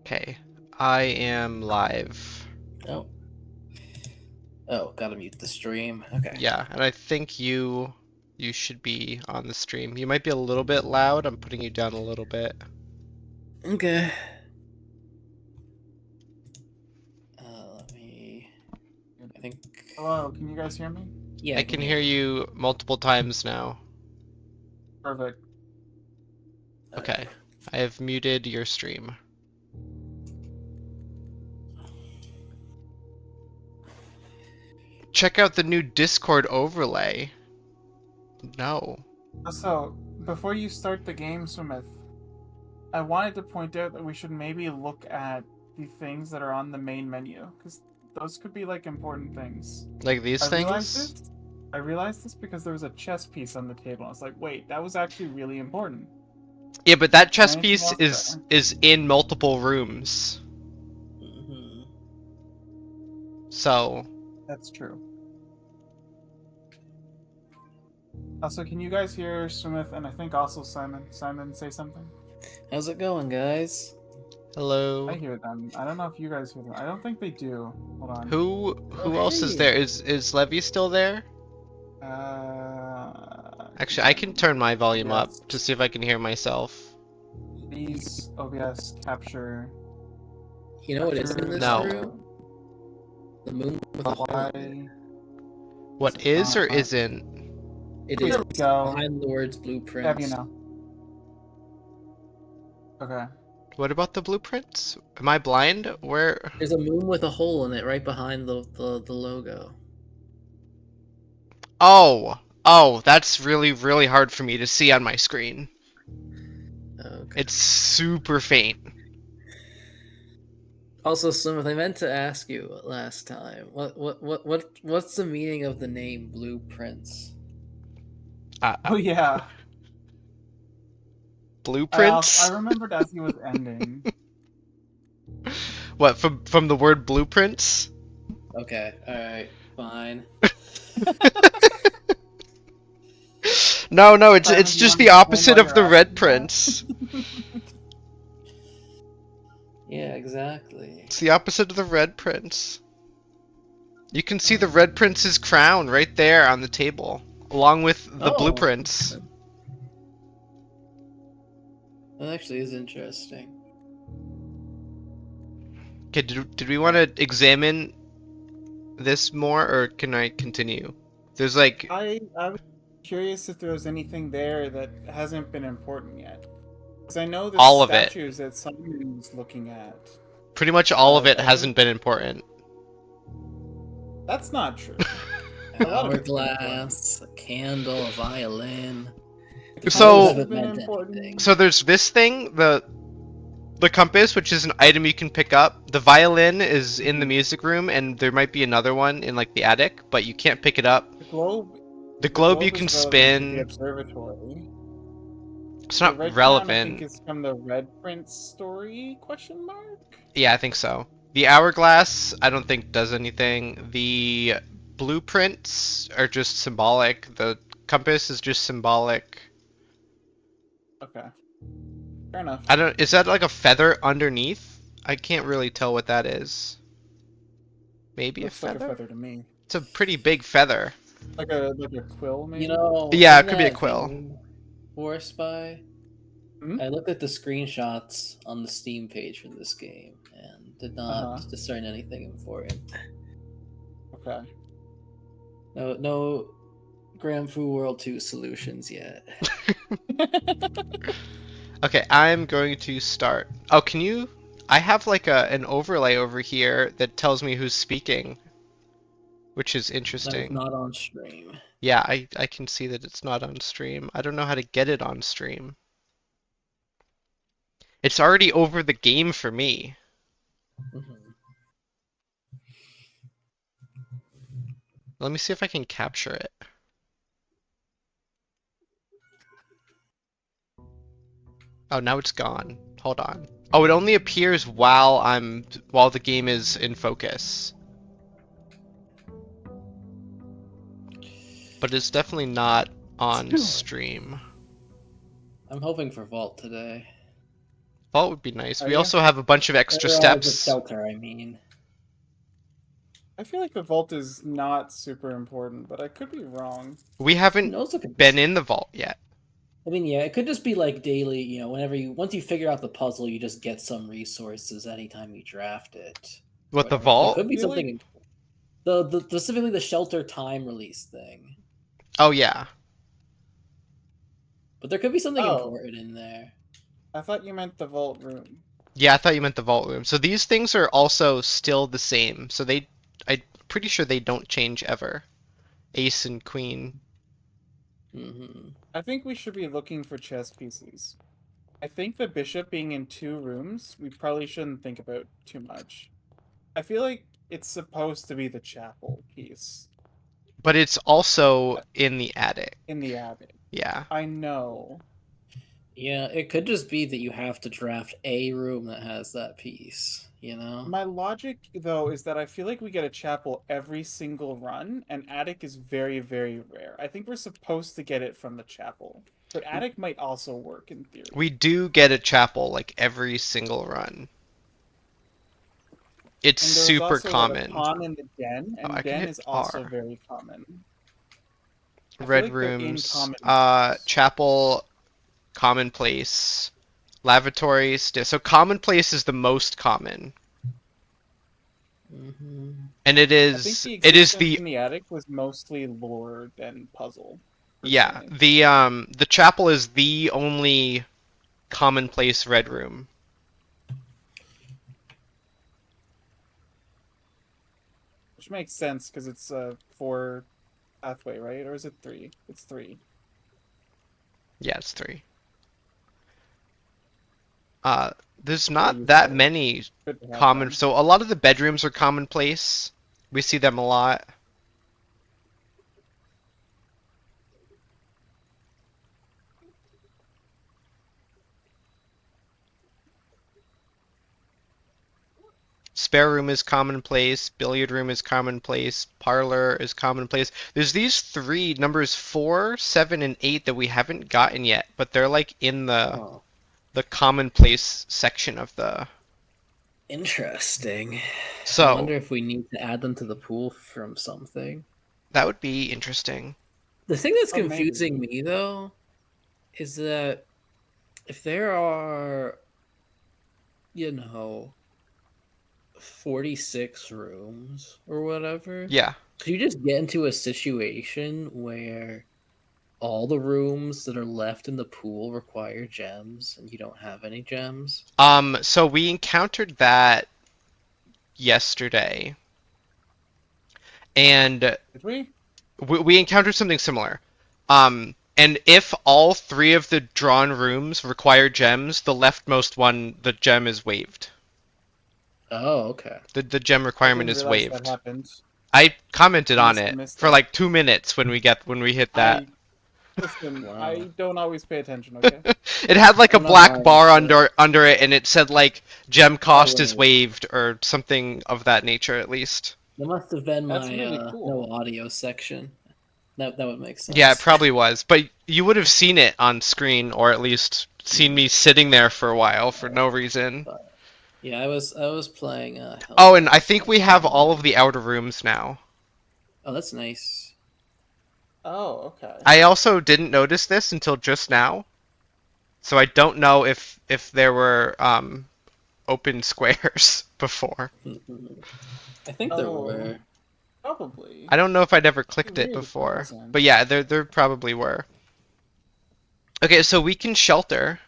Okay, I am live. Oh. Oh, gotta mute the stream. Okay. Yeah, and I think you should be on the stream. You might be a little bit loud. I'm putting you down a little bit. Okay. Let me. I think. Hello, can you guys hear me? Yeah, I can hear you multiple times now. Perfect. Okay, I have muted your stream. Check out the new Discord overlay. No. So, before you start the game, Smith, I wanted to point out that we should maybe look at the things that are on the main menu, because those could be like important things. Like these I realized things? this. I realized this because there was a chess piece on the table. I was like, wait, that was actually really important. Yeah, but that chess Anything piece else is in multiple rooms. Mm-hmm. So, That's true. Also, can you guys hear Smith and I think also Simon? Simon, say something. How's it going, guys? hello. I hear them. I don't know if you guys hear them. I don't think they do. Hold on. Who Oh, else is hey. there? Is Levy still there? Actually, I can turn my volume up yes. to see if I can hear myself. These OBS capture. You know what is in this No. room? The moon with a hole in it. Why? What is or isn't? It There is we go. behind the words Have blueprints. you know? Okay. What about the blueprints? Am I blind? Where? There's a moon with a hole in it right behind the logo. Oh, that's really hard for me to see on my screen. Okay. It's super faint. Also, Smith, I meant to ask you last time. What's the meaning of the name Blueprints? Oh yeah. Blueprints? I remembered as he was ending. What, from the word blueprints? Okay, alright, fine. No, it's Simon, it's do you just want me the to opposite explain of why the you're red asking that? prince. Yeah, exactly. It's the opposite of the red prince. You can see the red prince's crown right there on the table, along with the Oh. blueprints. That actually is interesting. Okay, did we want to examine this more, or can I continue? There's like I was curious if there was anything there that hasn't been important yet. Because I know the all of it. statues that Simon's looking at. Pretty much all of it I hasn't been important. That's not true. A lot of it's been important. Hourglass, a candle, a violin. So- The compass Compass haven't has been meant important. anything. So there's this thing, the compass, which is an item you can pick up. The violin is in the music room, and there might be another one in like the attic, but you can't pick it up. The globe. The globe you is can relevant to spin. The observatory. It's The not red crown, I relevant. think, is from the Red Prince story? Question mark. Yeah, I think so. The hourglass, I don't think does anything. The blueprints are just symbolic. The compass is just symbolic. Okay. Fair enough. I don't. Is that like a feather underneath? I can't really tell what that is. Maybe Looks a like feather. a feather to me. It's a pretty big feather. Like a quill, maybe. You know, Yeah, it isn't could be a that quill. Hidden Forest by? Hmm? I looked at the screenshots on the Steam page for this game and did not discern anything important. Okay. No Grand Foo World 2 solutions yet. Okay, I'm going to start. Oh, can you? I have like an overlay over here that tells me who's speaking, which is That is interesting. not on stream. Yeah, I can see that it's not on stream. I don't know how to get it on stream. It's already over the game for me. Mhm. Let me see if I can capture it. Oh, now it's gone. Hold on. Oh, it only appears while the game is in focus. But it's definitely not on stream. I'm hoping for Vault today. Vault would be nice. Oh, We yeah? also have a bunch of extra steps. The shelter, I mean. I feel like the vault is not super important, but I could be wrong. We haven't It also could been in the vault yet. I mean, yeah, it could just be like daily, you know, once you figure out the puzzle, you just get some resources anytime you draft it. What, the Whatever. It vault? could be feel something the specifically the shelter time release thing. Oh yeah. But there could be something Oh. important in there. I thought you meant the vault room. Yeah, I thought you meant the vault room. So these things are also still the same. So I'm pretty sure they don't change ever. Ace and queen. Hmm I think we should be looking for chess pieces. I think the bishop being in 2 rooms, we probably shouldn't think about too much. I feel like it's supposed to be the chapel piece But it's also in the attic. in the attic. Yeah. I know. Yeah, it could just be that you have to draft a room that has that piece, you know? My logic, though, is that I feel like we get a chapel every single run, and attic is very, very rare. I think we're supposed to get it from the chapel. But attic might also work in theory. We do get a chapel like every single run. It's And there was super also common. A pawn in the den, and I can den hit is also R. very common. I feel Red like they're in rooms. common Chapel, commonplace, lavatory. So commonplace is the most common, Hmm and it I think is the it is existence the in the attic was mostly lore than puzzle. yeah personally. the chapel is the only commonplace red room. Which makes sense because it's a 4 pathway, right? Or is it 3? It's 3. Yeah, it's 3. There's Yeah, not you that said. many Good to have common. them. So a lot of the bedrooms are commonplace. We see them a lot. Spare room is commonplace. Billiard room is commonplace. Parlor is commonplace. There's these 3 numbers 4, 7, and 8 that we haven't gotten yet, but they're like in Oh, the commonplace section of the. interesting. I So wonder if we need to add them to the pool from something. that would be interesting. The thing that's Oh, maybe. confusing me though is that if there are, you know, 46 rooms or whatever, Yeah. could you just get into a situation where all the rooms that are left in the pool require gems and you don't have any gems? So we encountered that yesterday, and Did we? we encountered something similar. And if all 3 of the drawn rooms require gems, the leftmost one, the gem is waived. Oh, okay. The gem I requirement didn't is realize that waived. happened. I commented on Must have it missed for that. like 2 minutes when we hit that. Listen, Wow. I don't always pay attention, okay? It had like a I'm not black lying, bar so- under it, and it said like gem cost is right. waived or something of that nature at least. That must have been That's my really cool. no audio section. That would make sense. Yeah, it probably was, but you would have seen it on screen, or at least seen me sitting there for a while for no reason. Yeah, I was playing. Oh, and I think we have all of the outer rooms now. Oh, that's nice. Oh, okay. I also didn't notice this until just now, so I don't know if there were open squares before. I think there Oh. were. Probably. I don't know if I'd ever clicked it Really before, wasn't. but yeah, there probably were. Okay, so we can shelter.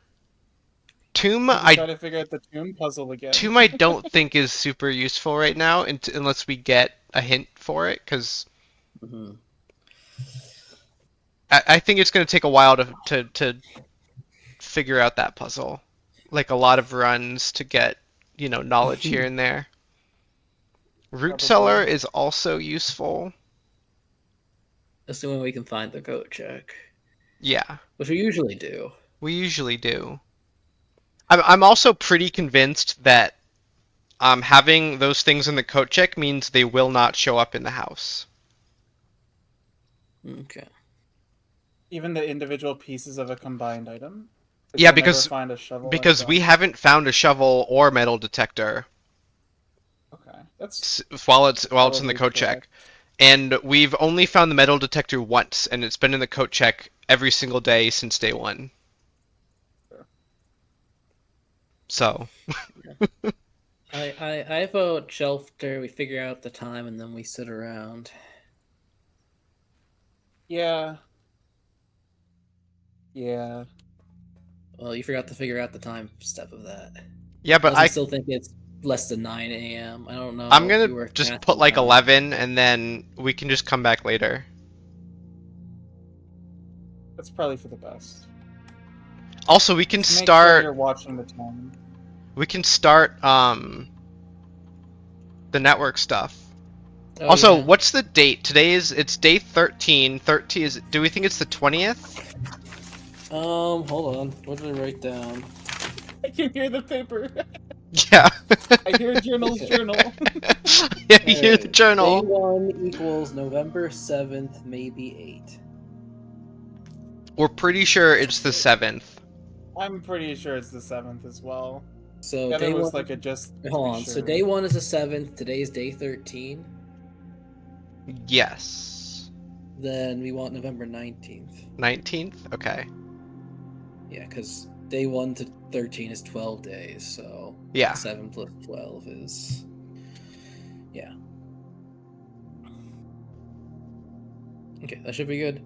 Tomb, I try to figure out the tomb puzzle again. Tomb I don't think is super useful right now unless we get a hint for it, because Mhm. I think it's going to take a while to figure out that puzzle. Like a lot of runs to get, knowledge here and there. Root Probably. cellar is also useful. Assuming we can find the coat check, Yeah, which we usually do. we usually do. I'm also pretty convinced that having those things in the coat check means they will not show up in the house. Okay. Even the individual pieces of a combined item. Did Yeah, y'all never find a shovel? and because we dump? haven't found a shovel or metal detector Okay, that's while it's in the probably code correct. check. And we've only found the metal detector once, and it's been in the code check every single day since day one. Sure. So, I vote shelter. We figure out the time and then we sit around. Yeah. Yeah. Well, you forgot to figure out the time step of that. yeah, but Unless you still think it's less than 9 a.m. I don't know. I'm if gonna you were just put casting like time. 11, and then we can just come back later. That's probably for the best. Also, we can Just make sure start. you're watching the time. We can start the network stuff. Oh, Also, yeah. what's the date? It's day 13. 13 is. Do we think it's the 20th? Hold on. What did I write down? I can hear the paper. Yeah. I hear journal's journal. Yeah, you hear the Day journal. 1 equals November 7th, maybe 8. We're pretty sure it's the 7th. I'm pretty sure it's the 7th as well. So Yeah, day there was 1. like a just. to Hold be on. So sure. day 1 is the 7th. Today's day 13. Yes. Then we want November 19th. 19th? Okay. Yeah, because day 1 to 13 is 12 days. So Yeah. 7 plus 12 is. Yeah. Okay, that should be good.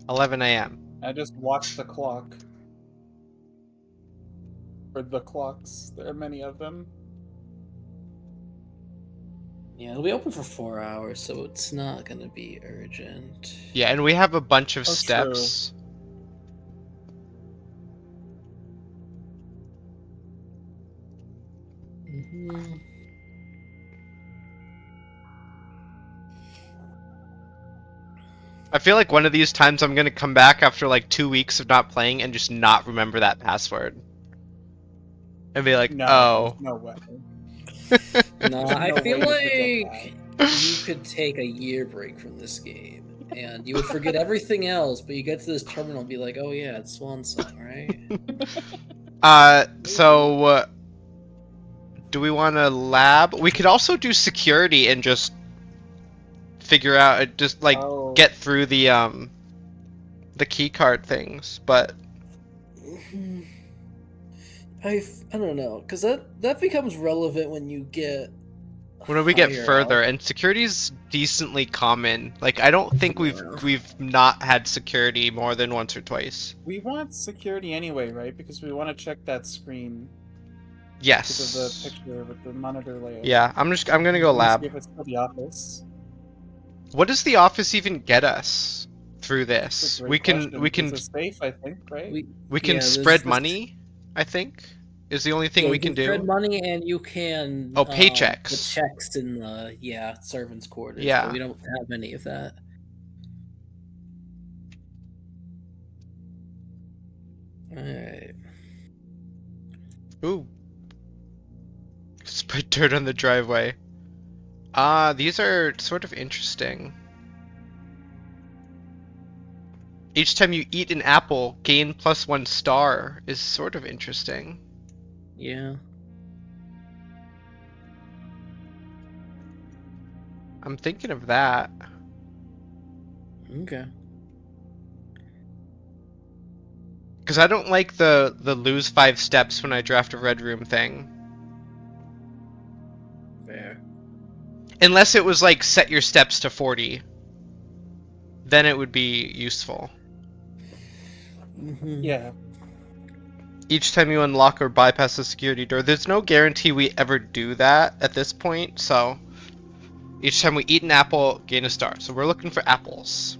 $11 a.m. I just watched the clock. Or the clocks. There are many of them. Yeah, it'll be open for 4 hours, so it's not gonna be urgent. Yeah, and we have a bunch of Oh, steps. Mm-hmm. I feel like one of these times I'm gonna come back after like 2 weeks of not playing and just not remember that password. And be like, No, oh. there's no way. No, There's I no feel way to forget like you could take a year break from this game, and you would forget everything else, but you get to this terminal and be like, oh yeah, it's Swan Song, right? So do we want to lab? We could also do security and just figure out, just like Oh. get through the key card things, but I don't know, because that becomes relevant when you get when we get higher further, up. and security's decently common. Like I don't think Yeah. we've not had security more than once or twice. We want security anyway, right? Because we want to check that screen because Yes. of the picture with the monitor layout. Yeah, I'm gonna go Let me lab. see if it's for the office. What does the office even get us through That's this? a great We can question. It's a safe, I think, right? we can Yeah, there's spread this- money, I think, is the only thing Yeah, we you can spread do. money, and you can Oh, put paychecks. checks in the servants' quarters. Yeah. But we don't have any of that. All right. Ooh. Spread dirt on the driveway. These are sort of interesting. Each time you eat an apple, gain +1 star is sort of interesting. Yeah. I'm thinking of that. Okay. Because I don't like the lose 5 steps when I draft a red room thing. Fair. Unless it was like set your steps to 40. Then it would be useful. Mm-hmm. Yeah. Each time you unlock or bypass a security door, there's no guarantee we ever do that at this point, so each time we eat an apple, gain a star. So we're looking for apples.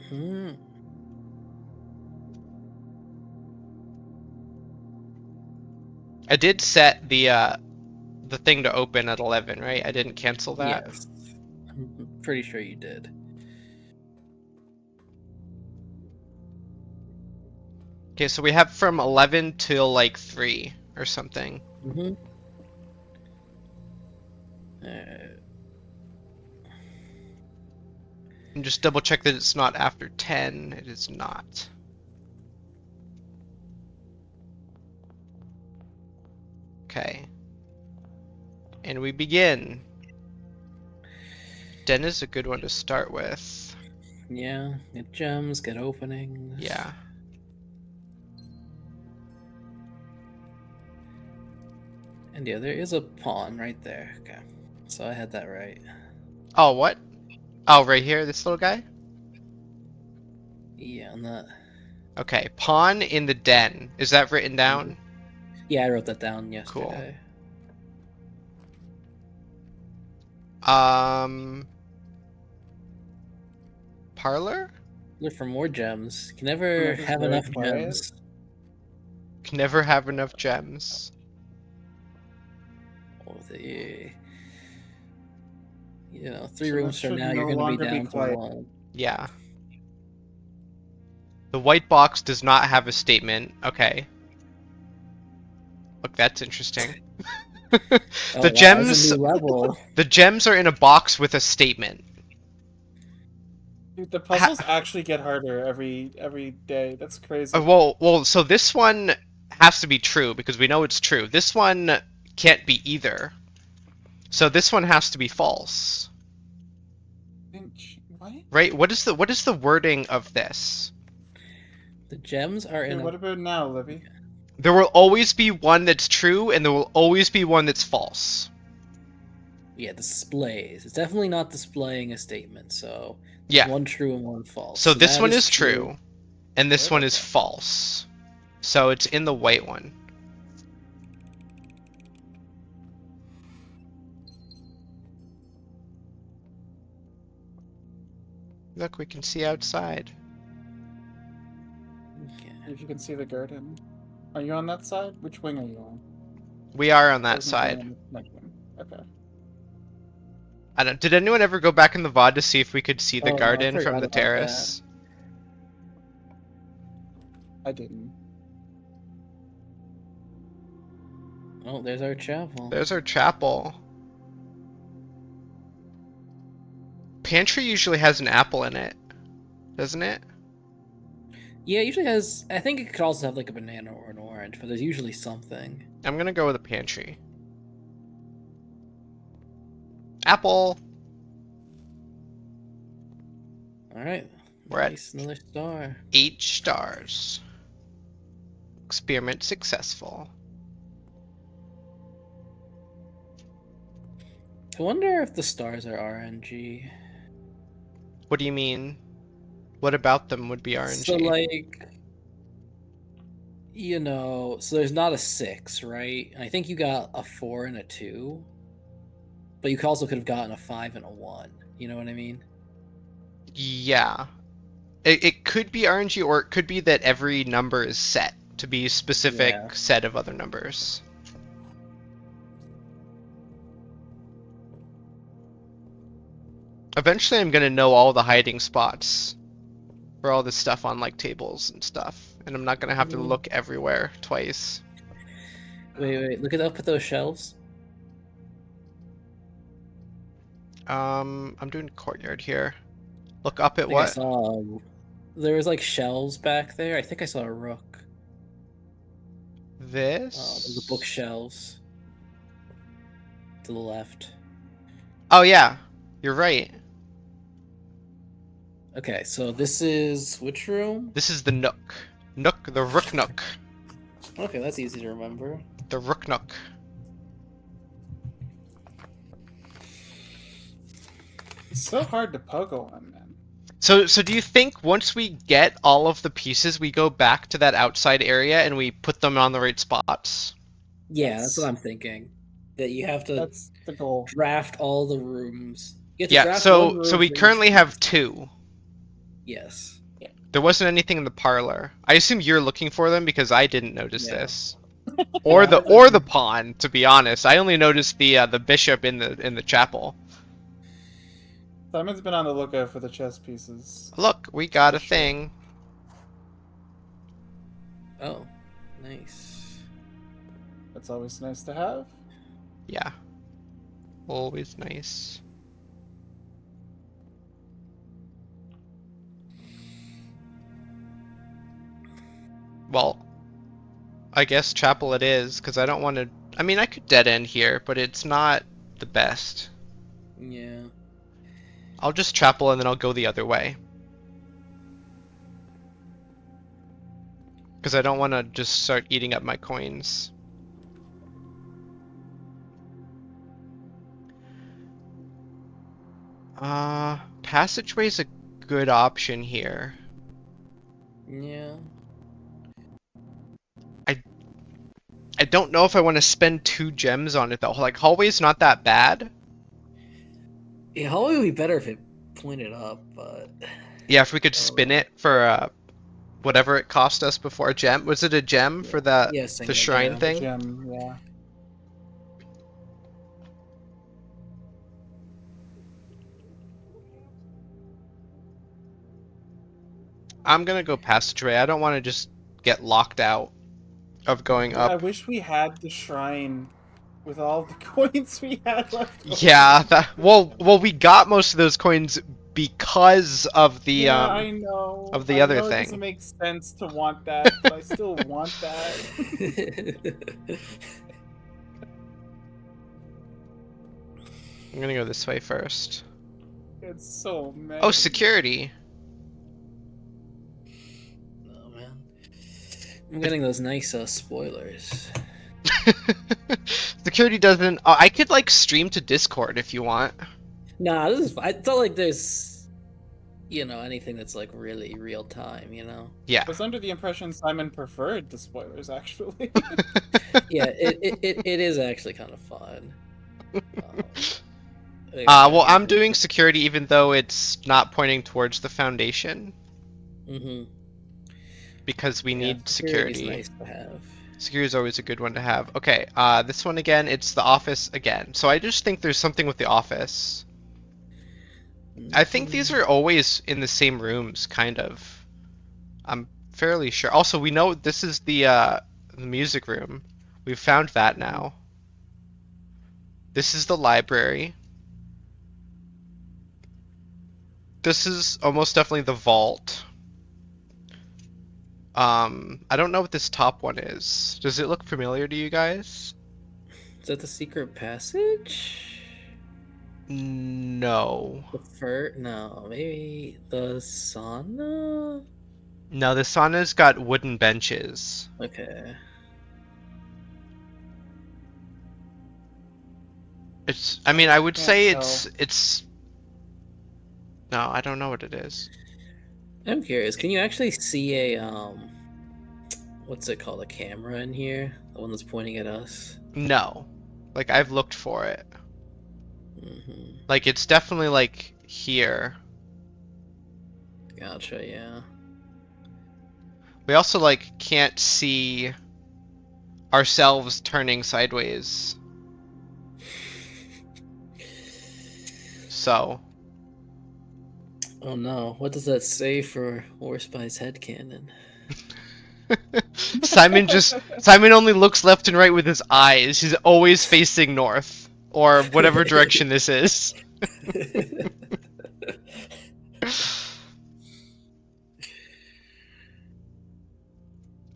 Hmm. I did set the thing to open at 11, right? I didn't cancel that. Yes. I'm pretty sure you did. Okay, so we have from 11 till like 3 or something. Mm-hmm. And just double check that it's not after 10. It is not. Okay. And we begin. Den is a good one to start with. Yeah, get gems, get openings. Yeah. And yeah, there is a pawn right there. Okay. So I had that right. Oh, what? Oh, right here, this little guy? Yeah, on that. Okay, pawn in the den. Is that written down? Yeah, I wrote that down yesterday. Parlor? Look for more gems. Can never This is have very enough quiet. gems. Can never have enough gems. Oh, you know, 3 So rooms this from should now, you're no going to be longer be down to quiet. 1. Yeah. The white box does not have a statement. Okay. Look, that's interesting. Oh, The wow, that's gems a new level. the gems are in a box with a statement. Dude, the puzzles actually get harder every day. That's crazy. Well, so this one has to be true because we know it's true. This one can't be either. So this one has to be false. What? Right? What is the wording of this? The gems are in Hey, what about now, Livy? There will always be one that's true and there will always be one that's false. Yeah, displays. It's definitely not displaying a statement, so Yeah. one true and one false. So this that one is true and this Where one is is it? false. So it's in the white one. Look, we can see outside. Okay. If you can see the garden. Are you on that side? Which wing are you on? We are on that There's nothing side. on the next wing. Okay. I don't. Did anyone ever go back in the VOD to see if we could see the Oh, I garden from forgot the about terrace? I didn't. Oh, there's our chapel. There's our chapel. Pantry usually has an apple in it, doesn't it? Yeah, it usually has. I think it could also have like a banana or an orange, but there's usually something. I'm gonna go with a pantry. Apple. All right. We're at Nice, another star. 8 stars. Experiment successful. I wonder if the stars are RNG. What do you mean? What about them would be RNG? So like, you know, so there's not a 6, right? And I think you got a 4 and a 2, but you also could have gotten a 5 and a 1. You know what I mean? Yeah. It could be RNG, or it could be that every number is set to be a specific Yeah. set of other numbers. Eventually I'm gonna know all the hiding spots for all this stuff on like tables and stuff, and I'm not gonna have to Mhm. look everywhere twice. Wait, look up at those shelves. I'm doing courtyard here. Look up I at think I what? saw there was like shelves back there. I think I saw a rook. This? There's the bookshelves to the left. Oh yeah, you're right. Okay, so this is which room? This is the nook. The rook nook. Okay, that's easy to remember. The rook nook. It's so hard to pogo on, man. So do you think once we get all of the pieces, we go back to that outside area and we put them on the right spots? Yeah, that's what I'm thinking. That you have to That's the goal. draft all the rooms. You have to Yeah, draft one so room we for each currently room. have 2. Yes. There wasn't anything in the parlor. I assume you're looking for them because I didn't notice Yeah. this. Or Yeah, the pawn, to be honest. I only noticed the bishop in the chapel. Simon's been on the lookout for the chess pieces. Look, we got a Sure. thing. Oh, nice. That's always nice to have. Yeah. Always nice. Well, I guess chapel it is, because I don't want to... I mean, I could dead end here, but it's not the best. Yeah. I'll just chapel and then I'll go the other way. Because I don't want to just start eating up my coins. Passageway's a good option here. Yeah. I don't know if I want to spend 2 gems on it though. Like, hallway's not that bad. Yeah, hallway would be better if it pointed up, but Yeah, if we could spin it for whatever it cost us before. A gem? Was it a gem for the yeah, the single shrine gem. thing? Gem, yeah. I'm gonna go passageway. I don't want to just get locked out of going I up. wish we had the shrine with all the coins we had left. over. Yeah, well, we got most of those coins because of the Yeah, I know. of the I other know It thing. doesn't make sense to want that, but I still want that. I'm gonna go this way first. It's so many. Oh, security. Oh man, I'm getting those nice spoilers. Security doesn't. Oh, I could like stream to Discord if you want. Nah, this is. It's not like there's, anything that's like really real time. Yeah. I was under the impression Simon preferred the spoilers, actually. Yeah, it is actually kind of fun. Well, I'm doing security even though it's not pointing towards the foundation Mm-hmm. because we need Security's security. nice to have. Security is always a good one to have. Okay, this one again, it's the office again. So I just think there's something with the office. I think these are always in the same rooms, kind of. I'm fairly sure. Also, we know this is the music room. We've found that now. This is the library. This is almost definitely the vault. I don't know what this top one is. Does it look familiar to you guys? Is that the secret passage? No. No, maybe the sauna. No, the sauna's got wooden benches. Okay. I mean, I would Can't say tell. it's. No, I don't know what it is. I'm curious. Can you actually see a what's it called? A camera in here? The one that's pointing at us. No. Like, I've looked for it. Mm-hmm. Like, it's definitely, like, here. Gotcha. Yeah. We also, like, can't see ourselves turning sideways. So. Oh no! What does that say for Warspy's headcanon? Simon only looks left and right with his eyes. He's always facing north. Or whatever direction this is.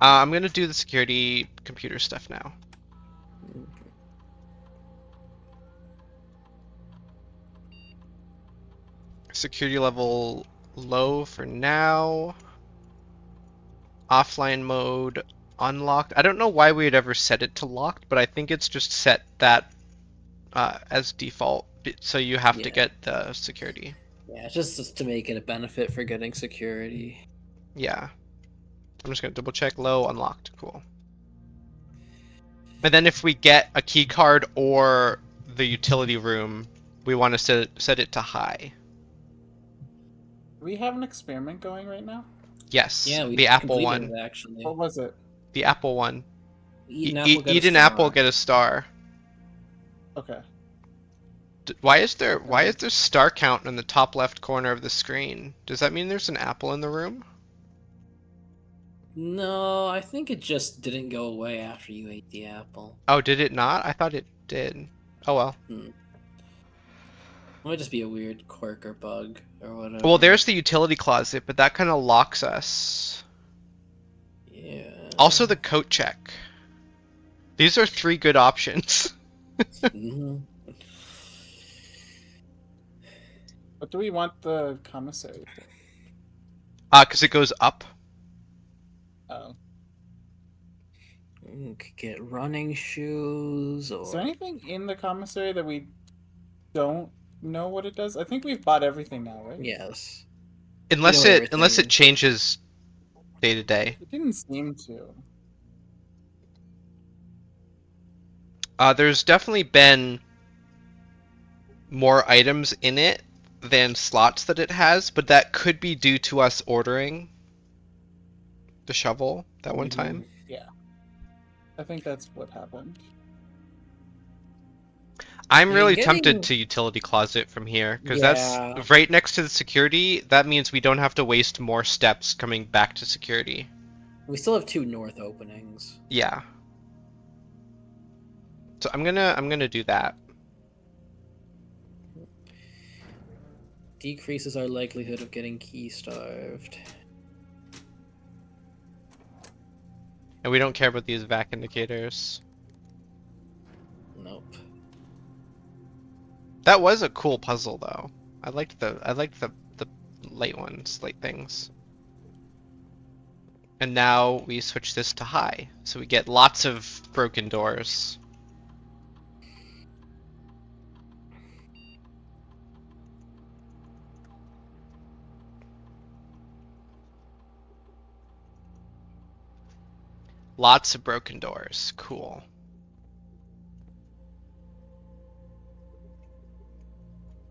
I'm gonna do the security computer stuff now. Security level low for now. Offline mode unlocked. I don't know why we would ever set it to locked, but I think it's just set that as default, so you have to Yeah. get the security. Yeah, just to make it a benefit for getting security. Yeah. I'm just gonna double check low, unlocked. Cool. And then if we get a key card or the utility room, we want to set it to high. Do we have an experiment going right now? Yes. Yeah, we the apple completed one. it, actually. What was it? The apple one. Eat an apple, get a Eat an star. apple, get a star. Okay. Why is there star count in the top left corner of the screen? Does that mean there's an apple in the room? No, I think it just didn't go away after you ate the apple. Oh, did it not? I thought it did. Oh well. might just be a weird quirk or bug or whatever. Well, there's the utility closet, but that kind of locks us. Yeah. Also the coat check. These are 3 good options. Mhm. What do we want the commissary for? Because it goes up. Oh. Could get running shoes or Is there anything in the commissary that we don't know what it does? I think we've bought everything now, right? yes. Unless know unless it everything. changes day to day. It didn't seem to. There's definitely been more items in it than slots that it has, but that could be due to us ordering the shovel that one time. Yeah. I think that's what happened. I'm mean, really getting- tempted to utility closet from here, because Yeah. that's right next to the security. That means we don't have to waste more steps coming back to security. We still have 2 north openings. Yeah. So I'm gonna do that. Decreases our likelihood of getting key starved. And we don't care about these vac indicators. Nope. That was a cool puzzle though. I liked the light ones, light things. And now we switch this to high, so we get lots of broken doors. Lots of broken doors. Cool.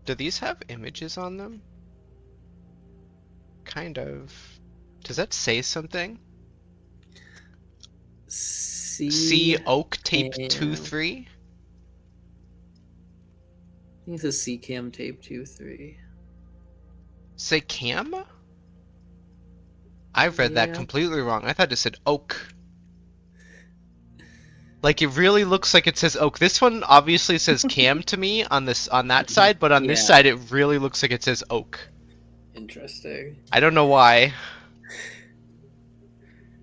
Do these have images on them? Kind of. Does that say something? C Oak Tape Cam. 2-3? I think it says C Cam Tape 2-3. Say Cam? I've read that Yeah. completely wrong. I thought it said Oak. Like it really looks like it says Oak. This one obviously says Cam to me on that side, but on this Yeah. side it really looks like it says Oak. Interesting. I don't know why.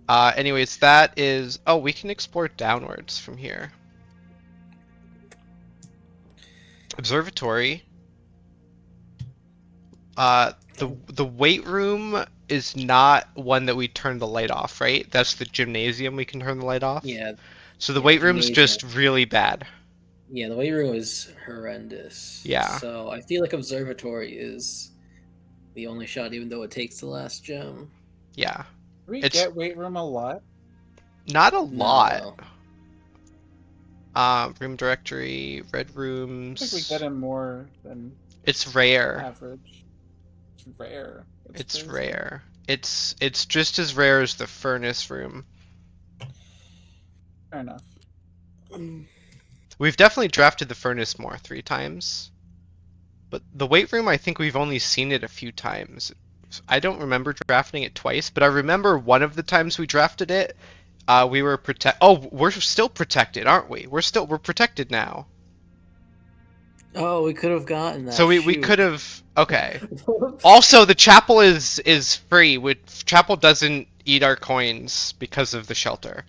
Anyways, that is... Oh, we can explore downwards from here. Observatory. The weight room is not one that we turn the light off, right? That's the gymnasium we can turn the light off? Yeah. So the Yeah, weight room's gymnasium. just really bad. Yeah, the weight room is horrendous. Yeah. So I feel like observatory is the only shot, even though it takes the last gem. Yeah. Do we It's- get weight room a lot? Not a lot. No. Room directory, red I rooms. think we get him more than It's rare. average. It's rare. That's It's crazy. rare. It's just as rare as the furnace room. Fair enough. We've definitely drafted the furnace more 3 times. But the weight room, I think we've only seen it a few times. I don't remember drafting it twice, but I remember one of the times we drafted it, we were we're still protected, aren't we? We're protected now. Oh, we could have gotten that. So we shoot. could have... Okay. Also, the chapel is free. Chapel doesn't eat our coins because of the shelter.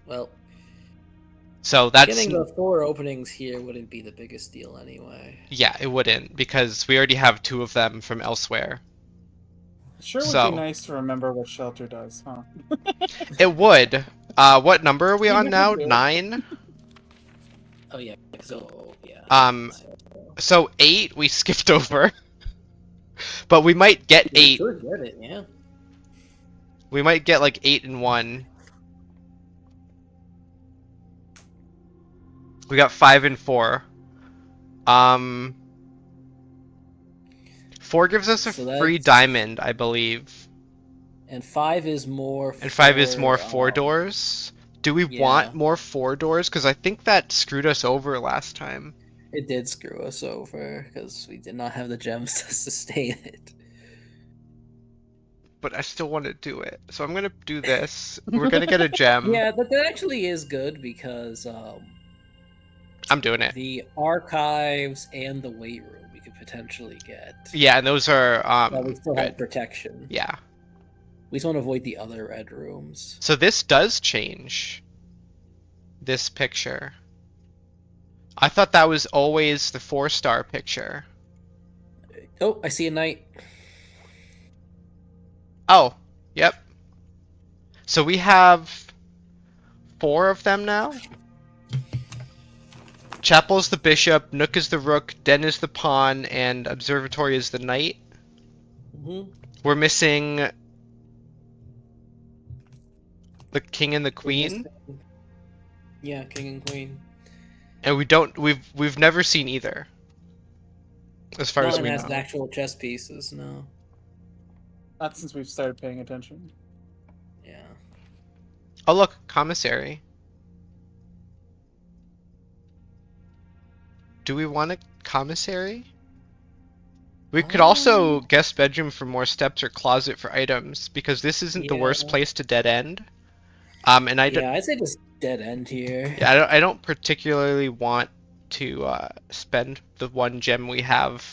Well, So that's... getting the 4 openings here wouldn't be the biggest deal anyway. Yeah, it wouldn't, because we already have 2 of them from elsewhere. It sure would So- be nice to remember what shelter does, huh? It would. What number are we We on never now? do. 9? Oh yeah. So yeah. So 8 we skipped over. But we might get We 8. could get it, yeah. We might get like 8 and 1. We got 5 and 4. 4 gives us a So free that's- diamond, I believe. And 5 is more. And 5 is more for, 4 doors. Do we yeah. want more 4 doors? Because I think that screwed us over last time. It did screw us over because we did not have the gems to sustain it. But I still want to do it. So I'm going to do this. We're going to get a gem. Yeah, but that actually is good because I'm doing it. The archives and the weight room we could potentially get. Yeah, and those are But we still good. have protection. Yeah. We just want to avoid the other red rooms. So this does change. This picture. I thought that was always the 4-star picture. Oh, I see a knight. Oh, yep. So we have 4 of them now. Chapel's the bishop, Nook is the rook, Den is the pawn, and Observatory is the knight. Mm-hmm. We're missing the king and the queen, Yeah, king and queen. and we've never seen either, as far No as one we has know. actual chess pieces. No. Not since we've started paying attention. Yeah. Oh look, commissary. Do we want a commissary? We could also guest bedroom for more steps or closet for items, because this isn't the worst Yeah. place to dead end. And I don't, Yeah, I'd say just dead end here. yeah, I don't particularly want to spend the 1 gem we have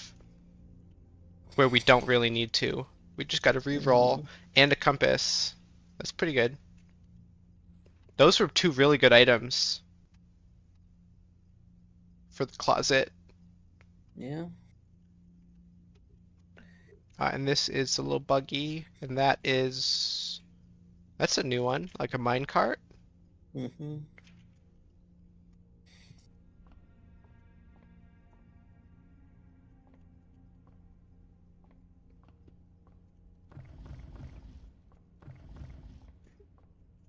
where we don't really need to. We just got to re-roll and a compass. That's pretty good. Those were 2 really good items for the closet. Yeah. And this is a little buggy, and that's a new one, like a minecart. Mm-hmm.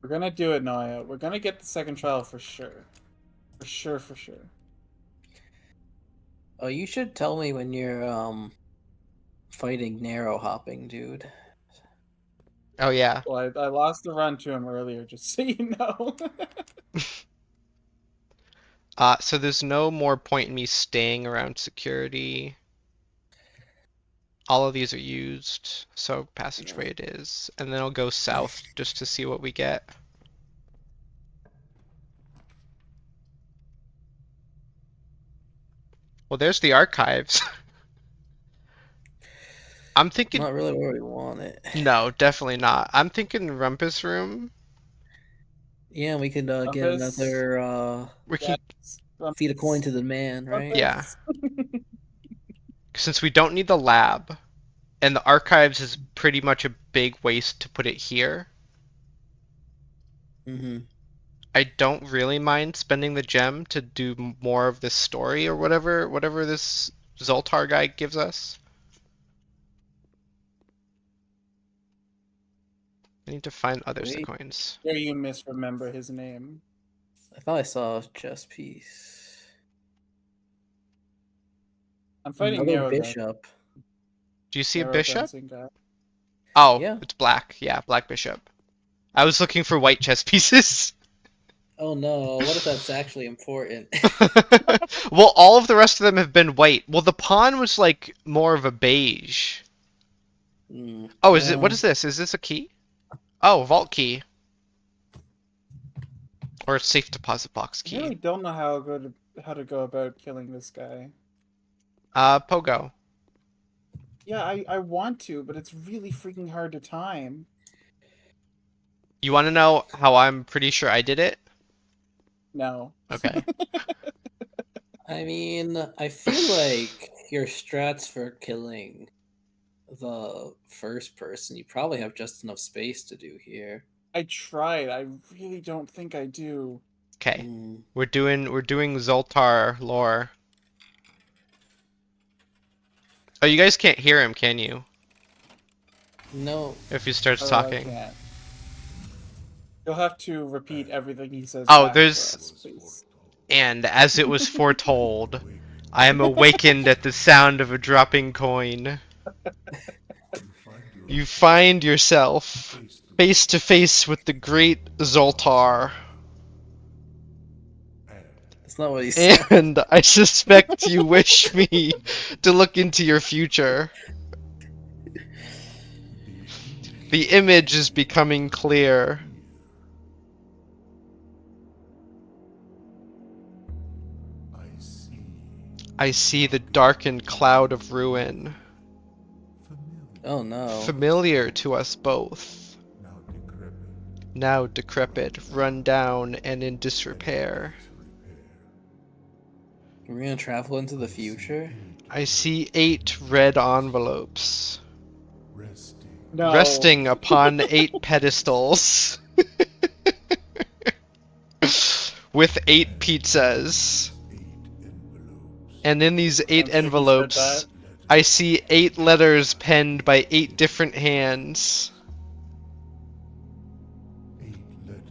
We're gonna do it, Naya. We're gonna get the second trial for sure. For sure. Oh, you should tell me when you're fighting narrow hopping, dude. Oh yeah. Well, I lost the run to him earlier, just so you know. So there's no more point in me staying around security. All of these are used, so passageway it is. And then I'll go south just to see what we get. Well, there's the archives. I'm thinking... Not really where we want it. No, definitely not. I'm thinking Rumpus Room. Yeah, we could get Rumpus. another We can, feed a coin to the man, right? yeah. Since we don't need the lab, and the archives is pretty much a big waste to put it here, Mm-hmm. I don't really mind spending the gem to do more of this story or whatever this Zoltar guy gives us. I need to find other Wait. coins. Or you misremember his name. I thought I saw a chess piece. I'm fighting Another Nero. bishop. Do you see a Nero bishop? dancing guy. Oh, Yeah. it's black. Yeah, black bishop. I was looking for white chess pieces. Oh no, what if that's actually important? Well, all of the rest of them have been white. Well, the pawn was like more of a beige. Oh, is it? What is this? Is this a key? Oh, vault key. Or a safe deposit box I really key. don't know how to go about killing this guy. Pogo. Yeah, I want to, but it's really freaking hard to time. You want to know how I'm pretty sure I did it? No. Okay. I mean, I feel like your strats for killing the first person, you probably have just enough space to do here. I tried. I really don't think I do. Okay. Mm. We're doing Zoltar lore. Oh, you guys can't hear him, can you? No. If he starts I talking. can't. You'll have to repeat everything he says. Oh, back for there's- us, please. And as it was foretold, I am awakened at the sound of a dropping coin. You find yourself face to face with the great Zoltar. That's not what he said. And I suspect you wish me to look into your future. The image is becoming clear. I see the darkened cloud of ruin, Oh no. familiar to us both, now decrepit, run down, and in disrepair. We're gonna travel into the future? I see 8 red envelopes, No. resting upon 8 pedestals, with 8 pizzas. And in these 8 I'm sure he said envelopes, that. I see 8 letters penned by 8 different hands.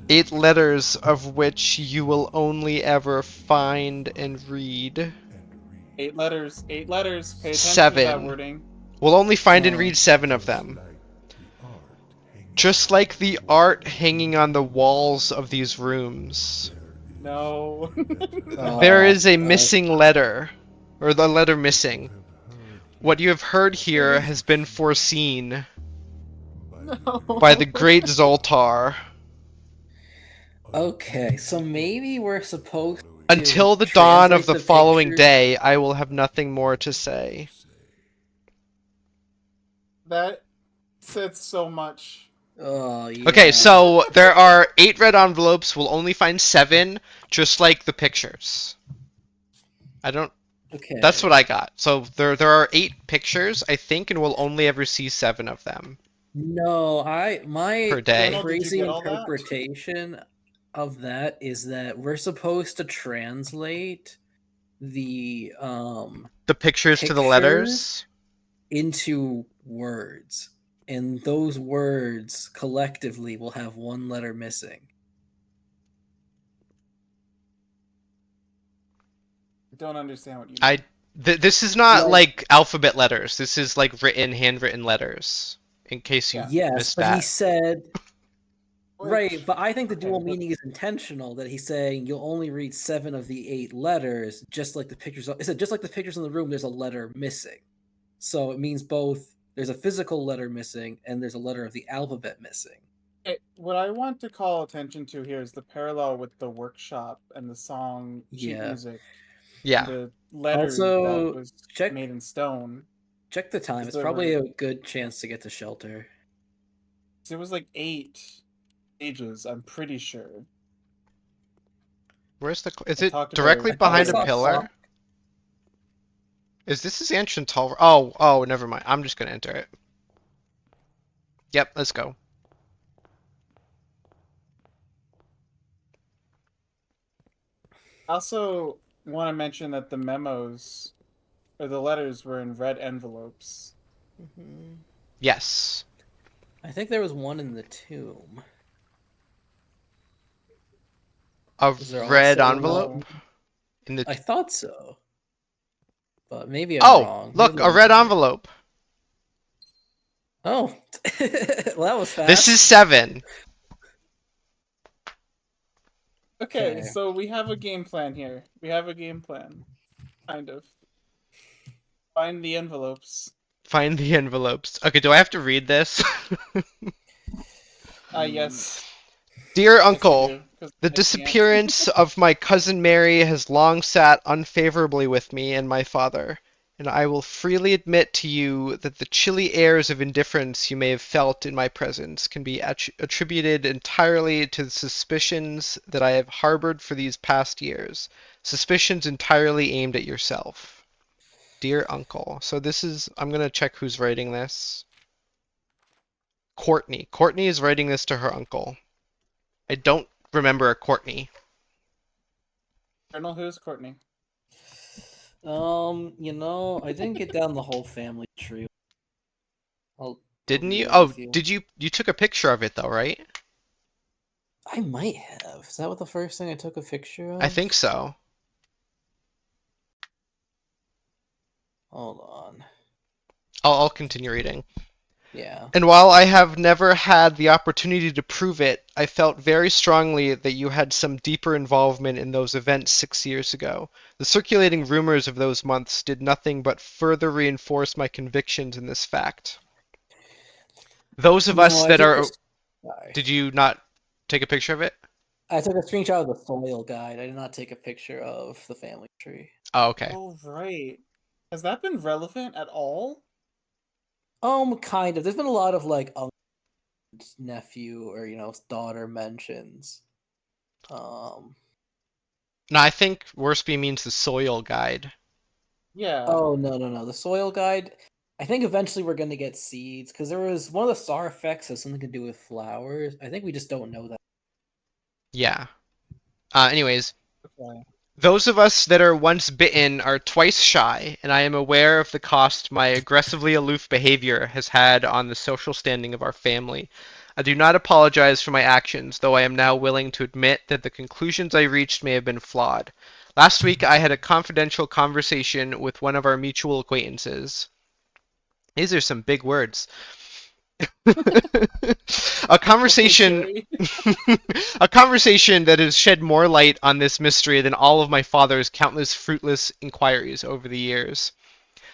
8 letters of which you will only ever find and read. 8 letters. 8 letters. Pay attention to 7. that wording. We'll only find and Oh. read 7 of them. Just like the art hanging on the walls of these rooms. No. There is a Oh, missing letter, or the letter missing. What you have heard here has been foreseen No. by the great Zoltar. Okay, so maybe we're supposed to Until the dawn of translate the following pictures- day, I will have nothing more to say. That said so much. Oh, yeah. Okay, so there are 8 red envelopes. We'll only find 7, just like the pictures. I don't. Okay. That's what I got. So there are 8 pictures, I think, and we'll only ever see 7 of them. No, my Per day. Did you crazy get all that? interpretation of that is that we're supposed to translate the The pictures to the letters. into words, and those words collectively will have one letter missing. I don't understand what you mean. I this is not Like- like alphabet letters. This is like handwritten letters. In case you Yes, missed but that. he said Like, right, but I think the dual okay, but- meaning is intentional. That he's saying you'll only read 7 of the 8 letters, just like the pictures. It said just like the pictures in the room. There's a letter missing, so it means both. There's a physical letter missing, and there's a letter of the alphabet missing. Okay, what I want to call attention to here is the parallel with the workshop and the song sheet Yeah. music. Yeah. The letter Also, that was check- made in stone. Check the time. Is It's there probably a- a good chance to get to shelter. So it was like 8 pages, I'm pretty sure. Where's the? Is I it talked about directly it. I behind saw a pillar? Fox. Is this ancient tall? Oh, never mind. I'm just gonna enter it. Yep, let's go. I also want to mention that the memos or the letters were in red envelopes. Yes. I think there was one in the tomb. A Is there red also envelope in the. I thought so, but maybe I'm Oh, wrong. look, Maybe a I'm red wrong. envelope. Oh, well, that was fast. This is 7. Okay, Okay. so we have a game plan here. We have a game plan. Kind of. Find the envelopes. Find the envelopes. Okay, do I have to read this? Yes. Dear Yes, you Uncle, do, 'cause the I can't. disappearance of my cousin Mary has long sat unfavorably with me and my father, and I will freely admit to you that the chilly airs of indifference you may have felt in my presence can be attributed entirely to the suspicions that I have harbored for these past years, suspicions entirely aimed at yourself. Dear Uncle. So this is, I'm going to check who's writing this. Courtney. Courtney is writing this to her uncle. I don't remember a Courtney. Colonel, who's Courtney? I didn't get down the whole family tree. Didn't be you? real Oh, with you. did you? You took a picture of it though, right? I might have. Is that what the first thing I took a picture of? I think so. Hold on. I'll continue reading. Yeah. And while I have never had the opportunity to prove it, I felt very strongly that you had some deeper involvement in those events 6 years ago. The circulating rumors of those months did nothing but further reinforce my convictions in this fact. Those of us No, I that think are... this- Sorry. Did you not take a picture of it? I took a screenshot of the soil guide. I did not take a picture of the family tree. Oh, okay. Oh, right. Has that been relevant at all? Kind of. There's been a lot of like nephew or daughter mentions. No, I think Worsby means the soil guide. Yeah. Oh no. The soil guide. I think eventually we're gonna get seeds because there was one of the star effects has something to do with flowers. I think we just don't know that. Yeah. Anyways, Okay. those of us that are once bitten are twice shy, and I am aware of the cost my aggressively aloof behavior has had on the social standing of our family. I do not apologize for my actions, though I am now willing to admit that the conclusions I reached may have been flawed. Last week I had a confidential conversation with one of our mutual acquaintances. These are some big words. A conversation Okay, a conversation that has shed more light on this mystery than all of my father's countless fruitless inquiries over the years.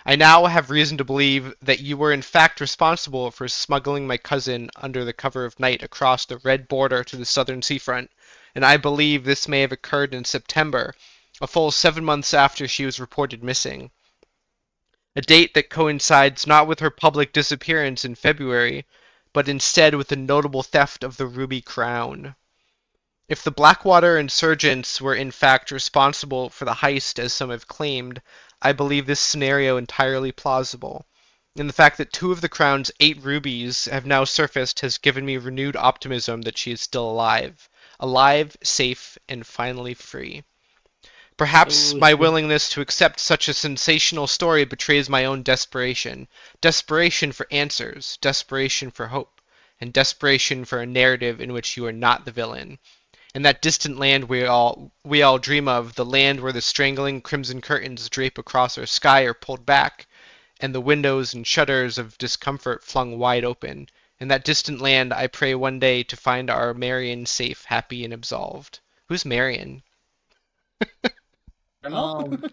I now have reason to believe that you were in fact responsible for smuggling my cousin under the cover of night across the red border to the southern seafront, and I believe this may have occurred in September, a full 7 months after she was reported missing. A date that coincides not with her public disappearance in February, but instead with the notable theft of the ruby crown. If the Blackwater insurgents were in fact responsible for the heist as some have claimed, I believe this scenario entirely plausible. And the fact that 2 of the crown's 8 rubies have now surfaced has given me renewed optimism that she is still alive. Alive, safe, and finally free. Perhaps Oh, my willingness to accept such a sensational story betrays my own desperation. Desperation for answers, desperation for hope, and desperation for a narrative in which you are not the villain. In that distant land we all dream of, the land where the strangling crimson curtains drape across our sky are pulled back, and the windows and shutters of discomfort flung wide open. In that distant land I pray one day to find our Marion safe, happy, and absolved. Who's Marion? Colonel? Um,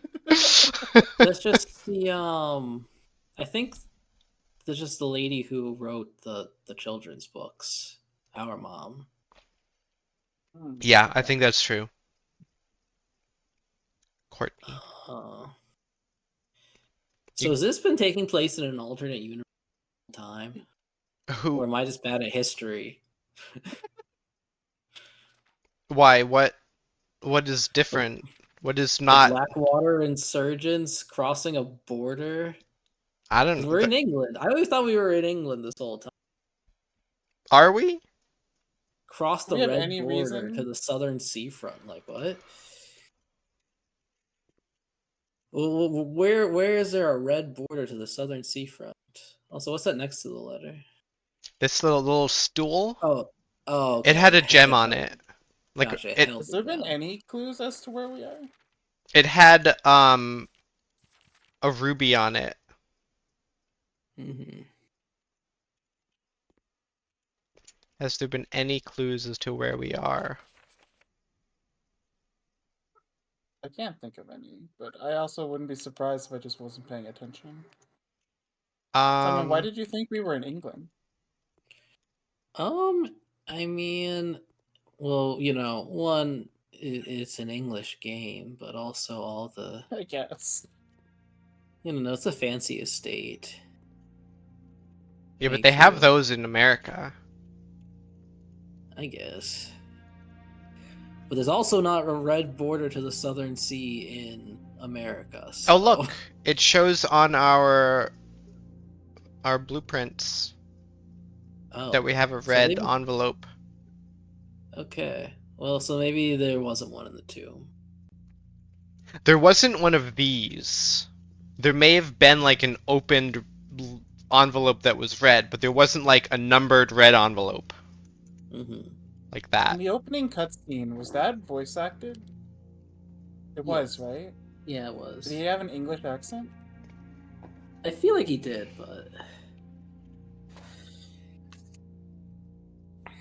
that's just the I think that's just the lady who wrote the children's books. Our mom. Yeah, I think that's true. Courtney. So has this been taking place in an alternate universe time, or Who? am I just bad at history? Why? What is different? What is The not? Blackwater insurgents crossing a border. I 'Cause don't. we're in England. I always thought we were in England this whole time. Are we? Cross Do the we have red any border reason? to the southern seafront. Like what? Well, where is there a red border to the southern seafront? Also, what's that next to the letter? This little stool. Oh, oh, It okay. had a Held gem it on down. it. Like Gotcha. it. Held Has it there been down. any clues as to where we are? It had a ruby on it. Mm-hmm. Has there been any clues as to where we are? I can't think of any, but I also wouldn't be surprised if I just wasn't paying attention. Simon, why did you think we were in England? I mean, well, one, it's an English game, but also all the, I guess. it's a fancy estate. Yeah, but Makes they have you- those in America. I guess. But there's also not a red border to the southern sea in America. So. Oh look, it shows on our blueprints Oh, that we have a so red maybe- envelope. Okay. Well, so maybe there wasn't one in the tomb. There wasn't one of these. There may have been like an opened envelope that was red, but there wasn't like a numbered red envelope Mm-hmm. like In that. the opening cutscene, was that voice acted? It was, right? Yeah, it was. Did he have an English accent? I feel like he did, but I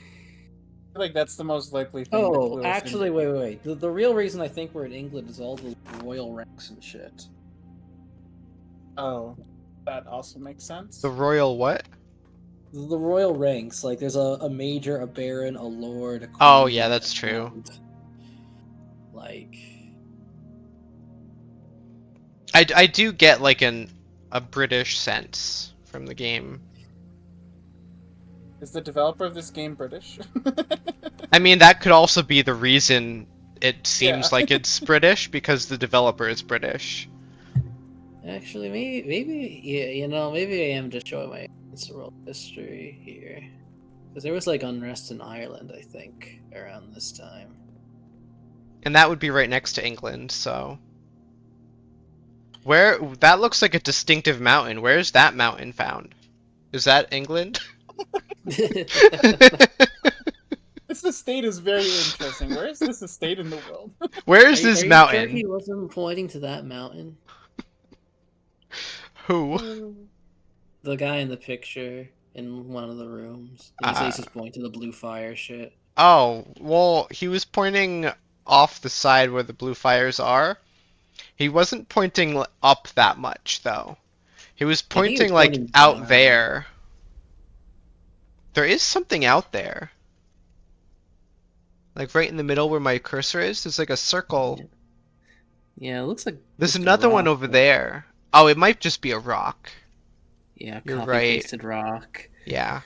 feel like that's the most likely thing. to Oh, clue us actually, into. wait. The real reason I think we're in England is all the royal ranks and shit. Oh, that also makes sense. The royal what? The royal ranks, like there's a major, a baron, a lord, a queen. Oh, yeah, that's true. and, like, I do get like a British sense from the game. Is the developer of this game British? I mean, that could also be the reason it seems Yeah. like it's British, because the developer is British. Actually, maybe, yeah, you know, maybe I am just showing my world history here, because there was like unrest in Ireland, I think, around this time. And that would be right next to England, so. Where that looks like a distinctive mountain. Where's that mountain found? Is that England? This estate is very interesting. Where is this estate in the world? Where is Are this you mountain? Sure he wasn't pointing to that mountain? Who? The guy in the picture in one of the rooms. He's just pointing to the blue fire shit. Oh, well, he was pointing off the side where the blue fires are. He wasn't pointing up that much, though. He was I think he was pointing like pointing out down. there. There is something out there. Like right in the middle where my cursor is, there's like a circle. Yeah, it looks like There's just a another one rock, over but- there. Oh, it might just be a rock. Yeah, You're copy right. pasted rock. Yeah.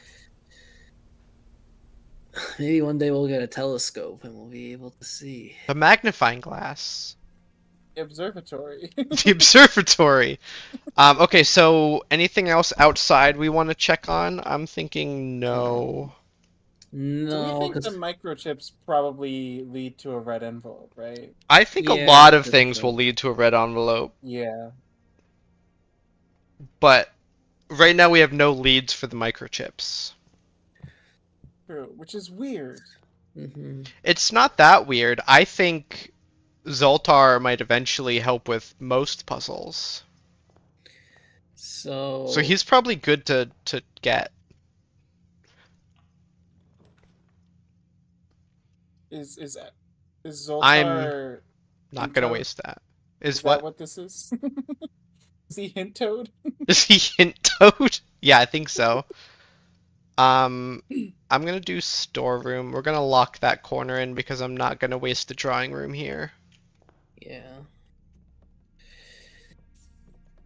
Maybe one day we'll get a telescope and we'll be able to see. The magnifying glass. The observatory. The observatory. Okay, so anything else outside we want to check on? I'm thinking no. Do No, we think the because microchips probably lead to a red envelope, right? I think a Yeah, lot of that's things true. will lead to a red envelope, Yeah. but right now we have no leads for the microchips. True, which is weird. It's not that weird. I think Zoltar might eventually help with most puzzles. so So he's probably good to get. Is Zoltar? I'm Not gonna Hinto? waste that. Is Is that what? what this is? Is he hint toad? Is he hint toad? Yeah, I think so. I'm gonna do storeroom. We're gonna lock that corner in because I'm not gonna waste the drawing room here. yeah.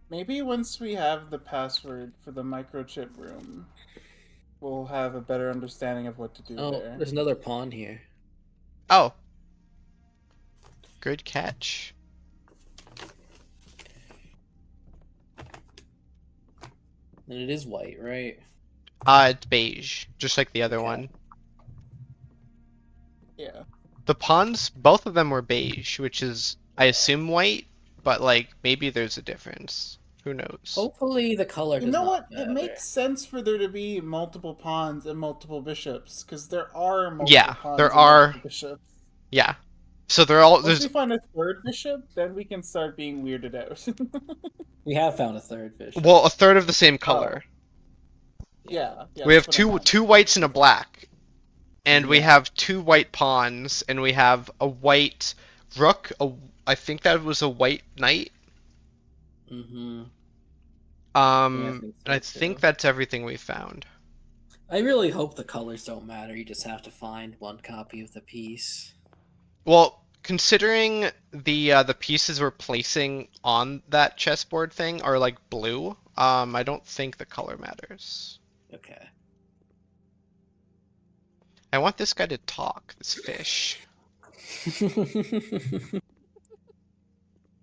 Maybe once we have the password for the microchip room, we'll have a better understanding of what to do Oh, there. there's another pawn here. Oh. Good catch. And it is white, right? It's beige, just like the other Okay. one. Yeah. The pawns, both of them were beige, which is, I assume, white, but like maybe there's a difference. Who knows? Hopefully the color You does know not what? matter. It makes sense for there to be multiple pawns and multiple bishops, because there are multiple Yeah, pawns there and are. multiple bishops. Yeah. So they're all Once there's we find a third bishop, then we can start being weirded out. We have found a third fish. well a third of the same color. yeah. We have that's what I meant. two whites and a black. And we Yeah. have two white pawns, and we have a white rook. I think that was a white knight. Mm-hmm. And so I think too. that's everything we found. I really hope the colors don't matter. You just have to find one copy of the piece. Well, considering the pieces we're placing on that chessboard thing are like blue, I don't think the color matters. Okay. I want this guy to talk, this fish.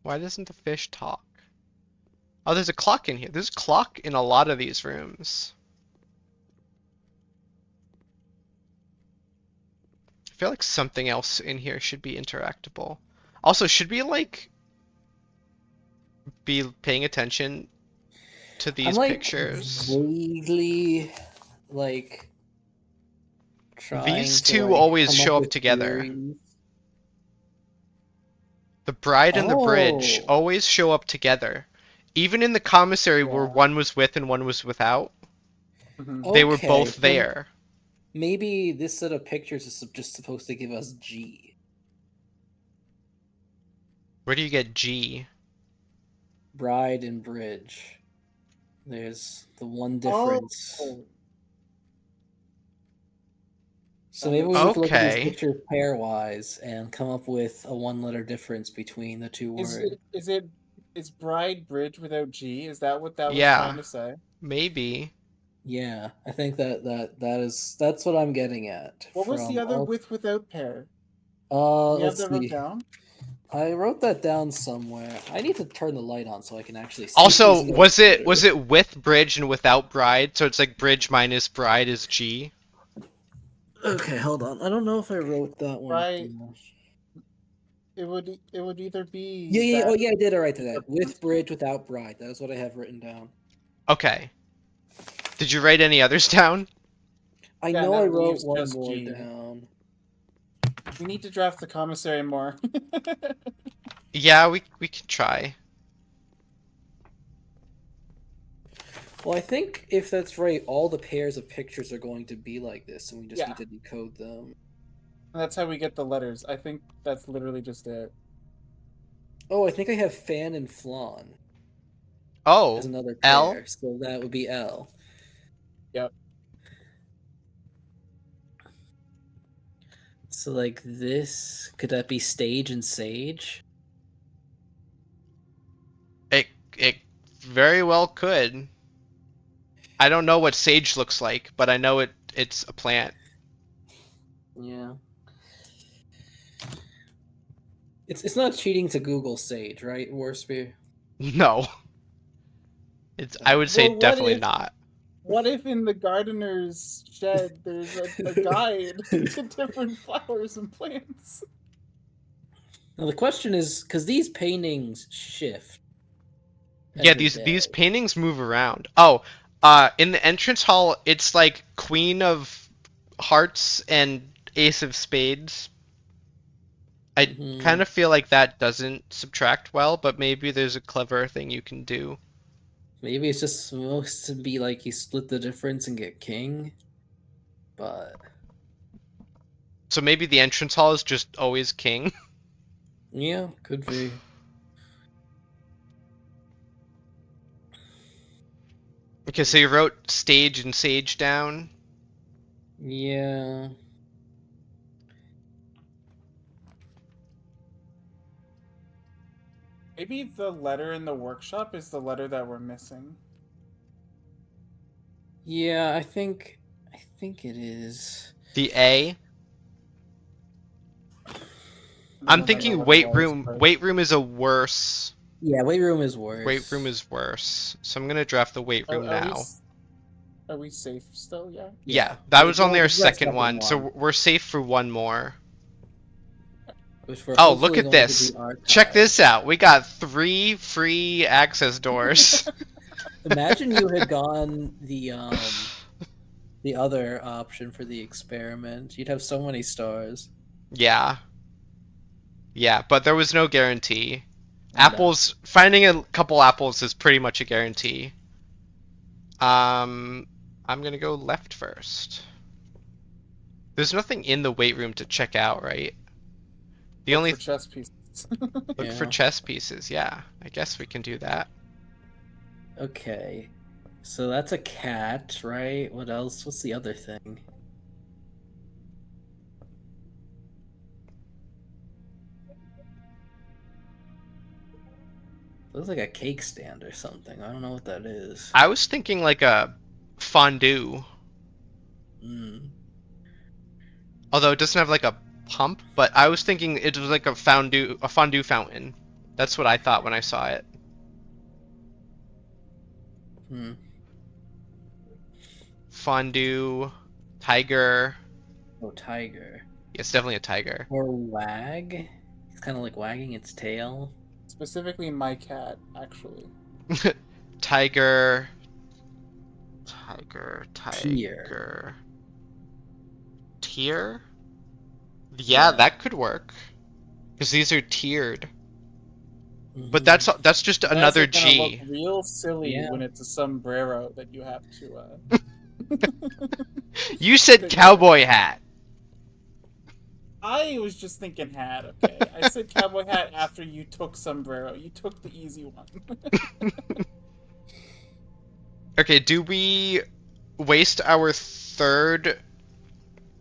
Why doesn't the fish talk? Oh, there's a clock in here. There's a clock in a lot of these rooms. I feel like something else in here should be interactable. Also, should we like be paying attention to these I'm like pictures? vaguely like trying These to, two like, always come show up with together. theories. The bride and the bridge Oh. always show up together. Even in the commissary where Yeah. one was with and one was without, Mhm. they were Okay, both so there. Maybe this set of pictures is just supposed to give us G. Where do you get G? Bride and bridge. There's the one difference. Oh, So maybe we Okay. need to look at these Okay. pictures pairwise and come up with a one-letter difference between the two Is words. is bride bridge without G? Is that what that was Yeah. trying to say? Maybe. Yeah, I think that's what I'm getting at. What was the from other all- with without pair? Do you have let's that wrote see. down? I wrote that down somewhere. I need to turn the light on so I can actually see. Also, these was notes. it with bridge and without bride? So it's like bridge minus bride is G. Okay, hold on. I don't know if I wrote that one. Right. down. It would either be Yeah. that Oh, yeah. I did. All right to that. or With bridge, without bride. That is what I have written down. Okay. Did you write any others down? I Yeah, know that I wrote leaves one just more G. down. We need to draft the commissary more. Yeah, we can try. Well, I think if that's right, all the pairs of pictures are going to be like this, and we just Yeah. need to decode them. And that's how we get the letters. I think that's literally just it. Oh, I think I have Fan and Flan Oh, as another L? pair, so that would be L. Yep. So, like this, could that be Stage and Sage? It very well could. I don't know what sage looks like, but I know it's a plant. Yeah. It's not cheating to Google Sage, right, Warspear? No. I would say Well, what definitely if- not. What if in the gardener's shed there's a guide to different flowers and plants? Now the question is, because these paintings shift. Yeah, every these day. paintings move around. Oh, in the entrance hall, it's like Queen of Hearts and Ace of Spades. I Mhm. kind of feel like that doesn't subtract well, but maybe there's a clever thing you can do. Maybe it's just supposed to be like you split the difference and get king, but So maybe the entrance hall is just always king. yeah, could be. Okay, so you wrote stage and sage down. Yeah. Maybe the letter in the workshop is the letter that we're missing. Yeah, I think it is. The A. I I'm don't thinking remember what it weight was, room. but- Weight room is a worse. Yeah, weight room is worse. Weight room is worse. So I'm gonna draft the weight room now. Are we safe still? Yeah. Yeah, that was We'll only our rest second up in one, so we're safe for one more. Which we're Oh, look hopefully at going to this. be archived. Check this out. We got 3 free access doors. Imagine you had gone the other option for the experiment. You'd have so many stars. Yeah. Yeah, but there was no guarantee. I know. Apples, finding a couple apples is pretty much a guarantee. I'm gonna go left first. There's nothing in the weight room to check out, right? The Look only for chess pieces. look for Yeah. chess pieces. Yeah, I guess we can do that. Okay. So that's a cat, right? What else? What's the other thing? Looks like a cake stand or something. I don't know what that is. I was thinking like a fondue, Mm. although it doesn't have like a pump. But I was thinking it was like a fondue fountain. That's what I thought when I saw it. Hmm. Fondue, tiger. Oh, tiger. Yeah, it's definitely a tiger. Or wag. It's kind of like wagging its tail. Specifically, my cat, actually. Tiger. Tier. Tier? Yeah, Yeah. that could work. Because these are tiered. But Mhm. that's just another That's gonna G. look real silly Yeah. when it's a sombrero that you have to. You said cowboy hat. I was just thinking hat. Okay, I said cowboy hat after you took sombrero. You took the easy one. Okay, do we waste our third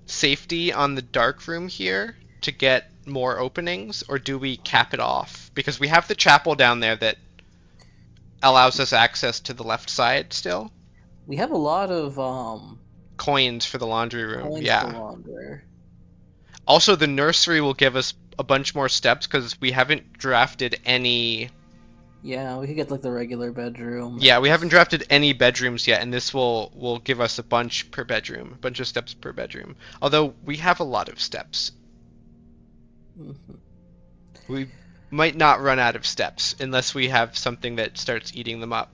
safety on the dark room here to get more openings, or do we cap it off? Because we have the chapel down there that allows us access to the left side still. We have a lot of Coins for the laundry room, coins yeah. to launder. Also, the nursery will give us a bunch more steps because we haven't drafted any. Yeah, we could get like the regular bedroom. Yeah, we haven't drafted any bedrooms yet, and this will give us a bunch per bedroom, a bunch of steps per bedroom. Although we have a lot of steps. Mhm. We might not run out of steps unless we have something that starts eating them up.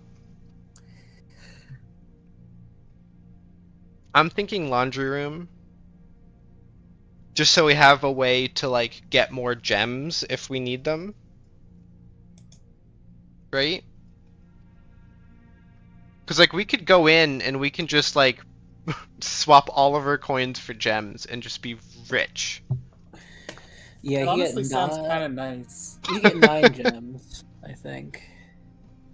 I'm thinking laundry room. Just so we have a way to like get more gems if we need them. Right? Cuz like we could go in and we can just like swap all of our coins for gems and just be rich. Yeah, It you honestly get sounds nine. kind of nice. You get 9 gems, I think.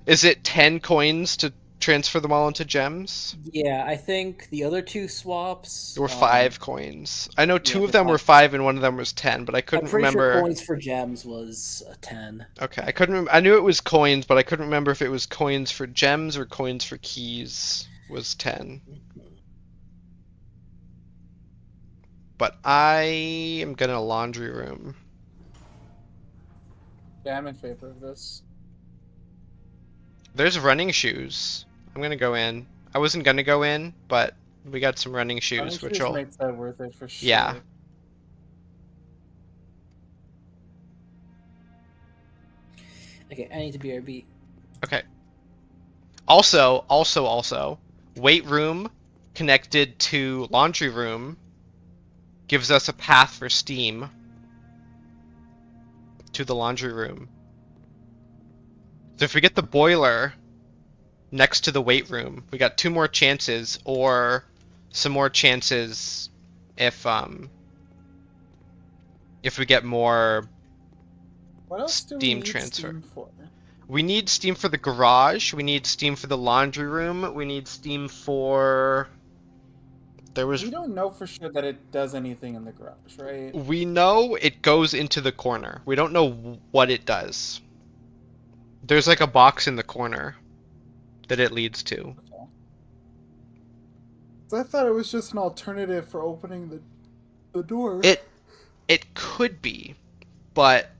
Is it 10 coins to transfer them all into gems? Yeah, I think the other 2 swaps There were 5 coins. I know 2 yeah, of them were 5 and one of them was 10, but I I'm couldn't pretty remember. sure coins for gems was a 10. Okay, I couldn't. I knew it was coins, but I couldn't remember if it was coins for gems or coins for keys. Was 10. But I am gonna laundry room. Yeah, I'm in favor of this. There's running shoes. I'm gonna go in. I wasn't gonna go in, but we got some running shoes, Running which shoes will. makes that worth it for sure. Yeah. Okay, I need to BRB. Okay. Also, weight room connected to laundry room gives us a path for steam to the laundry room. So if we get the boiler next to the weight room, we got 2 more chances, or some more chances if we get more. What else do we Steam need transfer. steam for? We need steam for the garage, we need steam for the laundry room, we need steam for. There was. We don't know for sure that it does anything in the garage, right? We know it goes into the corner. We don't know what it does. There's like a box in the corner that it leads to. So I thought it was just an alternative for opening the door. It could be, but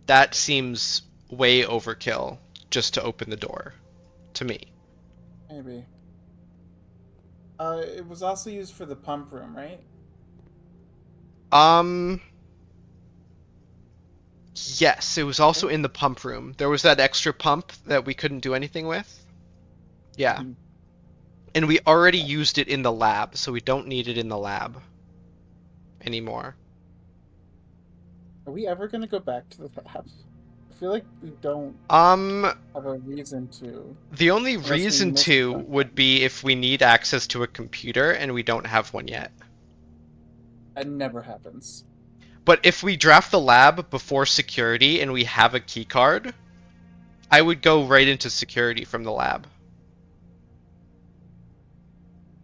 that seems way overkill just to open the door to me. Maybe. It was also used for the pump room, right? Yes, it was also in the pump room. There was that extra pump that we couldn't do anything with. Yeah. Mhm. And we already used it in the lab, so we don't need it in the lab anymore. Are we ever gonna go back to the lab? I feel like we don't Um, have a reason to. the only Unless we reason missed to something. would be if we need access to a computer and we don't have one yet. That never happens. But if we draft the lab before security and we have a key card, I would go right into security from the lab.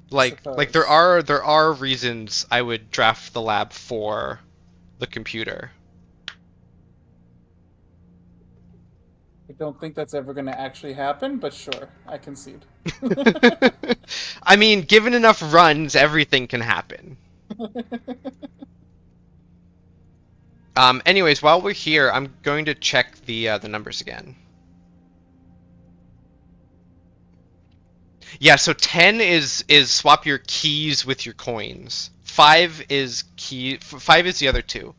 Like there are reasons I would draft the lab for the computer. I don't think that's ever gonna actually happen, but sure, I concede. I mean, given enough runs, everything can happen. Anyways, while we're here, I'm going to check the numbers again. Yeah, so 10 is swap your keys with your coins. 5 is 5 is the other 2.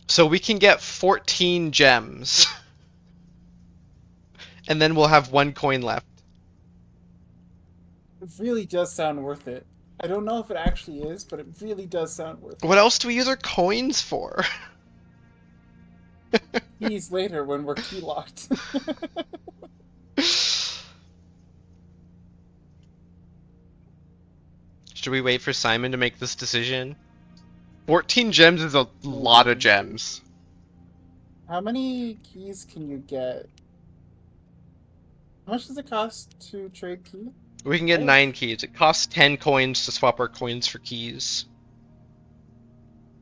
So we can get 14 gems. And then we'll have 1 coin left. It really does sound worth it. I don't know if it actually is, but it really does sound worth it. What else do we use our coins for? Keys later when we're key locked. Should we wait for Simon to make this decision? 14 gems is a lot of gems. How many keys can you get? How much does it cost to trade key? We can get Right. 9 keys. It costs 10 coins to swap our coins for keys.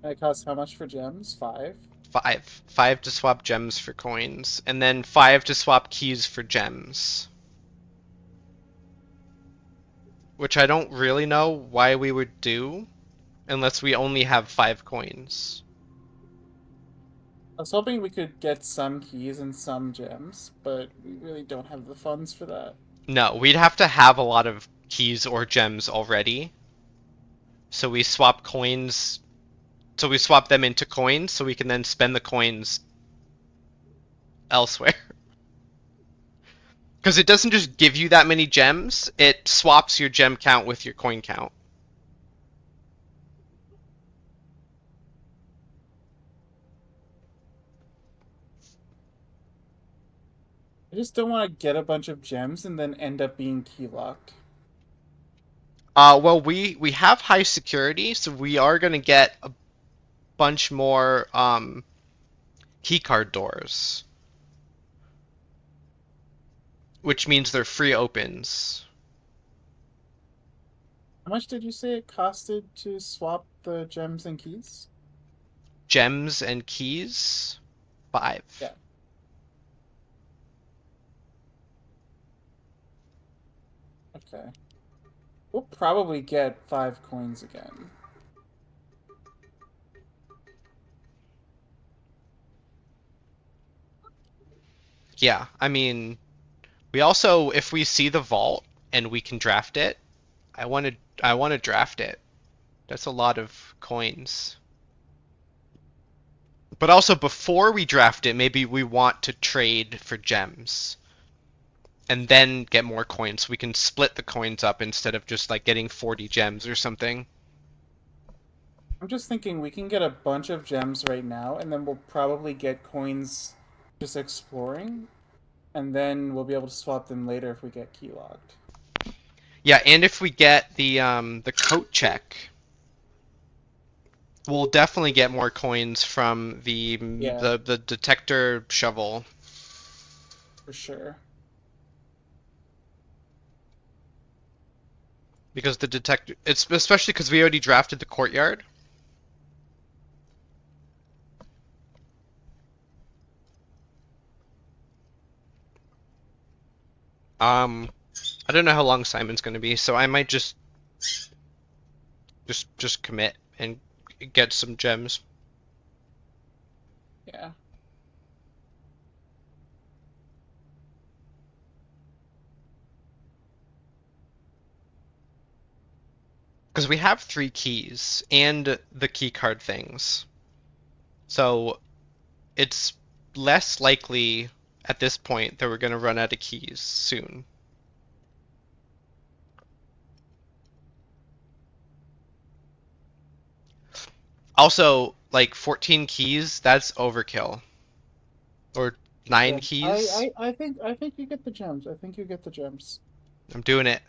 And it costs how much for gems? 5? 5. 5 to swap gems for coins. And then 5 to swap keys for gems. Which I don't really know why we would do, unless we only have 5 coins. I was hoping we could get some keys and some gems, but we really don't have the funds for that. No, we'd have to have a lot of keys or gems already. So we swap coins. So we swap them into coins so we can then spend the coins elsewhere. Because it doesn't just give you that many gems, it swaps your gem count with your coin count. I just don't want to get a bunch of gems and then end up being key locked. Well, we have high security, so we are gonna get a bunch more keycard doors, which means they're free opens. How much did you say it costed to swap the gems and keys? Gems and keys, 5. Yeah. Okay. We'll probably get 5 coins again. Yeah, I mean, we also, if we see the vault and we can draft it, I want to draft it. That's a lot of coins. But also before we draft it, maybe we want to trade for gems. And then get more coins so we can split the coins up instead of just like getting 40 gems or something. I'm just thinking we can get a bunch of gems right now, and then we'll probably get coins just exploring, and then we'll be able to swap them later if we get key locked. Yeah, and if we get the coat check, we'll definitely get more coins from the detector shovel. For sure. Because the detector, it's especially because we already drafted the courtyard. I don't know how long Simon's going to be, so I might just commit and get some gems. Yeah. Because we have 3 keys and the key card things. So it's less likely at this point that we're going to run out of keys soon. Also, like 14 keys, that's overkill. Or 9 Yeah. keys. I think you get the gems. I think you get the gems. I'm doing it.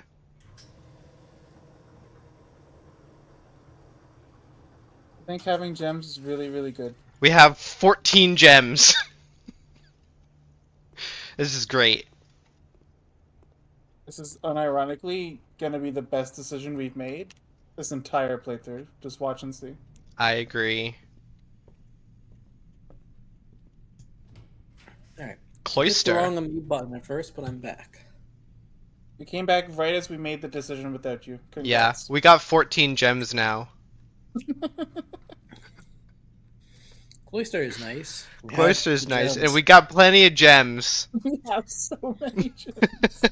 I think having gems is really, really good. We have 14 gems. This is great. This is unironically gonna be the best decision we've made this entire playthrough. Just watch and see. I agree. Alright. Cloister. Clicked the wrong mute button at first, but I'm back. We came back right as we made the decision without you. Yeah, Congrats. we got 14 gems now. Cloister is nice. Cloister is nice, gems. and we got plenty of gems. We have so many gems.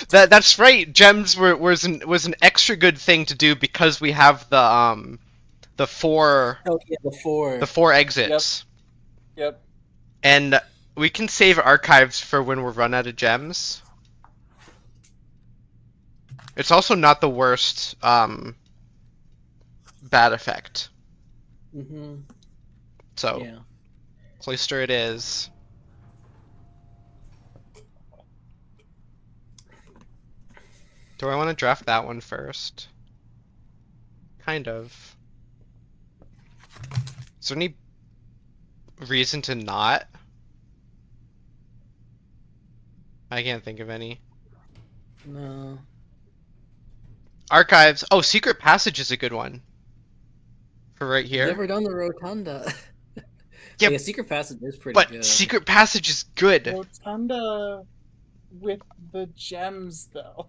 That's right. Gems was an extra good thing to do because we have the 4 Oh yeah, the 4 exits. Yep. And we can save archives for when we're run out of gems. It's also not the worst bad effect. Mm-hmm. So Yeah. Cloister it is. Do I want to draft that one first? Kind of. Is there any reason to not? I can't think of any. No. Archives. Oh, Secret Passage is a good one. For right here. Never done the rotunda. Yeah, Yeah, Secret Passage is pretty but good. Secret Passage is good. Rotunda with the gems, though.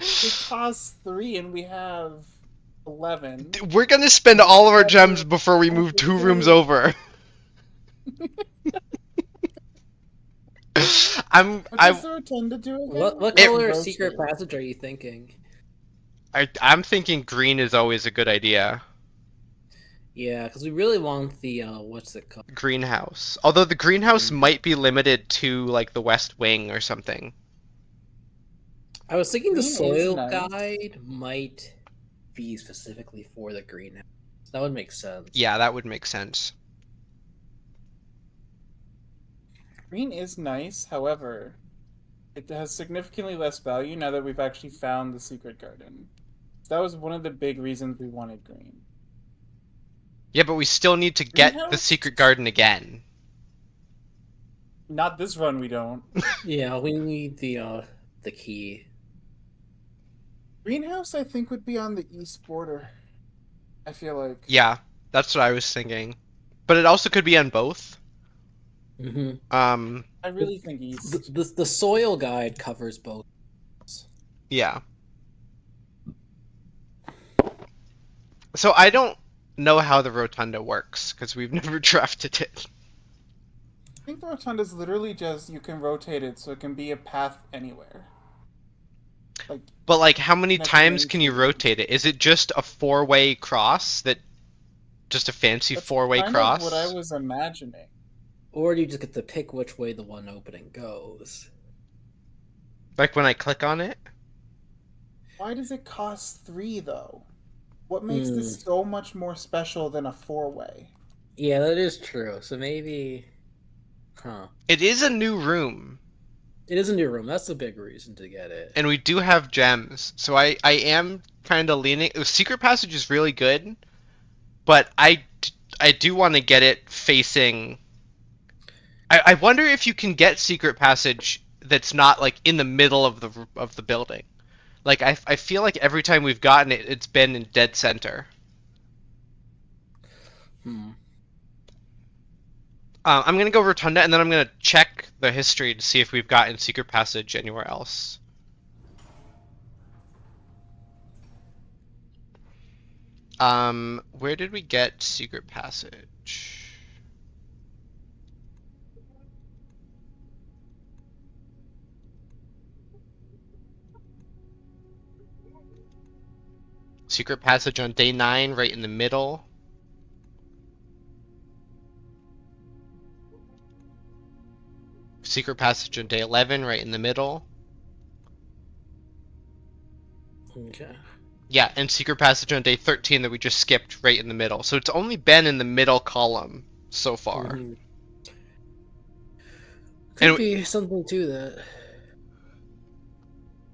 It costs 3 and we have 11. We're gonna spend all of our gems before we move 2 rooms over. What does the rotunda do again? What It color rotates. Secret Passage are you thinking? I'm thinking green is always a good idea. Yeah, because we really want the what's it called? Greenhouse. Although the greenhouse might be limited to like the west wing or something. I was thinking the Green is soil nice. guide might be specifically for the greenhouse. That would make sense. Yeah, that would make sense. Green is nice, however, it has significantly less value now that we've actually found the secret garden. That was one of the big reasons we wanted green. Yeah, but we still need to get the Greenhouse? secret garden again. Not this run, we don't. Yeah, we need the key. Greenhouse, I think, would be on the east border. I feel like. Yeah, that's what I was thinking. But it also could be on both. Mm-hmm. I really think east. The soil guide covers both. Yeah. So I don't know how the rotunda works because we've never drafted it. I think the rotunda is literally just you can rotate it so it can be a path anywhere. Like, But like, how many Next times thing can you to- rotate it? Is it just a 4-way cross that, just a fancy that's 4-way kind cross? of what I was imagining. Or do you just get to pick which way the one opening goes? Like when I click on it? Why does it cost 3 though? What makes this so much more special than a 4-way? Yeah, that is true. So maybe, huh? It is a new room, It is a new room. That's the big reason to get it. and we do have gems. So I am kind of leaning. Secret Passage is really good, but I do want to get it facing. I wonder if you can get Secret Passage that's not like in the middle of the building. Like I feel like every time we've gotten it, it's been in dead center. I'm gonna go Rotunda, and then I'm gonna check the history to see if we've gotten Secret Passage anywhere else. Where did we get Secret Passage? Secret Passage on day 9, right in the middle. Secret Passage on day 11, right in the middle. Okay. Yeah, and Secret Passage on day 13 that we just skipped right in the middle. So it's only been in the middle column so far. Mhm. Could be something to that.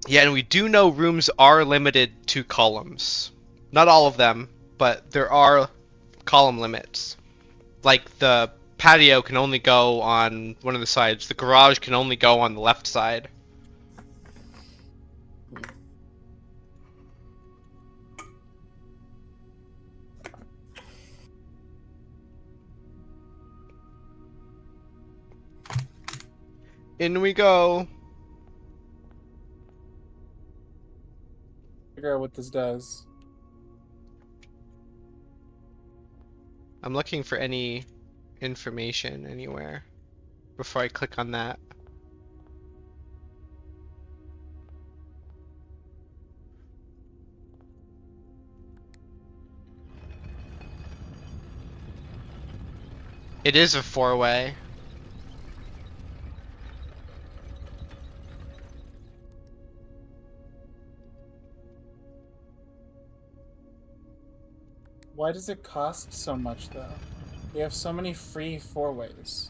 Yeah, and we do know rooms are limited to columns. Not all of them, but there are column limits. Like the patio can only go on one of the sides. The garage can only go on the left side. In we go. Figure out what this does. I'm looking for any information anywhere before I click on that. It is a 4-way. Why does it cost so much though? We have so many free 4-ways.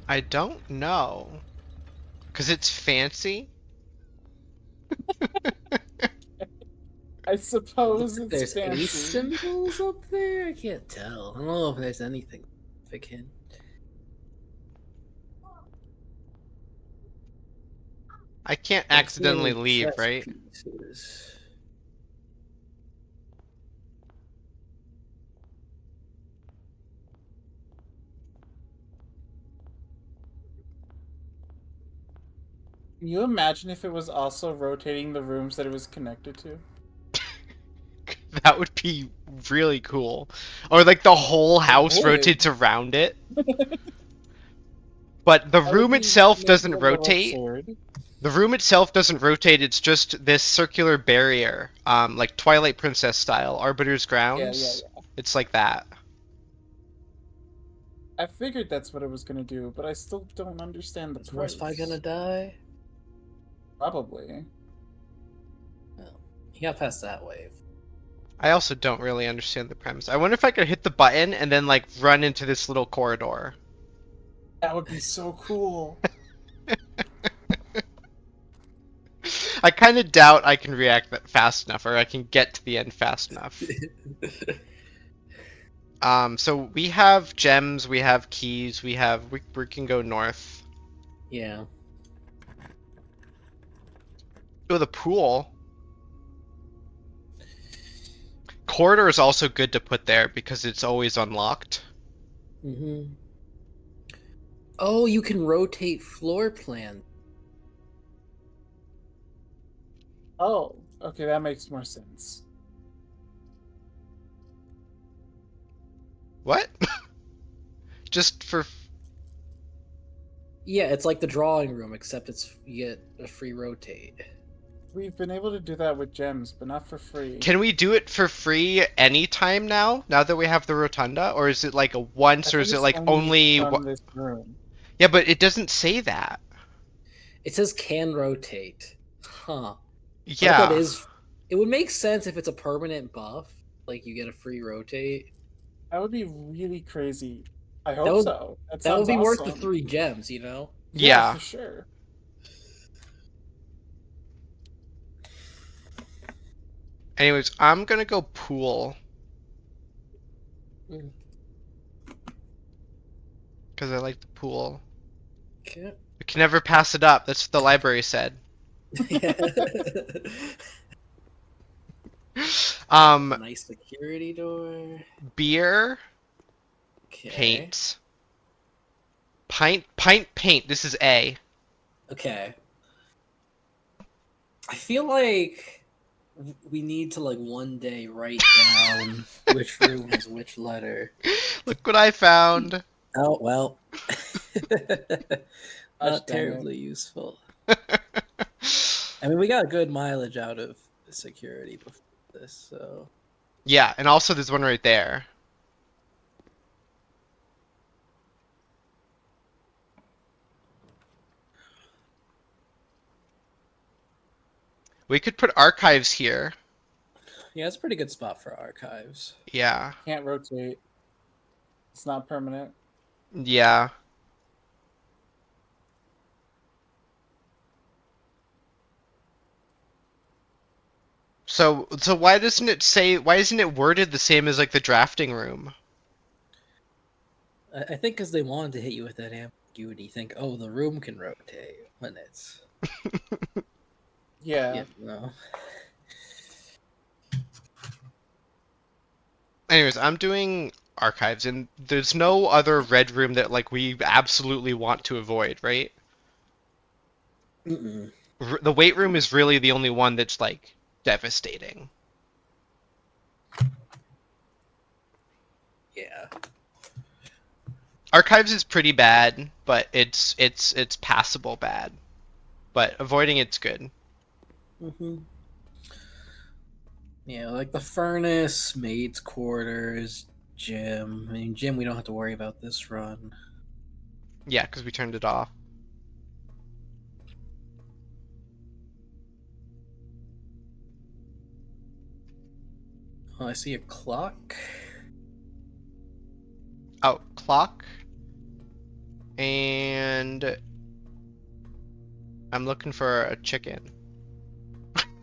I don't know. 'Cause it's fancy? I suppose it's There's fancy. ace symbols up there? I can't tell. I don't know if there's anything significant. I can't I don't see any accidentally leave, chess right? pieces. Can you imagine if it was also rotating the rooms that it was connected to? That would be really cool. Or like the whole house would. rotates around it. But the That would room be itself maybe doesn't a little rotate. absurd. The room itself doesn't rotate, it's just this circular barrier. Like Twilight Princess style. Arbiter's Grounds. Yeah. It's like that. I figured that's what it was gonna do, but I still don't understand the Is price. Morspy gonna die? Probably. He got past that wave. I also don't really understand the premise. I wonder if I could hit the button and then like run into this little corridor. That would be so cool. I kind of doubt I can react that fast enough, or I can get to the end fast enough. So we have gems, we have keys, we can go north. Yeah. Oh, the pool. Corridor is also good to put there because it's always unlocked. Mm-hmm. Oh, you can rotate floor plan. Oh, okay, that makes more sense. What? Just for... Yeah, it's like the drawing room, except you get a free rotate. We've been able to do that with gems, but not for free. Can we do it for free anytime now that we have the rotunda? Or is it like a once, I or think is it it's like only... from this room. Yeah, but it doesn't say that. It says can rotate. Huh. Yeah. That is. It would make sense if it's a permanent buff, like you get a free rotate. That would be really crazy. I That hope would- so. That would be sounds worth the awesome. 3 gems, you know? Yeah. For sure. Anyways, I'm gonna go pool. Mm. Because I like the pool. Okay. We can never pass it up. That's what the library said. Nice security door. Beer, Okay. paint. Pint, paint. This is A. Okay. I feel like we need to like one day write down which room has which letter. Look what I found. Oh well. Gosh, Not dang it. terribly useful. I mean, we got good mileage out of the security before this, so Yeah, and also there's one right there. We could put archives here. yeah, it's a pretty good spot for archives. Yeah. Can't rotate. It's not permanent. Yeah. So why isn't it worded the same as like the drafting room? I think because they wanted to hit you with that ambiguity. Think, oh, the room can rotate when it's Yeah. no. Anyways, I'm doing archives, and there's no other red room that like we absolutely want to avoid, right? Mm-mm. The weight room is really the only one that's like devastating. Yeah. Archives is pretty bad, but it's passable bad. But avoiding it's good. Mm-hmm. Yeah, like the furnace, maid's quarters, gym. I mean, gym, we don't have to worry about this run. Yeah, because we turned it off. Oh, I see a clock. Oh, clock. And I'm looking for a chicken.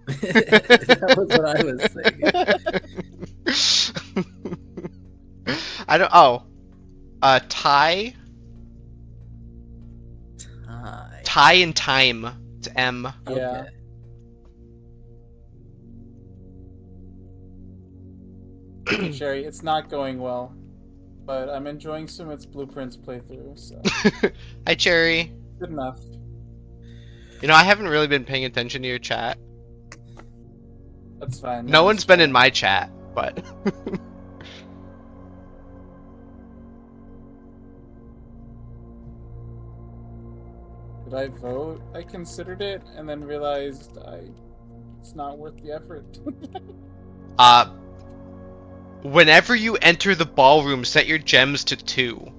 That was what I was thinking. I don't. Oh, tie. Tie. Tie and time. It's M. Yeah. Okay, Sherry, it's not going well, but I'm enjoying Sumit's Blueprints playthrough, so Hi, Cherry. good enough. You know, I haven't really been paying attention to your chat. That's fine. No one's been in my chat, but... Did I vote? I considered it and then realized it's not worth the effort. Whenever you enter the ballroom, set your gems to 2.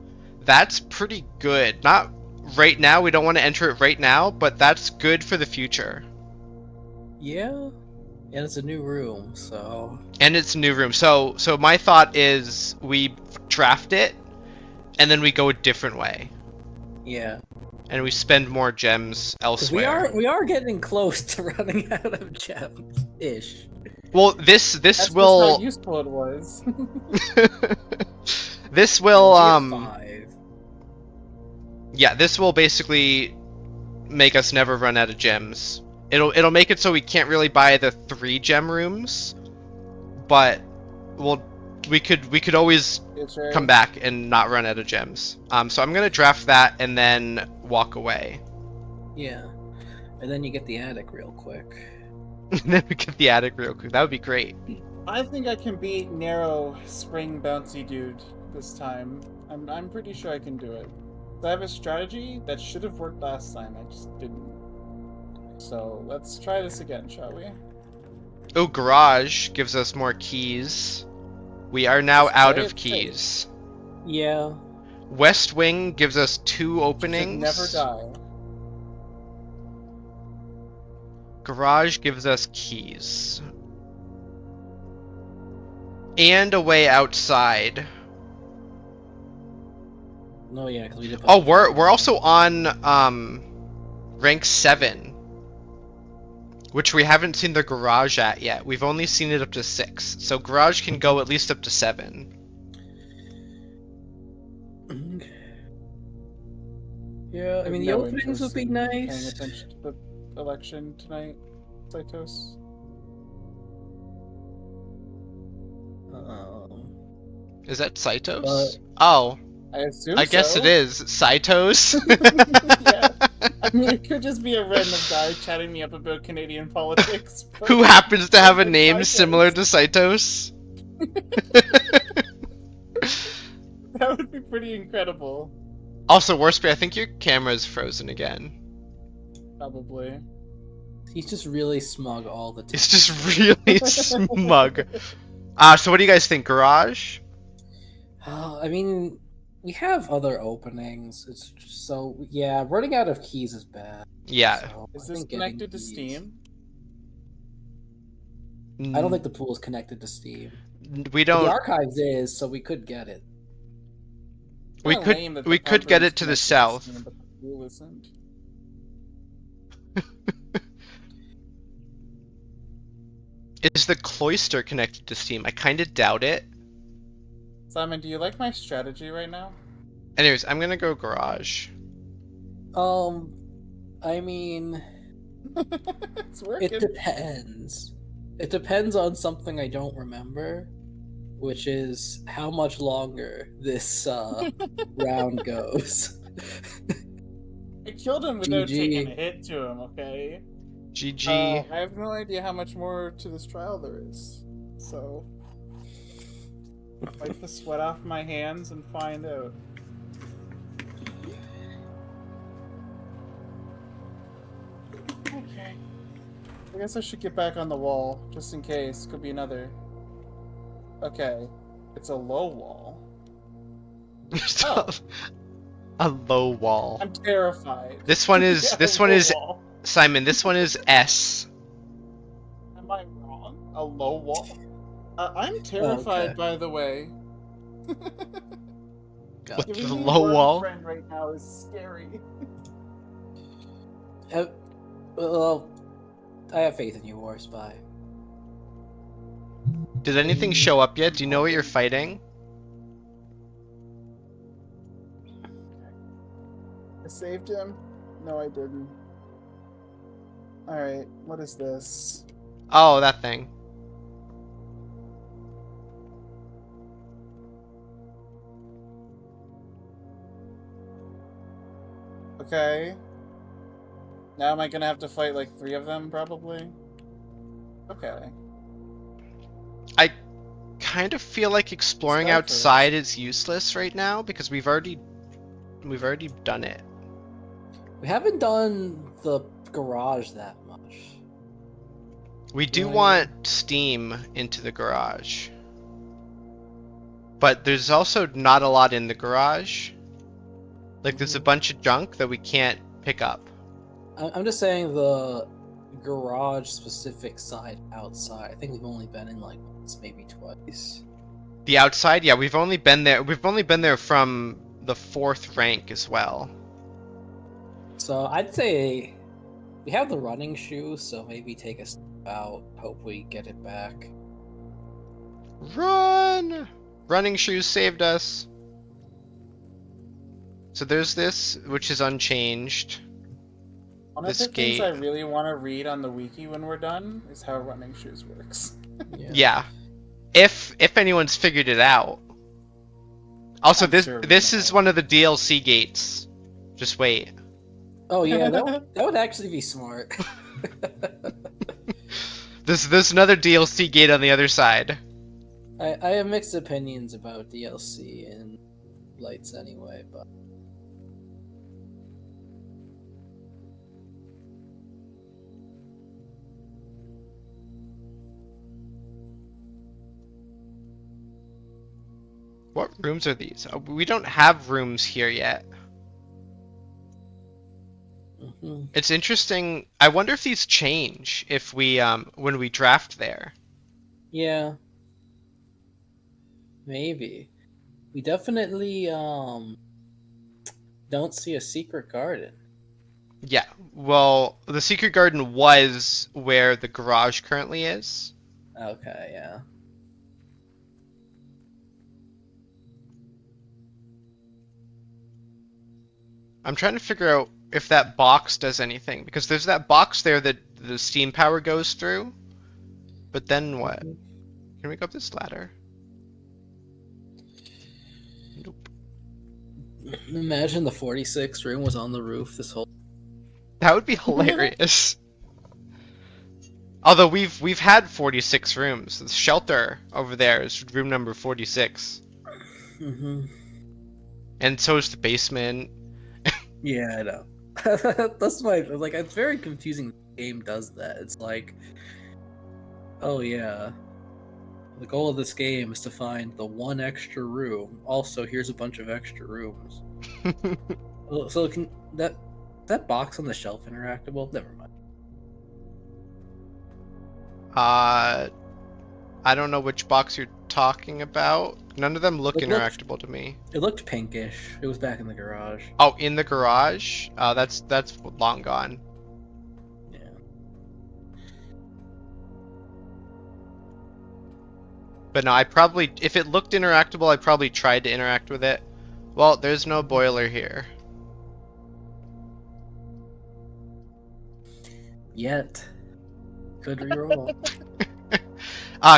That's pretty good. Not right now, we don't want to enter it right now, but that's good for the future. Yeah. And it's a new room, so. And it's a new room. So my thought is we draft it, and then we go a different way. Yeah. And we spend more gems 'Cause elsewhere. we are getting close to running out of gems ish. Well, this That's will just how useful it was. this will Five. yeah, this will basically make us never run out of gems. It'll make it so we can't really buy the 3 gem rooms, but we could always It's right. come back and not run out of gems. So I'm gonna draft that and then walk away. Yeah. And then you get the attic real quick. And then we get the attic real quick. That would be great. I think I can beat Narrow Spring Bouncy Dude this time. I'm pretty sure I can do it. I have a strategy that should have worked last time. I just didn't. So let's try this again, shall we? Oh, garage gives us more keys. We are now Let's out play of it keys. Yeah. West wing gives us 2 Should openings. never die. Garage gives us keys. And a way outside. No, yeah, because we did. Oh, we're also on rank 7, which we haven't seen the garage at yet. We've only seen it up to 6, so garage can go at least up to 7. Yeah, I mean, the No openings would interest be in Paying nice. attention to the election tonight, Saitos. Is that Saitos? Uh, Oh, I assume I guess so. it is Saitos. Yeah. I mean, it could just be a random guy chatting me up about Canadian politics. but- Who happens to have a name Saitos. similar to Saitos? That would be pretty incredible. Also, Worsby, I think your camera is frozen again. Probably. He's just really smug all the time. It's just really smug. So what do you guys think? Garage? I mean, we have other openings. It's just so yeah, running out of keys is bad. Yeah. So Is I this think getting connected to keys- Steam? I don't think the pool is connected to Steam. We But don't. the archives is, so we could get it. We Kinda could- lame that we the could get property's it to the connected south. Steam, but the pool isn't. Is the cloister connected to Steam? I kind of doubt it. Simon, do you like my strategy right now? Anyways, I'm gonna go garage. I mean, It's working. it depends. It depends on something I don't remember, which is how much longer this round goes. I killed him without GG. taking a hit to him, okay? GG. I have no idea how much more to this trial there is. So, wipe the sweat off my hands and find out. Okay. I guess I should get back on the wall, just in case. Could be another. Okay. It's a low wall. Oh. A low wall. I'm terrified. This one is. Yeah, This a one low is wall. Simon. This one is S. Am I wrong? A low wall? I'm terrified, okay. by the way. What, Gotcha. the Giving me low word wall? friend right now is scary. Well, I have faith in you, War Spy. Did anything show up yet? Do you know what you're fighting? I saved him? No, I didn't. Alright, what is this? Oh, that thing. Okay. Now am I gonna have to fight like 3 of them, probably? Okay. I kind of feel like exploring Skyforge. outside is useless right now because we've already done it. We haven't done the garage that much. We do Right. want steam into the garage. But there's also not a lot in the garage. Like there's a bunch of junk that we can't pick up. I'm just saying the garage specific side outside. I think we've only been in like once, maybe twice. The outside, yeah, we've only been there from the 4th rank as well. So I'd say we have the running shoe, so maybe take a step out, hope we get it back. Run! Running shoes saved us. So there's this, which is unchanged. One of This the things I gate. really want to read on the wiki when we're done is how running shoes works. Yeah. If anyone's figured it out. Also, I'm this sure we this know. is one of the DLC gates. Just wait. Oh yeah, that would actually be smart. There's another DLC gate on the other side. I have mixed opinions about DLC and lights anyway, but What rooms are these? We don't have rooms here yet. mhm. It's interesting. I wonder if these change if we when we draft there. Yeah. Maybe. We definitely don't see a secret garden. Yeah. Well, the secret garden was where the garage currently is. Okay, yeah. I'm trying to figure out if that box does anything because there's that box there that the steam power goes through. But then what? Can we go up this ladder? Nope. Imagine the 46 room was on the roof this whole. That would be hilarious. Although we've had 46 rooms. The shelter over there is room number 46. Mm-hmm. And so is the basement. Yeah, I know. That's why, like, it's very confusing. The game does that. It's like, oh yeah, the goal of this game is to find the one extra room. Also, here's a bunch of extra rooms. So can that box on the shelf interactable? Never mind. I don't know which box you're talking about. None of them look It looks- interactable to me. It looked pinkish. It was back in the garage. Oh, in the garage? That's long gone. Yeah. But no, I probably, if it looked interactable, I probably tried to interact with it. Well, there's no boiler here. Yet. Could reroll.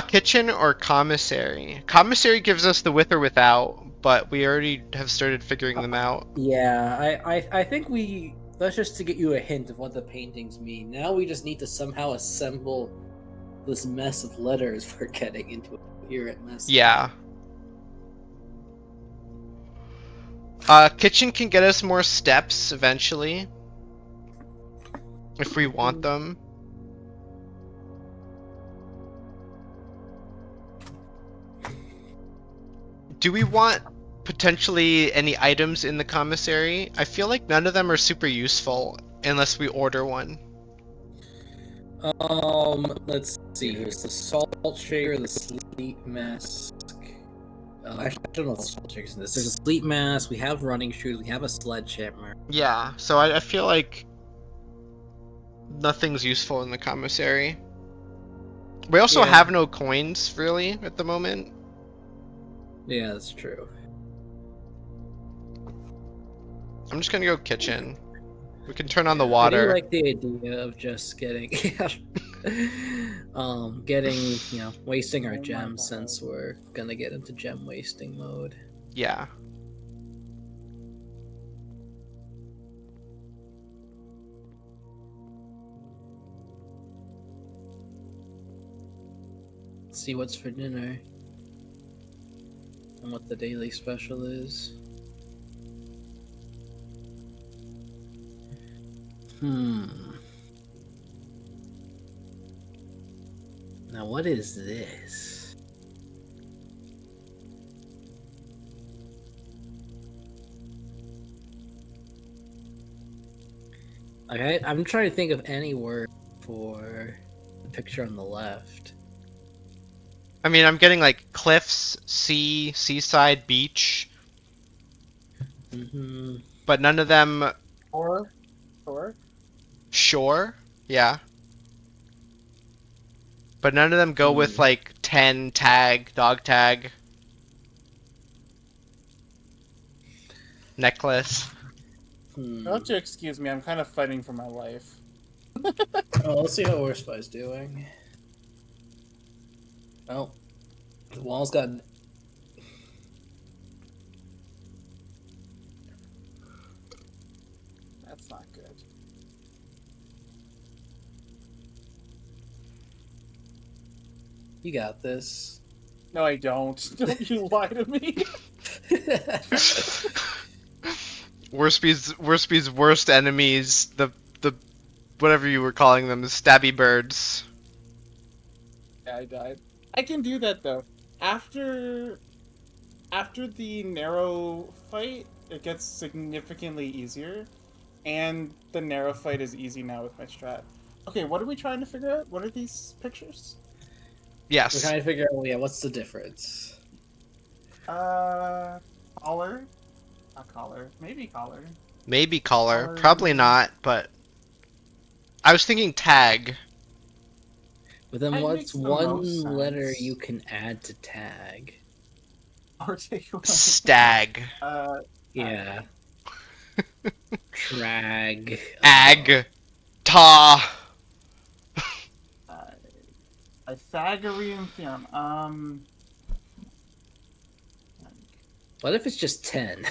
Kitchen or commissary? Commissary gives us the with or without, but we already have started figuring them out. Yeah, I think that's just to get you a hint of what the paintings mean. Now we just need to somehow assemble this mess of letters we're getting into a coherent mess. Yeah. Kitchen can get us more steps eventually. If we want them. Do we want potentially any items in the commissary? I feel like none of them are super useful unless we order one. Let's see. Here's the salt shaker, the sleep mask. Actually, I don't know if the salt shaker's in this. There's a sleep mask. We have running shoes. We have a sledgehammer. Yeah, so I feel like nothing's useful in the commissary. We also Yeah. have no coins, really, at the moment. Yeah, that's true. I'm just gonna go kitchen. We can turn on the I do water. like the idea of just getting, getting, wasting our Oh my gems since God. we're gonna get into gem wasting mode. Yeah. See what's for dinner and what the daily special is. Now what is this? Okay, I'm trying to think of any word for the picture on the left. I mean, I'm getting like cliffs, sea, seaside, beach, Hmm. but none of them Or shore. Yeah. But none of them go with Hmm. like 10 tag, dog tag, necklace. you'll have to excuse me. I'm kind of fighting for my life. Oh, let's see how Warspy's doing. Oh, the wall's got. That's not good. You got this. No, I don't. Don't you lie to me. Worspy's worst enemies, the whatever you were calling them, the stabby birds. Yeah, I died. I can do that though. After the narrow fight, it gets significantly easier, and the narrow fight is easy now with my strat. Okay, what are we trying to figure out? What are these pictures? We're Yes. trying to figure out, yeah, what's the difference? Collar? Not collar. Maybe collar. Maybe collar. Collar. Probably not, but I was thinking tag. But then That what's makes the one most letter sense. you can add to tag? Or take away. Stag. Yeah. Trag. Ag. Ta. Pythagorean theorem. What if it's just 10?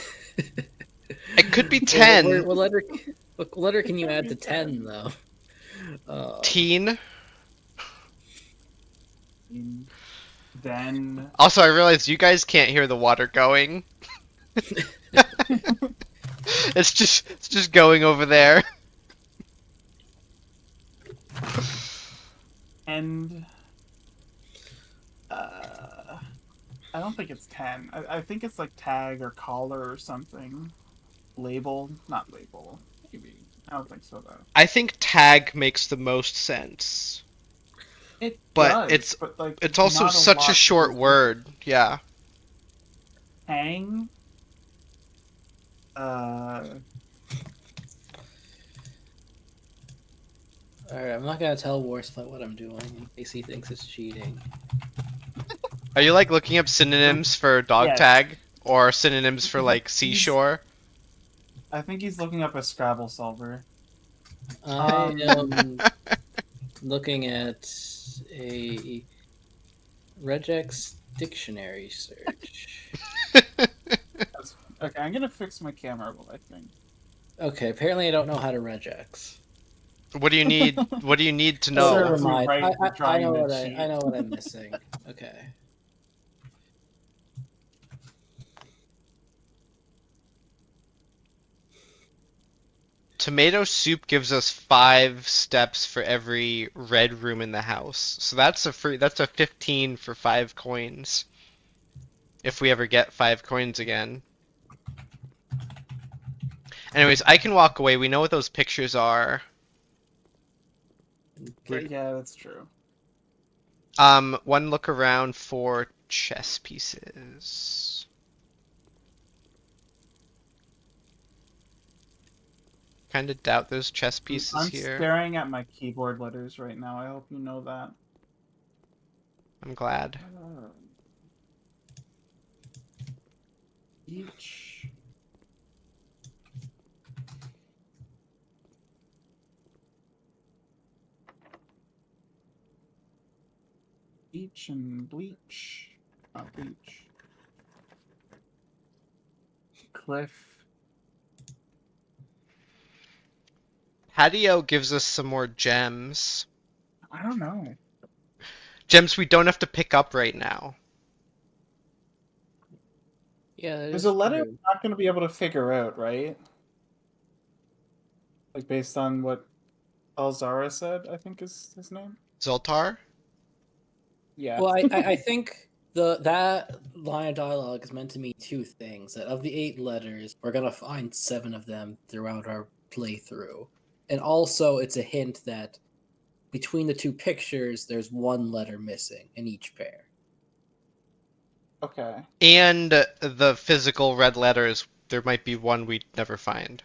It could be What, 10. what letter can you It add could to be 10, 10. though? Teen. Then Also, I realized you guys can't hear the water going. It's just going over there. and I don't think it's 10. I think it's like tag or collar or something. Label, not label. Maybe. I don't think so though. I think tag makes the most sense. It But does, but like it's also not such a lot short goes with word. it. Yeah. Hang. Alright, I'm not gonna tell Warspite what I'm doing in case he thinks it's cheating. Are you like looking up synonyms for dog Yes. tag or synonyms for like seashore? I think he's looking up a Scrabble solver. I am looking at a regex dictionary search. Okay, I'm gonna fix my camera roll, I think. Okay, apparently I don't know how to regex. What do you need? What do you need to Oh, know? Never that's mind. right, we're I trying know to what cheat. I know what I'm missing. Okay. Tomato soup gives us 5 steps for every red room in the house. So that's a 15 for 5 coins. If we ever get 5 coins again. Anyways, I can walk away. We know what those pictures are. Yeah, that's true. One look around for chess pieces. Kind of doubt those chess pieces I'm here. staring at my keyboard letters right now. I hope you know that. I'm glad. Each. Bleach and bleach. Not bleach. Cliff. Patio gives us some more gems. I don't know. Gems we don't have to pick up right now. Yeah, that There's is a letter true. we're not going to be able to figure out, right? Like based on what Alzara said, I think is his name. Zoltar? Yeah. Well, I think that line of dialogue is meant to mean two things. That of the 8 letters, we're gonna find 7 of them throughout our playthrough, and also it's a hint that between the 2 pictures, there's 1 letter missing in each pair. Okay. And the physical red letters, there might be one we'd never find.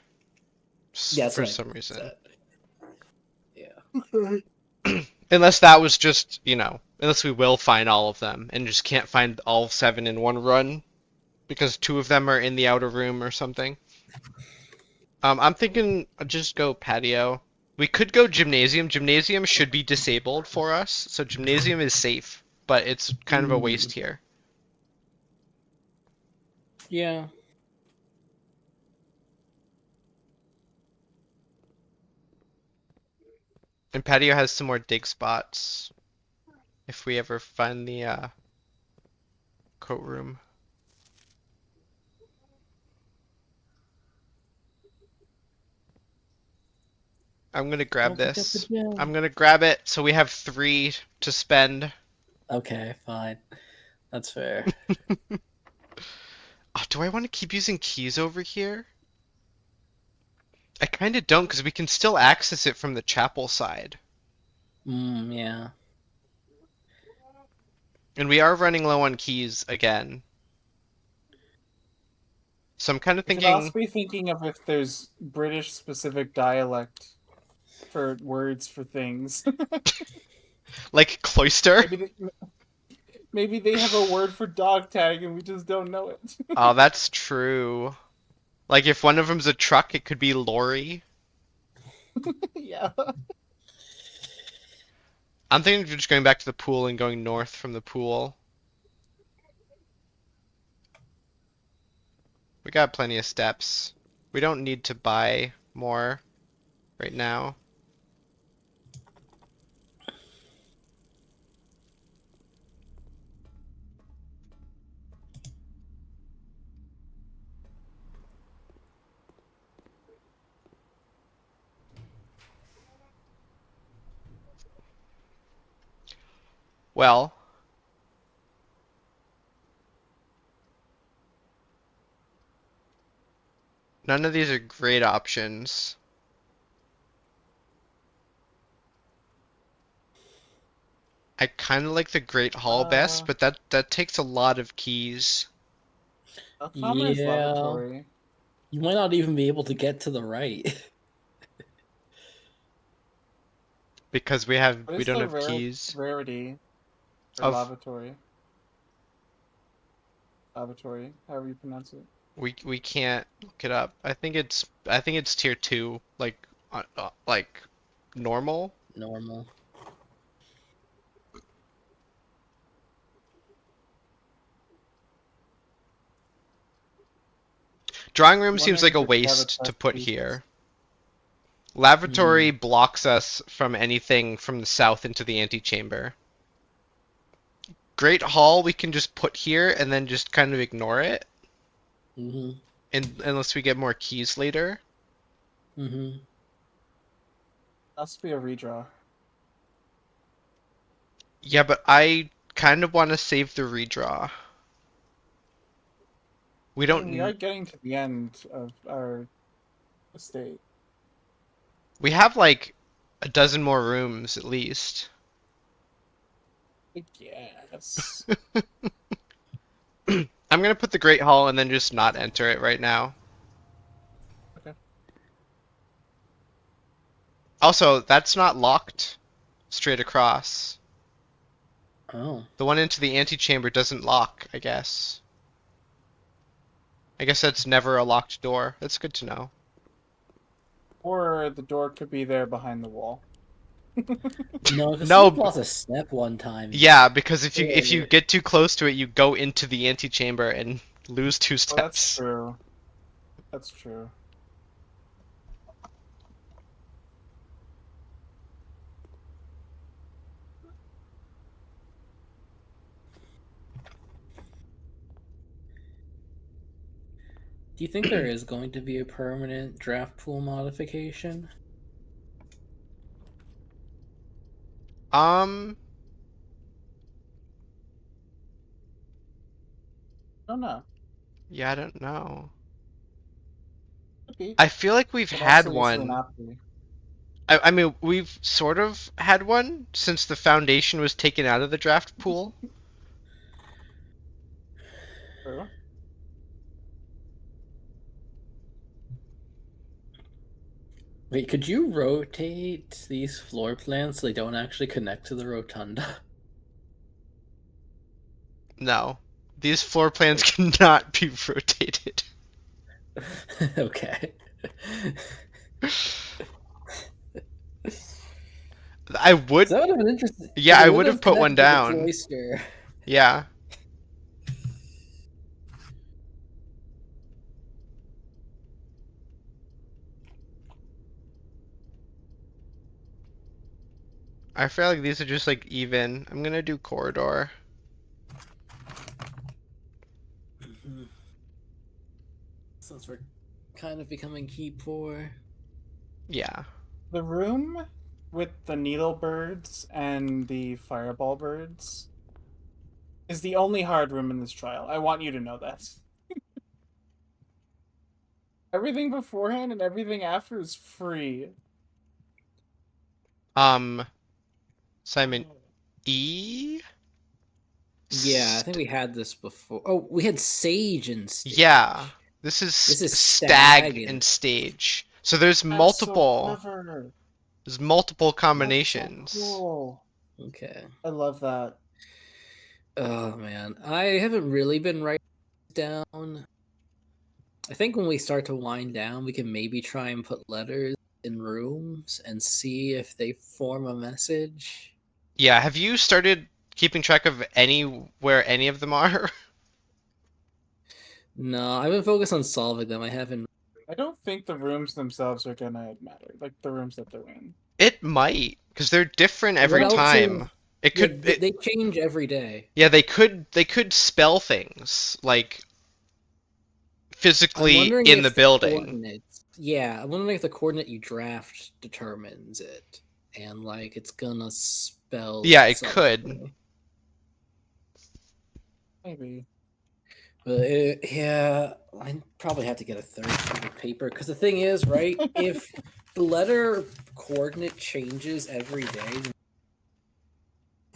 Yeah, that's For what I some reason. said. Yeah. Unless that was just, unless we will find all of them and just can't find all 7 in one run because 2 of them are in the outer room or something. I'm thinking I'll just go patio. We could go gymnasium. Gymnasium should be disabled for us, so gymnasium is safe, but it's kind of a waste here. Yeah. And patio has some more dig spots if we ever find the coat room. I'm gonna grab Don't pick up the this. gem. I'm gonna grab it so we have 3 to spend. Okay, fine. That's fair. Oh, do I want to keep using keys over here? I kind of don't because we can still access it from the chapel side. Yeah. And we are running low on keys again. So I'm kind of You should thinking, also be thinking of if there's British specific dialect for words for things. like cloister. Maybe they have a word for dog tag and we just don't know it. Oh, that's true. Like if one of them's a truck, it could be lorry. Yeah. I'm thinking of just going back to the pool and going north from the pool. We got plenty of steps. We don't need to buy more right now. Well, none of these are great options. I kind of like the Great Hall best, but that takes a lot of keys. Alcama is Yeah. lavatory. You might not even be able to get to the right. Because we What is don't the have keys. rarity for Of- lavatory? Lavatory, however you pronounce it. We can't look it up. I think it's tier 2, like normal. Normal. Drawing room seems like a Wondering if we have a waste to chest put piece. here. Lavatory blocks us from anything from the south into the antechamber. Great Hall we can just put here and then just kind of ignore it, unless we get more keys later. Must be a redraw. Yeah, but I kind of want to save the redraw. We I don't. mean, we are getting to the end of our estate. We have like a dozen more rooms at least. I guess. I'm gonna put the Great Hall and then just not enter it right now. Okay. Also, that's not locked straight across. Oh. The one into the antechamber doesn't lock, I guess. I guess that's never a locked door. That's good to know. Or the door could be there behind the wall. No, because No, Sleep lost a step one time. Yeah, because if you Yeah, get too close to it, you go into the antechamber and lose 2 Oh, that's steps. true. That's true. Do you think there is going to be a permanent draft pool modification? Um, I don't know. yeah, I don't know. Could be. I feel like we've Could had also easily one. not be. I mean, we've sort of had one since the foundation was taken out of the draft pool. True. Wait, could you rotate these floor plans so they don't actually connect to the rotunda? No, these floor plans cannot be rotated. Okay. I would, That would have been interesting. yeah, They I would would have put one connected to the down. cloister. Yeah. I feel like these are just like even. I'm gonna do corridor. Since we're kind of becoming keep poor. Yeah. The room with the needle birds and the fireball birds is the only hard room in this trial. I want you to know that. Everything beforehand and everything after is free. Simon E? Yeah, I think we had this before. Oh, we had Sage and Stage. Yeah. This is Stag and Stage. So there's That's so multiple clever. there's multiple That's so combinations. cool. Okay. I love that. Oh man, I haven't really been writing down. I think when we start to wind down, we can maybe try and put letters in rooms and see if they form a message. Yeah, have you started keeping track of where any of them are? No, I've been focused on solving them. I haven't. I don't think the rooms themselves are gonna matter, like the rooms that they're in. It might, because they're different every Well, time. It Yeah, could they change every day. yeah, they could spell things like I'm physically wondering in if the building. coordinates. Yeah, I'm wondering if the coordinate you draft determines it, and like it's gonna spell. Yeah, it could. something. Maybe. But yeah, I probably have to get a third sheet of paper because the thing is, right? If the letter coordinate changes every day, then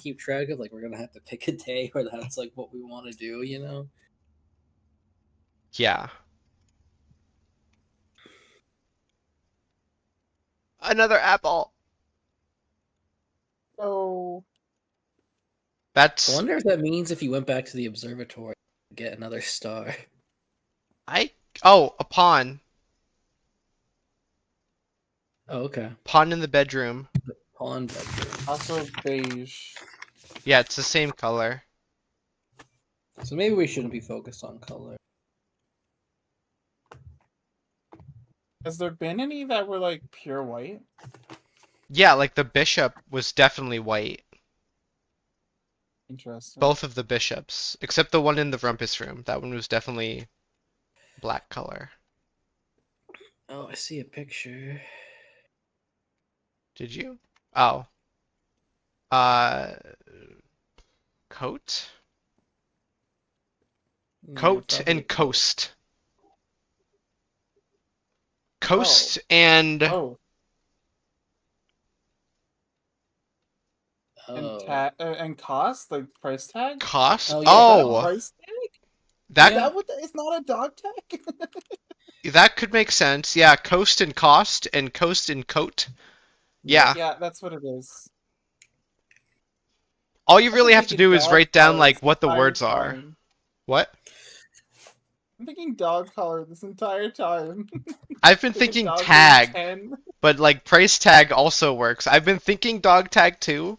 keep track of, like, we're gonna have to pick a day where that's like what we want to do, you know? Yeah. Another apple. So I That's wonder if that means if you went back to the observatory, you'd get another star. oh, a pawn. Oh, okay. Pawn in the bedroom. Pawn bedroom. also beige. Yeah, it's the same color. So maybe we shouldn't be focused on color. Has there been any that were like pure white? Yeah, like the bishop was definitely white. Interesting. Both of the bishops, except the one in the rumpus room. That one was definitely black color. Oh, I see a picture. Did you? Oh. Uh, coat? Coat and coast. Coast and Oh, Oh. and cost, like price tag. cost. Oh, yeah, Oh, Price tag? that Is that what? It's not a dog tag. that could make sense. Yeah, coast and cost and coast and coat. Yeah. Yeah, that's what it is. All you I really could have make to a do is dog write down cars like what the by words are. time. What? I'm thinking dog collar this entire time. I've been Like a thinking dog being tag, 10. but like price tag also works. I've been thinking dog tag too.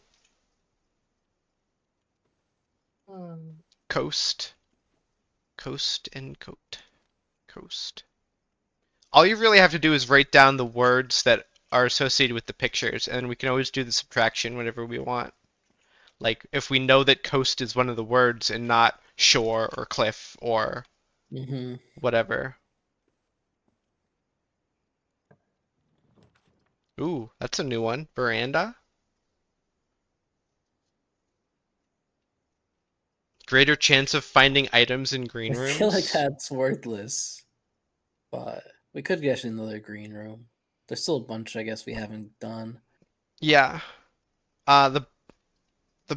Coast. Coast and coat. Coast. All you really have to do is write down the words that are associated with the pictures, and we can always do the subtraction whenever we want. Like, if we know that coast is one of the words and not shore or cliff or Mm-hmm. whatever. Ooh, that's a new one. Veranda? Greater chance of finding items in green I rooms? feel like that's worthless. But we could get another green room. There's still a bunch, I guess, we haven't done. Yeah. The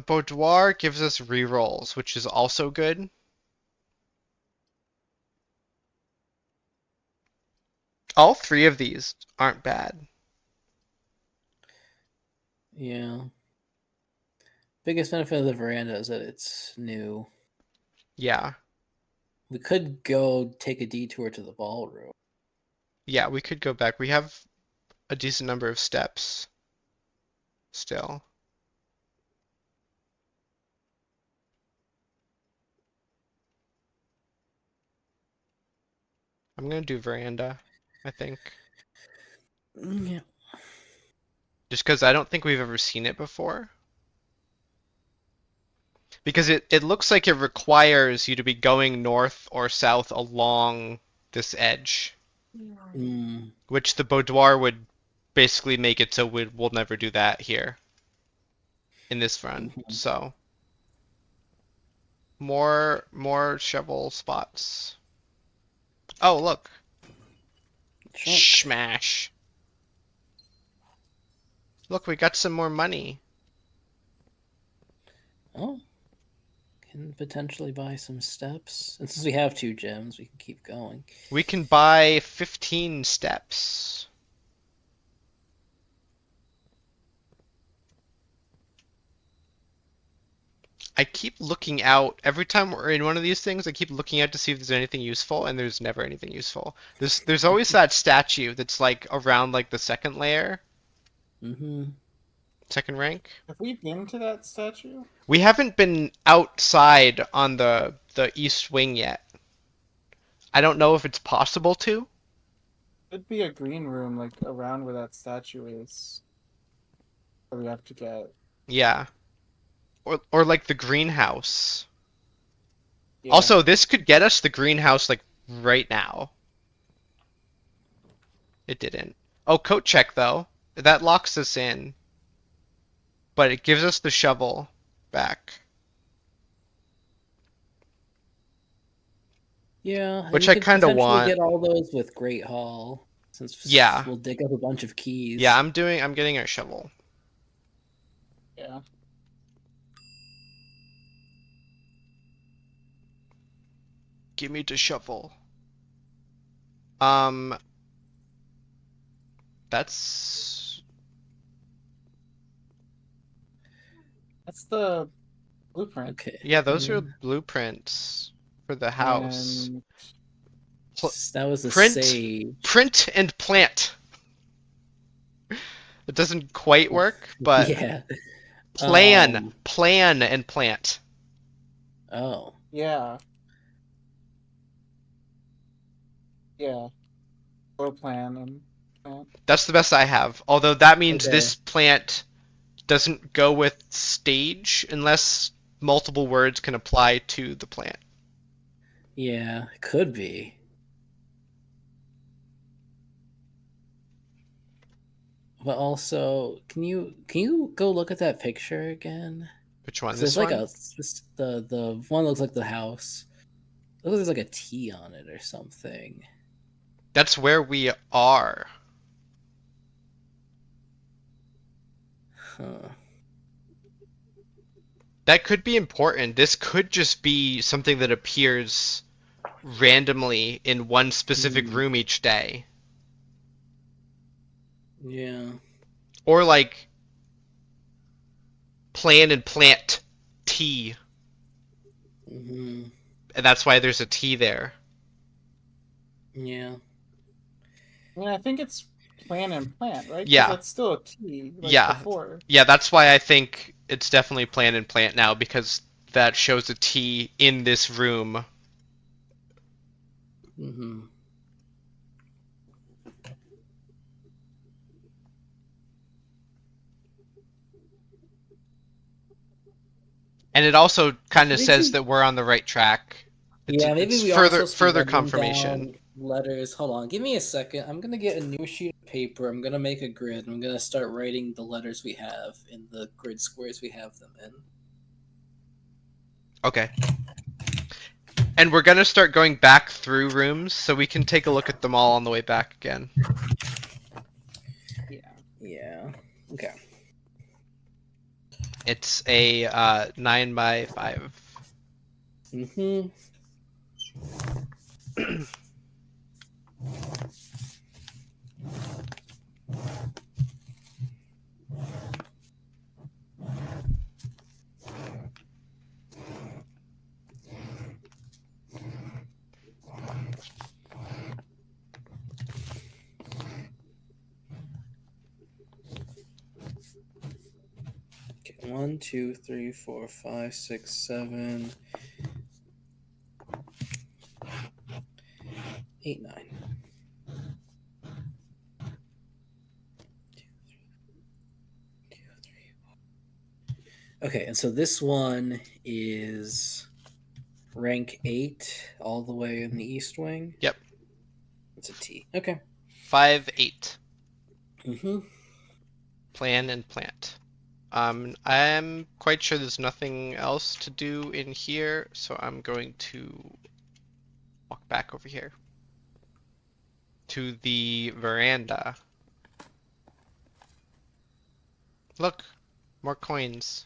boudoir gives us rerolls, which is also good. All three of these aren't bad. Yeah. Biggest benefit of the veranda is that it's new. Yeah. We could go take a detour to the ballroom. Yeah, we could go back. We have a decent number of steps still. I'm gonna do veranda, I think. Yeah. Just because I don't think we've ever seen it before. Because it looks like it requires you to be going north or south along this edge, Mm. which the boudoir would basically make it so we'll never do that here in this run. Mhm. So more shovel spots. Oh, look. Chunk. Smash. Look, we got some more money. Oh. Can potentially buy some steps. And since we have 2 gems, we can keep going. We can buy 15 steps. I keep looking out every time we're in one of these things. I keep looking out to see if there's anything useful, and there's never anything useful. There's always that statue that's like around like the second layer, Mm-hmm. second rank. Have we been to that statue? We haven't been outside on the east wing yet. I don't know if it's possible to. Could be a green room, like around where that statue is. That we have to get. Yeah. Or like the greenhouse. Yeah. Also, this could get us the greenhouse like right now. It didn't. Oh, coat check though. That locks us in. But it gives us the shovel back. Yeah, and Which you I could kinda potentially want. get all those with Great Hall, since Yeah. we'll dig up a bunch of keys. Yeah, I'm getting our shovel. Yeah. Give me the shovel. That's That's the blueprint. Okay. yeah, those are Mm. blueprints for the house. And Pl- That was the print- sage. Print and plant. It doesn't quite work, but Yeah. plan and plant. Oh. yeah. Yeah. Grow plan and plant. That's the best I have. Although that means Okay. this plant doesn't go with stage unless multiple words can apply to the plant. Yeah, it could be. But also, can you go look at that picture again? Which one? 'Cause This there's like one? the one looks like the house. It looks like there's like a T on it or something. That's where we are. Huh. That could be important. This could just be something that appears randomly in one specific Hmm. room each day. Yeah. Or like plan and plant T, Hmm. and that's why there's a T there. Yeah. I mean, I think it's plan and plant, right? 'Cause Yeah. that's still a T, like Yeah. before. Yeah, that's why I think it's definitely plan and plant now, because that shows a T in this room. Mm-hmm. And it also kind of says Maybe- that we're on the right track. Yeah, maybe It's we are supposed to be further writing confirmation. down letters. Hold on, give me a second. I'm gonna get a new sheet of paper. I'm gonna make a grid. I'm gonna start writing the letters we have in the grid squares we have them in. Okay. And we're gonna start going back through rooms, so we can take a look at them all on the way back again. Yeah. Yeah. Okay. It's a 9x5. Mm-hmm. Okay, 1, 2, 3, 4, 5, 6, 7, 8, 9. Okay, and so this one is rank 8 all the way in the east wing. Yep. It's a T. Okay. 5, 8. Mm-hmm. Plan and plant. I'm quite sure there's nothing else to do in here, so I'm going to walk back over here to the veranda. Look, more coins.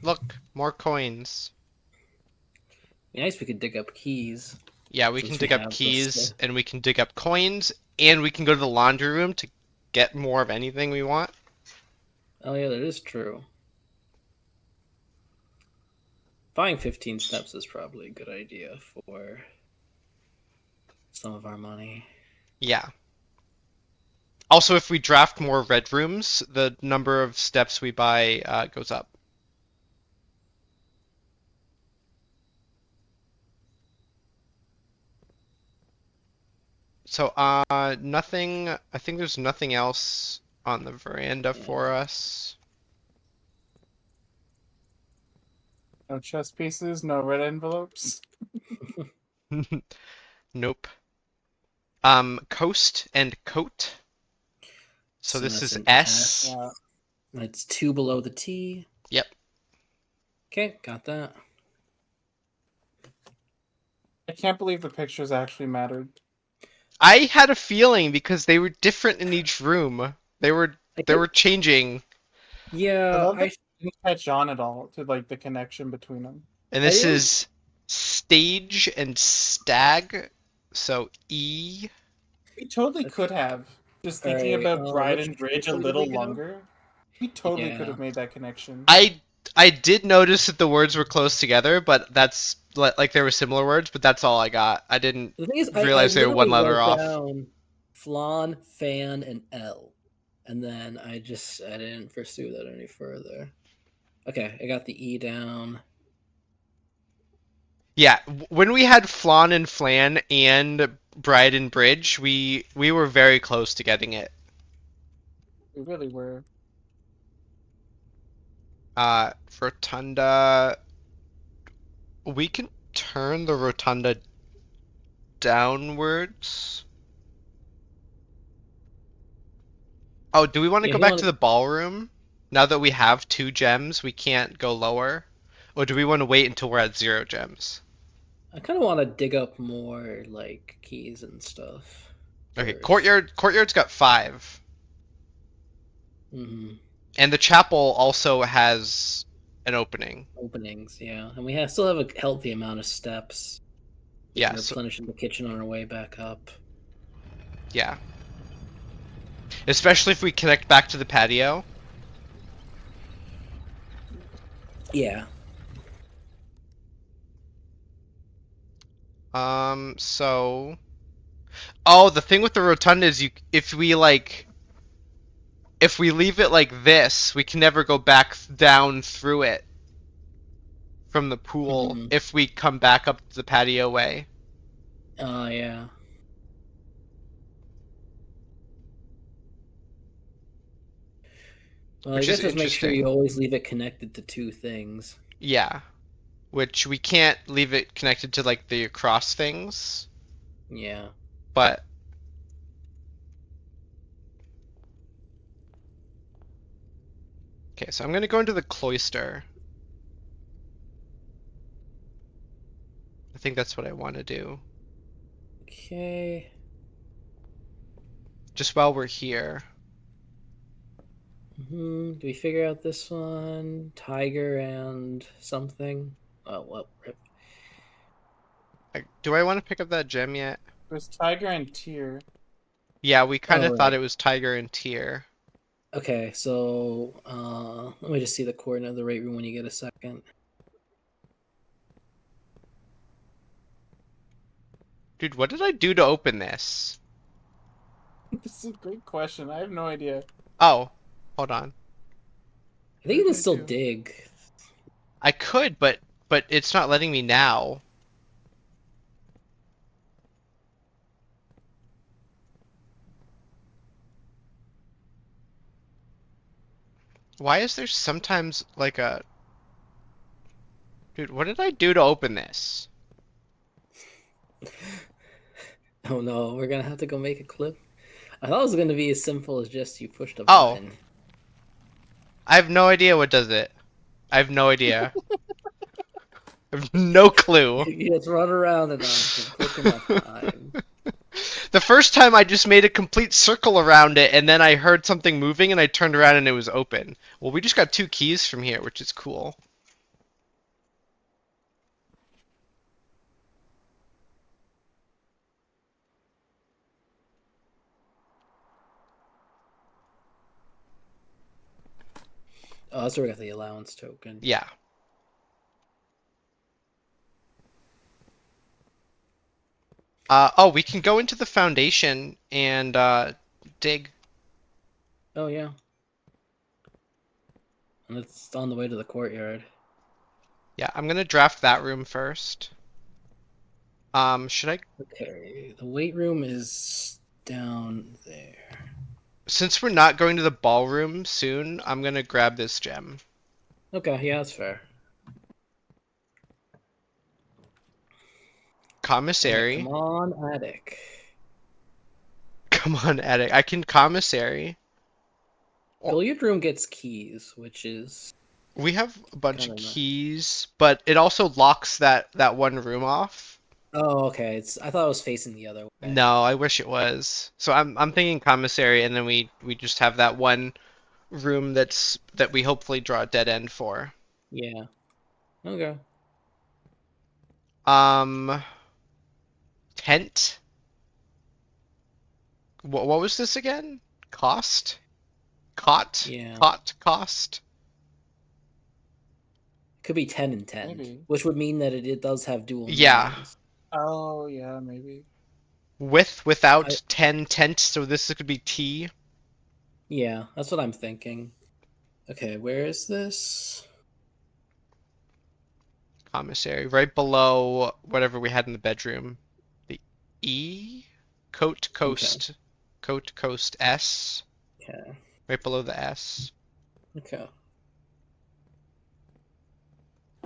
Look, more coins. Be nice if we could dig up keys. Yeah, we Since can we dig up have the keys, stuff. and we can dig up coins, and we can go to the laundry room to get more of anything we want. Oh yeah, that is true. Buying 15 steps is probably a good idea for some of our money. Yeah. Also, if we draft more red rooms, the number of steps we buy goes up. So, nothing. I think there's nothing else on the veranda for us. No chess pieces, no red envelopes. Nope. Coast and coat. So this that's is an S. Yeah. It's 2 below the T. Yep. Okay, got that. I can't believe the pictures actually mattered. I had a feeling because they were different in each room. They were changing. I Yeah, love that I didn't catch on at all to like the connection between them. And I this didn't- is stage and stag. So E. We totally Okay. could have. Just thinking Alright, about Bride which and Bridge a one did little we go? longer. We totally could Yeah. have made that connection. I did notice that the words were close together, but that's like there were similar words, but that's all I got. I didn't The thing is, realize I they were one literally letter wrote off. down Flan, Fan, and L, and then I didn't pursue that any further. Okay, I got the E down. Yeah, when we had Flan and Flan and Bride and Bridge, we were very close to getting it. We really were. Rotunda. We can turn the rotunda downwards. Oh, do we want to Yeah, go you back wanna- to the ballroom? Now that we have 2 gems, we can't go lower? Or do we want to wait until we're at 0 gems? I kind of want to dig up more like keys and stuff. Okay, first. Courtyard's got 5. Mhm. And the chapel also has an opening. Openings, yeah, and we still have a healthy amount of steps. We Yeah, can so, replenish the kitchen on our way back up. yeah. Especially if we connect back to the patio. Yeah. So, oh, the thing with the rotunda is if we leave it like this, we can never go back down through it from the pool Hmm. if we come back up the patio way. Yeah. Well, I Which is guess just make sure you interesting. always leave it connected to two things. Yeah, which we can't leave it connected to like the cross things, Yeah. but okay, so I'm gonna go into the cloister. I think that's what I want to do. Okay. Just while we're here. Do we figure out this one? Tiger and something? Oh, well, rip. Do I want to pick up that gem yet? There's Tiger and Tyr. Yeah, we kind Oh, of thought right. it was Tiger and Tyr. Okay, so let me just see the coordinate of the rate room when you get a second. Dude, what did I do to open this? This is a great question. I have no idea. Oh, hold on. I think you What can did I still do? dig. I could, but it's not letting me now. Why is there sometimes like a... Dude, what did I do to open this? Oh no, we're gonna have to go make a clip. I thought it was gonna be as simple as just you pushed a Oh, button. I have no idea what does it. I have no idea. I have no clue. You just run around enough and click enough time. The first time I just made a complete circle around it and then I heard something moving and I turned around and it was open. Well, we just got 2 keys from here, which is cool. Oh, that's where we got the allowance token. Yeah. Oh, we can go into the foundation and dig. Oh yeah. And it's on the way to the courtyard. Yeah, I'm gonna draft that room first. Should I? Okay, the weight room is down there. Since we're not going to the ballroom soon, I'm gonna grab this gem. Okay, yeah, that's fair. Alright, come Commissary. on, attic. Come on, attic. I can commissary. Oh, Billiard room gets keys, which is we have a bunch kind of of nice. keys, but it also locks that one room off. Oh, okay. I thought it was facing the other way. No, I wish it was. So I'm thinking commissary, and then we just have that one room that we hopefully draw a dead end for. Yeah. Okay. Um, tent. What was this again? Cost? Cot? Yeah. Cot cost? Could be 10 and 10, Maybe. which would mean that it does have dual Yeah. meanings. Oh, yeah, maybe. Without 10 tent, so this could be T. Yeah, that's what I'm thinking. Okay, where is this? Commissary, right below whatever we had in the bedroom. The E? Coat Coast. Coat Coast S. Okay. Right below the S. Okay.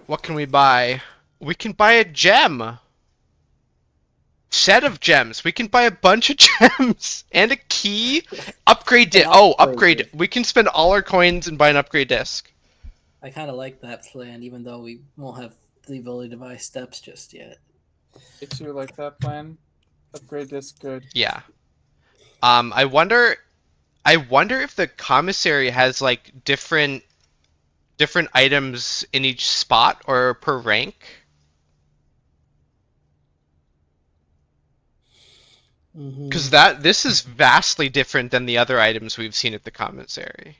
What can we buy? We can buy a gem. Set of gems. We can buy a bunch of gems and a key. Upgrade disc. Oh, upgrade. We can spend all our coins and buy an upgrade disc. I kind of like that plan, even though we won't have the ability to buy steps just yet. I too like that plan. Upgrade disc, good. Yeah. I wonder if the commissary has like different items in each spot or per rank. Because this is vastly different than the other items we've seen at the commissary.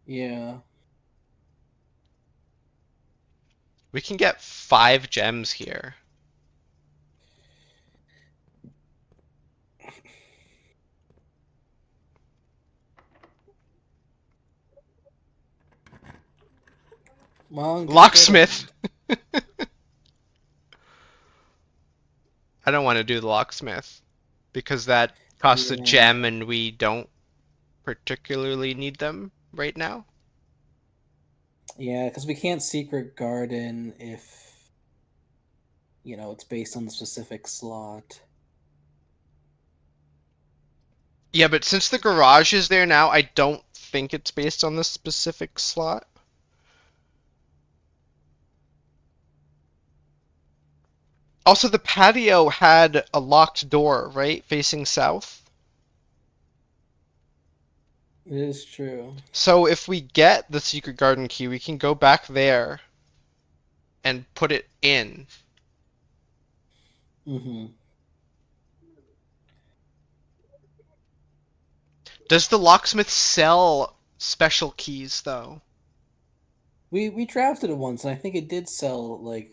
Yeah. We can get 5 gems here. Well, Locksmith! I don't want to do the locksmith because that costs a Yeah. gem and we don't particularly need them right now. Yeah, because we can't secret garden if, you know, it's based on the specific slot. Yeah, but since the garage is there now, I don't think it's based on the specific slot. Also, the patio had a locked door, right? Facing south. It is true. So if we get the secret garden key, we can go back there and put it in. Mm-hmm. Does the locksmith sell special keys, though? We drafted it once, and I think it did sell, like...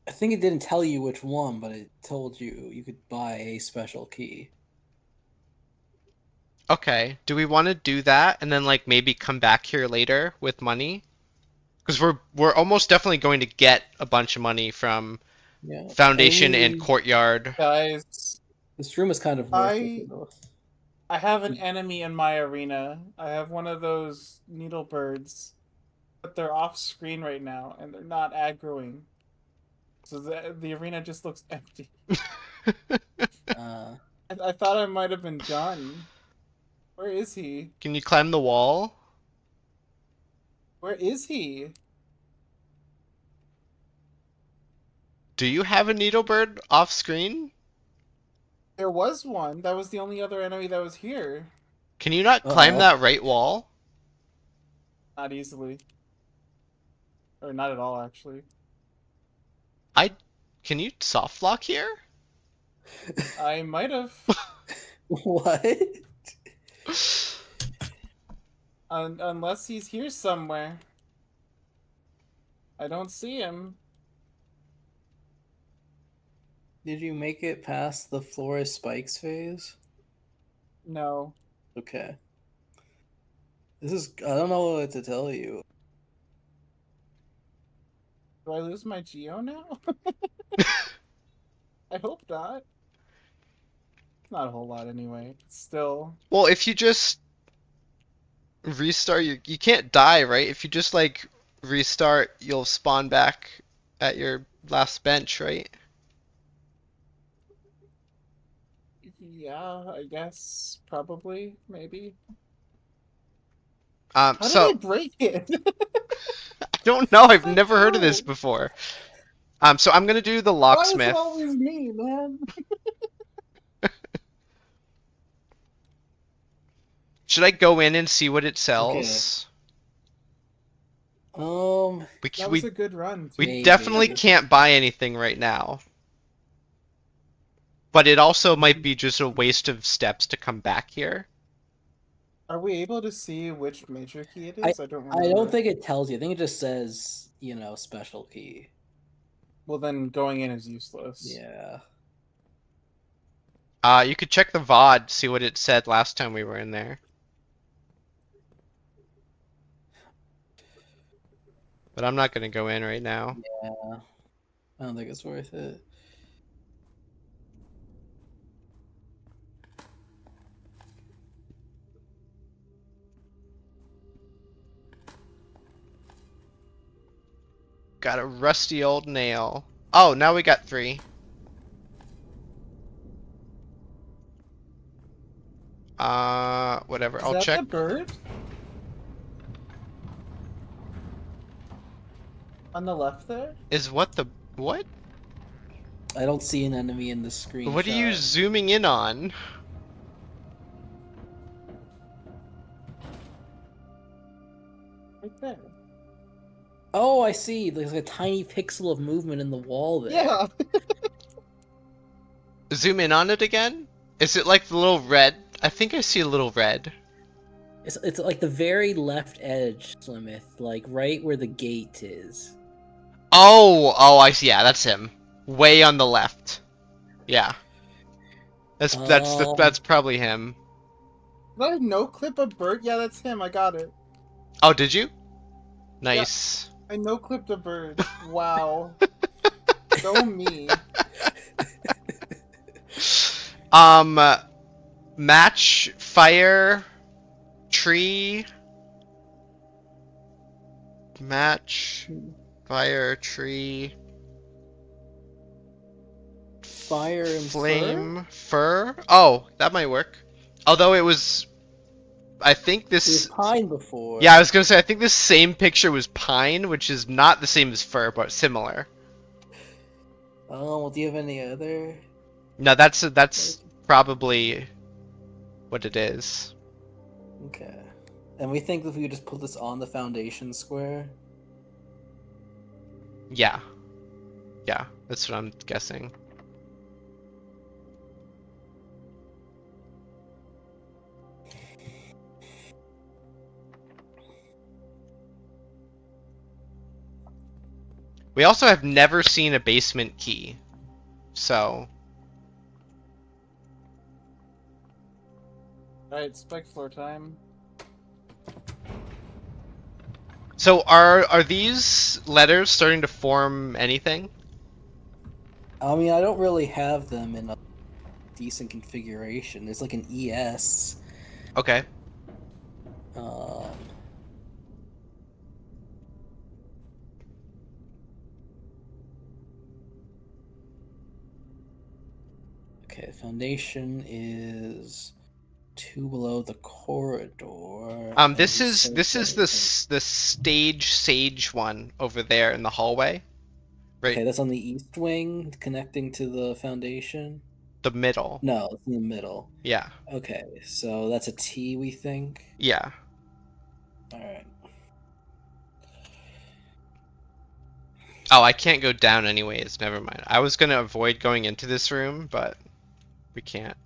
I think it didn't tell you which one, but it told you could buy a special key. Okay, do we want to do that and then like maybe come back here later with money? Because we're almost definitely going to get a bunch of money from Yeah. Foundation Only- and Courtyard. Guys, This room is kind of worthless. though. I have an enemy in my arena. I have one of those needle birds, but they're off screen right now and they're not aggroing. So the arena just looks empty. I thought I might have been done. Where is he? Can you climb the wall? Where is he? Do you have a needlebird off screen? There was one. That was the only other enemy that was here. Can you not climb Uh-oh. that right wall? Not easily. Or not at all, actually. Can you soft lock here? I might have. What? Unless he's here somewhere. I don't see him. Did you make it past the Flores Spikes phase? No. Okay. This is... I don't know what to tell you. Do I lose my Geo now? I hope not. Not a whole lot anyway. Still. Well, if you just restart, you can't die, right? If you just like restart, you'll spawn back at your last bench, right? Yeah, I guess. Probably. Maybe. Um, How so did I break it? I don't know. I've never heard of this before. So I'm gonna do the Why is locksmith. it always me, man? Should I go in and see what it sells? Okay. We That we was a good run. we Maybe. definitely can't buy anything right now. But it also might be just a waste of steps to come back here. Are we able to see which major key it is? I don't remember. I don't think it tells you. I think it just says, you know, special key. Well, then going in is useless. Yeah. You could check the VOD, see what it said last time we were in there. But I'm not gonna go in right now. Yeah. I don't think it's worth it. Got a rusty old nail. Oh, now we got 3. Whatever. Is I'll that check. the bird? On the left there? Is what the what? I don't see an enemy in the screen. What are you zooming in on? Right there. Oh, I see. There's like a tiny pixel of movement in the wall there. Yeah. Zoom in on it again? Is it like the little red? I think I see a little red. It's like the very left edge, Slimith, like right where the gate is. Oh, I see. Yeah, that's him. Way on the left. Yeah. Um, That's probably him. Did I no clip a bird? Yeah, that's him. I got it. Oh, did you? Nice. I no clipped a bird. Wow. Go me. Match, fire, tree. Match, fire, tree, Fire and flame, fur. Oh, that might work. Although it was, I think It this. was pine before. Yeah, I was gonna say I think this same picture was pine, which is not the same as fur, but similar. Oh, well, do you have any other? No, that's probably what it is. Okay. And we think if we just put this on the foundation square. Yeah, yeah, that's what I'm guessing. We also have never seen a basement key, so Alright, spec floor time. so are these letters starting to form anything? I mean, I don't really have them in a decent configuration. It's like an ES. Okay. Um, okay, foundation is 2 below the corridor. and This we is said the the stage sage one over there in the hallway, right? Okay, that's on the east wing, connecting to the foundation. The middle. No, it's in the middle. Yeah. Okay, so that's a T, we think. Yeah. All right. Oh, I can't go down anyways. Never mind. I was gonna avoid going into this room, but we can't.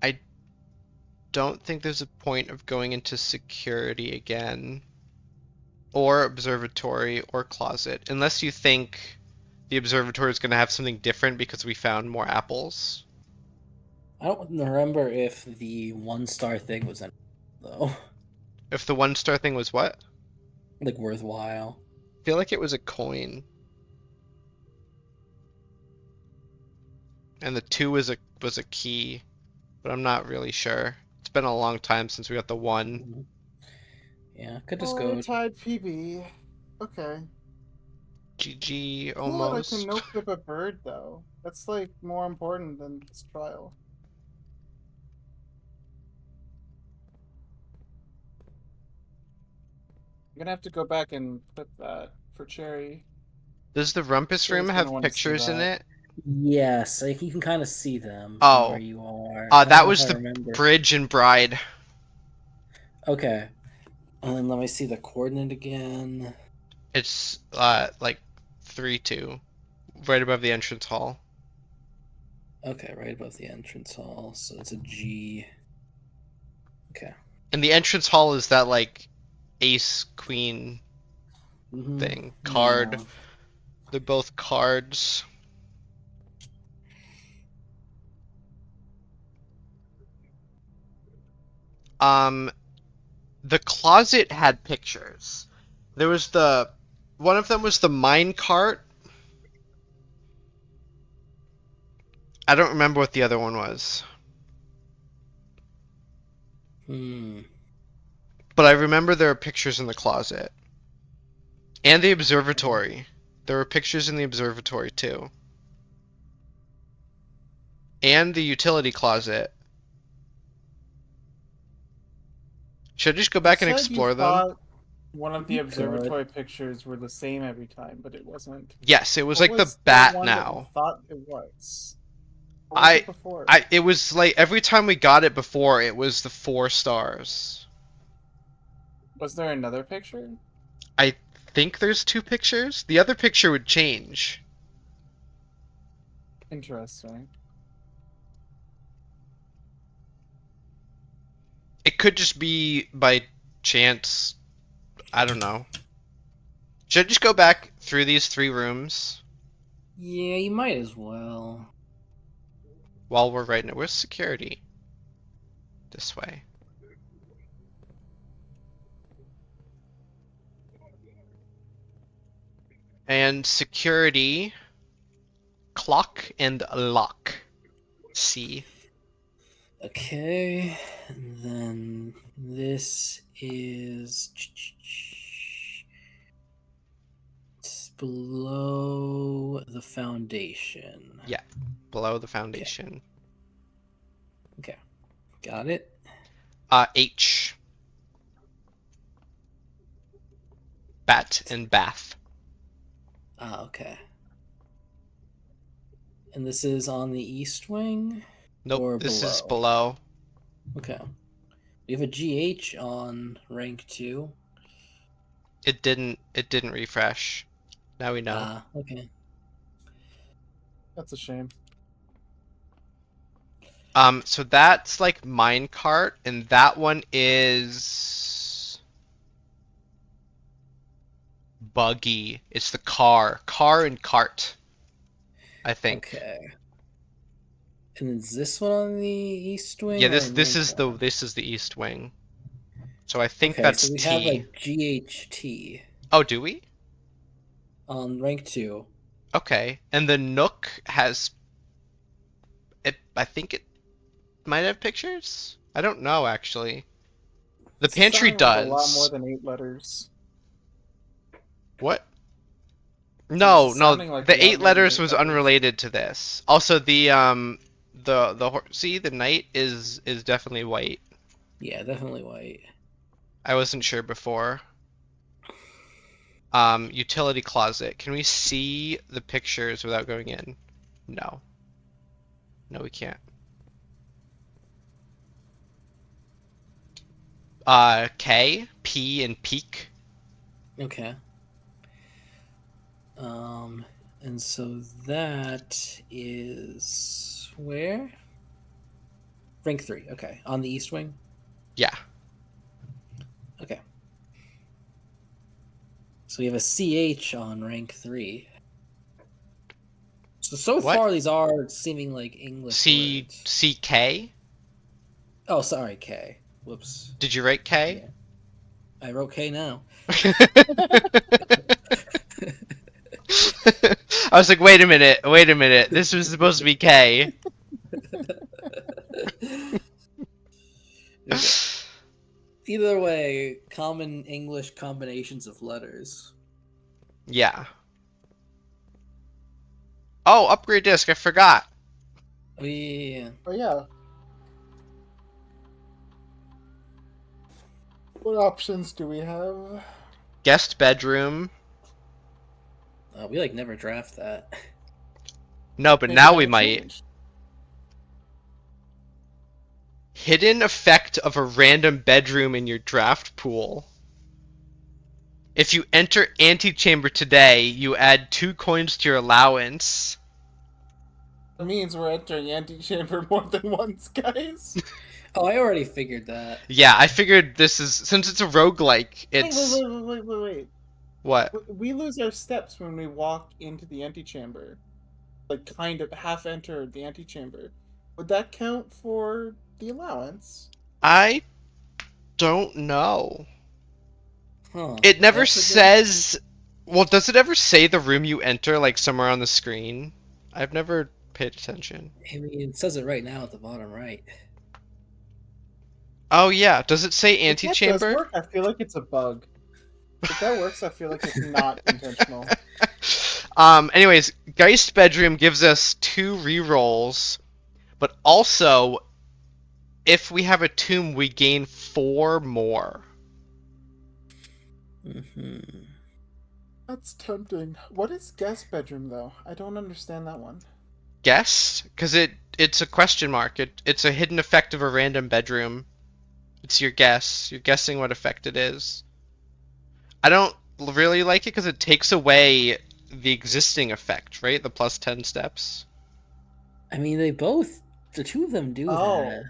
I don't think there's a point of going into security again, or observatory, or closet, unless you think the observatory is gonna have something different because we found more apples. I don't remember if the 1-star thing was in, though. If the 1-star thing was what? Like worthwhile. I feel like it was a coin. And the 2 was a key, but I'm not really sure. It's been a long time since we got the 1. Yeah, could just Oh, go. tied PB. Okay. GG Cool that I almost. can no clip a bird though. That's like more important than this trial. I'm gonna have to go back and clip that for Cherry. Does the rumpus Cherry's room gonna have wanna see pictures in that. it? Yes, like you can kind of see them from Oh. where you are. I don't That know was if I the remember. bridge and bride. Okay. And then let me see the coordinate again. It's like 3-2, right above the entrance hall. Okay, right above the entrance hall. So it's a G. Okay. And the entrance hall is that like ace queen Mhm. thing. Card. Yeah. They're both cards. The closet had pictures. There was one of them was the mine cart. I don't remember what the other one was. But I remember there are pictures in the closet. And the observatory. There were pictures in the observatory too. And the utility closet. Should I just go back and You said explore you them? thought one of the You could. observatory pictures were the same every time, but it wasn't. Yes, it was What like the was bat one that you now. thought it was? What was it before? It was like every time we got it before, it was the 4 stars. Was there another picture? I think there's 2 pictures. The other picture would change. Interesting. It could just be by chance. I don't know. Should I just go back through these 3 rooms Yeah, you might as well. while we're right now? Where's security? This way. And security, clock and lock. C. Okay, and then this is it's below the foundation. Yeah. Below the foundation. Okay, got it. H. Bat and bath. Ah, okay. And this is on the east wing? Nope, Or this is below? below. Okay. We have a GH on rank 2. It didn't refresh. Now we know. Ah, okay. That's a shame. So that's like minecart, and that one is buggy. It's the car and cart, I think. Okay. And is this one on the east wing? Yeah, or this on this rank is the 1? this is the east wing. So I think Okay, that's so we T. have like GHT Oh, do we? on rank 2. Okay. And the Nook has it. I think it might have pictures. I don't know actually. The It's pantry sounding like does. a lot more than 8 letters. What? No, It's no. sounding like a The lot 8 more letters than 8 was letters. unrelated to this. Also, see, the knight is definitely white. Yeah, definitely white. I wasn't sure before. Utility closet. Can we see the pictures without going in? No. No, we can't. K, P, and peak. Okay. And so that is where? Rank 3. Okay, on the east wing. Yeah. Okay. So we have a CH on rank 3. So What? far these are seeming like English words. CK? Oh, sorry, K. Whoops. Did you write K? Yeah. I wrote K now. I was like, wait a minute. This was supposed to be K. Either way, common English combinations of letters. Yeah. Oh, upgrade disc. I forgot. We Oh yeah. What options do we have? Guest bedroom. we like never draft that. No, but Maybe now we that'll might. change. Hidden effect of a random bedroom in your draft pool. If you enter antechamber today, you add 2 coins to your allowance. It means we're entering antechamber more than once, guys. Oh, I already figured that. Yeah, I figured this is, since it's a roguelike, it's... Wait. What? We lose our steps when we walk into the antechamber. Like, kind of half enter the antechamber. Would that count for the allowance? I don't know. Huh. It never That's a good- says... Well, does it ever say the room you enter, like, somewhere on the screen? I've never paid attention. I mean, it says it right now at the bottom right. Oh, yeah. Does it say If that does antechamber? work, I feel like it's a bug. If that works, I feel like it's not intentional. Anyways, Geist bedroom gives us 2 rerolls, but also, if we have a tomb, we gain 4 more. Mm-hmm. That's tempting. What is guest bedroom, though? I don't understand that one. Guess? Because it's a question mark. It's a hidden effect of a random bedroom. It's your guess. You're guessing what effect it is. I don't really like it because it takes away the existing effect, right? The plus 10 steps. I mean, the 2 of them do Oh. that.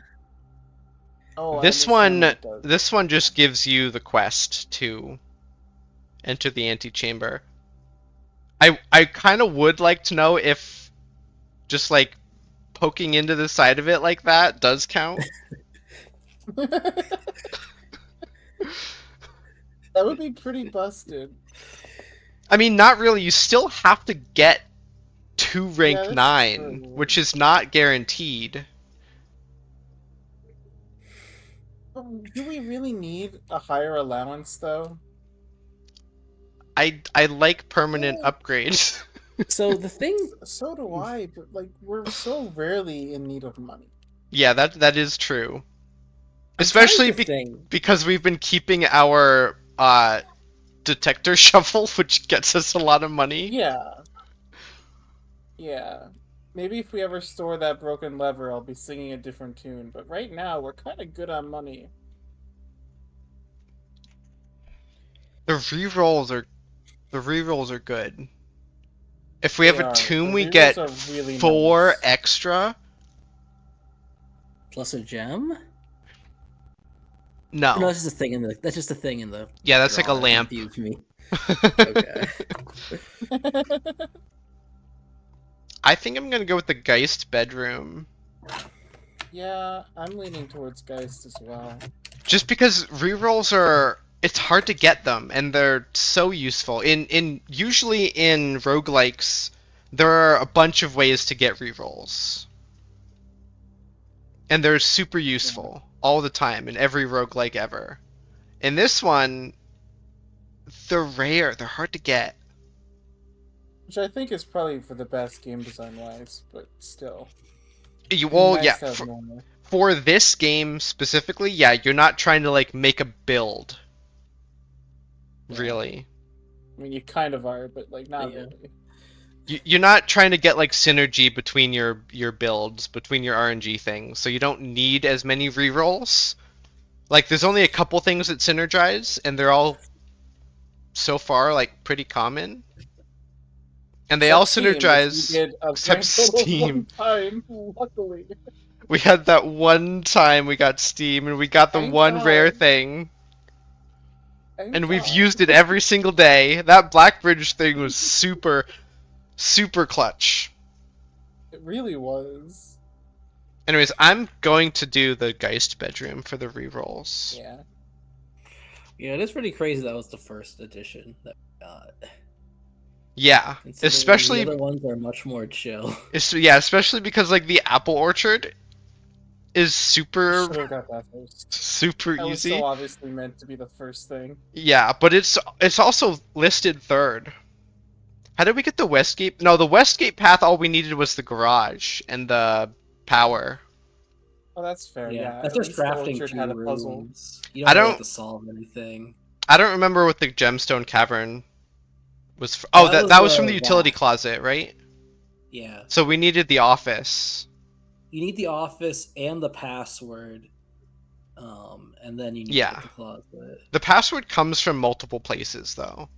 Oh, I This understand one, what it does. this one just gives you the quest to enter the antechamber. I kind of would like to know if just like poking into the side of it like that does count. That would be pretty busted. I mean, not really. You still have to get to rank that's 9, true. which is not guaranteed. Do we really need a higher allowance, though? I like permanent Yeah. upgrades. So the thing, So do I, but like we're so rarely in need of money. Yeah, that is true. I'm Especially trying to think. because we've been keeping our detector shuffle, which gets us a lot of money. Yeah. Yeah. Maybe if we ever store that broken lever, I'll be singing a different tune. But right now, we're kind of good on money. The rerolls are good. If we have They a are. tomb, The we rerolls get are really 4 nice. extra. Plus a gem? No. No, that's just a thing in the. That's just a thing in the. Yeah, that's like a drawer that lamp. confused me. Okay. I think I'm gonna go with the Geist bedroom. Yeah, I'm leaning towards Geist as well. Just because rerolls are, it's hard to get them, and they're so useful. Usually in roguelikes, there are a bunch of ways to get rerolls. And they're super useful all the time in every roguelike ever. In this one, they're rare, they're hard to get. Which I think is probably for the best game design wise, but still. Well, Nice yeah, to have normal. for this game specifically, yeah, you're not trying to like make a build. Really. I mean, you kind of are, but like not Yeah. really. You're not trying to get like synergy between your builds, between your RNG things, so you don't need as many rerolls. Like there's only a couple things that synergize, and they're all so far like pretty common. And they all Except Steam, which we synergize. did a except grand total of Steam. one time, luckily. We had that one time we got Steam, and we got the Thank one God. rare thing, Thank and we've God. used it every single day. That Blackbridge thing was super, super clutch. It really was. Anyways, I'm going to do the Geist bedroom for the rerolls. Yeah. Yeah, it is pretty crazy that was the first edition that we got. Yeah, Considering especially the other ones are much more chill. especially because like the Apple Orchard is super Should have got that first. super That was easy. so obviously meant to be the first thing. Yeah, but it's also listed third. How did we get the Westgate? No, the Westgate path. All we needed was the garage and the power. Oh, that's fair. Yeah. that's at just least the crafting Orchard 2 had a puzzle. rooms. You I don't really don't- have to solve anything. I don't remember what the Gemstone Cavern was. Oh, That that was was from the utility that. closet, right? Yeah. So we needed the office. You need the office and the password. And then you need Yeah. to get the closet. The password comes from multiple places, though.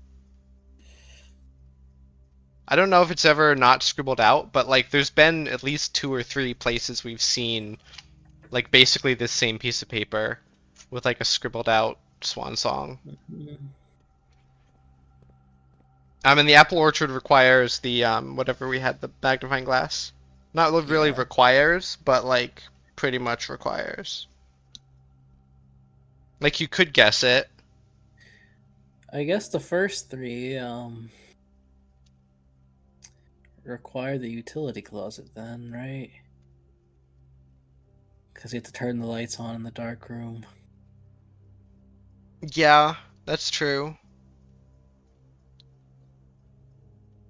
I don't know if it's ever not scribbled out, but like there's been at least 2 or 3 places we've seen like basically this same piece of paper with like a scribbled out swan song. And the Apple Orchard requires the whatever we had, the magnifying glass. Not really Yeah. requires, but like pretty much requires. Like you could guess it. I guess the first 3 require the utility closet then, right? Because you have to turn the lights on in the dark room. Yeah, that's true.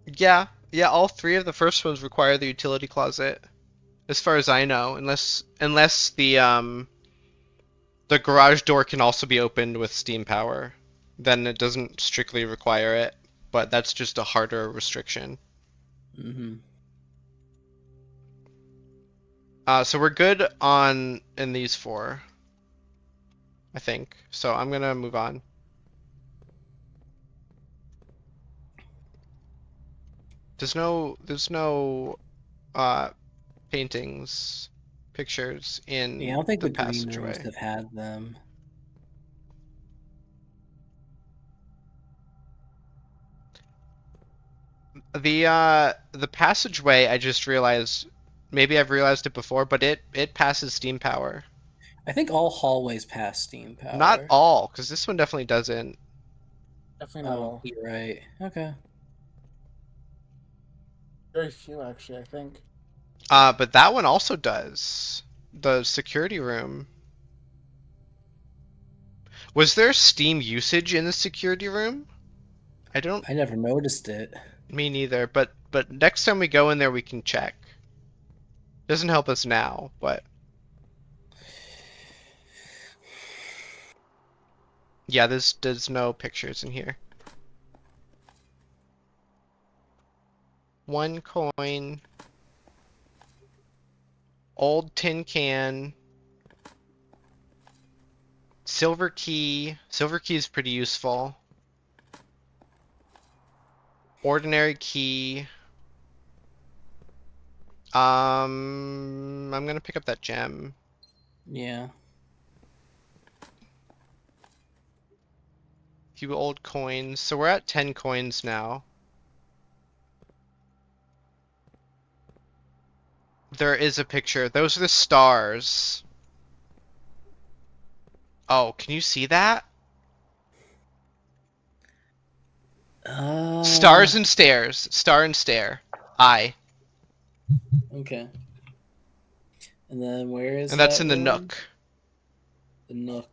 Yeah, all 3 of the first ones require the utility closet, as far as I know, unless the garage door can also be opened with steam power, then it doesn't strictly require it, but that's just a harder restriction. Mm-hmm. So we're good in these 4, I think. So I'm gonna move on. There's no paintings pictures in Yeah, I don't think the the green rooms passageway. have had them. The passageway, I just realized, maybe I've realized it before, but it passes steam power. I think all hallways pass steam Not power. all, because this one definitely doesn't. Definitely not Oh, all. you're right. Okay. Very few, actually, I think. But that one also does. The security room. Was there steam usage in the security room? I don't. I never noticed it. Me neither. But next time we go in there, we can check. Doesn't help us now, but yeah, there's no pictures in here. One coin. Old tin can. Silver key. Silver key is pretty useful. Ordinary key. I'm gonna pick up that gem. Yeah. Few old coins. So we're at 10 coins now. There is a picture. Those are the stars. Oh, can you see that? Stars and stairs. Star and stare. Eye. Okay. And then where is And that's that in the room? Nook. The Nook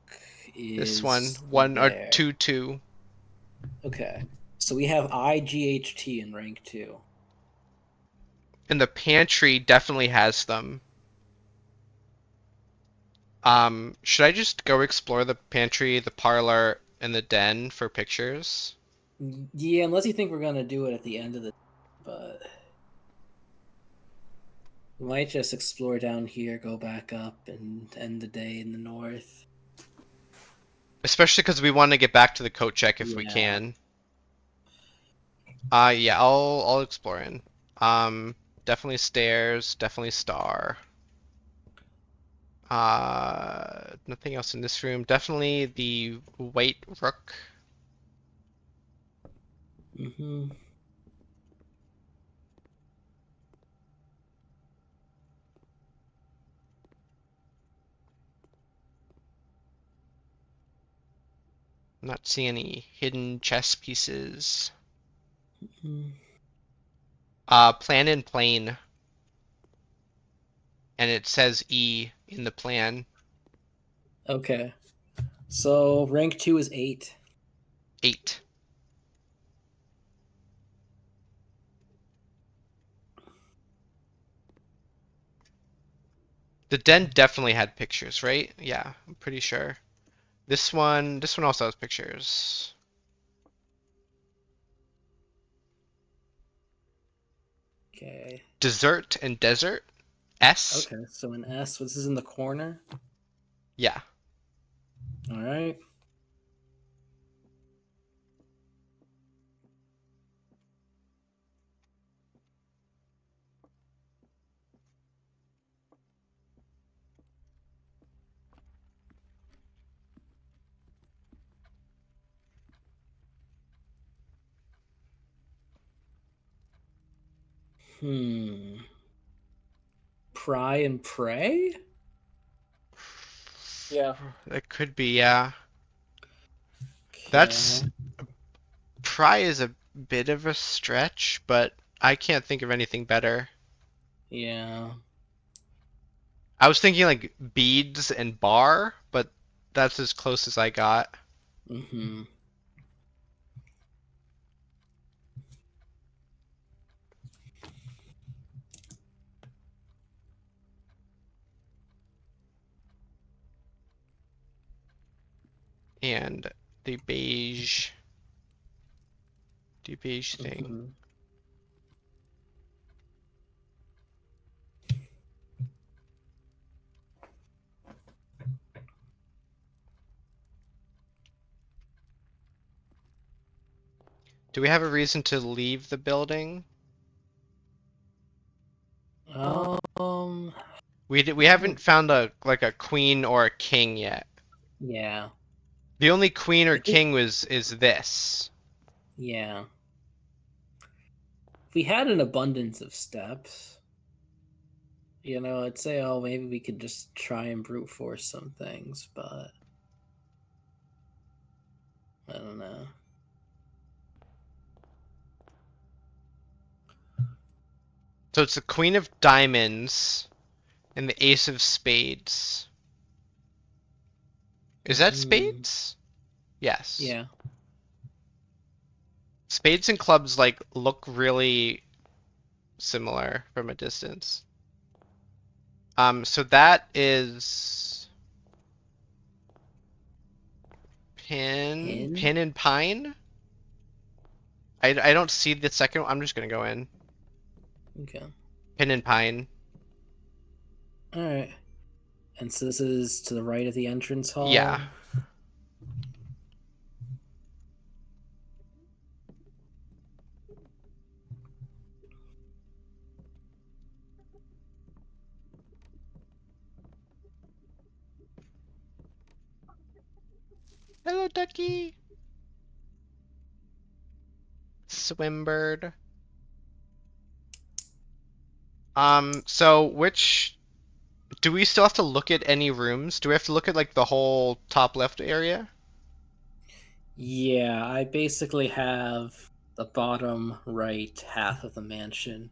is This one or there. 2-2. Okay. So we have IGHT in rank 2. And the pantry definitely has them. Should I just go explore the pantry, the parlor, and the den for pictures? Yeah, unless you think we're gonna do it at the end of the, but we might just explore down here, go back up, and end the day in the north. Especially because we want to get back to the coat check if we Yeah. can. Yeah, I'll explore in. Definitely stairs, definitely star. Nothing else in this room. Definitely the white rook. Mm-hmm. Not seeing any hidden chess pieces. Mm-hmm. Plan and plane. And it says E in the plan. Okay. So rank 2 is 8. 8. The den definitely had pictures, right? Yeah, I'm pretty sure. This one also has pictures. Okay. Dessert and desert. S. Okay, so an S. This is in the corner. Yeah. All right. Pry and pray? Yeah. That could be, yeah. Okay. That's pry is a bit of a stretch, but I can't think of anything better. Yeah. I was thinking like beads and bar, but that's as close as I got. Mm-hmm. And the beige thing. Mm-hmm. Do we have a reason to leave the building? Um, We haven't found a queen or a king yet. Yeah. The only queen or I think- king is this. Yeah. If we had an abundance of steps, I'd say, oh, maybe we could just try and brute force some things, but I don't know. So it's the queen of diamonds and the ace of spades. Is that spades? Yes. Yeah. Spades and clubs look really similar from a distance. So that is pin and pine. I don't see the second one. I'm just gonna go in Okay. pin and pine. All right. And so this is to the right of the entrance hall. Yeah. Hello, ducky. Swimbird. So which do we still have to look at any rooms? Do we have to look at the whole top left area? Yeah, I basically have the bottom right half of the mansion.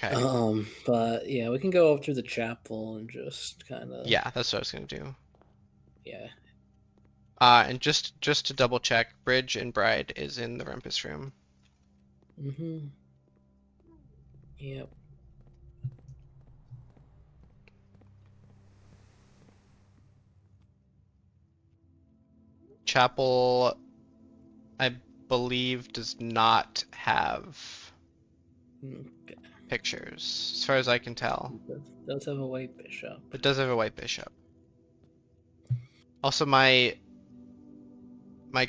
Okay. But yeah, we can go up through the chapel and just kind of. Yeah, that's what I was gonna do. Yeah. And just to double check, Bridge and Bride is in the Rumpus room. Mm-hmm. Yep. Chapel, I believe, does not have Okay. pictures, as far as I can tell. It does have a white bishop. It does have a white bishop. Also, my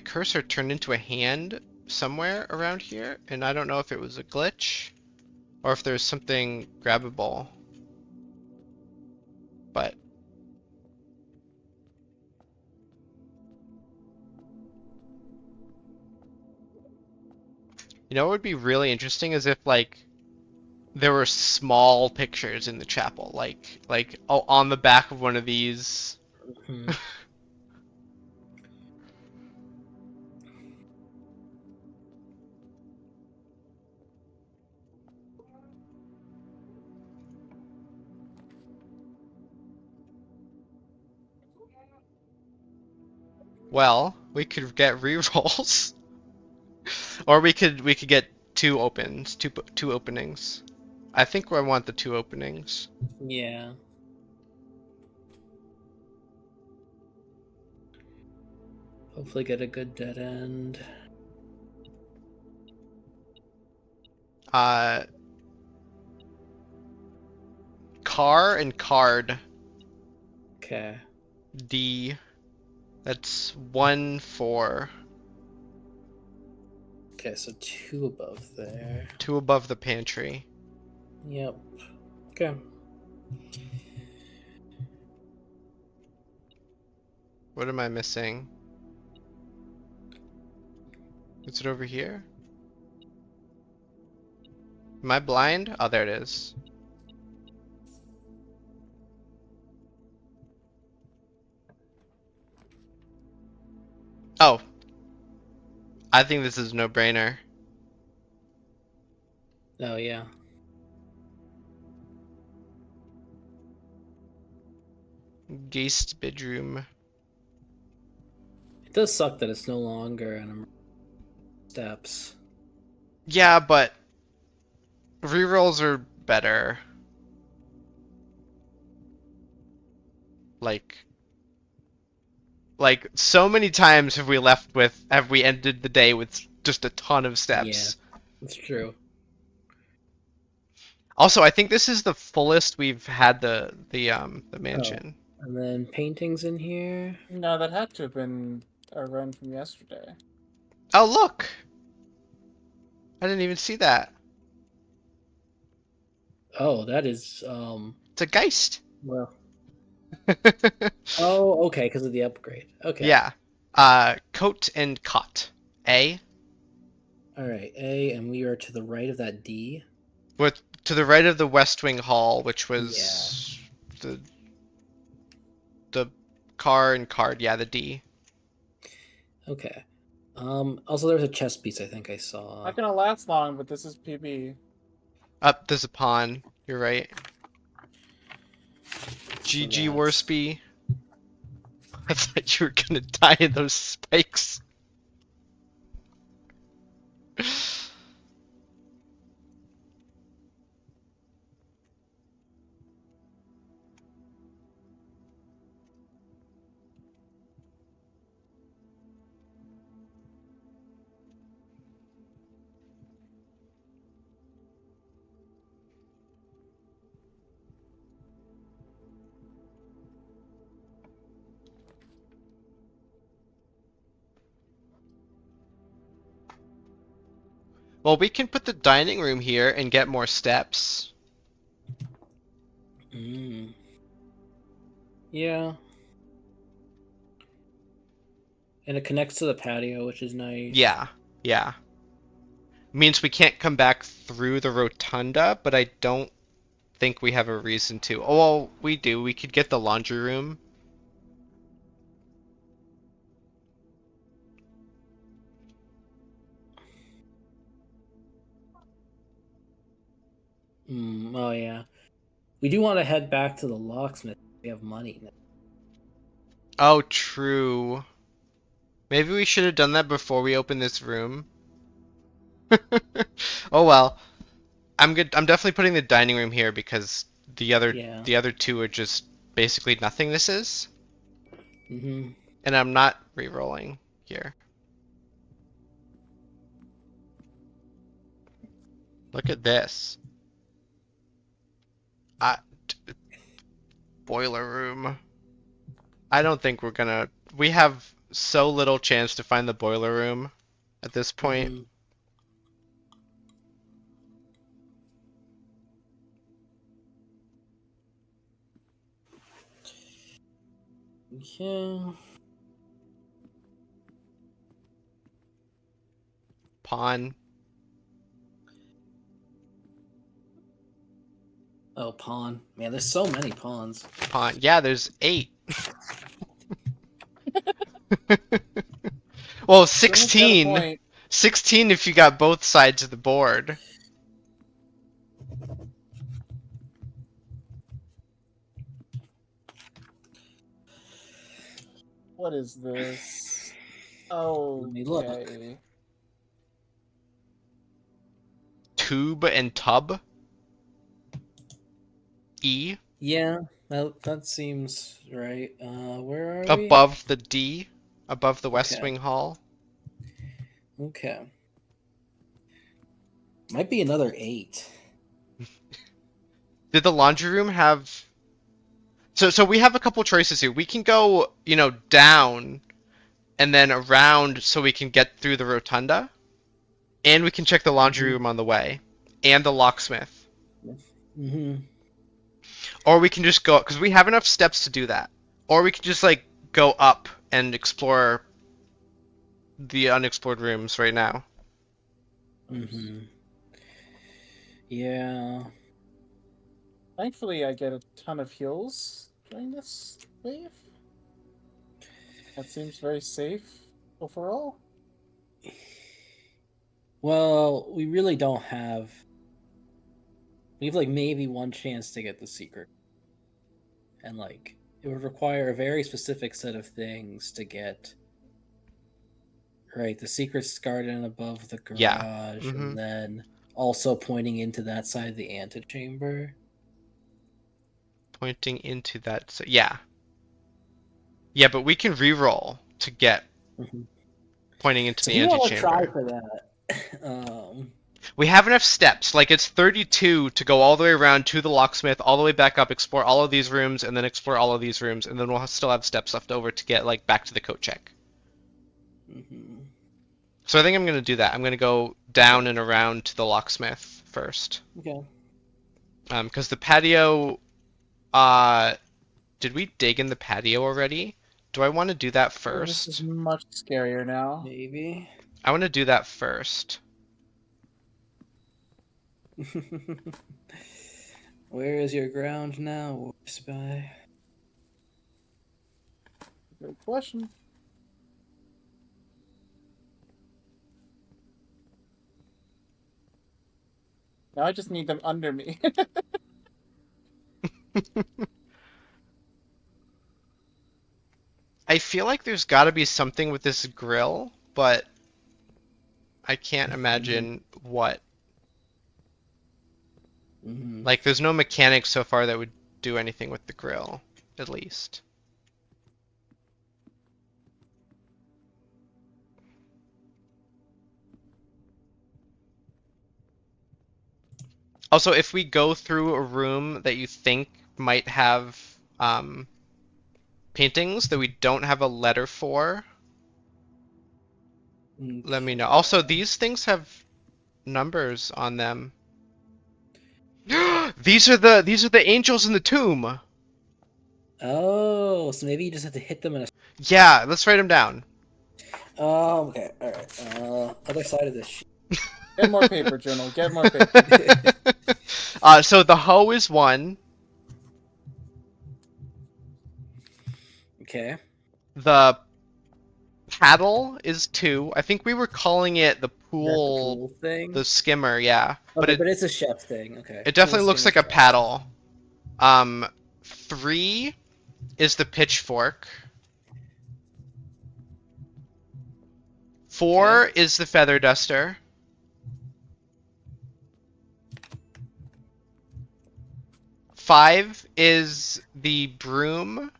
cursor turned into a hand somewhere around here, and I don't know if it was a glitch or if there's something grabbable. But what would be really interesting is if there were small pictures in the chapel, on the back of one of these. Mhm. Well, we could get re-rolls, or we could get two openings. I think I want the two openings. Yeah. Hopefully get a good dead end. Car and card. Okay. D. That's 1, 4. Okay, so 2 above there. 2 above the pantry. Yep. Okay. What am I missing? Is it over here? Am I blind? Oh, there it is. Oh. I think this is a no-brainer. Oh, yeah. Geist bedroom. It does suck that it's no longer an steps. Yeah, but rerolls are better. Like so many times have we ended the day with just a ton of steps. Yeah, that's true. Also, I think this is the fullest we've had the mansion. And then paintings in here. No, that had to have been a run from yesterday. Oh, look! I didn't even see that. Oh, that is It's a Geist. well. Oh, okay, because of the upgrade. Okay. Yeah. Coat and cot. A. All right, A, and we are to the right of that D. With to the right of the West Wing Hall, which Yeah. was the car and card. Yeah, the D. Okay. Also, there was a chess piece I think I saw. Not gonna last long, but this is PB. Up, there's a pawn. You're right. So GG that's- Worsby. I thought you were gonna die in those spikes. Well, we can put the dining room here and get more steps. Mm. Yeah. And it connects to the patio, which is nice. Yeah, yeah. Means we can't come back through the rotunda, but I don't think we have a reason to. Oh, well, we do. We could get the laundry room. Oh yeah. We do want to head back to the locksmith. We have money now. Oh, true. Maybe we should have done that before we opened this room. Oh well. I'm good. I'm definitely putting the dining room here because the Yeah. other two are just basically nothingness. Mm-hmm. And I'm not re-rolling here. Look at this. Boiler room. I don't think we're gonna. We have so little chance to find the boiler room at this point. Mm-hmm. Yeah. Pawn. Oh, pawn. Man, there's so many pawns. Pawn. Yeah, there's 8. Well, Someone's got a 16. point. 16 if you got both sides of the board. What is this? Oh, Let me look. okay. Tube and tub. E. Yeah, that seems right. Where are we? Above the D. Above the West Okay. Wing Hall. Okay. Might be another 8. Did the laundry room have... So we have a couple choices here. We can go, down and then around so we can get through the rotunda. And we can check the laundry room on the way. And the locksmith. Mm-hmm. Or we can just go... Because we have enough steps to do that. Or we can just, go up and explore the unexplored rooms right now. Mm-hmm. Yeah. Thankfully, I get a ton of heals during this wave. That seems very safe overall. Well, we really don't have. We have maybe one chance to get the secret, and it would require a very specific set of things to get. Right, the secret's garden above the garage, Yeah. Mhm. and then also pointing into that side of the antechamber. Pointing into that... So, yeah. Yeah, but we can re-roll to get Mhm. pointing into So the we want to try antechamber. for that. We have enough steps. It's 32 to go all the way around to the locksmith, all the way back up, explore all of these rooms, and then explore all of these rooms, and then we'll still have steps left over to get back to the coat check. Mm-hmm. So I think I'm gonna do that. I'm gonna go down and around to the locksmith first. Okay. Because the patio, did we dig in the patio already? Do I want to do that Oh, this is first? much scarier now. Maybe. I want to do that first. Where is your ground now, War Spy? Good question. Now I just need them under me. I feel like there's got to be something with this grill, but I can't imagine what. Mm-hmm. Like, there's no mechanics so far that would do anything with the grill, at least. Also, if we go through a room that you think might have paintings that we don't have a letter for, let me know. Also, these things have numbers on them. These are the angels in the tomb. Oh, so maybe you just have to hit them in a. Yeah, let's write them down. Oh, okay, all right. Other side of this sheet. Get more paper, Journal. Get more paper. So the hoe is 1. Okay. The paddle is 2. I think we were calling it the That's the pool, pool thing. the skimmer, yeah. Okay, But but it's a chef thing. Okay. it definitely Pool looks like skimmer a chef. paddle. 3 is the pitchfork. 4 is the feather duster. 5 is the broom.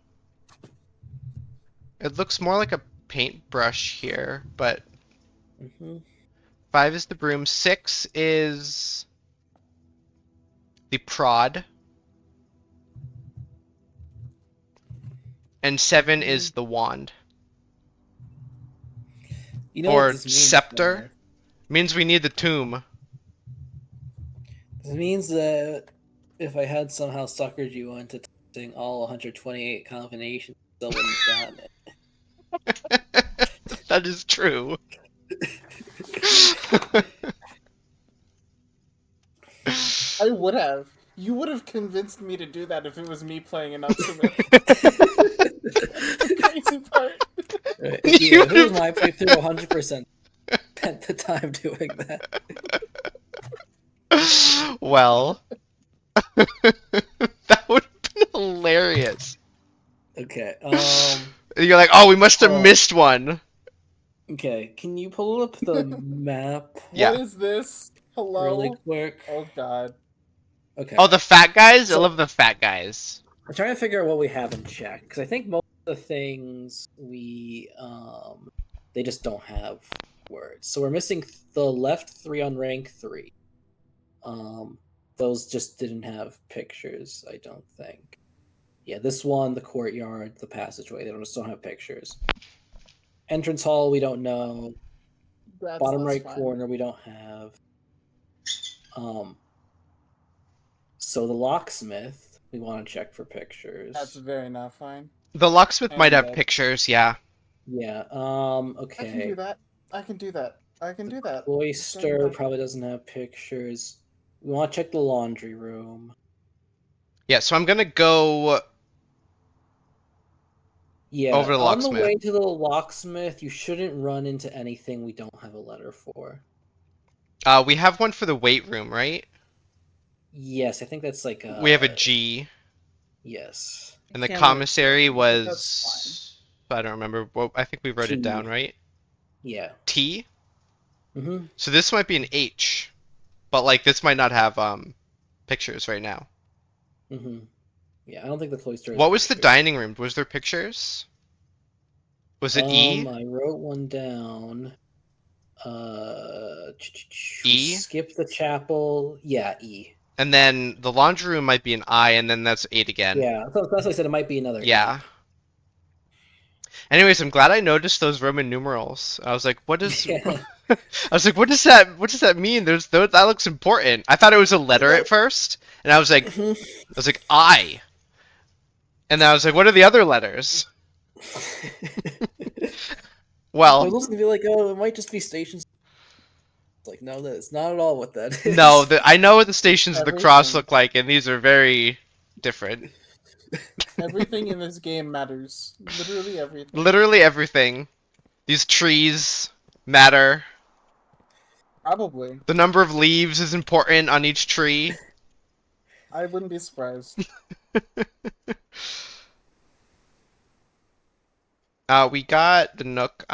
It looks more like a paintbrush here, but Mhm. 5 is the broom. 6 is the prod. And 7 is the wand. You know Or what this means, scepter. Connor? Means we need the tomb. This means that if I had somehow suckered you into testing all 128 combinations, still wouldn't have gotten it. That is true. I would have. You would have convinced me to do that if it was me playing an instrument. The crazy part. Right. If you, if it was my playthrough, 100% spent the time doing that. Well, that would have been hilarious. Okay. You're like, oh, we must have Oh. missed one. Okay. Can you pull up the map Yeah. What is this? Hello? really quick? Oh god. Okay. Oh, the fat guys? I So- love the fat guys. I'm trying to figure out what we haven't checked because I think most of the things we they just don't have words. So we're missing the left 3 on rank 3. Those just didn't have pictures, I don't think. Yeah, this one, the courtyard, the passageway, they just don't have pictures. Entrance hall, we don't know. Bottom right fine. corner, we don't have. So the locksmith, we want to check for pictures. That's very not fine. The locksmith might have And, pictures, yeah. Yeah. I can Okay. do that. I can do that. I can do that. Cloister probably doesn't have pictures. We want to check the laundry room. Yeah, so I'm gonna go. Yeah. Over to the on the locksmith. way to the locksmith, you shouldn't run into anything we don't have a letter for. We have one for the weight room, right? Yes, I think that's like a. We have a G, Yes. and the Can't commissary really- was. that's I don't remember. Well, I think we wrote it T. down, right? Yeah. T. Mm-hmm. So this might be an H, but like this might not have pictures right now. Mm-hmm. Yeah, I don't think the cloister. has What was the pictures. dining room? Was there pictures? Was it E? I wrote one down. E? Skip the chapel. Yeah, E. And then the laundry room might be an I, and then that's 8 again. Yeah, that's what I said. It might be another. E. Yeah. Anyways, I'm glad I noticed those Roman numerals. I was like, what is Yeah. I was like, what does that mean? That looks important. I thought it was a letter at first, and I was like, I. And then I was like, what are the other letters? I Well, was listening to be like, oh, it might just be stations. It's like, no, that's not at all what that is. no, I know what the stations of the cross Everything. look like, and these are very different. Everything in this game matters. Literally everything. Literally everything. These trees matter. Probably. The number of leaves is important on each tree. I wouldn't be surprised. We got the Nook.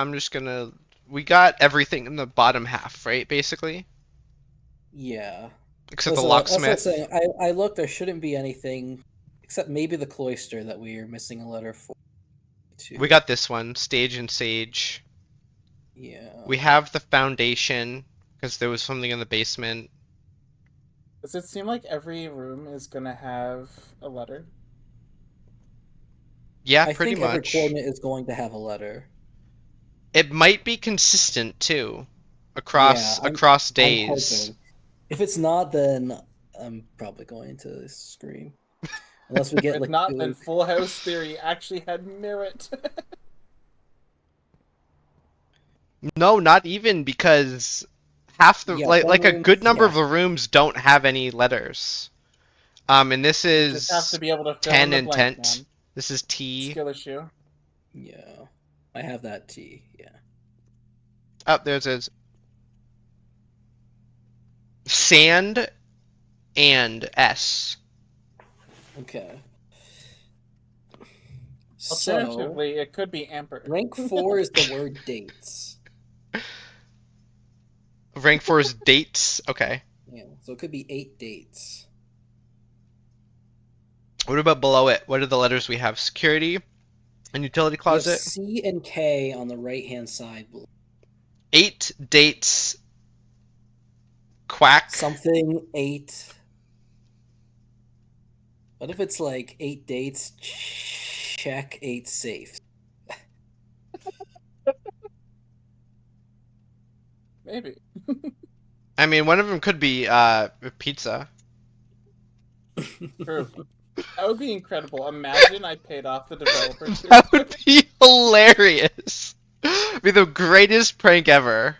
We got everything in the bottom half, right? Basically, Yeah. except the That's what I was locksmith. saying. I looked. There shouldn't be anything except maybe the cloister that we are missing a letter for. We got this one, Stage and Sage. Yeah. We have the foundation because there was something in the basement. Does it seem like every room is gonna have a letter? Yeah, I pretty think every much. coordinate is going to have a letter. It might be consistent too, Yeah, I'm across I'm days. hoping. If it's not, then I'm probably going to scream. Unless we get If like not, then the- Full House theory actually had merit. No, not even because half the Yeah, like some a good rooms- number of yeah. the rooms don't have any letters. And this You just have is to be able to fill 10 in the and blank, tent. man. This is T. Skill issue. Yeah, I have that T. Yeah. Oh, there's a sand and S. Okay. So Alternatively, it could be Amber. rank 4 is the word dates. Rank 4 is dates. Okay. Yeah, so it could be 8 dates. What about below it? What are the letters we have? Security and utility We have closet. C and K on the right hand side. 8 dates. Quack. Something 8. What if it's like 8 dates? Check 8 safes. Maybe. I mean, one of them could be pizza. True. That would be incredible. Imagine I paid off the developer too. That would be hilarious. Be the greatest prank ever.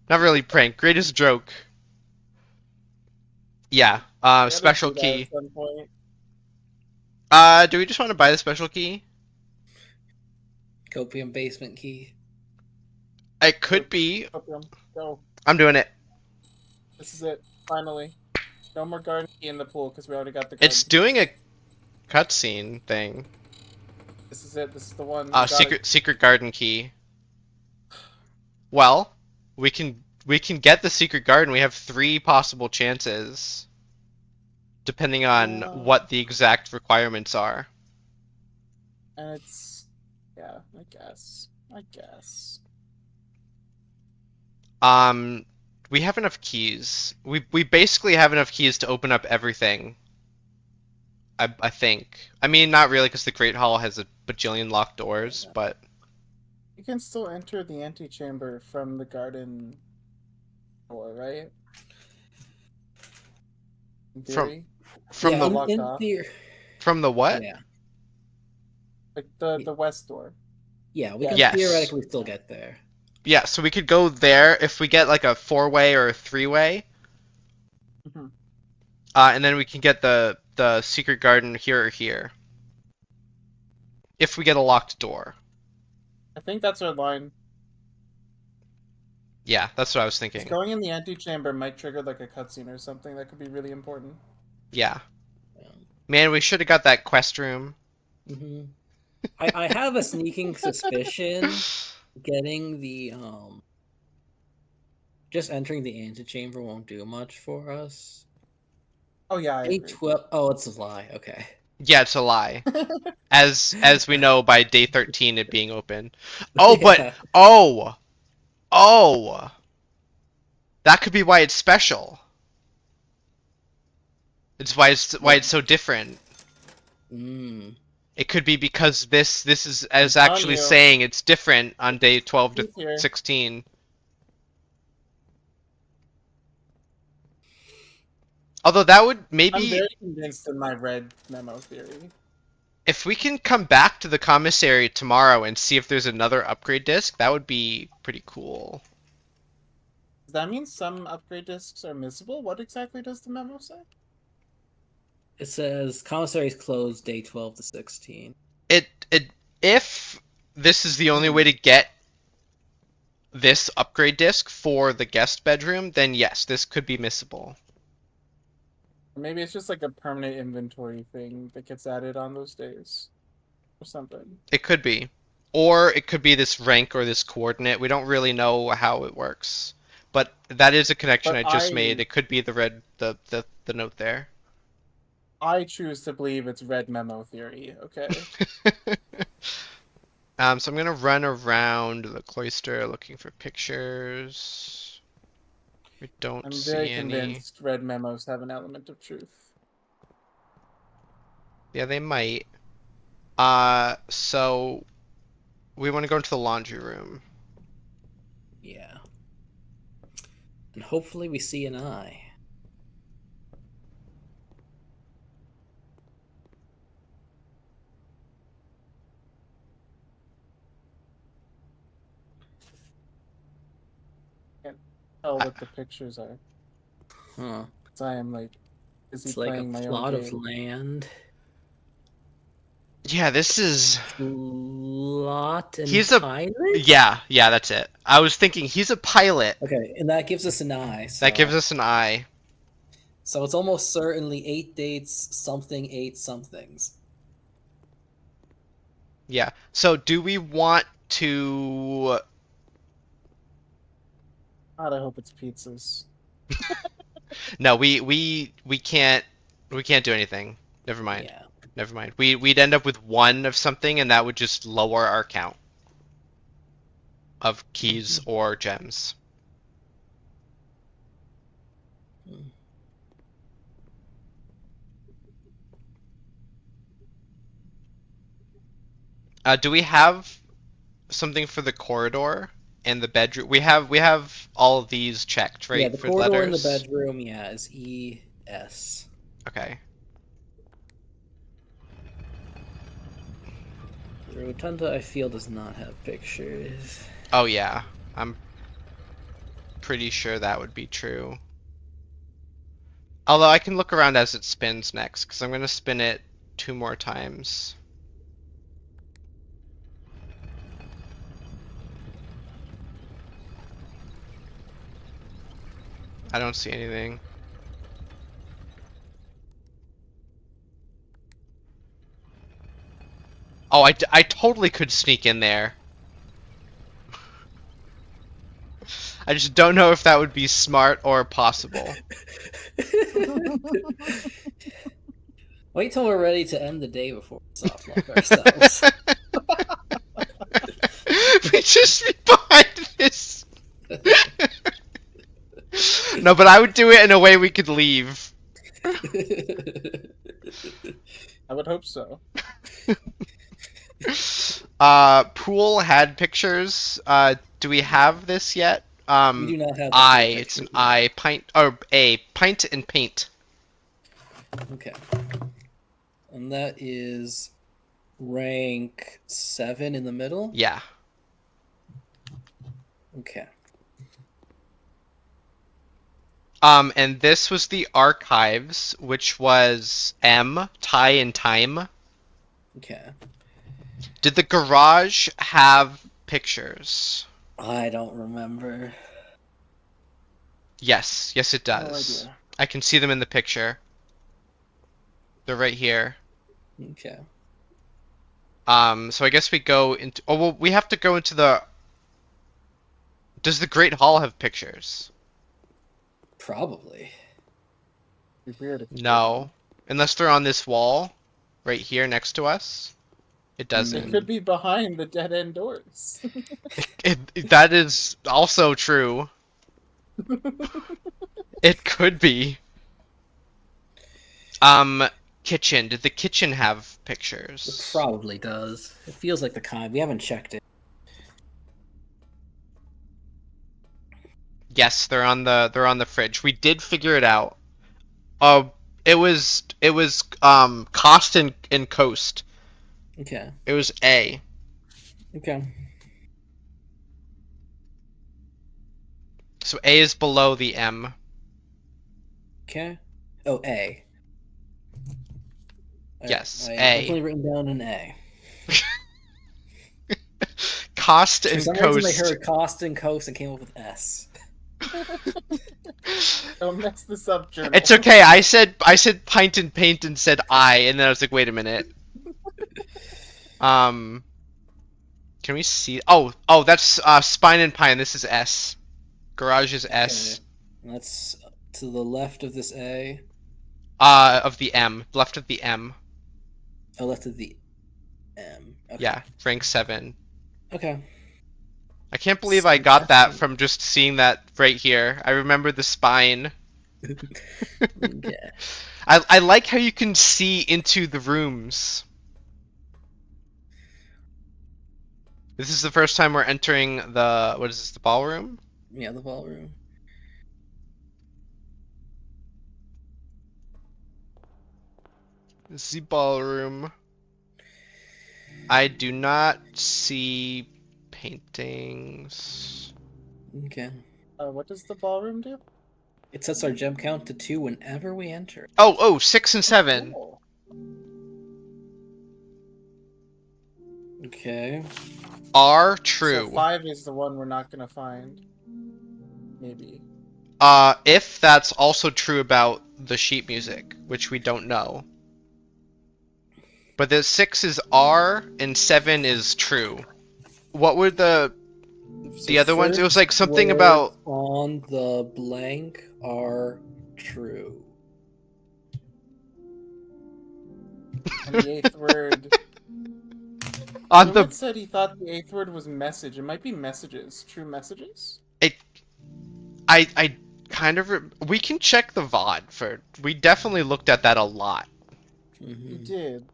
Not really prank, greatest joke. Yeah. Gotta Special do that key. at some point. Do we just want to buy the special key? Copium basement key. It could be. Opium. Go. I'm doing it. This is it. Finally. No more garden key in the pool because we already got the garden It's key. doing a cutscene thing. This is it. This is the one. We got Secret garden key. Well, we can get the secret garden. We have 3 possible chances, depending on what the exact requirements are. And it's. Yeah, I guess. We have enough keys. We basically have enough keys to open up everything. I think. I mean, not really, because the Great Hall has a bajillion locked doors, but You can still enter the antechamber from the garden door, right? In From- theory? from yeah, the locked in off. theory. from the what? Yeah. Like the west door. Yeah, we can Yes. theoretically still get there. Yeah, so we could go there if we get like a 4-way or a 3-way. Mhm. And then we can get the secret garden here or here. If we get a locked door. I think that's our line. Yeah, that's what I was 'Cause thinking. going in the antechamber might trigger like a cutscene or something that could be really important. Yeah. Yeah. Man, we should have got that quest room. hmm I have a sneaking suspicion getting the just entering the antechamber won't do much for us. Oh yeah, I agree. A12. Oh, it's a lie. Okay. Yeah, it's a lie. As we know by day 13 it being open. Oh, but Yeah. oh. That could be why it's special. It's why it's so different. Mm. It could be because this is telling actually you. saying it's different on day 12 to He's here. 16. Although that would I'm maybe, very convinced in my red memo theory. if we can come back to the commissary tomorrow and see if there's another upgrade disc, that would be pretty cool. Does that mean some upgrade discs are missable? What exactly does the memo say? It says commissaries closed day 12 to 16. It if this is the only way to get this upgrade disc for the guest bedroom, then yes, this could be missable. Or maybe it's just like a permanent inventory thing that gets added on those days. Or something. It could be. Or it could be this rank or this coordinate. We don't really know how it works. But that is a connection But I just I- made. It could be the red the note there. I choose to believe it's red memo theory, okay? So I'm gonna run around the cloister looking for pictures. We don't I'm see very any. convinced red memos have an element of truth. Yeah, they might. So we want to go into the laundry room. Yeah. And hopefully we see an eye. Tell what the pictures are. Huh. 'Cause I am like, is he It's like a playing my plot own of game? land. Yeah, this is. Plot and He's a- pilot? Yeah, that's it. I was thinking he's a pilot. Okay, and that gives us an eye. That gives us an eye. So it's almost certainly 8 dates, something, 8 somethings. Yeah. So do we want to? God, I hope it's pizzas. No, we can't do anything. Never mind. Yeah. Never mind. We'd end up with one of something, and that would just lower our count of keys or gems. Do we have something for the corridor and the bedroom? We have all of these checked, right? Yeah, the for corridor in the letters. bedroom, yeah, is ES. Okay. The rotunda, I feel, does not have pictures. Oh yeah, I'm pretty sure that would be true. Although I can look around as it spins next, because I'm gonna spin it 2 more times. I don't see anything. Oh, I totally could sneak in there. I just don't know if that would be smart or possible. Wait till we're ready to end the day before we soft lock ourselves. We just be behind this. No, but I would do it in a way we could leave. I would hope so. Pool had pictures. Do we have this yet? We do not have the I. full It's an picture yet. I pint or a pint and paint. Okay. And that is rank 7 in the middle? Yeah. Okay. And this was the archives, which was M, tie and time. Okay. Did the garage have pictures? I don't remember. Yes, it does. idea. I can see them in the picture. They're right here. Okay. So I guess we go into. Oh well, we have to go into the. Does the Great Hall have pictures? Probably. It'd be weird if you No, unless they're on this wall, right here next to us. It didn't. doesn't. It could be behind the dead end doors. That is also true. It could be. Kitchen. Did the kitchen have It pictures? probably does. It feels like the kind. We haven't checked it. Yes, they're on the fridge. We did figure it out. Uh, it was cost and coast. Okay. It was A. Okay. So A is below the M. Okay. Oh, A. Yes, I A. definitely written down an A. Cost For and some reason, I coast. heard cost and coast and came up with S. Don't mess this up, journal. It's okay. I said pint and paint and said I, and then I was like, wait a minute. Can we see? Oh, that's spine and pine. This is S. Garage is S. Okay. That's to the left of this A. Of the M, left of the M. Oh, left of the M. Okay. Yeah, rank 7. Okay. I can't believe I got that Fantastic. from just seeing that right here. I remember the spine. Okay. I like how you can see into the rooms. This is the first time we're entering the, what is this, the ballroom? Yeah, the ballroom. This is the ballroom. I do not see paintings. Okay. What does the ballroom do? It sets our gem count to 2 whenever we enter. Oh, 6 and 7. Cool. Okay. Are true. So 5 is the one we're not gonna find. Maybe. If that's also true about the sheet music, which we don't know. But the 6 is R and 7 is true. What were the other ones? It was like something words about on the blank are true. And the 8th word. on Someone the said he thought the 8th word was message. It might be messages. True messages? I kind of we can check the VOD for we definitely looked at that a lot. You Mhm. did.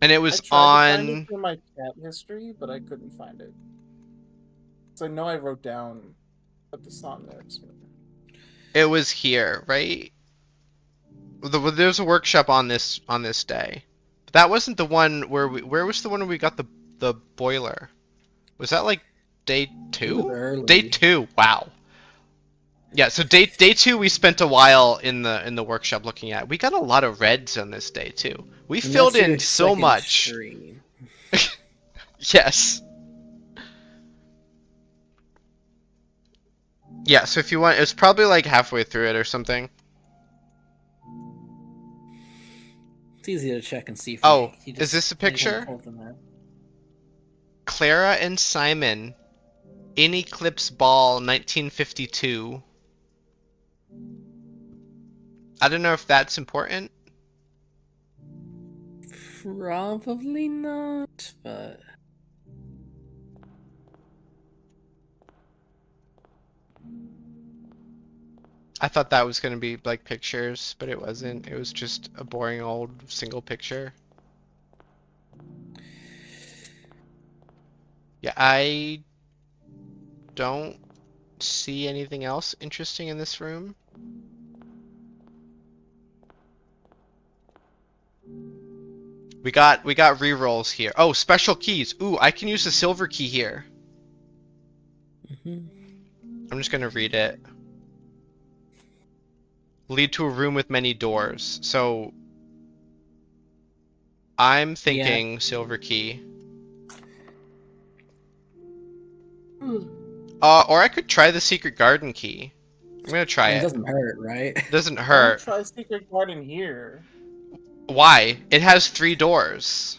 And it I was tried to find on it through my chat history, but I couldn't find it. So I know I wrote down what the song lyrics were. it was here, right? There's a workshop on this day. But that wasn't the one where was the one where we got the boiler? Was that like day It was 2? early. Day 2. Wow. Yeah, so day 2 we spent a while in the workshop looking at. We got a lot of reds on this day too. We And filled that's your in so second much. stream. Yes. Yeah, so if you want, it's probably like halfway through it or something. It's easy to check and see. If Oh, you is this a any kind of picture? pull from that. Clara and Simon in Eclipse Ball 1952. I don't know if that's important. Probably not, but I thought that was going to be like pictures, but it wasn't. It was just a boring old single picture. Yeah, I don't see anything else interesting in this room. We got rerolls here. Oh, special keys. Ooh, I can use the silver key here. Mhm. I'm just gonna read it. Lead to a room with many doors. So I'm thinking silver key. Or I could try the secret garden key. I'm gonna try It it. doesn't hurt, right? Doesn't Don't hurt. try Secret Garden here. Why? It has 3 doors.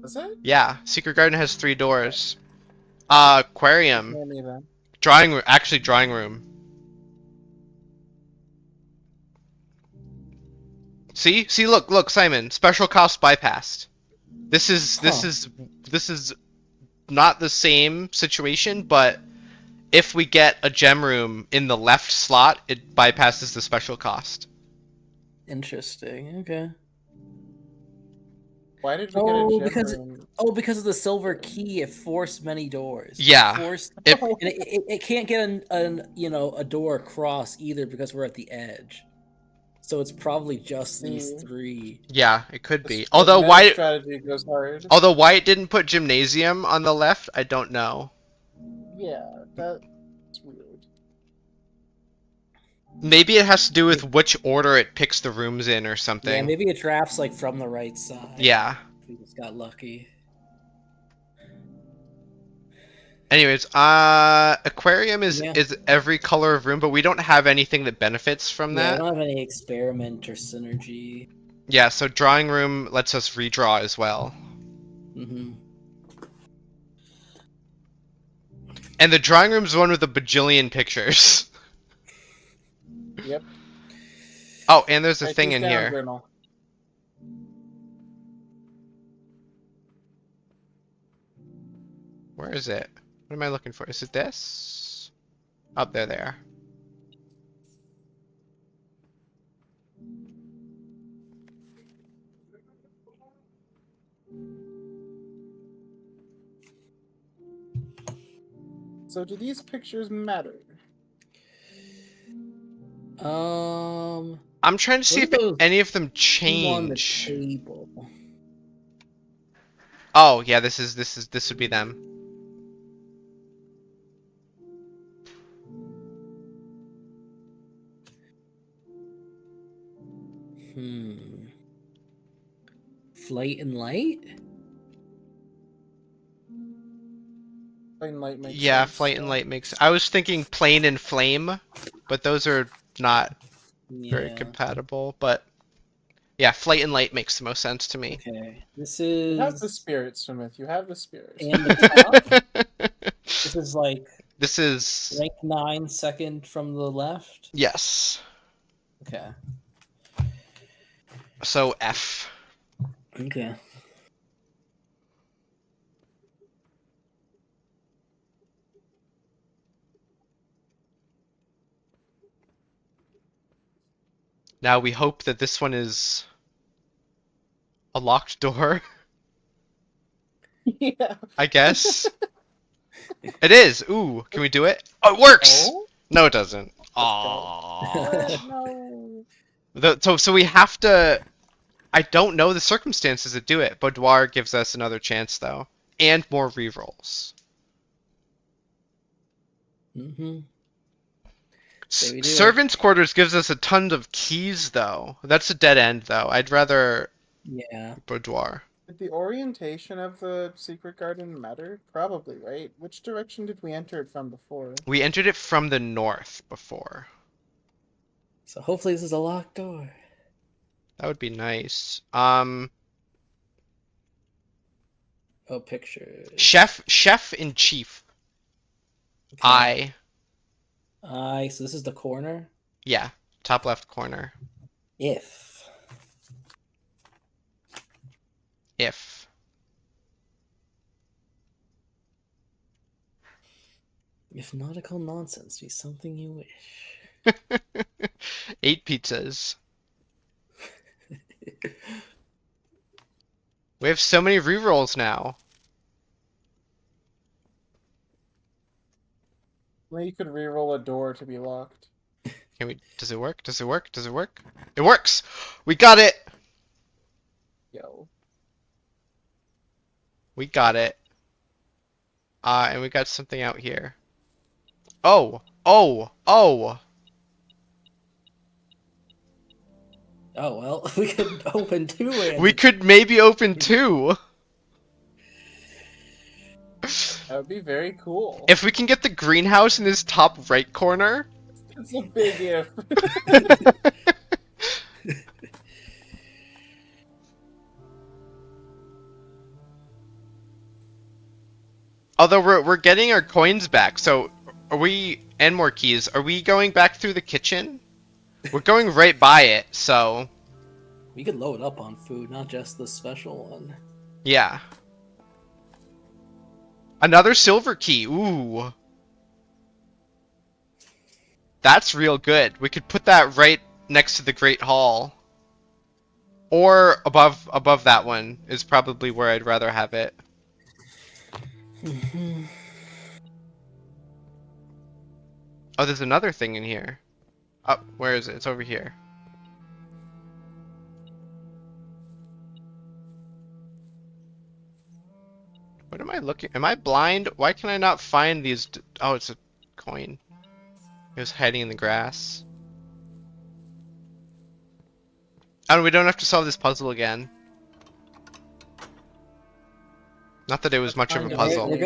Is it? Yeah, secret garden has 3 doors. Aquarium. Ignore me then. Drawing room. Actually, drawing room. See, look, Simon. Special cost bypassed. This is not the same situation, but if we get a gem room in the left slot, it bypasses the special cost. Interesting. Okay. Why did we get a gem because room? Oh, because of the silver key, it forced many doors. Yeah. It forced, It- and it can't get a door across either because we're at the edge. So it's probably just these See. three. Yeah, it could The be. the Although meta strategy goes hard. why it didn't put gymnasium on the left, I don't know. Yeah, that's weird. Maybe it has to do with which order it picks the rooms in or Yeah, something. maybe it traps like from the right side. Yeah. We just got lucky. Anyways, aquarium is Yeah. every color of room, but we don't have anything that benefits from Yeah, I that. don't have any experiment or synergy. Yeah, so drawing room lets us redraw as well. Mm-hmm. And the drawing room's one with a bajillion pictures. Yep. Oh, and there's a Write thing these in down, here. Journal. Where is it? What am I looking for? Is it this? Up there, there. So do these pictures matter? I'm trying to see What if are those any of them On the change. table. Oh, yeah, this would be them. Flight and light? Flame and light makes Yeah, sense, flight and yeah. light makes. I was thinking plane and flame, but those are not very Yeah. compatible. But yeah, flight and light makes the most sense to me. Okay. This You have the is spirit, Smith. You have the spirit. and the top. This is like This is rank 9, second from the left. yes. Okay. So F. Okay. Now we hope that this one is a locked door, Yeah. I guess. It is. Ooh, can we do it? Oh, it works. Oh? No, it doesn't. go. Aww. No. So we have to. I don't know the circumstances that do it. Boudoir gives us another chance though, and more rerolls. Mm-hmm. So we do it. Servants' quarters gives us a ton of keys though. That's a dead end though. I'd rather Yeah. boudoir. Did the orientation of the secret garden matter? Probably, right? Which direction did we enter it from before? We entered it from the north before. So hopefully this is a locked door. That would be nice. Oh, pictures. Chef in chief. Okay. I. So this is the corner. Yeah, top left corner. If. If nautical nonsense be something you wish. 8 pizzas. We have so many rerolls now. Well, you could reroll a door to be locked. Can we? Does it work? Does it work? Does it work? It works! We got it! Yo. We got it. And we got something out here. Oh! Oh! Oh! Oh well, we could open 2 ways. We could maybe open 2! That would be very cool. If we can get the greenhouse in this top right corner. It's a big if. Although we're getting our coins back, so are we, and more keys, are we going back through the kitchen? We're going right by it, so We could load up on food, not just the special one. yeah. Another silver key, ooh. That's real good. We could put that right next to the Great Hall. Or above that one is probably where I'd rather have it. Oh, there's another thing in here. Oh, where is it? It's over here. What am I looking? Am I blind? Why can I not find these? Oh, it's a coin. It was hiding in the grass. Oh, we don't have to solve this puzzle again. Not that it was much of a Kind of puzzle. We're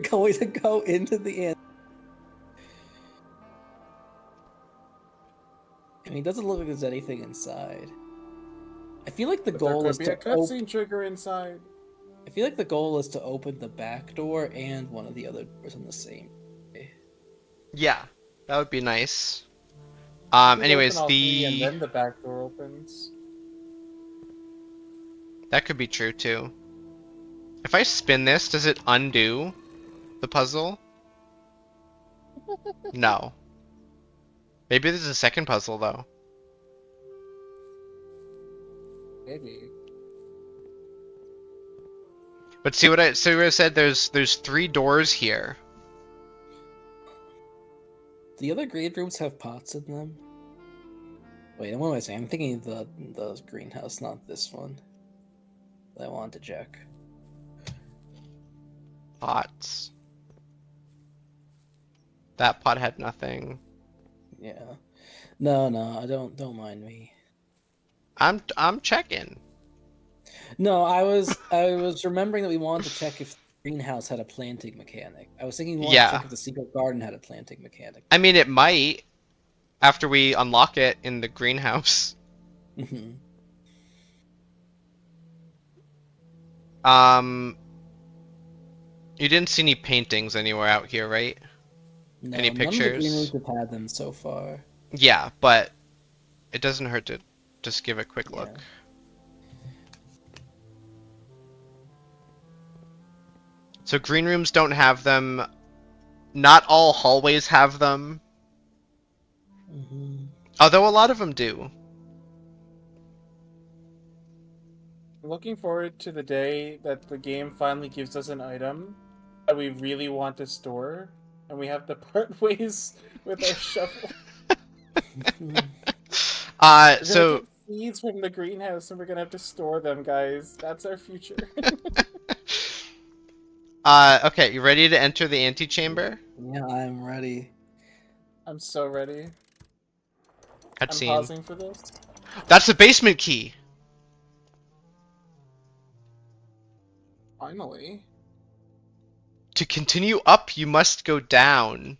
going to go into the end. I mean, it doesn't look like there's anything inside. I feel like the But there goal could is be to a cutscene trigger inside. I feel like the goal is to open the back door and one of the other doors on the same day. Yeah, that would be nice. You could Anyways, open all three and the then the back door opens. that could be true too. If I spin this, does it undo the puzzle? No. Maybe there's a second puzzle though. Maybe. But see what I said? There's 3 doors here. The other green rooms have pots in them. Wait, what am I saying? I'm thinking of the greenhouse, not this one. I wanted to check. Pots. That pot had nothing. Yeah. No, I don't mind me. I'm checking. No, I was remembering that we wanted to check if the greenhouse had a planting mechanic. I was thinking we wanted Yeah. to check if the secret garden had a planting mechanic. I mean, it might after we unlock it in the greenhouse. Mhm. You didn't see any paintings anywhere out here, right? No, Any none of the green pictures? rooms have had them so far. Yeah, but it doesn't hurt to just give a quick look. Yeah. So green rooms don't have them. Not all hallways have them. Mhm. Although a lot of them do. I'm looking forward to the day that the game finally gives us an item that we really want to store, and we have to part ways with our shovel. We're gonna So get seeds from the greenhouse, and we're gonna have to store them, guys. That's our future. okay, you ready to enter the antechamber? Yeah, I'm ready. I'm so ready. I'm Cutscene. pausing for this. That's the basement key. Finally. To continue up, you must go down.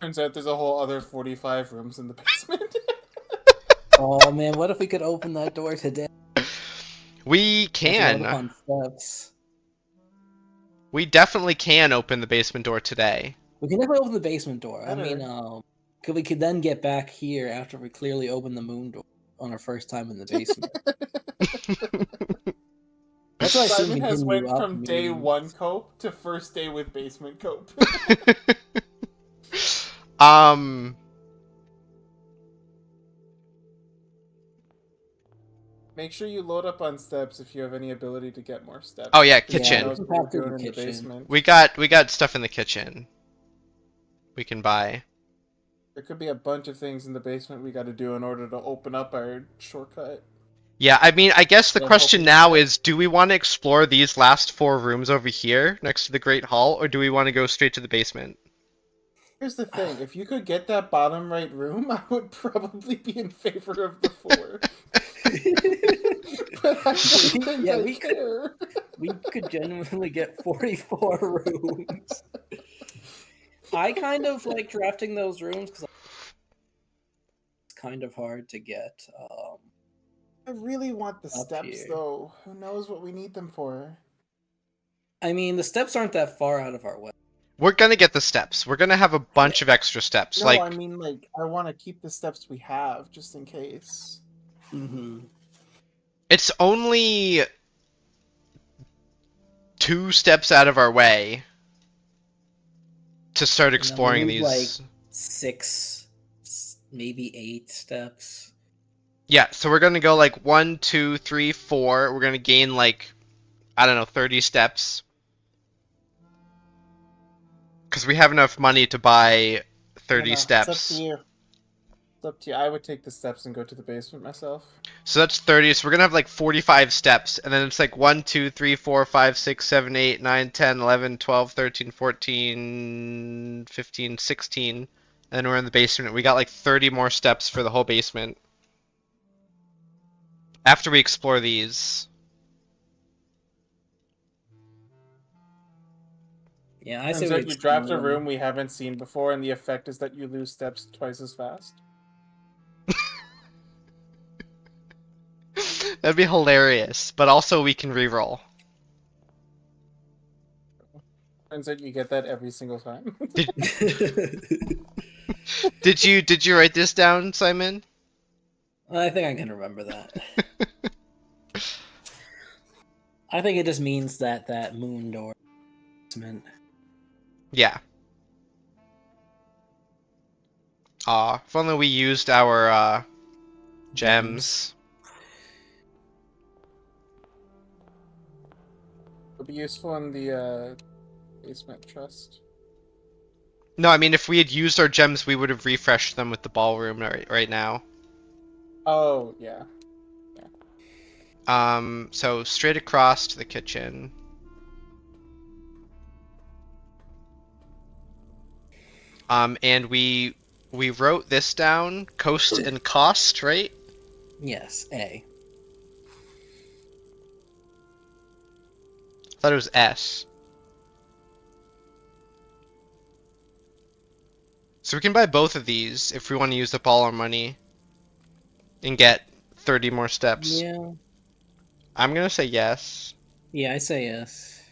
Turns out there's a whole other 45 rooms in the basement. Oh man, what if we could open that door today? We Have to load up can. on steps. We definitely can open the basement door today. We can definitely open the basement door. I mean, Better. we could then get back here after we clearly open the moon door on our first time in the basement. That's why I assume Simon has continue went up from day means- 1 cope to first day with basement cope. Make sure you load up on steps if you have any ability to get more steps. Oh yeah, Because kitchen. who knows Yeah, what we're we doing in the kitchen. basement. We got stuff in the kitchen. We can buy. There could be a bunch of things in the basement we got to do in order to open up our shortcut. Yeah, I mean, I guess the Yeah, question hopefully. now is, do we want to explore these last 4 rooms over here next to the Great Hall, or do we want to go straight to the basement? Here's the thing, if you could get that bottom right room, I would probably be in favor of the 4. But I don't think Yeah, I we could- care. We could genuinely get 44 rooms. I kind of like drafting those rooms because it's kind of hard to get. I really want the Up steps, here. though. Who knows what we need them for? I mean, the steps aren't that far out of our way. We're gonna get the steps. We're gonna have a bunch of extra steps. No, like, I mean, like, I want to keep the steps we have, just in case. Mm-hmm. it's only 2 steps out of our way to start then exploring we need, these. 6, maybe 8 steps. Yeah, so we're gonna go like 1, 2, 3, 4. We're gonna gain like, I don't know, 30 steps. Because we have enough money to buy 30 No, it's steps. up to you. It's up to you. I would take the steps and go to the basement myself. So that's 30. So we're gonna have like 45 steps, and then it's like 1, 2, 3, 4, 5, 6, 7, 8, 9, 10, 11, 12, 13, 14, 15, 16. And then we're in the basement. We got like 30 more steps for the whole basement. After we explore these. Yeah, I say Turns we out you draft a explore. room we haven't seen before, and the effect is that you lose steps twice as fast. That'd be hilarious, but also we can reroll. Turns out you get that every single time. Did you write this down, Simon? I think I can remember that. I think it just means that moon door. Yeah. Aw, if only we used our gems. It'll be useful in the basement trust. No, I mean if we had used our gems, we would have refreshed them with the ballroom right now. Oh, yeah. So straight across to the kitchen. And we wrote this down, coast and cost, right? Yes, A. I thought it was S. So we can buy both of these if we want to use up all our money and get 30 more steps. Yeah. I'm gonna say yes. Yeah, I say yes.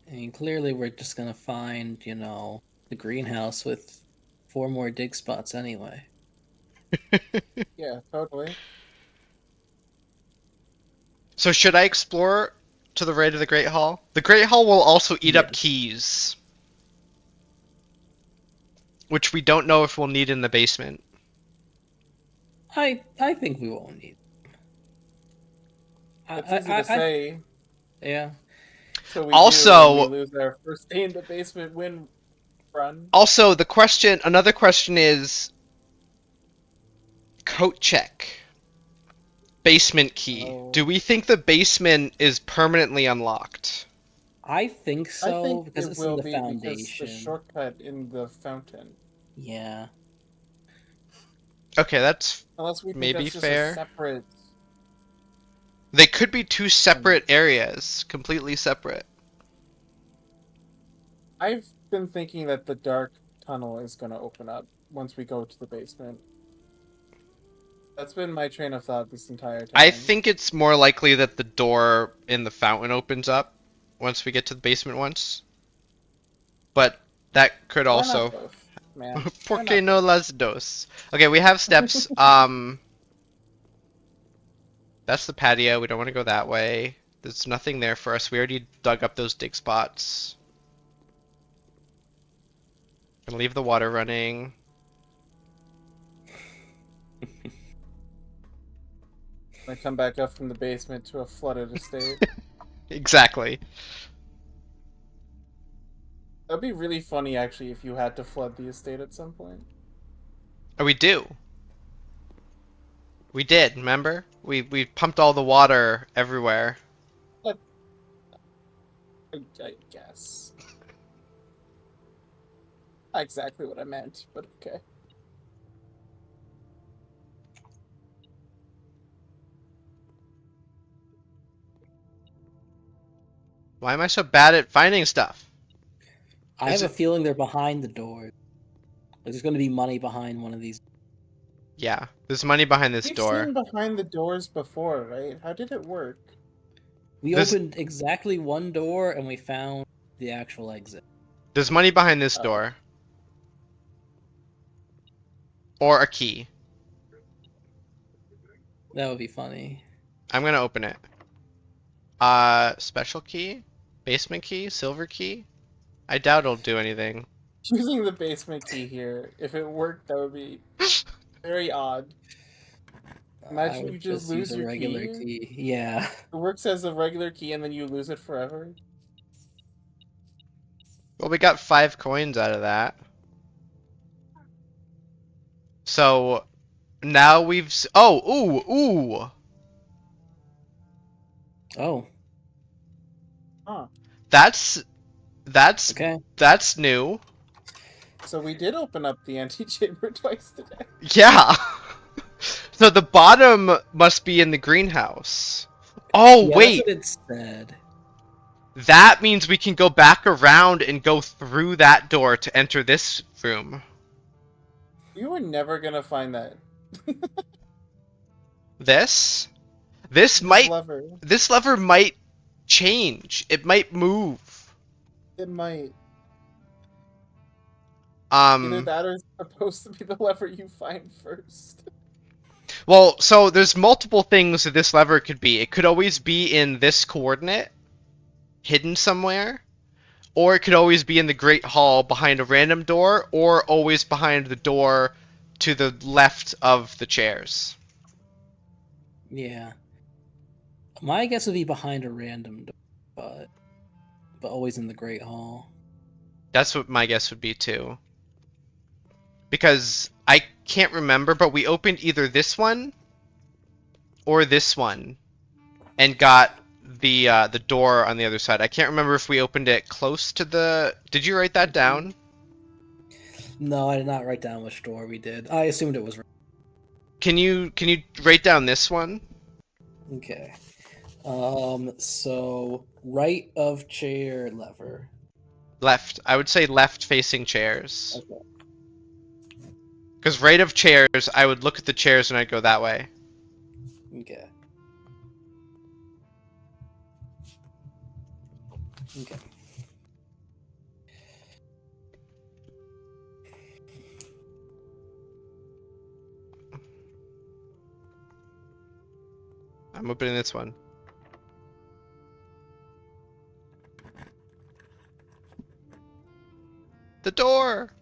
I mean, clearly we're just gonna find, the greenhouse with 4 more dig spots anyway. Yeah, totally. So should I explore to the right of the Great Hall? The Great Hall will also eat up Yes. keys, which we don't know if we'll need in the basement. I think we won't need. It's easy to say. Yeah. So we Also- do, and we lose our first day in the basement win run. Also, another question is coat check. Basement key. Oh. Do we think the basement is permanently unlocked? I think so I think because it it's will in the be foundation. because the shortcut in the fountain. Yeah. Okay, that's Unless we think Maybe that's just fair. a separate. they could be two separate areas, completely separate. I've been thinking that the dark tunnel is going to open up once we go to the basement. That's been my train of thought this entire time. I think it's more likely that the door in the fountain opens up once we get to the basement once. But that could Why not also both, man? ¿Por Why qué not no las dos? Okay, we have steps. That's the patio. We don't want to go that way. There's nothing there for us. We already dug up those dig spots. Gonna leave the water running. I come back up from the basement to a flooded estate. Exactly. That'd be really funny, actually, if you had to flood the estate at some point. Oh, we do. We did, remember? We pumped all the water everywhere. I guess. Not exactly what I meant, but okay. Why am I so bad at finding stuff? I Is have a it- feeling they're behind the door. Like, there's going to be money behind one of these. Yeah, there's money behind this We've door. seen behind the doors before, right? How did it work? We This- opened exactly one door and we found the actual exit. There's money behind this Oh. door. Or a key. That would be funny. I'm gonna open it. Special key? Basement key? Silver key? I doubt it'll do anything. Using the basement key here, if it worked, that would be very odd. Imagine I you would just use lose a your regular key. key. Yeah. It works as a regular key and then you lose it forever. Well, we got 5 coins out of that. So now oh, ooh. Oh, Huh. That's okay. that's new. So we did open up the antechamber twice today. Yeah. So the bottom must be in the greenhouse. Oh, Yeah, that's wait. what it said. That means we can go back around and go through that door to enter this room. You were never gonna find that. This This lever. this lever might change. It might move. It might. Either Um that or it's supposed to be the lever you find first. well, so there's multiple things that this lever could be. It could always be in this coordinate, hidden somewhere, or it could always be in the Great Hall behind a random door, or always behind the door to the left of the chairs. Yeah. My guess would be behind a random door, but always in the Great Hall. That's what my guess would be too. Because I can't remember, but we opened either this one or this one and got the door on the other side. I can't remember if we opened it close to the... Did you write that down? No, I did not write down which door we did. I assumed it was Can you write down this one? okay. So right of chair lever. Left. I would say left facing chairs. Okay. Because right of chairs, I would look at the chairs and I'd go that way. Okay. Okay. I'm opening this one. The door!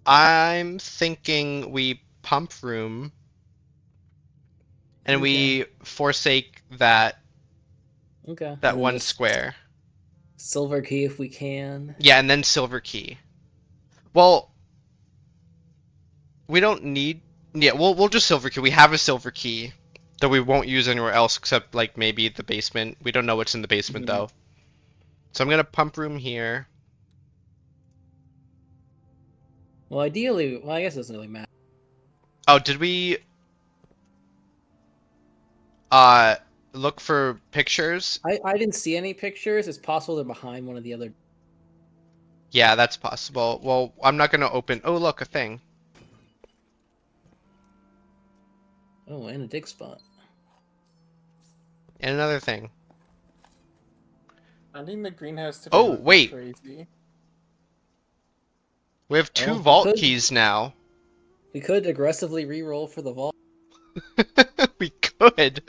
I'm thinking we pump room and we forsake that Okay. that And then one just square. silver key if we can. Yeah, and then silver key. Well, we don't need... Yeah, we'll just silver key. We have a silver key that we won't use anywhere else except, like, maybe the basement. We don't know what's in the basement, though. So I'm gonna pump room here. Well, ideally, I guess it doesn't really matter. Oh, did we... look for pictures? I didn't see any pictures. It's possible they're behind one of the other. Yeah, that's possible. Well, I'm not gonna open... Oh, look, a thing. Oh, and a dig spot. And another thing. Finding the greenhouse today Oh, would be wait. crazy. We have 2 Well, vault good. keys now. We could aggressively re-roll for the vault. We could.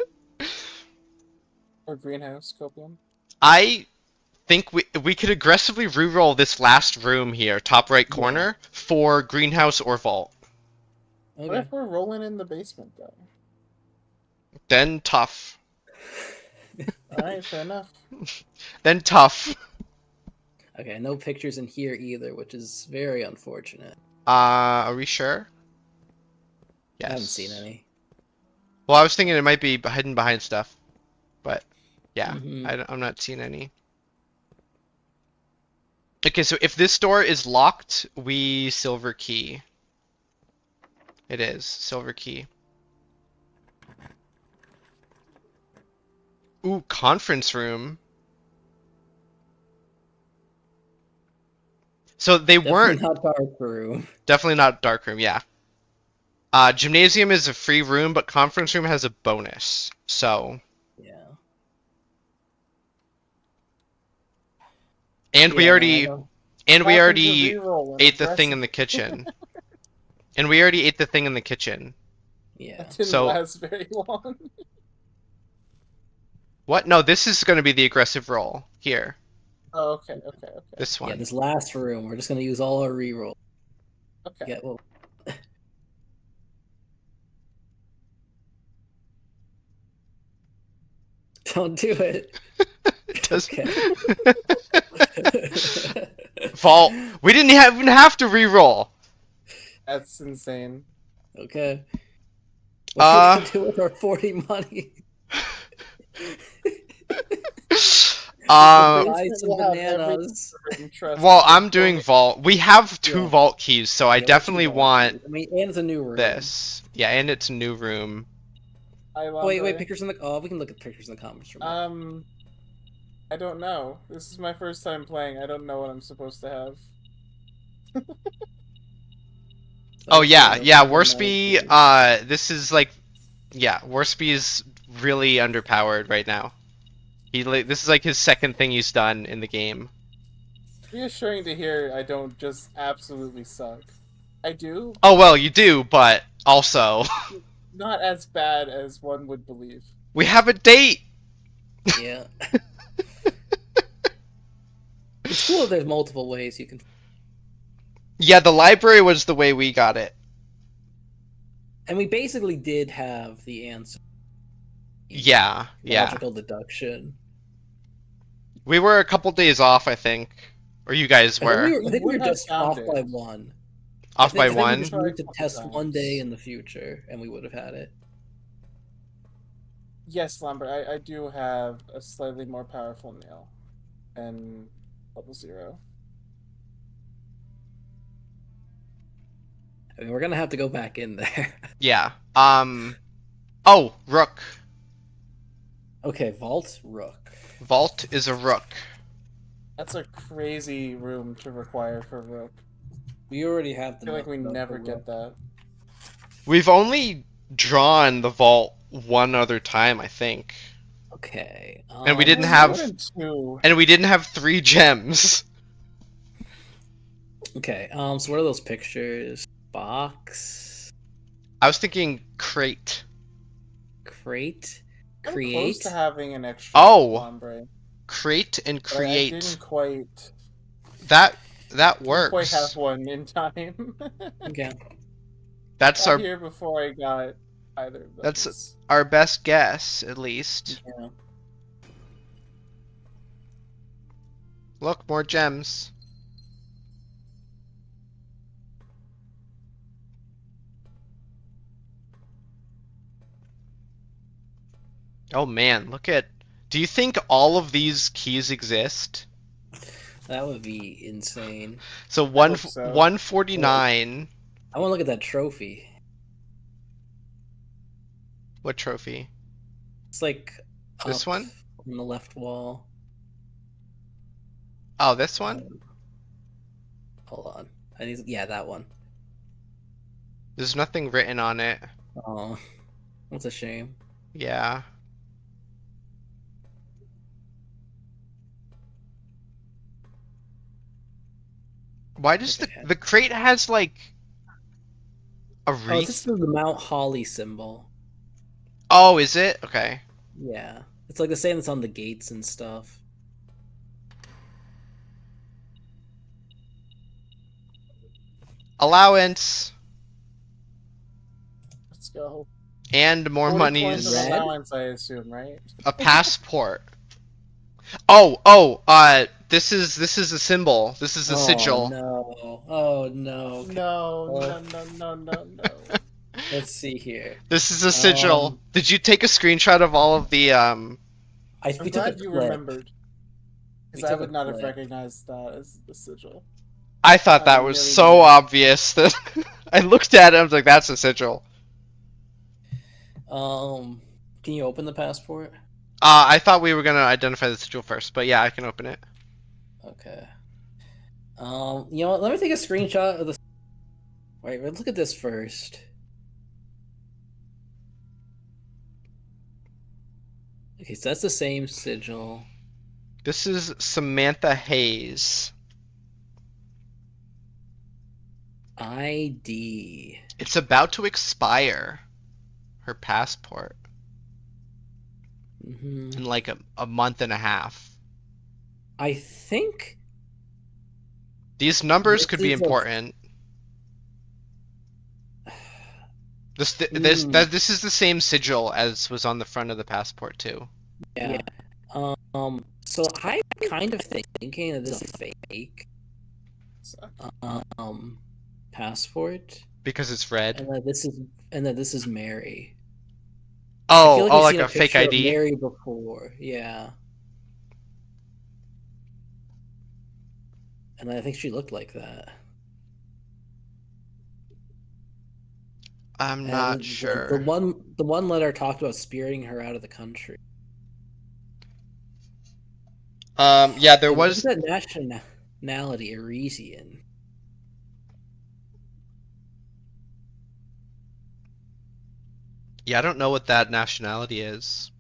Or greenhouse, copium. I think we could aggressively reroll this last room here, top right corner, for greenhouse or vault. What Okay. if we're rolling in the basement, though? Then tough. Alright, fair enough. Then tough. Okay, no pictures in here either, which is very unfortunate. Are we sure? Yes. I haven't seen any. Well, I was thinking it might be hidden behind stuff, but yeah, Mhm. I'm not seeing any. Okay, so if this door is locked, we silver key. It is silver key. Ooh, conference room. So they weren't Definitely not dark room. definitely not dark room, yeah. Gymnasium is a free room, but conference room has a bonus. So, Yeah. and we Yeah, already I don't- and we Happens to already re-roll and ate the thing in aggressive. the kitchen. And we already ate the thing in the kitchen. Yeah. That didn't So- last very long. What? No, this is going to be the aggressive roll. Here. Oh, okay. This one. Yeah, this last room, we're just gonna use all our reroll. Okay. Yeah, well. Don't do it. Does- Okay. Vault. We didn't even have to re-roll. That's insane. Okay. What are we gonna do with our 40 money? Uh, Buy some We'll have every bananas. room, trust well, me. I'm doing vault. We have two Yeah. vault keys, so I Yeah, we're definitely too want lucky. I mean, and it's a new room. this. Yeah, and it's a new room. Oh, wait, pictures in the. Oh, we can look at pictures in the comments from. I don't know. This is my first time playing. I don't know what I'm supposed to have. Oh yeah, Okay, yeah. that's Worsby. nice. This is like, yeah. Worsby is really underpowered right now. This is like his second thing he's done in the game. Reassuring to hear I don't just absolutely suck. I do, Oh well, you do, but also not as bad as one would believe. we have a date. Yeah. It's cool that there's multiple ways you can. Yeah, the library was the way we got it. And we basically did have the answer. Yeah, yeah. Logical deduction. We were a couple days off, I think, or you guys I think were we were, I think we would were have just found off it. by one. off by I think we one. just needed to Tried test sometimes. one day in the future, and we would have had it. Yes, Lambert, I do have a slightly more powerful nail. And level 0. I mean, we're gonna have to go back in there. Yeah. Oh, rook. Okay, vault rook. Vault is a rook. That's a crazy room to require for Rook. We already have I the. feel like we note never for get rook. that. We've only drawn the vault one other time, I think, Okay. And we didn't More have- than 2. and we didn't have 3 gems. Okay. So what are those pictures? Box. I was thinking crate. Crate. I'm close Create. to having an extra Oh. Lombre, Crate and but I create. didn't quite That quite works. have one in time. Okay. That's Got our here before I got either of those. That's- our best guess, at least. Yeah. Look, more gems. Oh man, look at. Do you think all of these keys exist? That would be insane. So hope so. 149. I want to look at that trophy. What trophy? It's like This up one? on the left wall. Oh, this one? Hold on. I need. Yeah, that one. There's nothing written on it. Oh, that's a shame. Yeah. Why does Okay. the crate has like a Oh, it's wreath? just the Mount Holly symbol. Oh, is it? Okay. Yeah, it's like the same that's on the gates and stuff. Allowance Let's go. and more 40 monies. coins of Red? allowance, I assume, right? A passport. Oh, this is a symbol. This is a sigil. No. Oh no. No. Let's see here. This is a sigil. Um, Did you take a screenshot of all of the I'm We took a glad you clip. remembered. We Because I took a would not have clip. recognized that as the sigil. I thought that I'm was really so glad. obvious that I looked at it. I was like, "That's a sigil." Can you open the passport? I thought we were gonna identify the sigil first, but yeah, I can open it. Okay. You know what? Let me take a screenshot of the. Wait, let's look at this first. Okay, so that's the same sigil. This is Samantha Hayes. ID. It's about to expire. her passport Hmm. in like a month and a half. I think These numbers this could be is a. important. Mm, This is the same sigil as was on the front of the passport too. yeah. So I'm kind of thinking that this is fake. So, Passport, Because it's red. and that this is Mary. I Oh, feel like oh, we've like seen a a fake picture of ID? Mary before. Yeah. And I think she looked like that. I'm And not the sure. one letter talked about spiriting her out of the country. Yeah, there And what is was. that nationality? Arisian. Yeah, I don't know what that nationality is.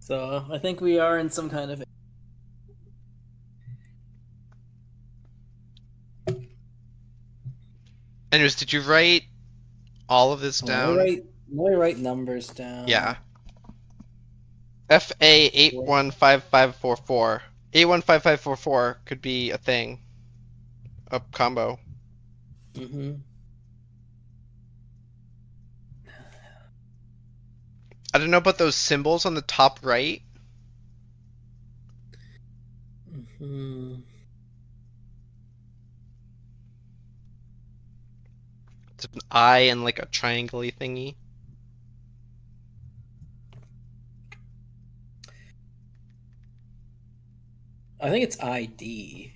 So I think we are in some kind of. Anyways, did you write all of this down? Let me write numbers down. Yeah. FA 815544. 815544 could be a thing. A combo. Mm-hmm. I don't know about those symbols on the top right. Mm-hmm. It's an eye and like a triangle-y thingy. I think it's ID.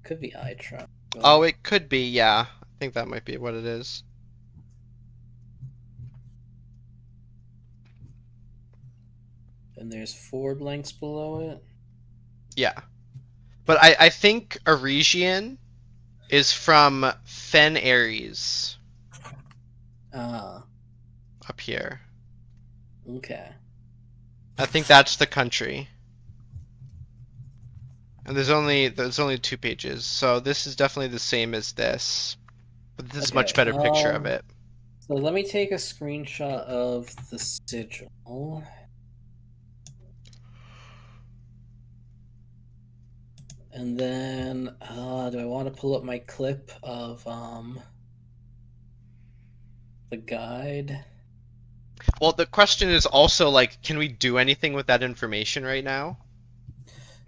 Could be I triangle. Oh, it could be, yeah. I think that might be what it is. And there's 4 blanks below it. Yeah. But I think Arisian is from Fen Aries Ah, up here. okay. I think that's the country. And there's only 2 pages, so this is definitely the same as this. But this is a much Okay, better picture of it. So let me take a screenshot of the sigil. And then, do I want to pull up my clip of the guide? Well, the question is also like, can we do anything with that information right now?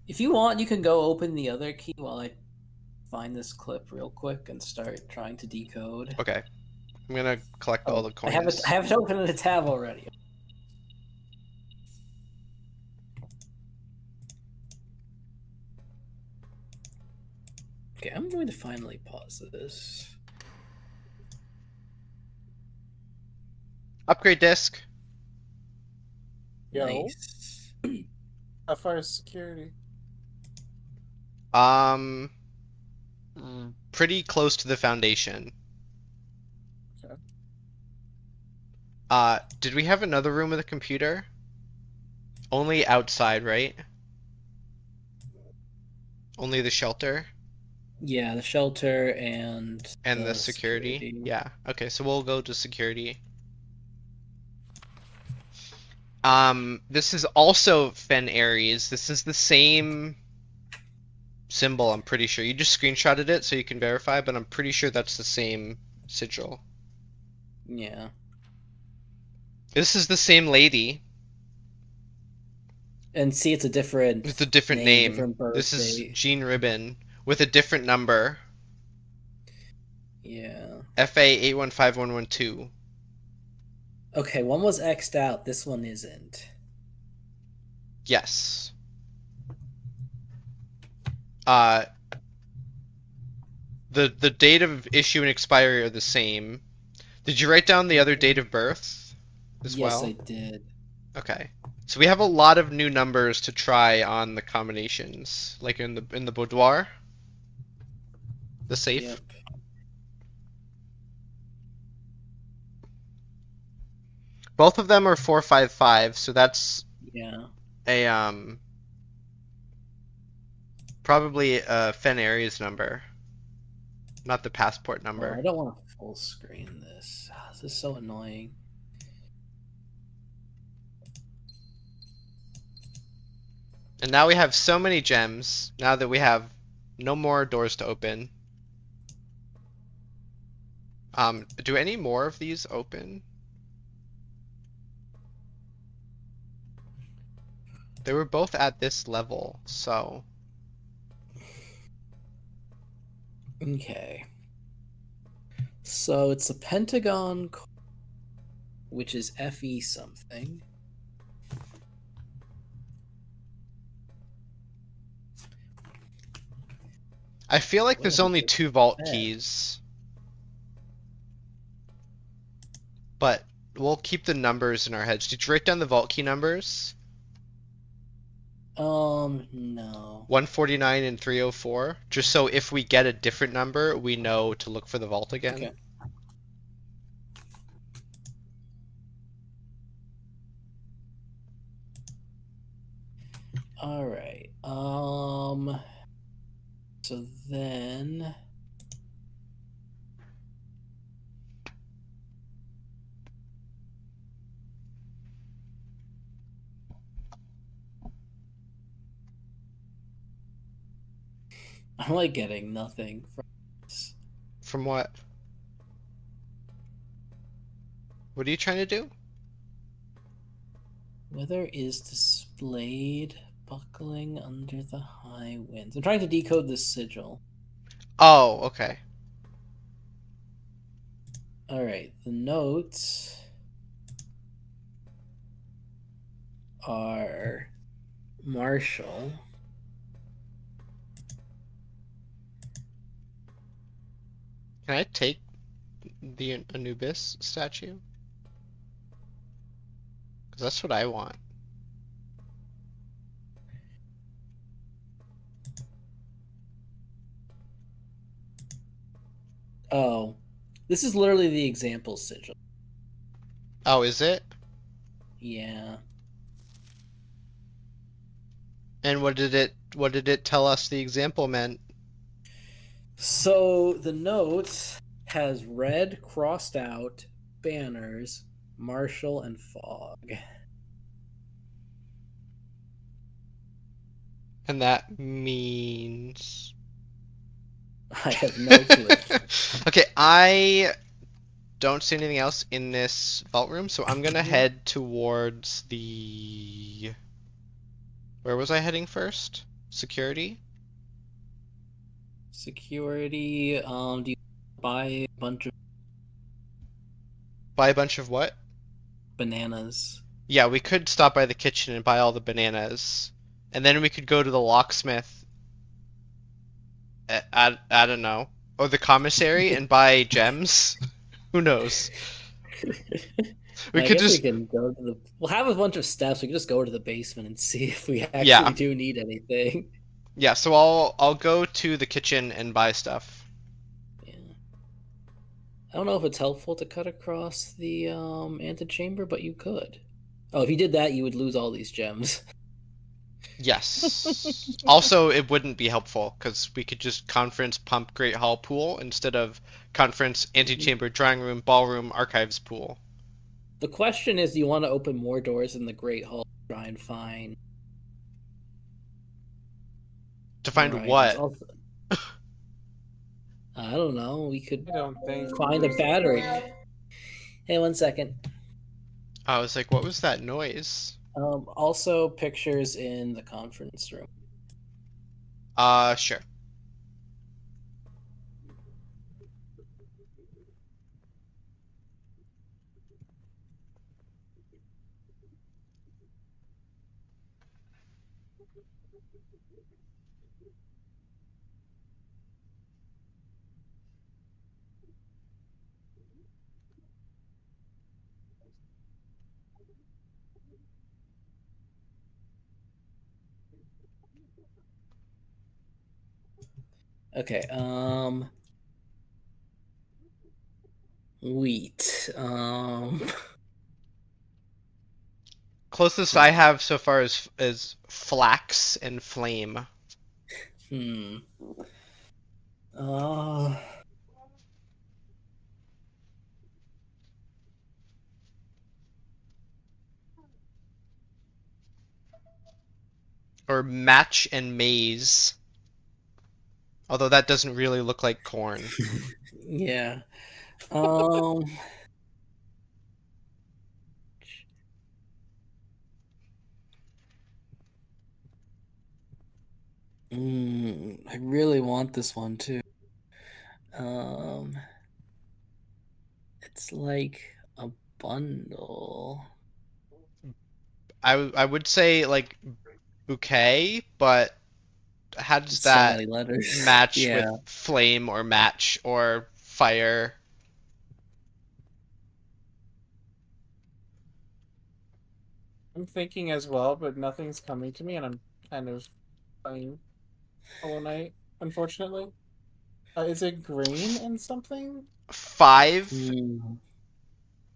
If you want, you can go open the other key while I find this clip real quick and start trying to decode. Okay. I'm gonna collect all the coins. I have it open in a tab already. Okay, I'm going to finally pause this. Upgrade disc. yo, Nice. how far is security? Um, pretty close to the foundation. Okay. Did we have another room with a computer? Only outside, right? Only the shelter Yeah, the shelter and and the security. Yeah. Okay, so we'll go to security. This is also Fen Aries. This is the same symbol, I'm pretty sure. You just screenshotted it so you can verify, but I'm pretty sure that's the same sigil. Yeah. This is the same lady. And see, it's a different. It's a different name. Different birth This is date. Jean Ribbon with a different number. Yeah. FA 815112. Okay, one was X'd out. This one isn't. Yes. The date of issue and expiry are the same. Did you write down the other date of birth as well? Yes, I did. Okay. So we have a lot of new numbers to try on the combinations, like in the boudoir, the safe. Yep. Both of them are 455, so that's Yeah. a probably a Fen Aries number, not the passport Oh, number. I don't want to full screen this. This is so annoying. And now we have so many gems, now that we have no more doors to open. Do any more of these open? They were both at this level, so... Okay. So it's a pentagon, which is FE something. I feel like What there's is only it? 2 vault That? keys. But we'll keep the numbers in our heads. Did you write down the vault key numbers? No. 149 and 304? Just so if we get a different number, we know to look for the vault again. Okay. All right. So then I'm like getting nothing from this. From what? What are you trying to do? Weather is displayed buckling under the high winds. I'm trying to decode this sigil. Oh, okay. All right. The notes are Marshall. Can I take the Anubis statue? Because that's what I want. Oh, this is literally the example sigil. Oh, is it? Yeah. And what did it tell us the example meant? So the note has red crossed out banners, Marshall and Fog. And that means... I have no clue. Okay, I don't see anything else in this vault room, so I'm gonna head towards the... Where was I heading first? Security? Security. Do you buy a bunch of Buy a bunch of what? bananas? Yeah, we could stop by the kitchen and buy all the bananas. And then we could go to the locksmith I don't know. Or the commissary and buy gems. Who knows? We I could guess we just... can go to the. We'll have a bunch of steps. We can just go to the basement and see if we actually Yeah. do need anything. Yeah, so I'll go to the kitchen and buy stuff. Yeah. I don't know if it's helpful to cut across the antechamber, but you could. Oh, if you did that, you would lose all these gems. Yes. Also, it wouldn't be helpful because we could just conference pump Great Hall pool instead of conference antechamber, drawing room, ballroom, archives pool. The question is, do you want to open more doors in the Great Hall to try and find To find more items? what? Also, I don't know. We could I don't think find a there's battery. point. Hey, 1 second. I was like, what was that noise? Also, pictures in the conference room. Sure. Okay. Wheat. Closest I have so far is flax and flame. Hmm. Uh. Or match and maize. Although that doesn't really look like corn. Yeah. Um. I really want this one too. Um. It's like a bundle. I would say like bouquet, but how does It's so that many letters. match Yeah. with flame or match or fire? I'm thinking as well, but nothing's coming to me, and I'm kind of playing Hollow Knight, unfortunately. Is it grain and something? 5 Hmm.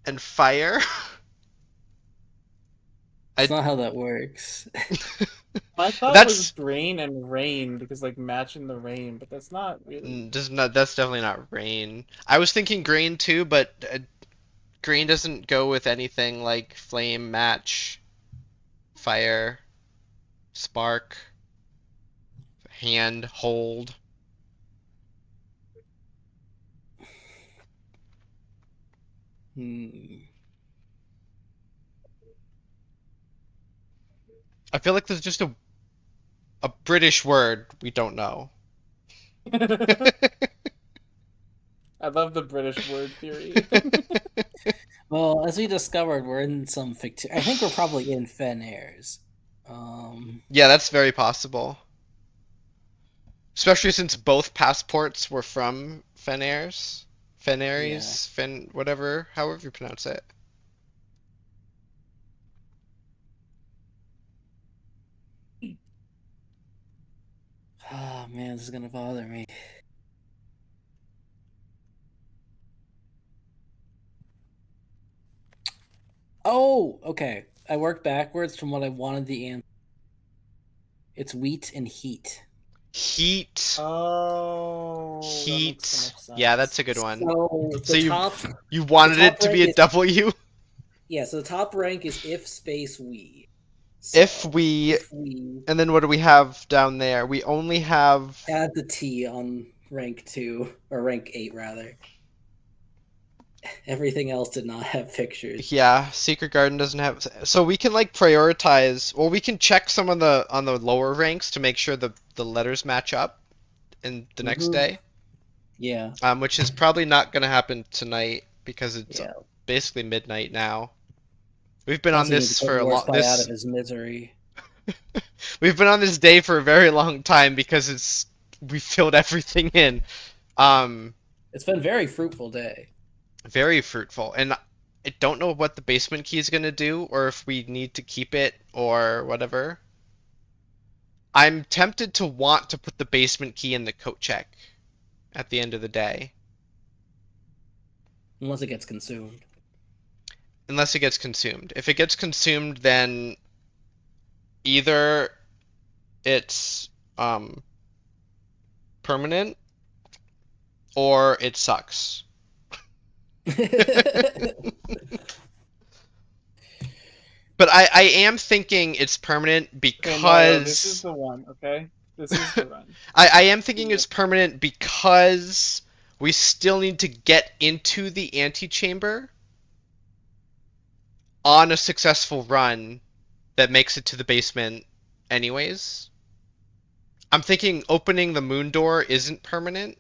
and fire? It's I not how that works. My thought was that's grain and rain because like matching the rain, but that's not really. that's definitely not rain. I was thinking grain too, but green doesn't go with anything like flame, match, fire, spark, hand, hold. Hmm. I feel like there's just a British word we don't know. I love the British word theory. Well, as we discovered, we're in some ficti- I think we're probably in Fen Airs. Yeah, that's very possible. Especially since both passports were from Fenaires. Yeah. Fenaries? Fen whatever, however you pronounce it. Oh man, this is gonna bother me. Oh, okay. I worked backwards from what I wanted the answer. It's wheat and heat. Heat. Oh, that makes so Heat. much Yeah, that's sense. a good one. So So you the wanted it top to rank be a is W? yeah. So the top rank is if space we. If So we, if we and then what do we have down there? We only have, add the T on rank 2 or rank 8 rather. Everything else did not have pictures. yeah, Secret Garden doesn't have, so we can like prioritize, well we can check some on the lower ranks to make sure the letters match up in the next Mm-hmm. day. Yeah. Which is probably not going to happen tonight because it's Yeah. basically midnight now. We've been on Also, you need to this put for a long Warspy out of his misery. we've been on this day for a very long time because we filled everything in. Um, It's been a very fruitful day. very fruitful, and I don't know what the basement key is going to do or if we need to keep it or whatever. I'm tempted to want to put the basement key in the coat check at the end of the day, Unless it gets consumed. unless it gets consumed. If it gets consumed, then either it's permanent or it sucks. But I am thinking it's permanent Okay, Mario, this is because the one, okay? This is the run. I am thinking it's permanent because we still need to get into the antechamber on a successful run that makes it to the basement anyways. I'm thinking opening the moon door isn't permanent,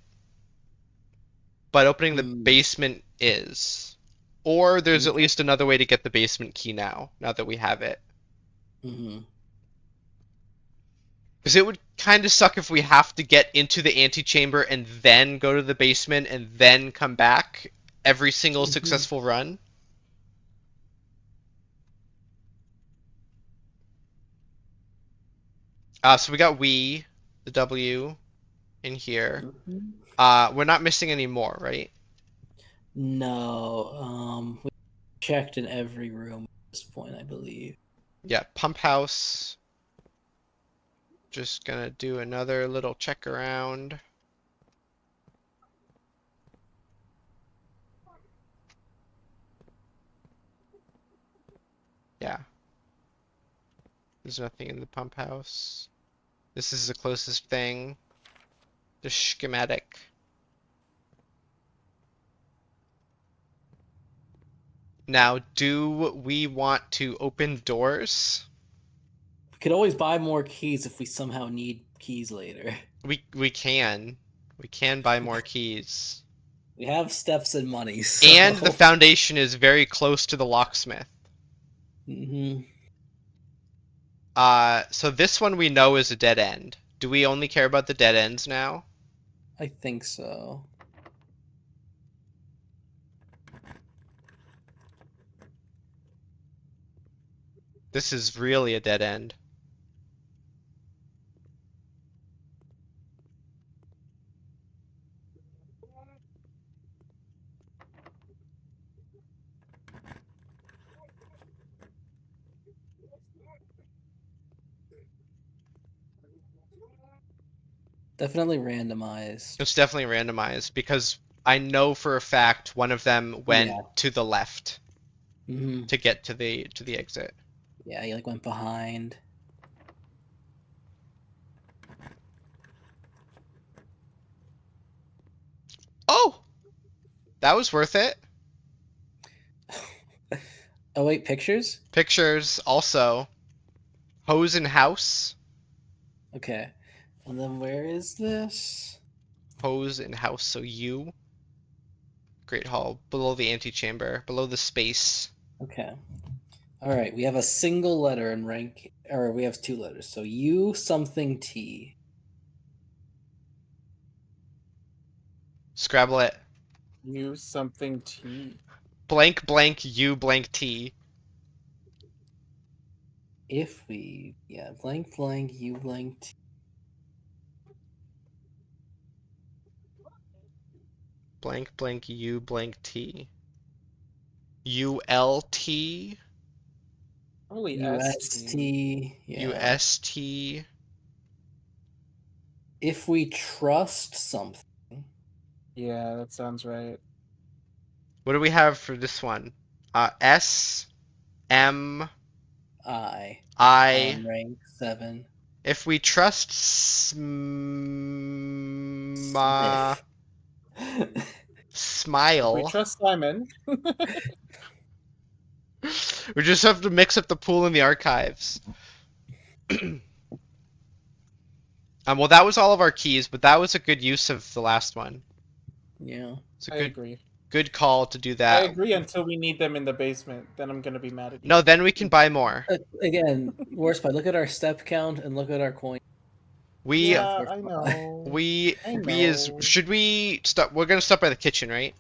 but opening the Hmm. basement is. Or there's at Okay. least another way to get the basement key now that we have it. Mm-hmm. Because it would kind of suck if we have to get into the antechamber and then go to the basement and then come back every single Mhm. successful run. So we got the W, in here. Mhm. We're not missing any more, right? No. We checked in every room at this point, I believe. Yeah, pump house. Just gonna do another little check around. Yeah. There's nothing in the pump house. This is the closest thing. The schematic. Now, do we want to open doors? We could always buy more keys if we somehow need keys later. We can. We can buy more keys. We have steps and money, so... And the foundation is very close to the locksmith. Mm-hmm. So this one we know is a dead end. Do we only care about the dead ends now? I think so. This is really a dead end. Definitely randomized. It's definitely randomized because I know for a fact one of them went Yeah. to the left Mm-hmm. to get to the exit. Yeah, he like went behind. Oh! That was worth it. Oh wait, pictures? Pictures also. Hose and house. Okay. And then where is this? Hose and house, so U. Great Hall, below the antechamber, below the space. Okay. All right, we have a single letter in rank, or we have two letters. So U something T. Scrabble it. U something T. Blank blank U blank T. If we, blank blank U blank T. Blank blank U blank T. ULT. Probably UST. Yeah. UST. If we trust something. Yeah, that sounds right. What do we have for this one? S M I. I. On rank 7. If we trust Smith. Smile. We trust Simon. We just have to mix up the pool in the archives. Well, that was all of our keys, but that was a good use of the last one. Yeah. It's a I good agree. good call to do I that. agree until we need them in the basement. Then I'm gonna be mad at you. No, then we can buy more. Again, worst part. Look at our step count and look at our coin. We Yeah, I know. we I we is know. should we stop? We're gonna stop by the kitchen, right?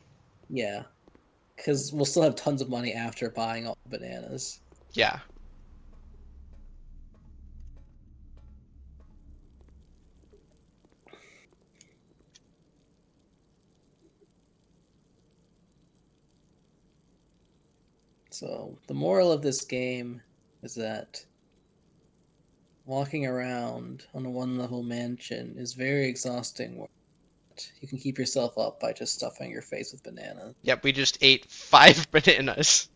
Yeah. Because we'll still have tons of money after buying all the bananas. Yeah. So the moral of this game is that walking around on a one-level mansion is very exhausting work. You can keep yourself up by just stuffing your face with bananas. Yep. We just ate 5 bananas.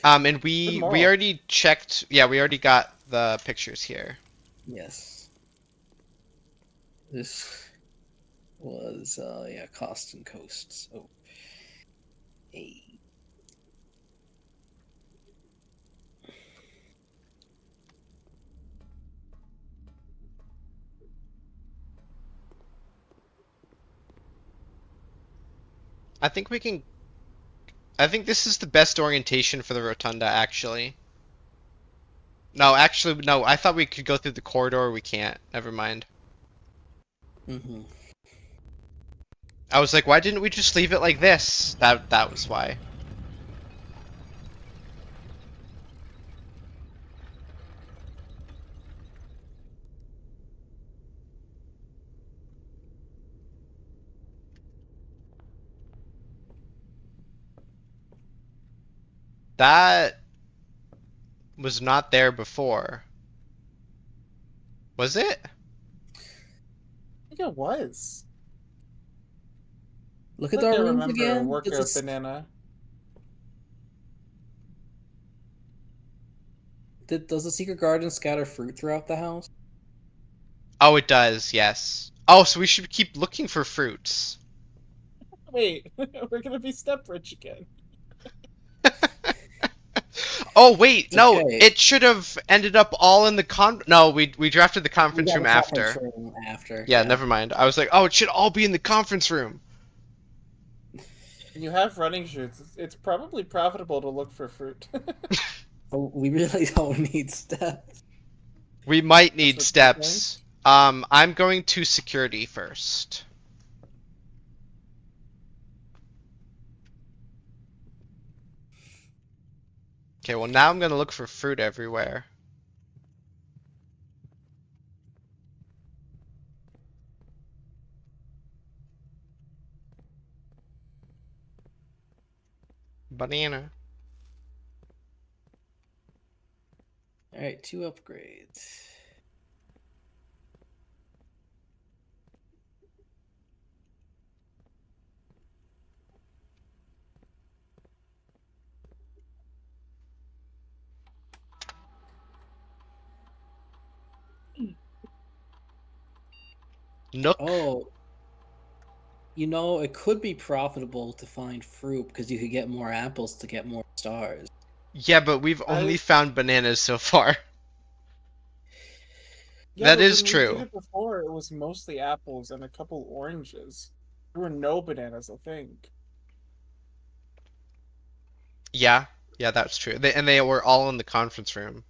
And we Good moral. already checked. Yeah, we already got the pictures here. Yes. This was Cost and Coast. So hey. I think we can. I think this is the best orientation for the rotunda, actually. No, actually, no. I thought we could go through the corridor. We can't. Never mind. Mm-hmm. I was like, why didn't we just leave it like this? That was why. That was not there before. Was it? I think it was. Look at Like I our rooms remember again. working It's a with banana. Does the secret garden scatter fruit throughout the house? Oh, it does, yes. Oh, so we should keep looking for fruits. Wait, we're gonna be step rich again. Oh, wait, It's no, okay. it should have ended up all in the No, we drafted the We conference got room a conference after. room after. Yeah, never mind. I was like, oh, it should all be in the conference room. You have running shoes. It's probably profitable to look for fruit. But we really don't need steps. We might need That's what you're steps. I'm going to security first. Okay, well now I'm gonna look for fruit everywhere. Banana. All right, 2 upgrades. Nook. Oh, it could be profitable to find fruit because you could get more apples to get more stars. Yeah, but we've only found bananas so far. Yeah, That but is when we true. did it before, it was mostly apples and a couple oranges. There were no bananas, I think. Yeah, yeah, that's true. And they were all in the conference room.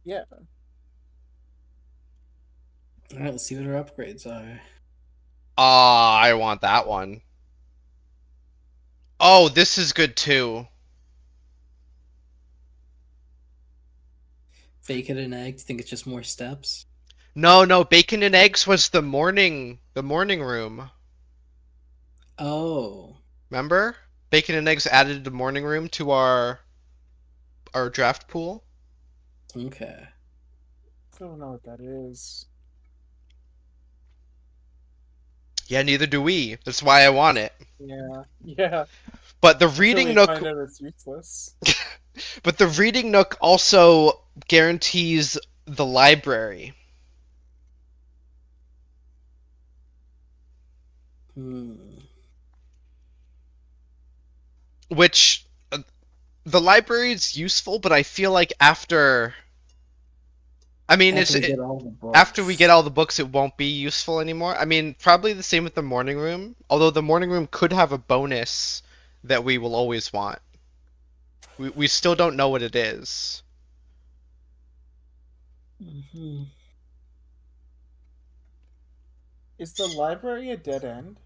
Yeah. All right, let's see what our upgrades are. Ah, I want that one. Oh, this is good too. Bacon and egg. Do you think it's just more steps? No, bacon and eggs was the morning room. Oh, Remember? Bacon and eggs added the morning room to our draft pool. okay. I don't know what that is. Yeah, neither do we. That's why I want it. Yeah. Yeah. But the Until reading we nook find out it's useless. but the reading nook also guarantees the library. Hmm. Which the library is useful, but I feel like after I mean, After we get all the books. after we get all the books, it won't be useful anymore. I mean, probably the same with the morning room, although the morning room could have a bonus that we will always want. We still don't know what it is. Mhm. Is the library a dead end?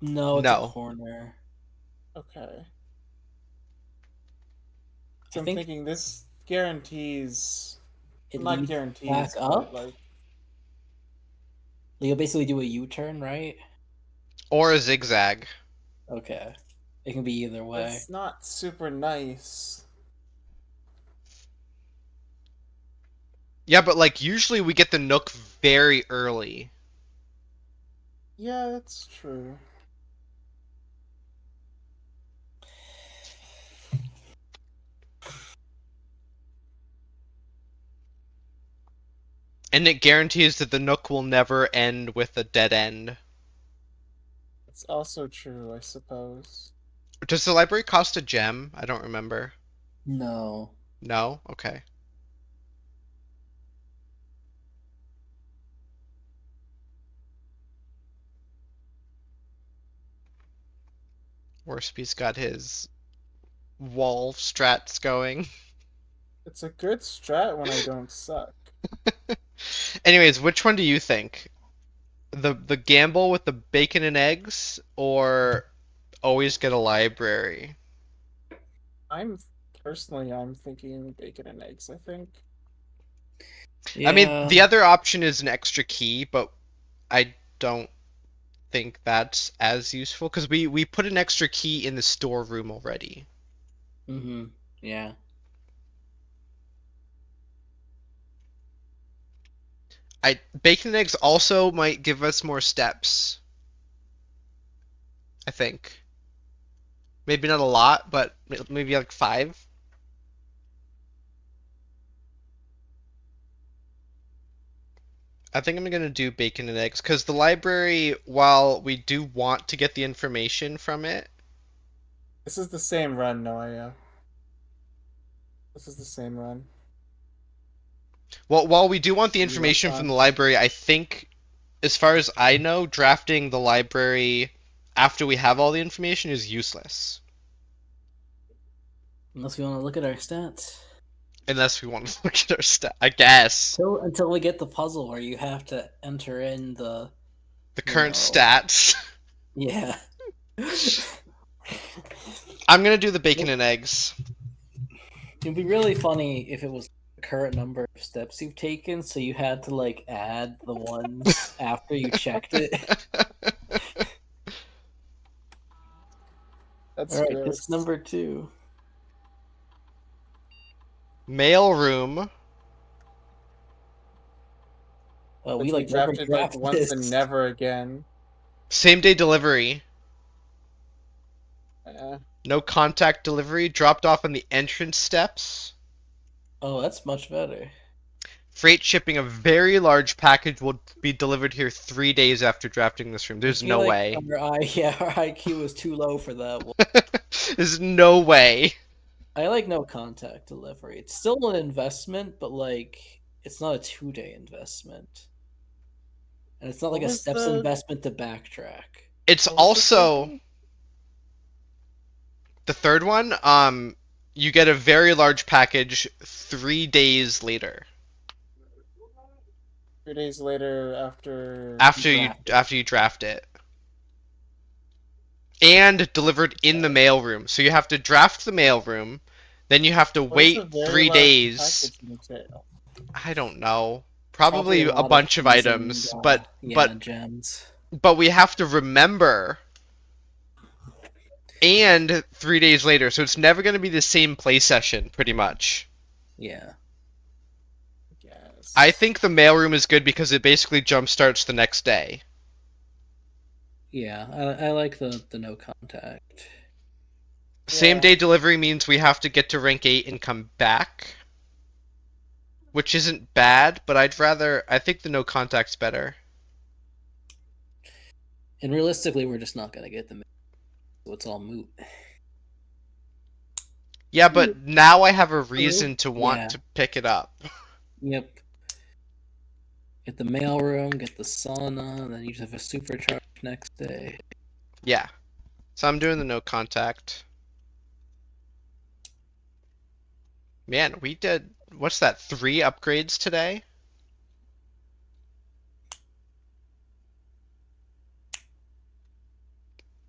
No, it's No. a corner. Okay. I So I'm think thinking this guarantees. it Not leads guarantees, back but up. like. You'll basically do a U-turn, right? Or a zigzag. Okay. It can be either way. That's not super nice. Yeah, but like usually we get the nook very early. Yeah, that's true. And it guarantees that the nook will never end with a dead end. It's also true, I suppose. Does the library cost a gem? I don't remember. No. No? Okay. Warspy's got his wall strats going. It's a good strat when I don't suck. Anyways, which one do you think? The gamble with the bacon and eggs, or always get a library? I'm thinking bacon and eggs, I think. I mean, Yeah. the other option is an extra key, but I don't think that's as useful because we put an extra key in the storeroom already. Mm-hmm. Yeah. Bacon and eggs also might give us more steps. I think. Maybe not a lot, but maybe like 5. I think I'm gonna do bacon and eggs because the library, while we do want to get the information from it, This is the same run, Noah. This is the same run. well, while we do want the You worked information from on. the library, I think, as far as I know, drafting the library after we have all the information is useless. Unless we want to look at our stats. Unless we want to look at our stat, I guess. Until we get the puzzle where you have to enter in the The current know. stats. yeah. I'm gonna do the bacon and eggs. It'd be really funny if it was the current number of steps you've taken, so you had to like add the ones after you checked it. That's All right, gross. this is number 2. Mail room. Oh, Which we like never drafted like draft once this. and never again. Same day delivery. Eh. No contact delivery. Dropped off on the entrance steps. Oh, that's much better. Freight shipping a very large package will be delivered here 3 days after drafting this room. There's I no feel like way. our IQ was too low for that one. There's no way. I like no contact delivery. It's still an investment, but like it's not a 2-day investment. And it's not like What a was steps the- investment to backtrack. It's What was the also thing? the third one. You get a very large package 3 days later 3 days later after. after you draft it, and delivered in the mailroom. So you have to draft the mailroom, then you have to What is wait the very 3 large days. package entail? I don't know. Probably a lot bunch of keys items, and, but yeah, gems. we have to remember. And 3 days later, so it's never going to be the same play session, pretty much. Yeah. Yes. I think the mailroom is good because it basically jumpstarts the next day. Yeah, I like the no contact. Same Yeah. day delivery means we have to get to rank 8 and come back. Which isn't bad, but I think the no contact's better. And realistically, we're just not gonna get them, so it's all moot. Yeah, but now I have a reason to want Yeah. to pick it up. Yep. Get the mailroom, get the sauna, and then you just have a supercharge next day. Yeah. So I'm doing the no contact. Man, we did, what's that, 3 upgrades today?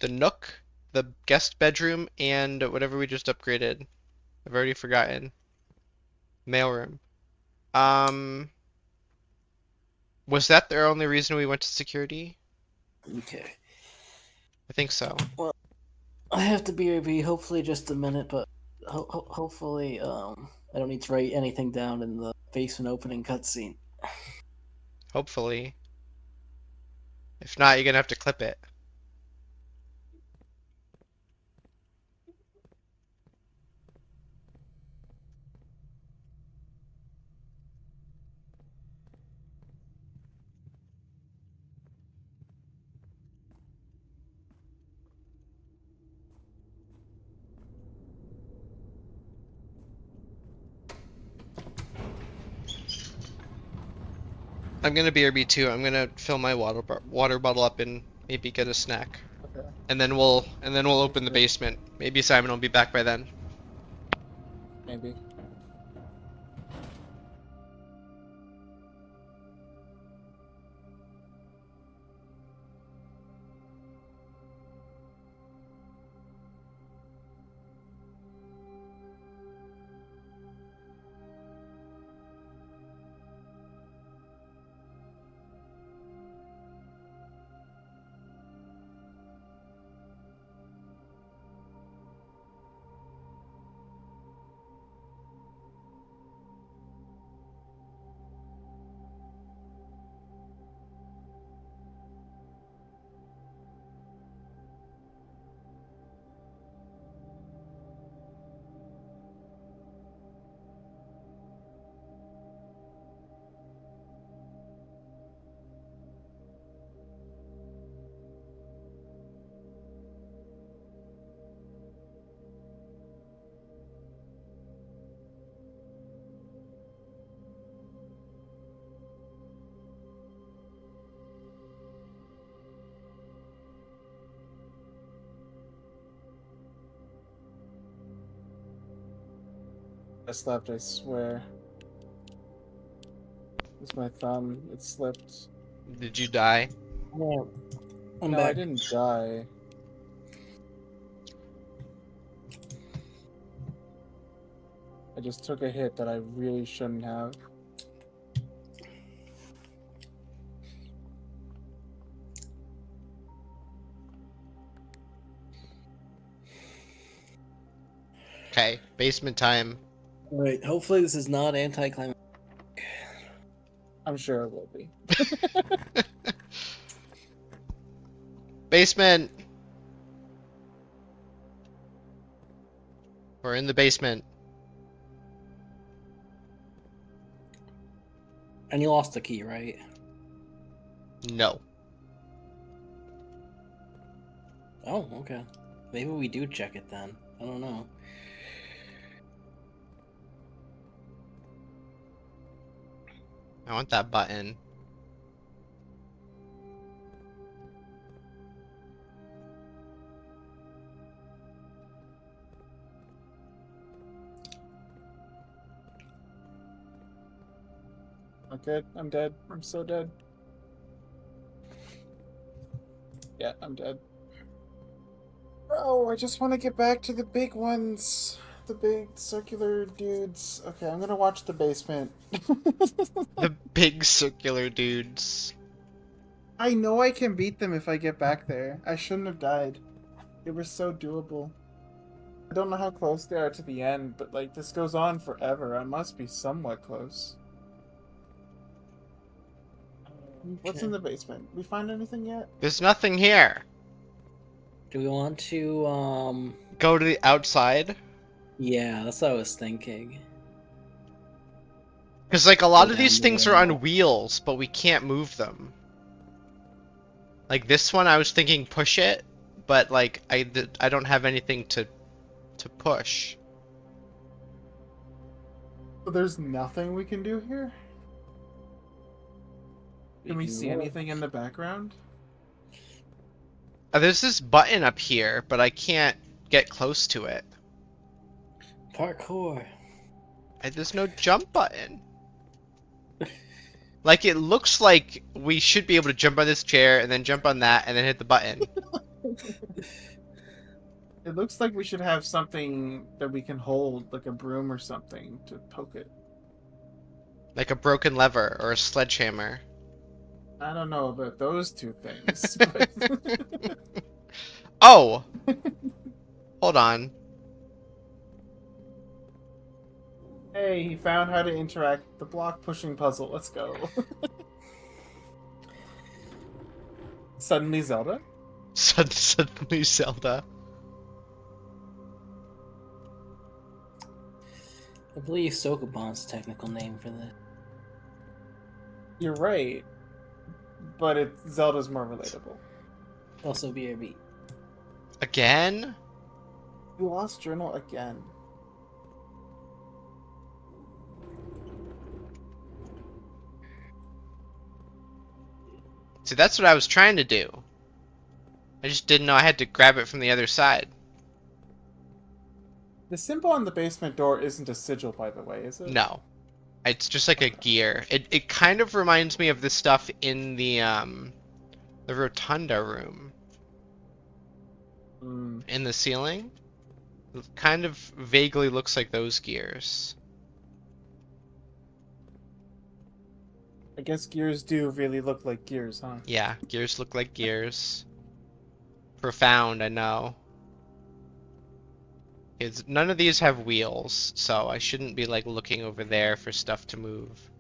The Nook, the guest bedroom, and whatever we just upgraded. I've already forgotten. Mailroom. Was that the only reason we went to security? Okay. I think so. I have to BRB hopefully just a minute, but hopefully I don't need to write anything down in the basement opening cutscene. Hopefully. If not, you're gonna have to clip it. I'm gonna BRB too. I'm gonna fill my water bottle up and maybe get a snack. Okay. And then we'll open the basement. Maybe Simon will be back by then. Maybe. I slept, I swear. It's my thumb. It slipped. Did you die? Yeah. I'm No, I back. didn't die. I just took a hit that I really shouldn't have. Okay, basement time. Alright, hopefully this is not anticlimactic. I'm sure it will be. Basement! We're in the basement. And you lost the key, right? No. Oh, okay. Maybe we do check it then. I don't know. I want that button. Okay, I'm dead. I'm so dead. Yeah, I'm dead. Oh, I just want to get back to the big ones. The big circular dudes. Okay, I'm gonna watch the basement. The big circular dudes. I know I can beat them if I get back there. I shouldn't have died. It was so doable. I don't know how close they are to the end, but like this goes on forever. I must be somewhat close. What's in the basement? We find anything yet? There's nothing here. Do we want to, Go to the outside. yeah, that's what I was thinking. Because, like, a lot Go of these down the things are way. on wheels, but we can't move them. Like, this one, I was thinking push it, but, like, I don't have anything to push. So there's nothing we can do here? Can we can see look. anything in the background? There's this button up here, but I can't get close to it. Parkour. There's no jump button. Like, it looks like we should be able to jump on this chair, and then jump on that, and then hit the button. It looks like we should have something that we can hold, like a broom or something, to poke it. Like a broken lever or a sledgehammer. I don't know about those two things. But... Oh! Hold on. Hey, he found how to interact the block pushing puzzle. Let's go. Suddenly Zelda? Suddenly Zelda. I believe Sokoban's technical name for this. You're right. But Zelda's more relatable. Also BRB. Again? You lost journal again. See, that's what I was trying to do. I just didn't know I had to grab it from the other side. The symbol on the basement door isn't a sigil, by the way, is it? No. It's just like a gear. It kind of reminds me of the stuff in the rotunda room. Mm. In the ceiling. It kind of vaguely looks like those gears. I guess gears do really look like gears, huh? Yeah, gears look like gears. Profound, I know. None of these have wheels, so I shouldn't be like looking over there for stuff to move.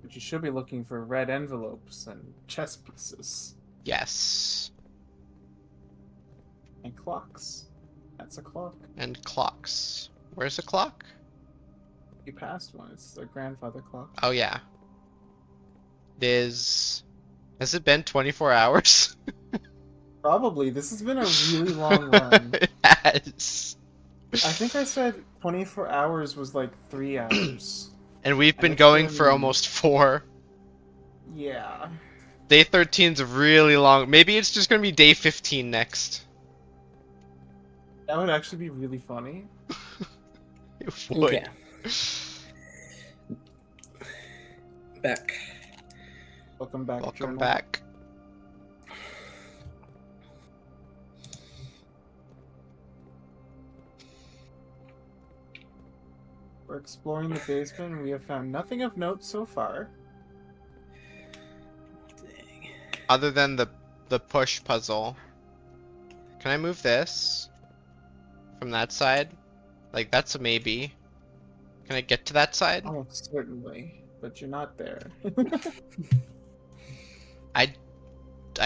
But you should be looking for red envelopes and chess pieces. Yes. And clocks. That's a clock. And clocks. Where's the clock? You passed one. It's their grandfather clock. Oh yeah. Has it been 24 hours? Probably. This has been a really long run. It has. I think I said 24 hours was like 3 hours. And we've been it's going been- for almost 4. Yeah. Day 13's really long. Maybe it's just gonna be day 15 next. That would actually be really funny. It would. Okay. Back. Welcome back. Welcome Journal. back. We're exploring the basement and we have found nothing of note so far. Dang. Other than the push puzzle. Can I move this from that side? Like, that's a maybe. Can I get to that side? Oh, certainly. But you're not there. I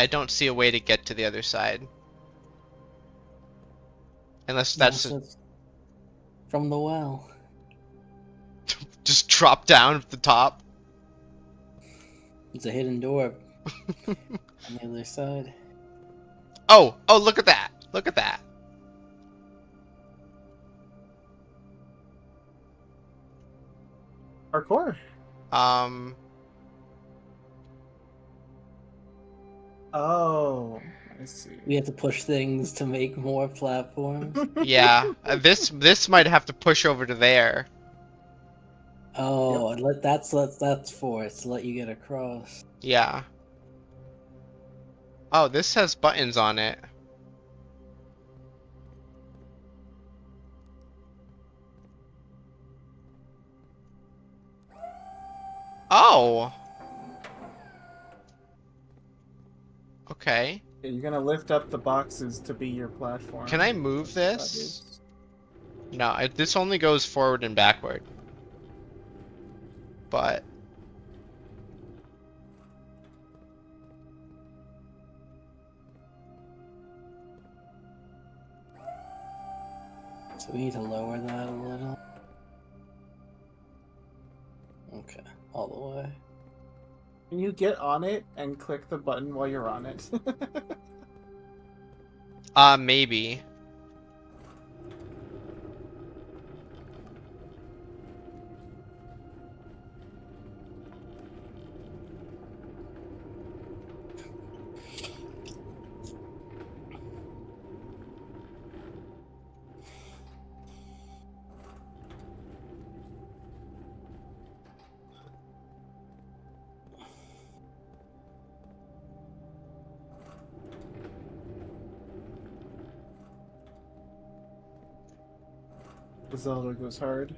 don't see a way to get to the other side. Unless that's from the well. just drop down at the top. It's a hidden door on the other side. Oh, look at that. Look at that. Parkour. Oh, I see. We have to push things to make more platforms. Yeah. This might have to push over to there. Oh, and that's for it to let you get across. Yeah. Oh, this has buttons on it. Oh. Okay. Yeah, you're gonna lift up the boxes to be your platform. Can I move That's what this? that is. No, this only goes forward and backward. But So we need to lower that a little. Okay, all the way. Can you get on it and click the button while you're on it? maybe. Zelda goes hard.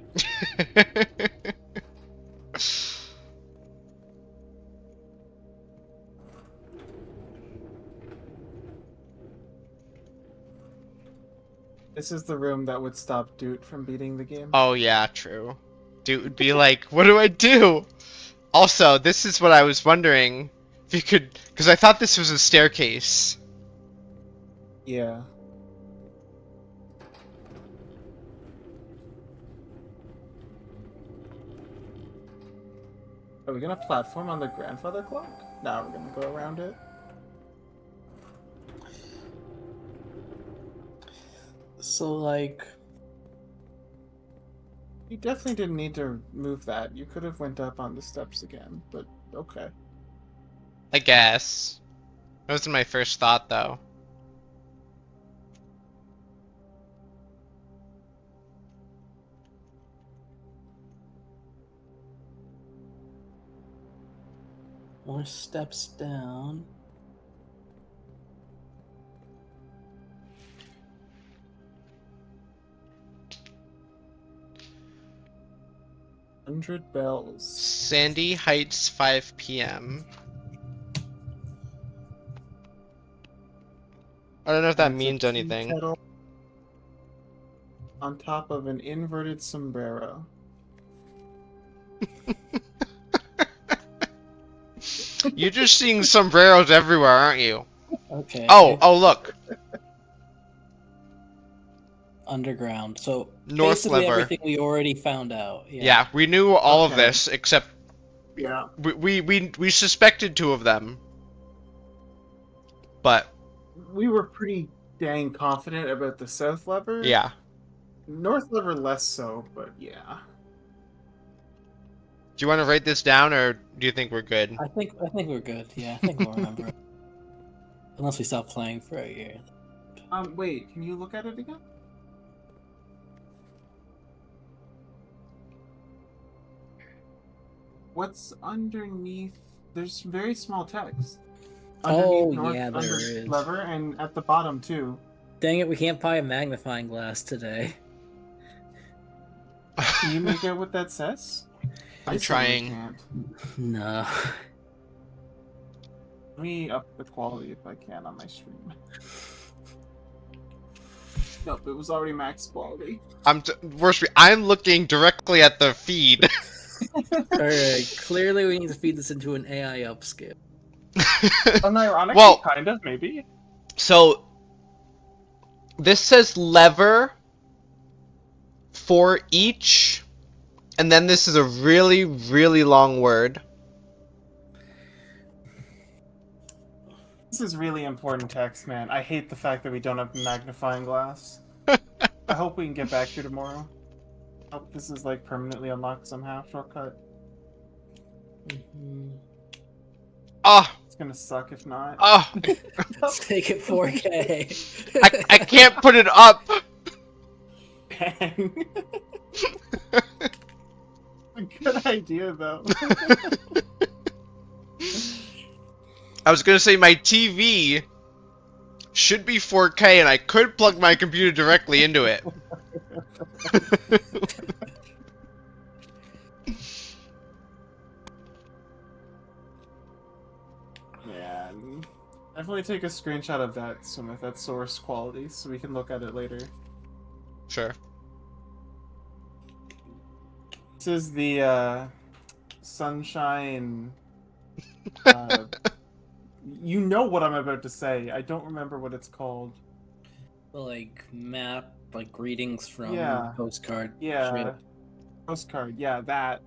This is the room that would stop Doot from beating the game. Oh yeah, true. Dude would be like, what do I do? Also, this is what I was wondering. If you could, because I thought this was a staircase. Yeah. Are we gonna platform on the grandfather clock? No, we're gonna go around it. So like, You definitely didn't need to move that. You could have went up on the steps again, but okay. I guess. That wasn't my first thought, though. more steps down. $100 bells. Sandy Heights, 5 p.m. I don't know if that It's a means tea anything. kettle on top of an inverted sombrero. You're just seeing sombreros everywhere, aren't you? Okay. Oh, look. Underground. So North basically lever. everything we already found out. Yeah, we knew all of Okay. this, except Yeah. we suspected 2 of them. But, We were pretty dang confident about the south lever. yeah. North lever less so, but yeah. Do you want to write this down, or do you think we're good? I think we're good. Yeah, I think we'll remember it. Unless we stop playing for a year. Wait, can you look at it again? what's underneath? There's very small text. Oh, North yeah, there under is. lever and at the bottom too. Dang it, we can't buy a magnifying glass today. Can you make out what that says? I'm I certainly trying. can't. No. Let me up the quality if I can on my stream. Nope, it was already max quality. I'm looking directly at the feed. Alright, clearly we need to feed this into an AI upscale. Unironically, Well- kind of, maybe. So this says lever for each, and then this is a really, really long word. This is really important text, man. I hate the fact that we don't have magnifying glass. I hope we can get back here tomorrow. Hope this is like permanently unlocked somehow. Shortcut. Mhm. Ah, It's gonna suck if not. ah, Let's take it 4K. I can't put it up. Dang. A good idea though. I was gonna say my TV should be 4K, and I could plug my computer directly into it. Yeah. Definitely take a screenshot of that, Smith, that source quality, so we can look at it later. Sure. This is the sunshine. You know what I'm about to say. I don't remember what it's called. Like map, like greetings from Yeah. postcard. Yeah. shit. Postcard. Yeah, that.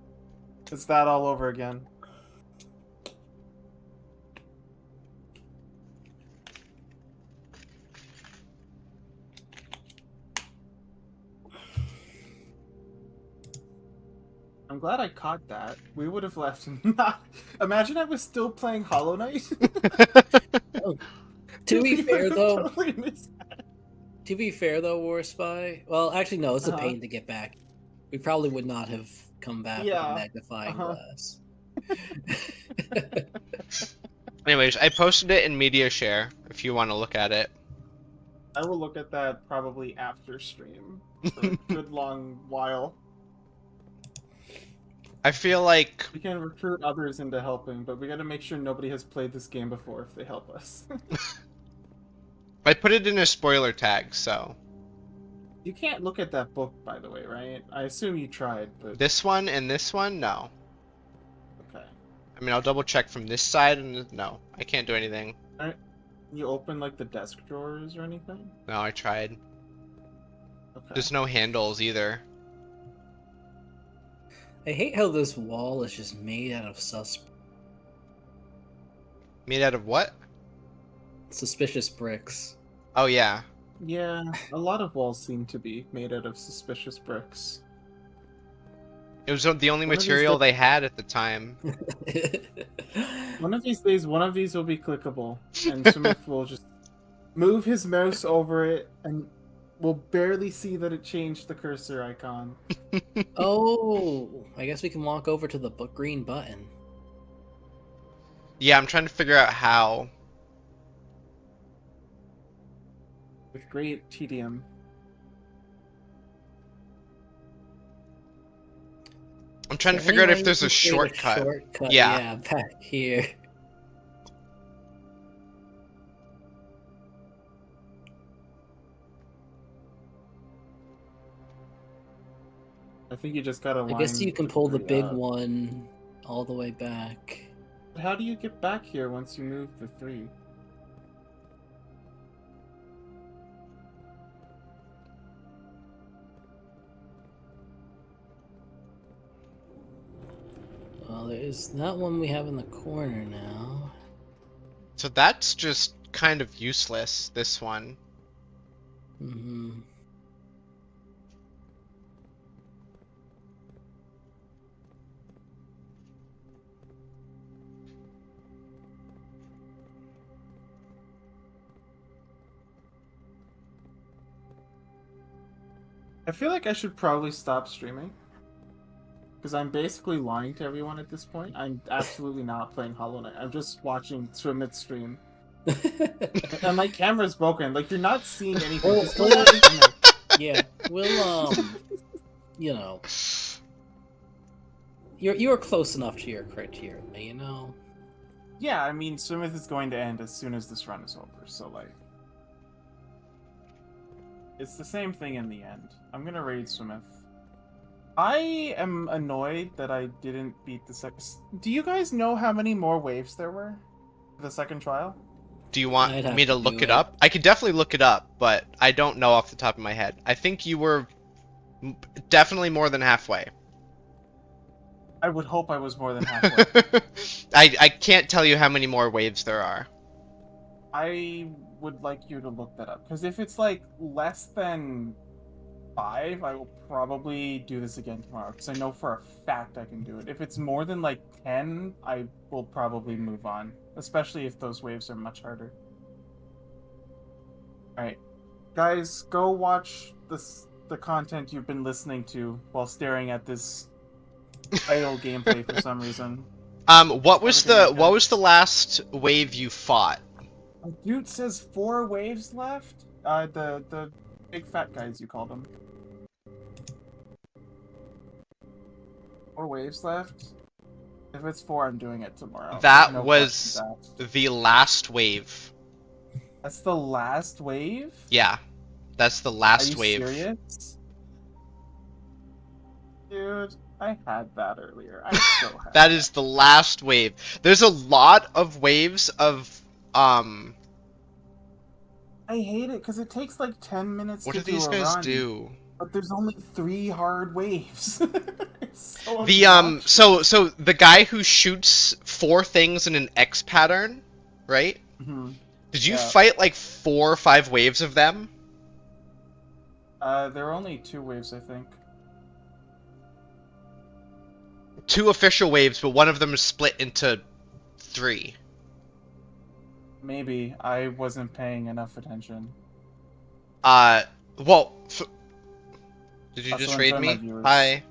It's that all over again. I'm glad I caught that. We would have left and not. Imagine I was still playing Hollow Knight. To be We fair would've though, totally missed that. To be fair though, War Spy. Well, actually, no. It's a Uh-huh. pain to get back. We probably would not have come back with Yeah, a magnifying uh-huh. glass. Anyways, I posted it in Media Share if you want to look at it. I will look at that probably after stream for a good long while. I feel like We can recruit others into helping, but we gotta make sure nobody has played this game before if they help us. I put it in a spoiler tag, so You can't look at that book, by the way, right? I assume you tried, but this one and this one, no. okay. I mean, I'll double check from this side, and no, I can't do anything. You open like the desk drawers or anything? No, I tried. Okay. There's no handles either. I hate how this wall is just made out of Made out of what? suspicious bricks. Oh yeah. Yeah, a lot of walls seem to be made out of suspicious bricks. It was the only One of these material da- they had at the time. One of these days, one of these will be clickable, and Smith will just move his mouse over it, and we'll barely see that it changed the cursor icon. Oh, I guess we can walk over to the green button. Yeah, I'm trying to figure out how. With great tedium. I'm trying to Is figure out there if any there's way a we can create shortcut. shortcut, Yeah. yeah, back here. I think you just gotta I guess line you can pull the three big up. one all the way back. But how do you get back here once you move the 3? Well, there's that one we have in the corner now. So that's just kind of useless, this one. Hmm. I feel like I should probably stop streaming. because I'm basically lying to everyone at this point. I'm absolutely not playing Hollow Knight. I'm just watching Swimit stream. And my camera's broken. Like, you're not seeing anything. Well, Just go well, watch Swimit. Yeah, we'll you know, you're close enough to your criteria, you know. Yeah, I mean, Swimith is going to end as soon as this run is over, so, like... It's the same thing in the end. I'm gonna raid Swimith. I am annoyed that I didn't beat the second... Do you guys know how many more waves there were? For the second trial? Do you want I'd have me to to look do it it. up? I could definitely look it up, but I don't know off the top of my head. I think you were definitely more than halfway. I would hope I was more than halfway. I can't tell you how many more waves there are. I would like you to look that up, because if it's, like, less than 5, I will probably do this again tomorrow, because I know for a fact I can do it. If it's more than, like, 10, I will probably move on, especially if those waves are much harder. Alright. Guys, go watch the content you've been listening to while staring at this idle gameplay for some reason. What was Everything the like that. last wave you fought? Dude says 4 waves left? The big fat guys, you call them. 4 waves left? If it's 4, I'm doing it tomorrow. That No was questions asked. the last wave. That's the last wave? Yeah, that's the Are last you wave. serious? Dude, I had that earlier. I so had That is the last wave. There's a lot of waves of I hate it because it takes like 10 minutes what to do these a guys run, do? but there's only 3 hard waves. It's so The obnoxious. so the guy who shoots 4 things in an X pattern, right? Mhm. Did you Yeah. fight like 4 or 5 waves of them? There are only 2 waves, I think. 2 official waves, but one of them is split into 3. Maybe I wasn't paying enough attention. Well, did you Also just raid enjoy my me? viewers. Hi.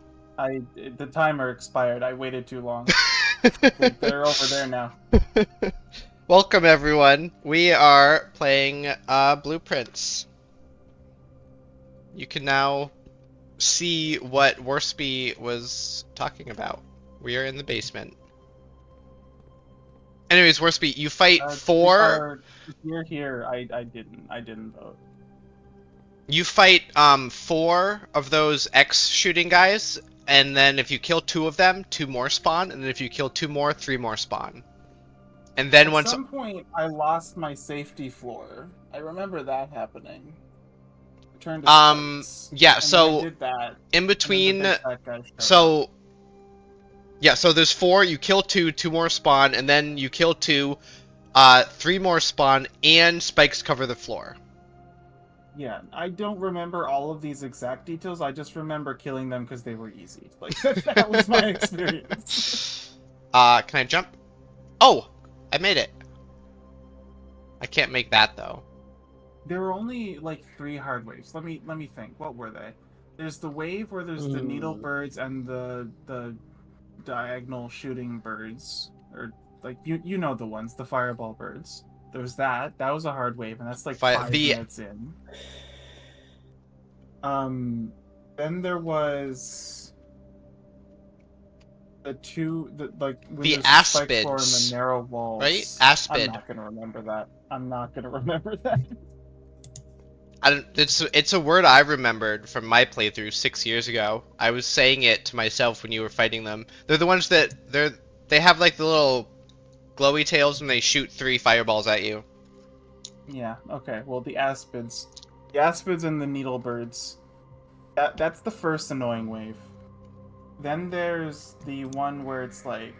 The timer expired. I waited too long. They're over there now. Welcome everyone. We are playing Blueprints. You can now see what Worsby was talking about. We are in the basement. Anyways, Worsby, you fight 4. If you're here, I didn't vote. You fight 4 of those X shooting guys, and then if you kill 2 of them, 2 more spawn, and then if you kill 2 more, 3 more spawn. And then At once some point, I lost my safety floor. I remember that happening. Turned to spikes. yeah, And so then I did that. in between, And then the big fat guy showed up. so yeah, so there's 4, you kill 2, 2 more spawn, and then you kill 2, 3 more spawn, and spikes cover the floor. Yeah, I don't remember all of these exact details. I just remember killing them because they were easy. Like that was my experience. Can I jump? Oh, I made it. I can't make that though. There were only like 3 hard waves. Let me think. What were they? There's the wave where there's the needle birds and the diagonal shooting birds, or like you know the ones, the fireball birds. There was that. That was a hard wave, and that's like 5 minutes in. Then there was the 2 when the there's a spike floor and aspids, the narrow walls. right? Aspid. I'm not gonna remember that. I'm not gonna remember that. It's a word I remembered from my playthrough 6 years ago. I was saying it to myself when you were fighting them. They're the ones that they have like the little glowy tails and they shoot 3 fireballs at you. Yeah, okay. Well, the aspids. The aspids and the needle birds. That's the first annoying wave. Then there's the one where it's like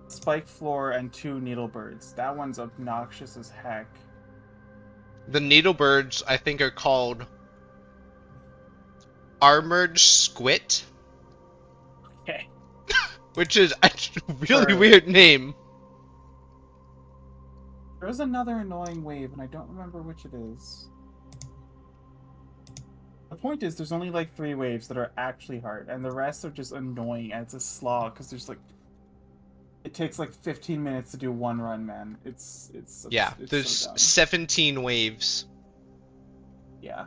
spike floor and 2 needle birds. That one's obnoxious as heck. The needle birds, I think, are called armored squit, Okay. which is a really Sure. weird name. There was another annoying wave, and I don't remember which it is. point is, there's only like 3 waves that are actually hard, and the rest are just annoying, and it's a slog because there's like it takes like 15 minutes to do one run, man. Yeah, it's there's so dumb. 17 waves. Yeah.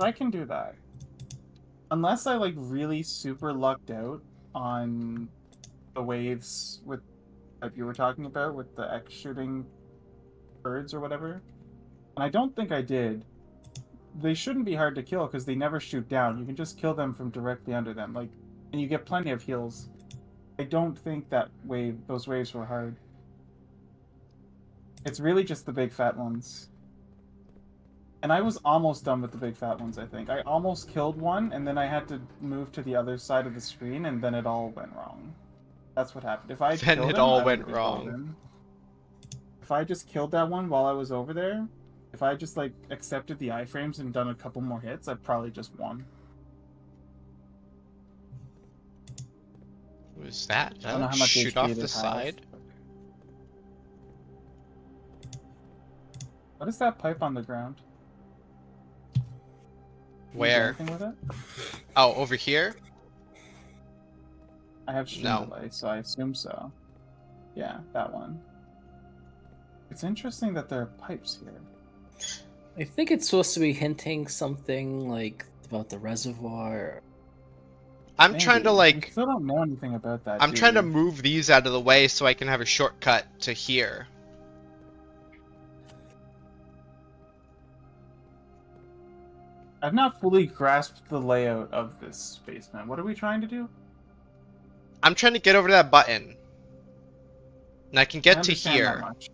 I can do that. Unless I like really super lucked out on the waves with like you were talking about with the X shooting birds or whatever. And I don't think I did. They shouldn't be hard to kill because they never shoot down. You can just kill them from directly under them. Like, and you get plenty of heals. I don't think those waves were hard. It's really just the big fat ones. And I was almost done with the big fat ones, I think. I almost killed one, and then I had to move to the other side of the screen, and then it all went wrong. That's what happened. If I Then killed it him, all I went would've been wrong. golden. If I just killed that one while I was over there, if I just like accepted the iframes and done a couple more hits, I probably just won. What was that? Did I don't know I how much shoot HP off it the has. side? What is that pipe on the ground? Can you do Where? anything with it? Oh, over here? I have stream No. delay, so I assume so. Yeah, that one. It's interesting that there are pipes here. I think it's supposed to be hinting something like about the reservoir. I'm trying to Maybe. We like, still don't know anything about that. I'm do trying to we? move these out of the way so I can have a shortcut to here. I've not fully grasped the layout of this basement. What are we trying to do? I'm trying to get over to that button. And I can I get to understand that here. much.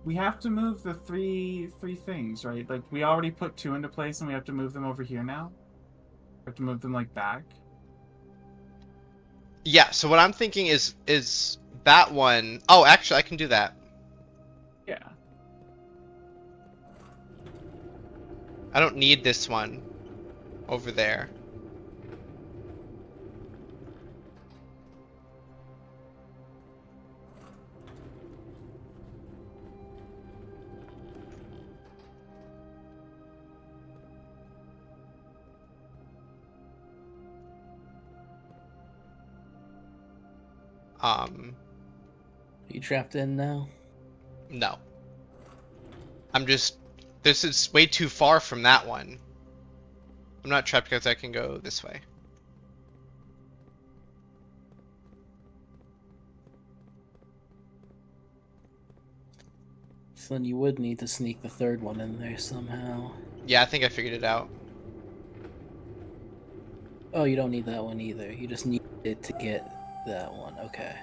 We have to move the three things, right? Like we already put 2 into place, and we have to move them over here now. We have to move them like back. Yeah, so what I'm thinking is that one. Oh, actually, I can do that. Yeah. I don't need this one over there. Are you trapped in now? No. I'm just. This is way too far from that one. I'm not trapped because I can go this way. So then you would need to sneak the third one in there somehow. Yeah, I think I figured it out. Oh, you don't need that one either. You just need it to get that one. Okay.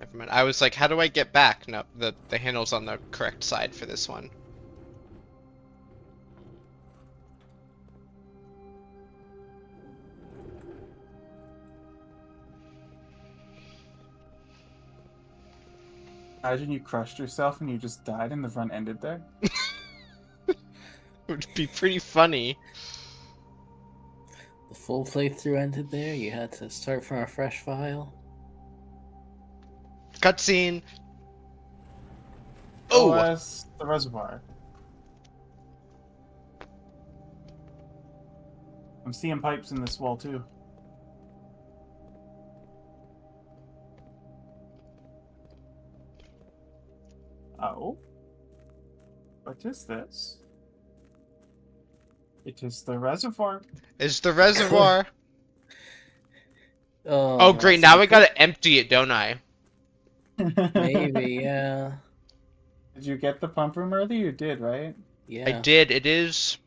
Never mind. I was like, how do I get back? No, the handle's on the correct side for this one. Imagine you crushed yourself and you just died and the run ended there. It would be pretty funny. The full playthrough ended there. You had to start from a fresh file. Cutscene. Oh, Oh, that's the reservoir. I'm seeing pipes in this wall too. Oh. What is this? It is the reservoir. it's the reservoir. Oh, Oh, great. that's Now I okay. gotta empty it, don't I? Maybe, yeah. Did you get the pump room early? You did, right? Yeah. I did. It is.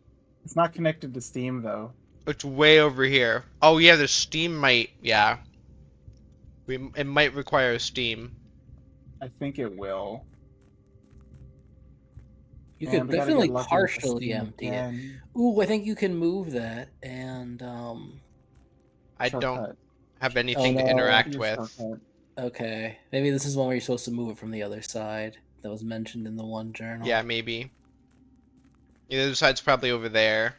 It's not connected to Steam though. It's way over here. Oh yeah, the Steam might. Yeah. It might require Steam. I think it will. You Man, could we gotta get definitely lucky with the partially Steam empty it. again. Ooh, I think you can move that and I don't Shortcut. have anything Oh, to no, interact Use with. shortcut. okay. Maybe this is one where you're supposed to move it from the other side that was mentioned in the one journal. Yeah, maybe. Yeah, the other side's probably over there.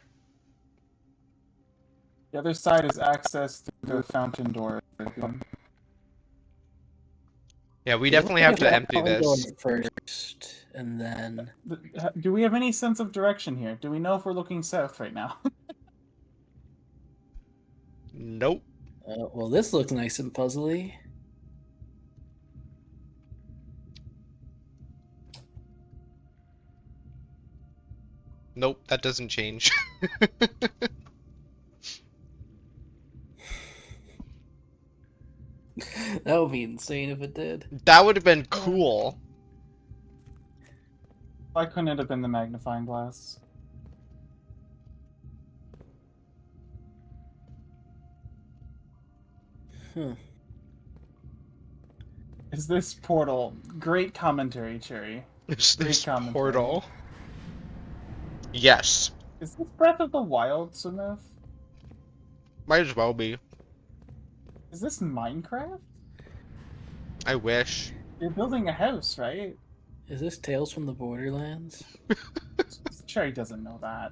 The other side is access to the fountain door. Yeah, we It looks definitely like have it's to a empty front door this. first, and then Do we have any sense of direction here? Do we know if we're looking south right now? Nope. well, this looks nice and puzzly. Nope, that doesn't change. That would be insane if it did. That would have been cool. Why couldn't it have been the magnifying glass? Huh. Is this portal? Great commentary, Cherry. Is this commentary. portal? Yes. Is this Breath of the Wild, Sumith? Might as well be. Is this Minecraft? I wish. You're building a house, right? Is this Tales from the Borderlands? Cherry doesn't know that.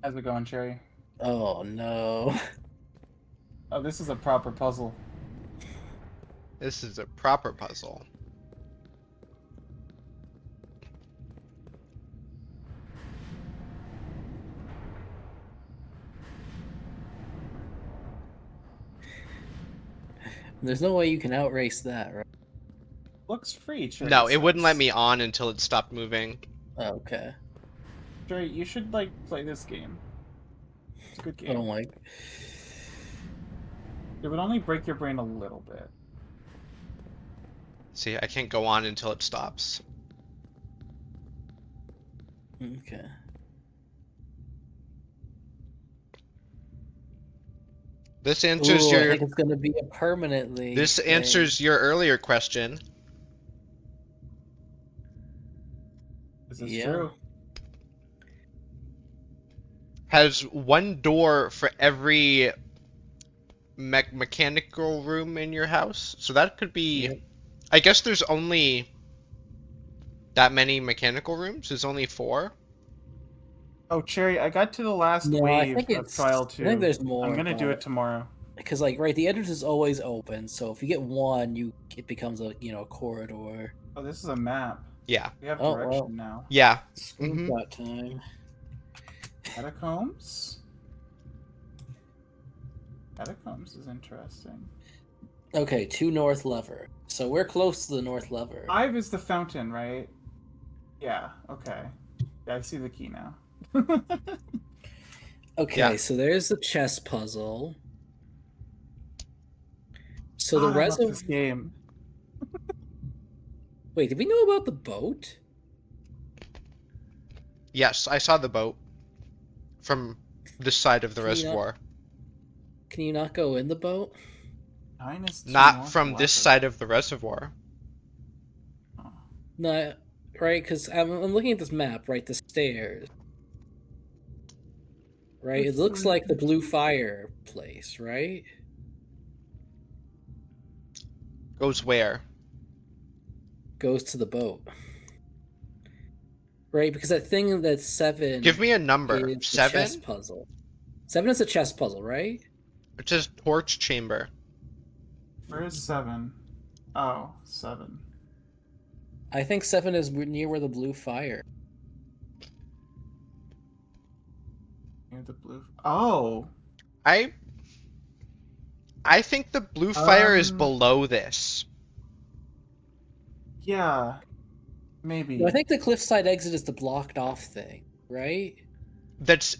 How's it going, Cherry? Oh no. Oh, this is a proper puzzle. This is a proper puzzle. There's no way you can outrace that, right? Looks free, Cherry. No, it wouldn't let says. me on until it stopped moving. Okay. Cherry, you should, like, play this game. It's a good game. Oh my. It would only break your brain a little bit. See, I can't go on until it stops. Okay. This answers Ooh, I your think it's gonna be a permanently. this thing. answers your earlier question. Is this Yeah. true? Has one door for every mechanical room in your house. So that could be Yep. I guess there's only that many mechanical rooms? There's only 4? Oh, Cherry, I got to the last No, I wave think of it's. Trial I 2. think there's more. I'm gonna do it tomorrow. Because like right, the entrance is always open. So if you get one, it becomes a corridor. Oh, this is a map. Yeah. We have Oh, direction well. now. Yeah. Screenshot time. Catacombs? Catacombs is interesting. Okay, 2 north lever. So we're close to the north lever. 5 is the fountain, right? Yeah, okay. Yeah, I see the key now. Okay, Yeah. so there's the chess puzzle. So God, the I love reservoir. this game. Wait, did we know about the boat? Yes, I saw the boat from this side of the Can you not- reservoir. Can you not go in the boat? 9 is two Not north from this levers. side of the reservoir. Oh. No, right? Because I'm looking at this map, right? The stairs. Right? It looks like the blue fireplace, right? Goes where? Goes to the boat. Right? Because that thing that's 7. Give me a number. is the chess 7? puzzle. 7 is a chess puzzle, right? It says torch chamber. Where is 7? Oh, 7. I think 7 is near where the blue fire. Near the blue. Oh! I think the blue fire is Um, below this. Yeah. Maybe. No, I think the cliffside exit is the blocked off thing, right? That's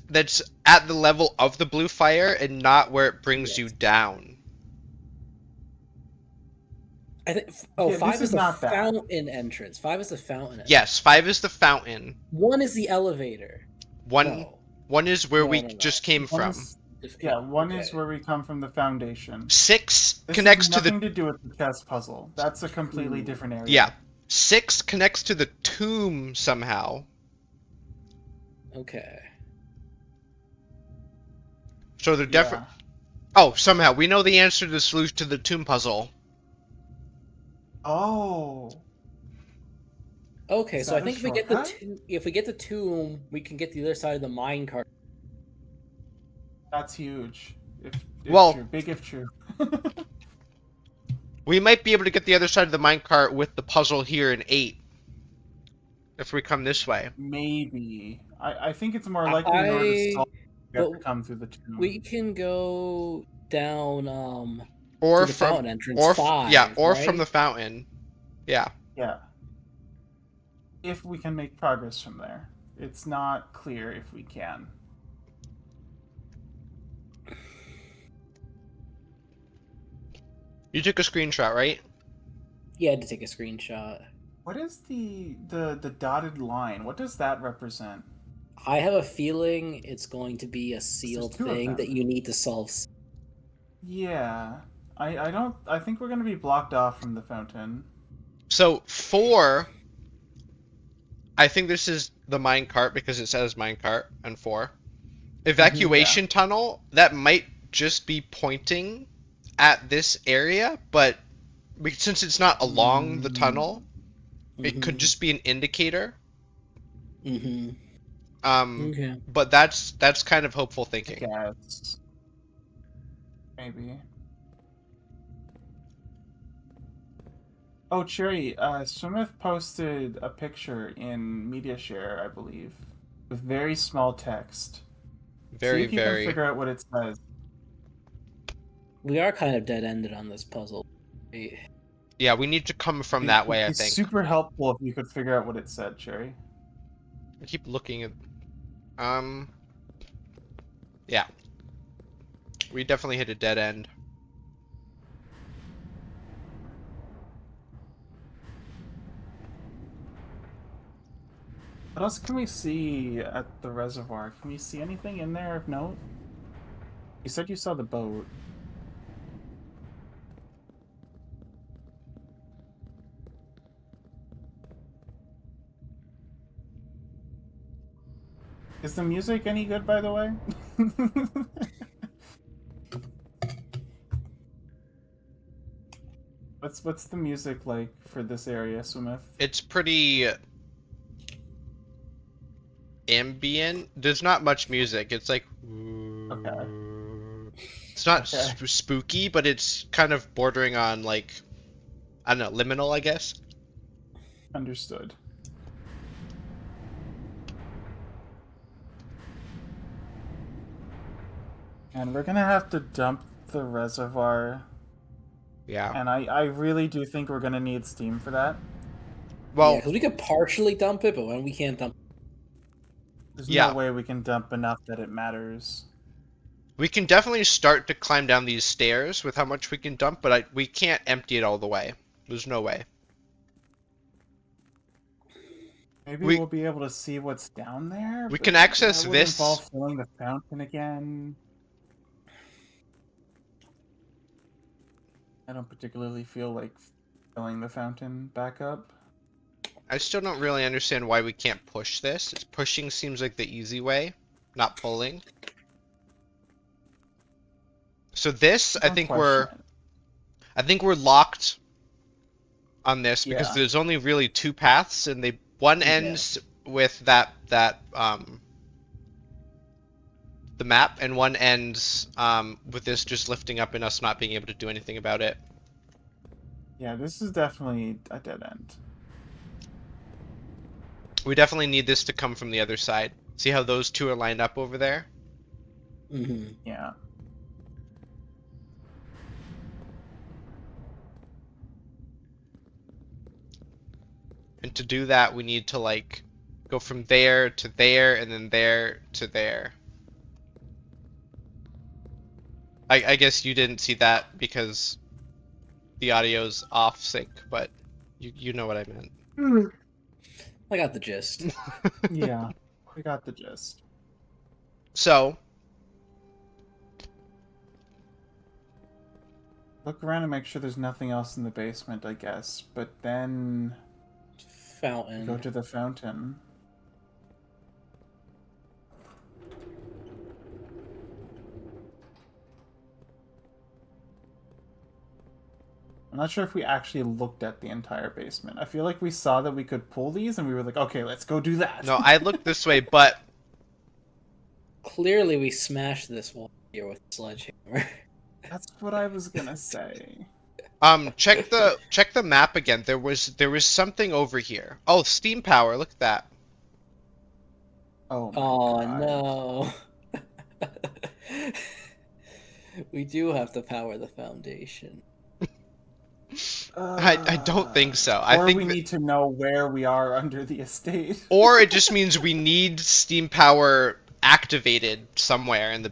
at the level of the blue fire and not where it brings you Yes. down. I think. Yeah, this 5 is is the not bad. fountain entrance. 5 is the fountain entrance. Yes, 5 is the fountain. 1 is the elevator. One No. one is where No, we no, no. just came One from. is- Just- yeah, one is okay. where we come from the foundation. 6 This connects has to the nothing to do with the chess puzzle. That's a completely different area. yeah. 6 connects to the tomb somehow. Okay. So they're Yeah. definitely Oh, somehow we know the answer to the solution to the tomb puzzle. Oh. Okay, Is so I that a think shortcut? if we get the tomb, we can get the other side of the minecart. That's huge. If Well, true, big if true. we might be able to get the other side of the minecart with the puzzle here in 8 if we come this way. Maybe. I think it's more likely in order to I solve you have to but come through the tomb. we can go down Or to the from fountain entrance 5, or from right? the fountain. Yeah. Yeah. If we can make progress from there. It's not clear if we can. You took a screenshot, right? Yeah, I had to take a screenshot. What is the dotted line? What does that represent? I have a feeling it's going to be a sealed two of thing that them. you need to solve. Yeah. I think we're gonna be blocked off from the fountain. So 4, I think this is the minecart because it says minecart and 4. Evacuation tunnel, that might just be pointing at this area, but since it's not along the tunnel, it could just be an indicator. Mm-hmm. Okay. But that's kind of hopeful I thinking. guess. Maybe. Oh, Cherry, Swimith posted a picture in MediaShare, I believe, with very small text. Very, See if you can very. figure out what it says. We are kind of dead-ended on this puzzle. Yeah, we need to come from that way, I It'd be think. super helpful if you could figure out what it said, Cherry. I keep looking at... Yeah. We definitely hit a dead end. What else can we see at the reservoir? Can we see anything in there of note? You said you saw the boat. Is the music any good, by the way? What's the music like for this area, Swimith? It's pretty ambient. There's not much music. It's like... Okay. It's not Okay. spooky, but it's kind of bordering on, like... I don't know, liminal, I guess? Understood. And we're gonna have to dump the reservoir. Yeah. And I really do think we're gonna need steam for that. Well, because we could partially dump it, but when we can't dump, There's Yeah. no way we can dump enough that it matters. we can definitely start to climb down these stairs with how much we can dump, but we can't empty it all the way. There's no way. Maybe We- we'll be able to see what's down there. We but can access that would this- involve filling the fountain again. I don't particularly feel like filling the fountain back up. I still don't really understand why we can't push this. Pushing seems like the easy way, not pulling. So this, I Don't think question it. we're locked on this because Yeah. there's only really 2 paths, and one ends with the map, and one ends with this just lifting up and us not being able to do anything about it. Yeah, this is definitely a dead end. We definitely need this to come from the other side. See how those 2 are lined up over there? mm-hmm. Yeah. And to do that, we need to, like, go from there to there, and then there to there. I guess you didn't see that because the audio's off sync, but you know what I meant. I got the gist. Yeah. We got the gist. So, Look around and make sure there's nothing else in the basement, I guess. But then Fountain. go to the fountain. I'm not sure if we actually looked at the entire basement. I feel like we saw that we could pull these, and we were like, okay, let's go do that. No, I looked this way, but Clearly, we smashed this wall here with a sledgehammer. That's what I was gonna say. check the map again. There was something over here. Oh, steam power. Look at that. Oh my Oh God. no. We do have to power the foundation. I don't think so. I Or think we need to know where we are under the estate. or it just means we need steam power activated somewhere in the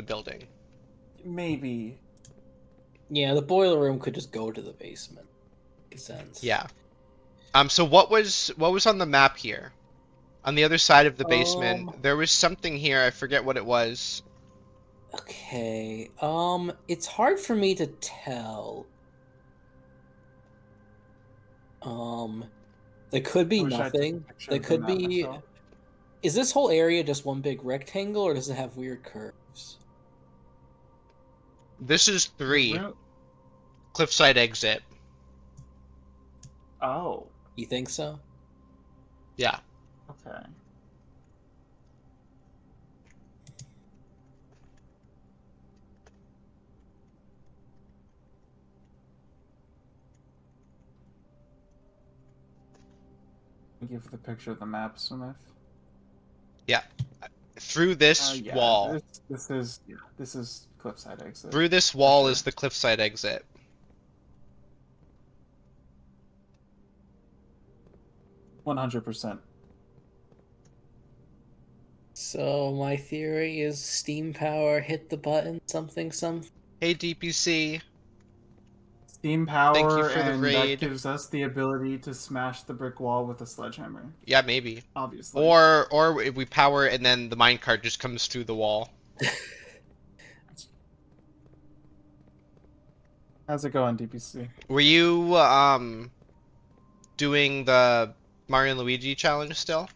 building. Maybe. Yeah, the boiler room could just go to the basement. Makes sense. Yeah. So what was on the map here? On the other side of the basement, there was something here. I forget what it was. Okay. It's hard for me to tell. There could be I wish I took a nothing. picture There of the could map be. myself. Is this whole area just one big rectangle, or does it have weird curves? This is 3. Room- Cliffside exit. Oh, You think so? Yeah. okay. Thank you for the picture of the map, Smith. Through this Yeah, wall. This is Cliffside exit. Through this wall sure. is the cliffside exit. 100%. So my theory is steam power hit the button something. Hey DPC. Steam power, for the and raid. that gives us the ability to smash the brick wall with a sledgehammer. Yeah, maybe. Obviously. Or if we power it and then the minecart just comes through the wall. How's it going, DPC? Were you doing the Mario and Luigi challenge still?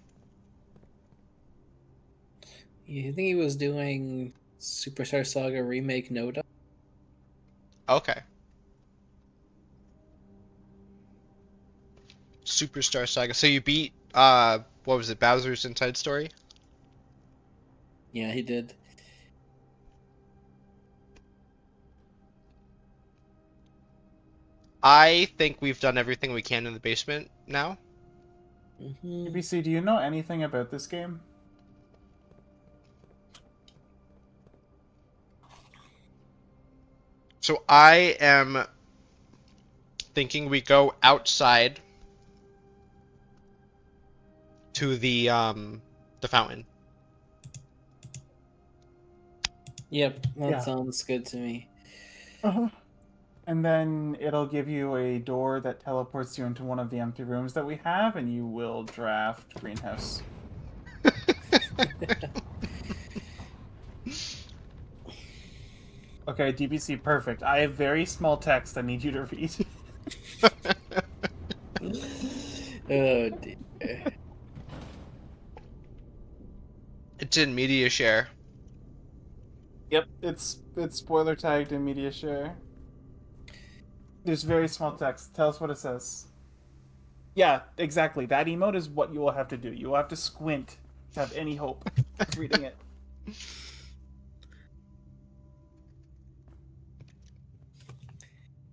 You think he was doing Superstar Saga Remake Noda? Okay. Superstar Saga. So you beat what was it, Bowser's Inside Story? Yeah, he did. I think we've done everything we can in the basement now. Mhm. DPC, do you know anything about this game? So I am thinking we go outside to the fountain. Yep, that Yeah. sounds good to me. Uh-huh. And then it'll give you a door that teleports you into one of the empty rooms that we have, and you will draft Greenhouse. Okay, DPC, perfect. I have very small text I need you to read. Oh dear. It's in media share. Yep, it's spoiler tagged in media share. There's very small text. Tell us what it says. Yeah, exactly. That emote is what you will have to do. You will have to squint to have any hope of reading it.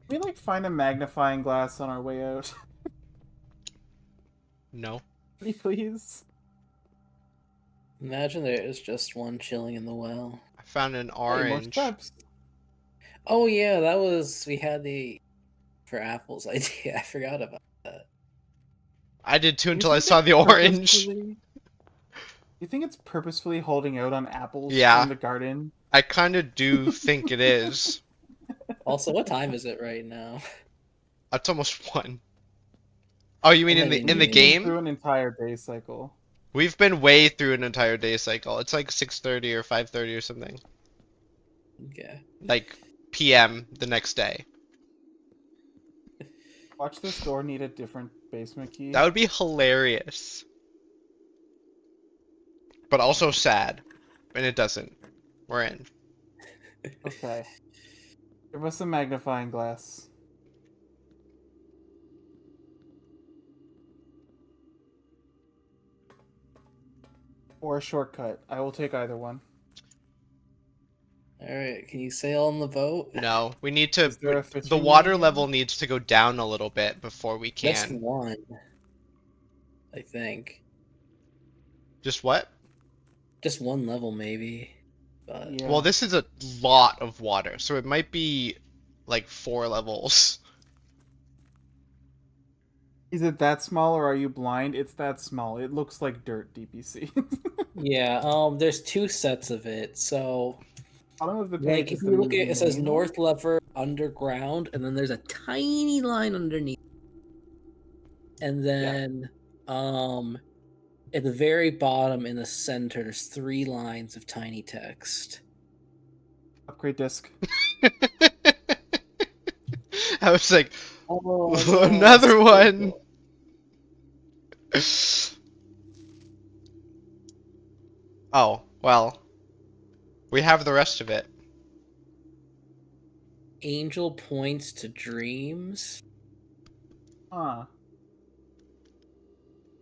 Can we like find a magnifying glass on our way out? No. Pretty please. Imagine there is just one chilling in the well. I found an Hey, more orange. steps. Oh yeah, that was we had the for apples idea. I forgot about that. I did too You until I think saw it's the orange. purposefully- You think it's purposefully holding out on apples Yeah. in the garden? I kind of do think it is. Also, what time is it right now? It's almost 1. Oh, you mean And in then the you- game? Through an entire day cycle. We've been way through an entire day cycle. It's like 6:30 or 5:30 or something. Okay. Like PM the next day. Watch this door need a different basement key. That would be hilarious. But also sad. And it doesn't. We're in. Okay. Give us a magnifying glass. Or a shortcut. I will take either one. All right, can you sail on the boat? No, we need to. Is there a The fishing water medium? level needs to go down a little bit before we Just can. one, I think. Just what? Just one level, maybe. But Yeah. Well, this is a lot of water, so it might be like 4 levels. Is it that small or are you blind? It's that small. It looks like dirt, DPC. yeah, there's 2 sets of it. So, Bottom of the page like, is if the you look at it, it says main North Lever underground, and then there's a tiny line underneath, and then, at the very bottom in the center, there's 3 lines of tiny text. one. Upgrade disc. I was like, Oh, no, another one. Oh, well. We have the rest of it. Angel points to dreams. Huh.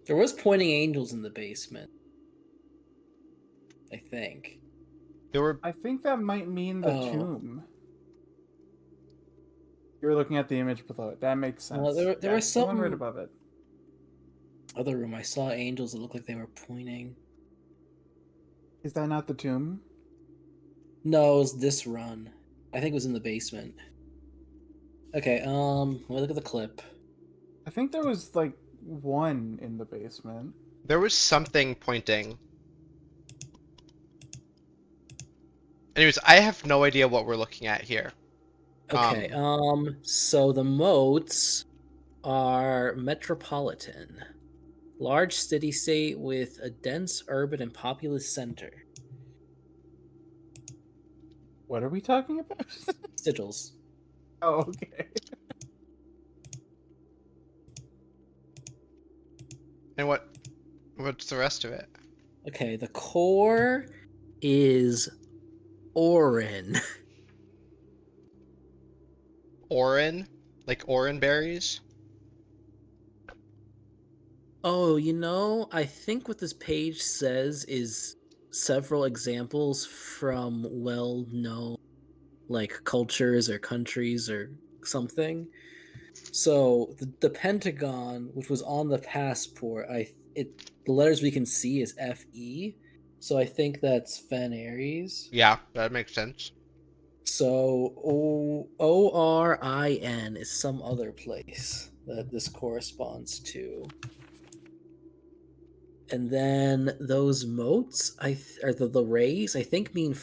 There was pointing angels in the basement, I think. There were. I think that might mean the Oh. tomb. You're looking at the image below it. That makes sense. there Yeah, was the one right some- above it. Other room, I saw angels that looked like they were pointing. Is that not the tomb? No, it was this run. I think it was in the basement. Okay, let me look at the clip. I think there was like one in the basement. There was something pointing. Anyways, I have no idea what we're looking at here. Okay, so the moats are metropolitan. Large city state with a dense urban and populous center. What are we talking about? Sigils. Oh, okay. And what's the rest of it? Okay, the core is Orin. Orin? Like orin berries? Oh, I think what this page says is several examples from well-known like cultures or countries or something. So the Pentagon, which was on the passport, the letters we can see is FE. So I think that's Fen Aries. Yeah, that makes sense. So ORIN is some other place that this corresponds to. And then those moats, or the rays, I think mean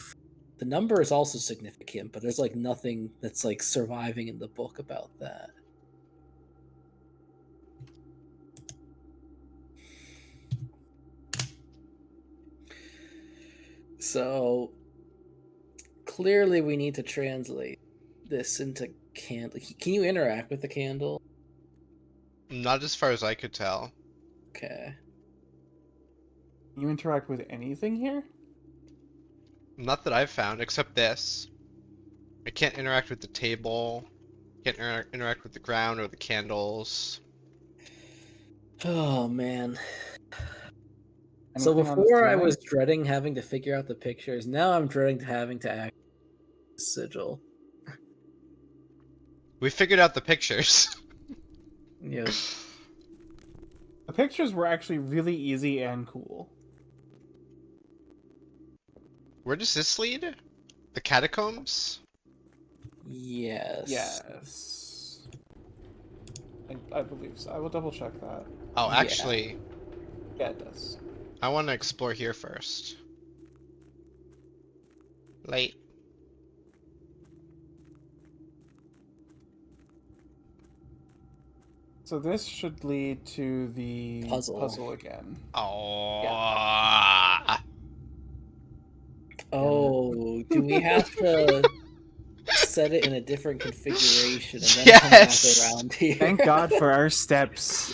the number is also significant, but there's like nothing that's like surviving in the book about that. So clearly we need to translate this into candle. Can you interact with the candle? Not as far as I could tell. Okay. You interact with anything here? Not that I've found, except this. I can't interact with the table. Can't interact with the ground or the candles. Oh man. So Anything on the before I ceiling? was dreading having to figure out the pictures, now I'm dreading having to act the sigil. We figured out the pictures. Yeah. The pictures were actually really easy and cool. Where does this lead? The catacombs? Yes. Yes. I believe so. I will double check that. Oh, Yeah. actually, Yeah, it does. I want to explore here first. Late. So this should lead to the Puzzle. again. Oh. Oh, do we have to set it in a different configuration and then Yes! come back around here? Thank God for our steps.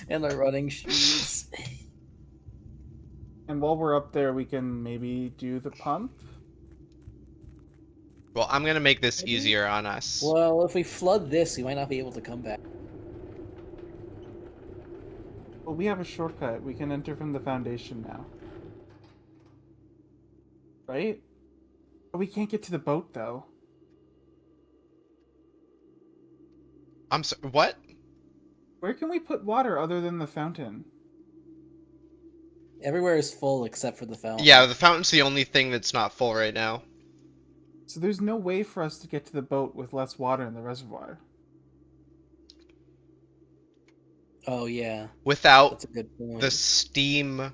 And the running shoes. And while we're up there, we can maybe do the pump. Well, I'm gonna make this Maybe? easier on us. Well, if we flood this, we might not be able to come back. We'll Well, we have a shortcut. We can enter from the foundation now. Right? But we can't get to the boat, though. I'm sorry, what? Where can we put water other than the fountain? Everywhere is full except for the fountain. Yeah, the fountain's the only thing that's not full right now. So there's no way for us to get to the boat with less water in the reservoir. Oh yeah, Without that's a good point. the steam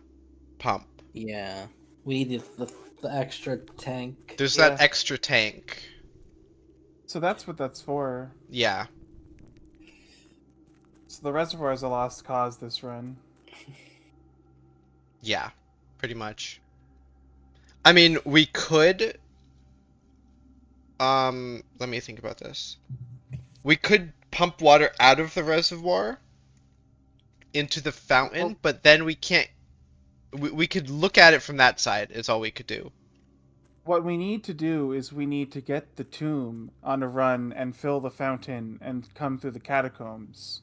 pump. Yeah, we need the extra tank. There's Yeah. that extra tank. So that's what that's for. Yeah. So the reservoir is a lost cause this run. Yeah, pretty much. I mean, we could let me think about this. We could pump water out of the reservoir into the fountain, Oh. but then we can't we could look at it from that side is all we could do. What we need to do is we need to get the tomb on a run and fill the fountain and come through the catacombs.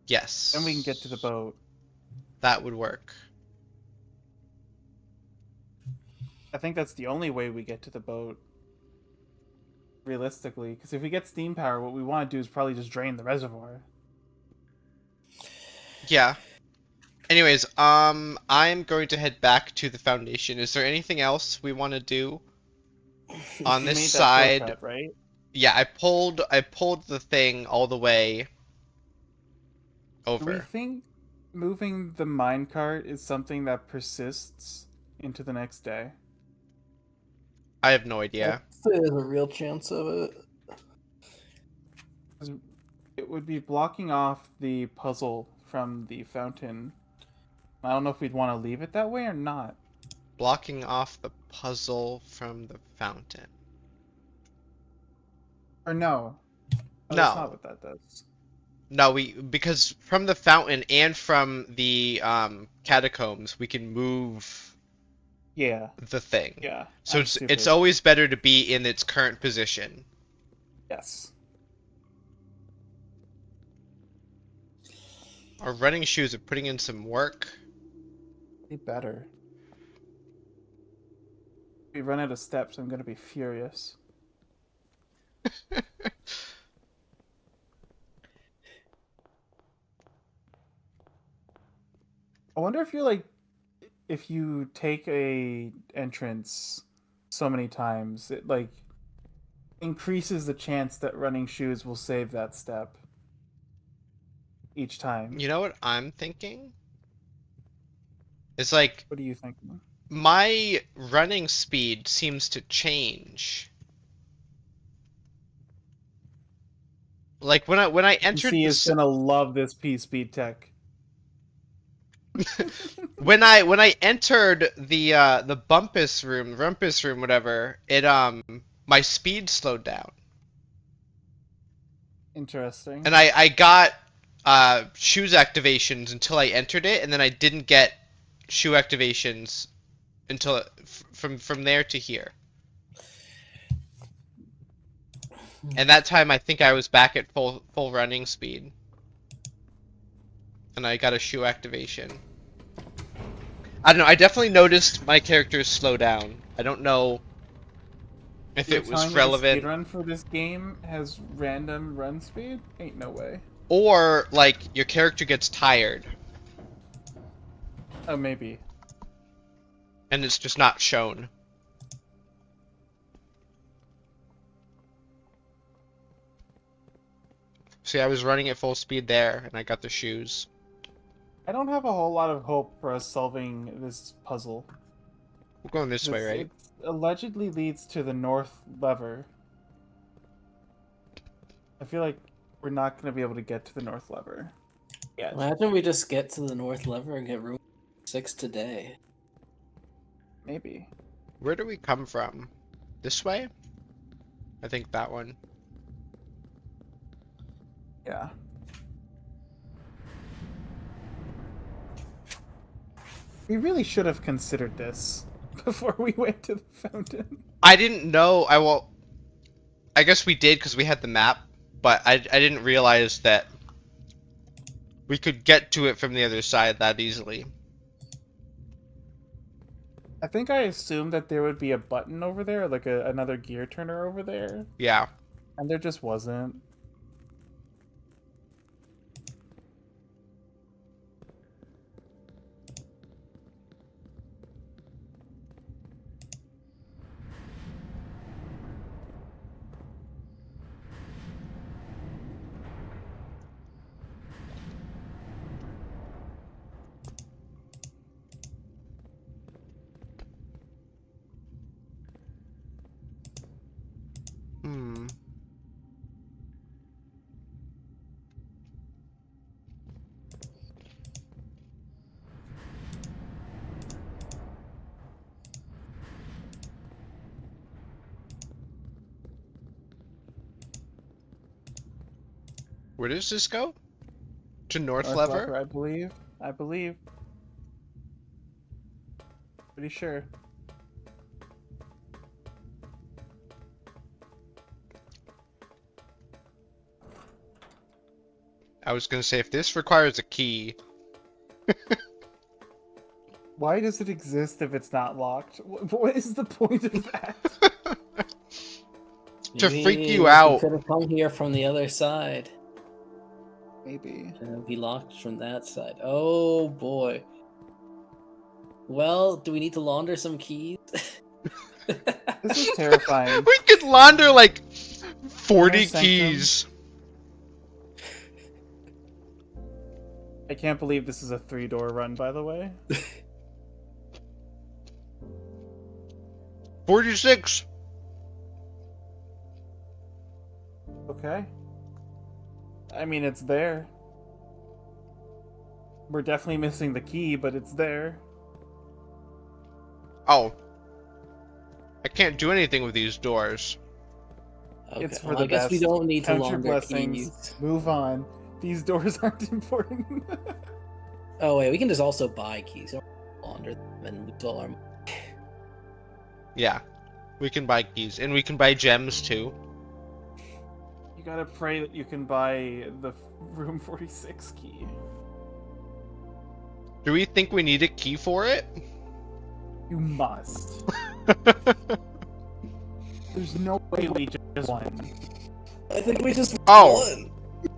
Yes. Then we can get to the boat. That would work. I think that's the only way we get to the boat. Realistically, because if we get steam power, what we want to do is probably just drain the reservoir. Yeah. Anyways, I'm going to head back to the foundation. Is there anything else we want to do on You this made that side? shortcut, right? Yeah, I pulled the thing all the way Do we over. think moving the minecart is something that persists into the next day? I have no idea. There's a real chance of it. 'Cause it would be blocking off the puzzle from the fountain. I don't know if we'd want to leave it that way or not. Blocking off the puzzle from the fountain. Or no. Oh, No. That's not what that does. No, because from the fountain and from the catacombs, we can move Yeah. the thing. Yeah. So I'm it's stupid. always better to be in its current position. Yes. Our running shoes are putting in some work. Be better. We run out of steps, I'm gonna be furious. I wonder if you're like, if you take a entrance so many times, it like increases the chance that running shoes will save that step each time. You know what I'm thinking? It's like What are you thinking? my running speed seems to change. Like when I entered PC the is gonna love this P speed tech. when I entered the rumpus room, whatever, it my speed slowed down. Interesting. And I got shoes activations until I entered it, and then I didn't get shoe activations until from there to here. And that time I think I was back at full running speed. And I got a shoe activation. I don't know, I definitely noticed my characters slow down. I don't know if You're it was telling me the relevant speedrun for this game has random run speed? Ain't no way. or like your character gets tired Oh, maybe. and it's just not shown. See, I was running at full speed there and I got the shoes. I don't have a whole lot of hope for us solving this puzzle. We're going this way, right? It allegedly leads to the north lever. I feel like we're not going to be able to get to the north lever. Yeah. Imagine we just get to the north lever and get room 6 today. Maybe. Where do we come from? This way? I think that one. Yeah. We really should have considered this before we went to the fountain. I didn't know. I guess we did because we had the map, but I didn't realize that We could get to it from the other side that easily. I think I assumed that there would be a button over there, like another gear turner over there, Yeah. and there just wasn't. Hmm. Where does this go? To North North Lever? Lever, I believe. I believe. Pretty sure. I was gonna say, if this requires a key. Why does it exist if it's not locked? What is the point of that? To freak you We out. could have come here from the other side. Maybe. And be locked from that side. Oh boy. Well, do we need to launder some keys? This is terrifying. We could launder like 40 Inner sanctum. keys. I can't believe this is a 3-door run, by the way. 46. Okay. I mean, it's there. We're definitely missing the key, but it's there. Oh. I can't do anything with these doors. Okay, It's for well, the I guess we best. don't need to Count your launder blessings. keys. Move on. These doors aren't important. Oh wait, we can just also buy keys. Don't launder them and lose all our money. Yeah. We can buy keys. And we can buy gems too. You gotta pray that you can buy the room 46 key. Do we think we need a key for it? You must. There's no way we just won. I think we just Oh. won.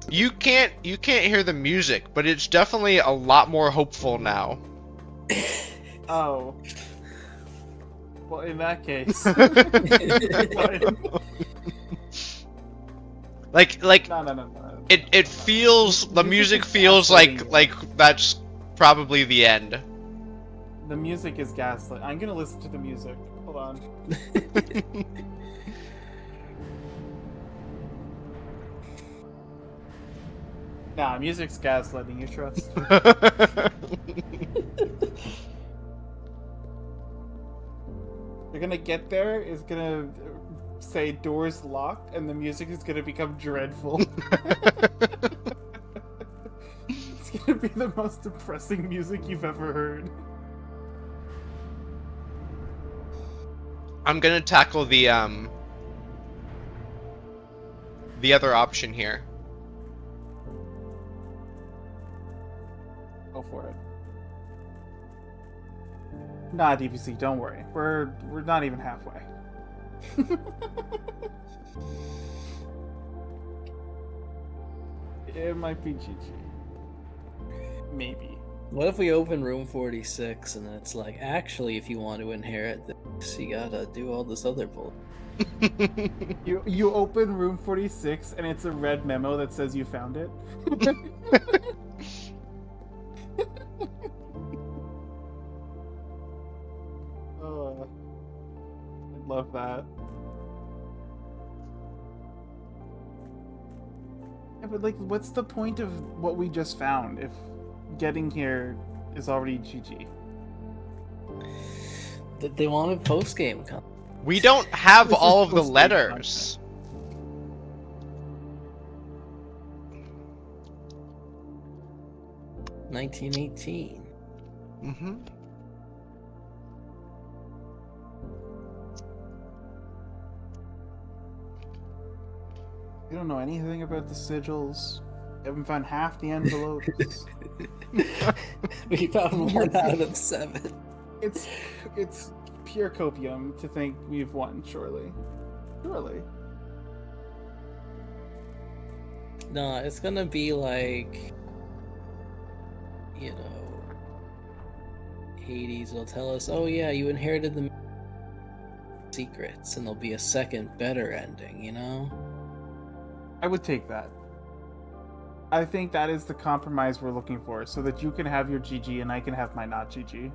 You can't hear the music, but it's definitely a lot more hopeful now. Oh. Well, in that case. like No. it feels, the music Music is feels gaslighting like you. that's probably the end. The music is gaslit. I'm gonna listen to the music. Hold on. Nah, music's gaslighting, you trust. You're gonna get there, it's gonna say doors locked, and the music is gonna become dreadful. It's gonna be the most depressing music you've ever heard. I'm gonna tackle the other option here. Go for it. Nah, DPC, don't worry. We're not even halfway. It might be GG. Maybe. What if we open room 46 and then it's like, actually, if you want to inherit this, you gotta do all this other bull. You open room 46 and it's a red memo that says you found it. Oh, I love that. Yeah, but like, what's the point of what we just found if getting here is already GG? They wanted post game content. We don't have This is all of the post-game letters. 1918. Mm-hmm. You don't know anything about the sigils. Haven't found half the envelopes. We found 1 out of 7. it's pure copium to think we've won. Surely. No, it's gonna be like, you know, Hades will tell us, oh yeah, you inherited the secrets, and there'll be a second, better ending, you know? I would take that. I think that is the compromise we're looking for, so that you can have your GG and I can have my not GG.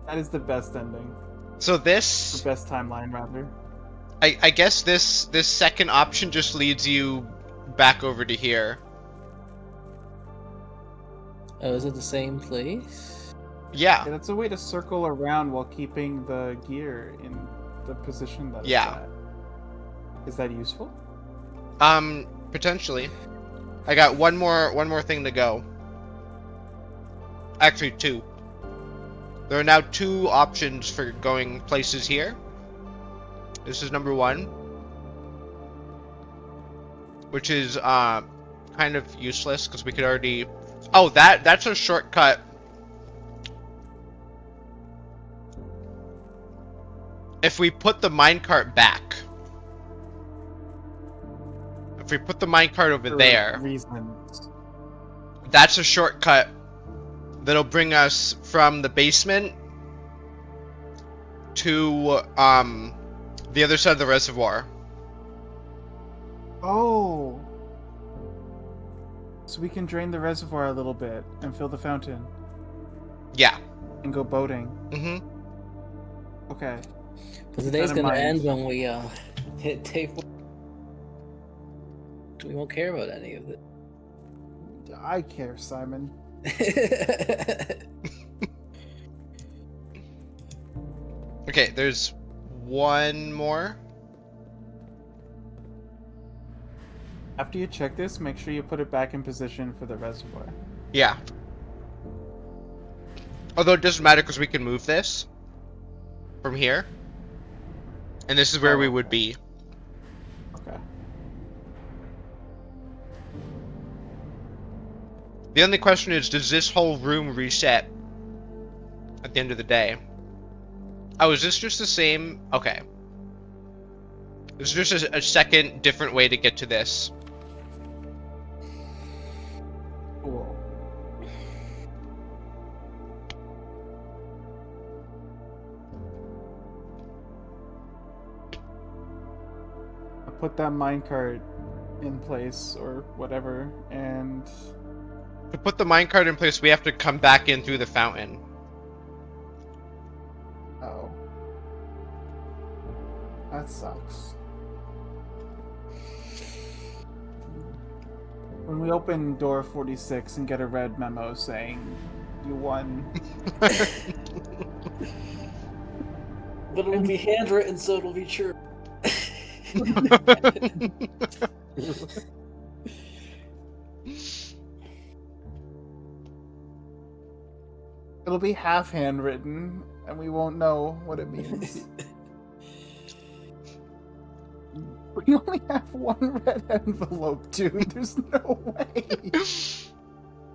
That is the best ending. So The this, best timeline, rather. I guess this second option just leads you back over to here. Oh, is it the same place? Yeah. Yeah, that's a way to circle around while keeping the gear in the position that Yeah. it's at. Is that useful? Potentially. I got one more thing to go. Actually, 2. There are now 2 options for going places here. This is number 1, which is kind of useless because we could already. Oh, that's a shortcut. If we put the minecart back. If we put the minecart over For there, reasons. that's a shortcut that'll bring us from the basement to the other side of the reservoir. Oh. So we can drain the reservoir a little bit and fill the fountain Yeah. and go boating. Mm-hmm. Okay. But the day's that in gonna mind. end when we hit day 4. We won't care about any of I care, Simon. it. Okay, there's one more. After you check this, make sure you put it back in position for the reservoir. Yeah. Although it doesn't matter because we can move this from here. And this is where we would be. Okay. The only question is, does this whole room reset at the end of the day? Oh, is this just the same? Okay. This is just a second different way to get to this. Cool. I'll put that minecart in place or whatever, and To put the minecart in place, we have to come back in through the fountain. oh, that sucks. When we open door 46 and get a red memo saying you won, But it'll be handwritten, so it'll be true. it'll be half handwritten, and we won't know what it means. We only have one red envelope, dude. There's no way.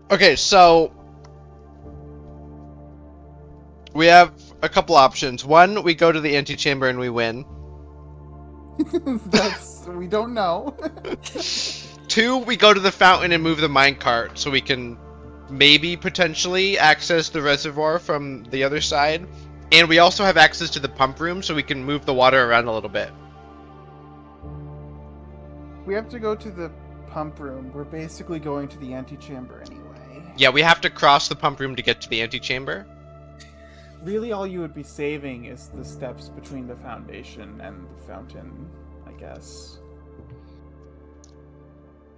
Okay, so we have a couple options. One, we go to the antechamber and we win. We don't know. 2, we go to the fountain and move the minecart so we can maybe potentially access the reservoir from the other side. And we also have access to the pump room so we can move the water around a little bit. We have to go to the pump room. We're basically going to the antechamber anyway. Yeah, we have to cross the pump room to get to the antechamber. Really, all you would be saving is the steps between the foundation and the fountain, I guess.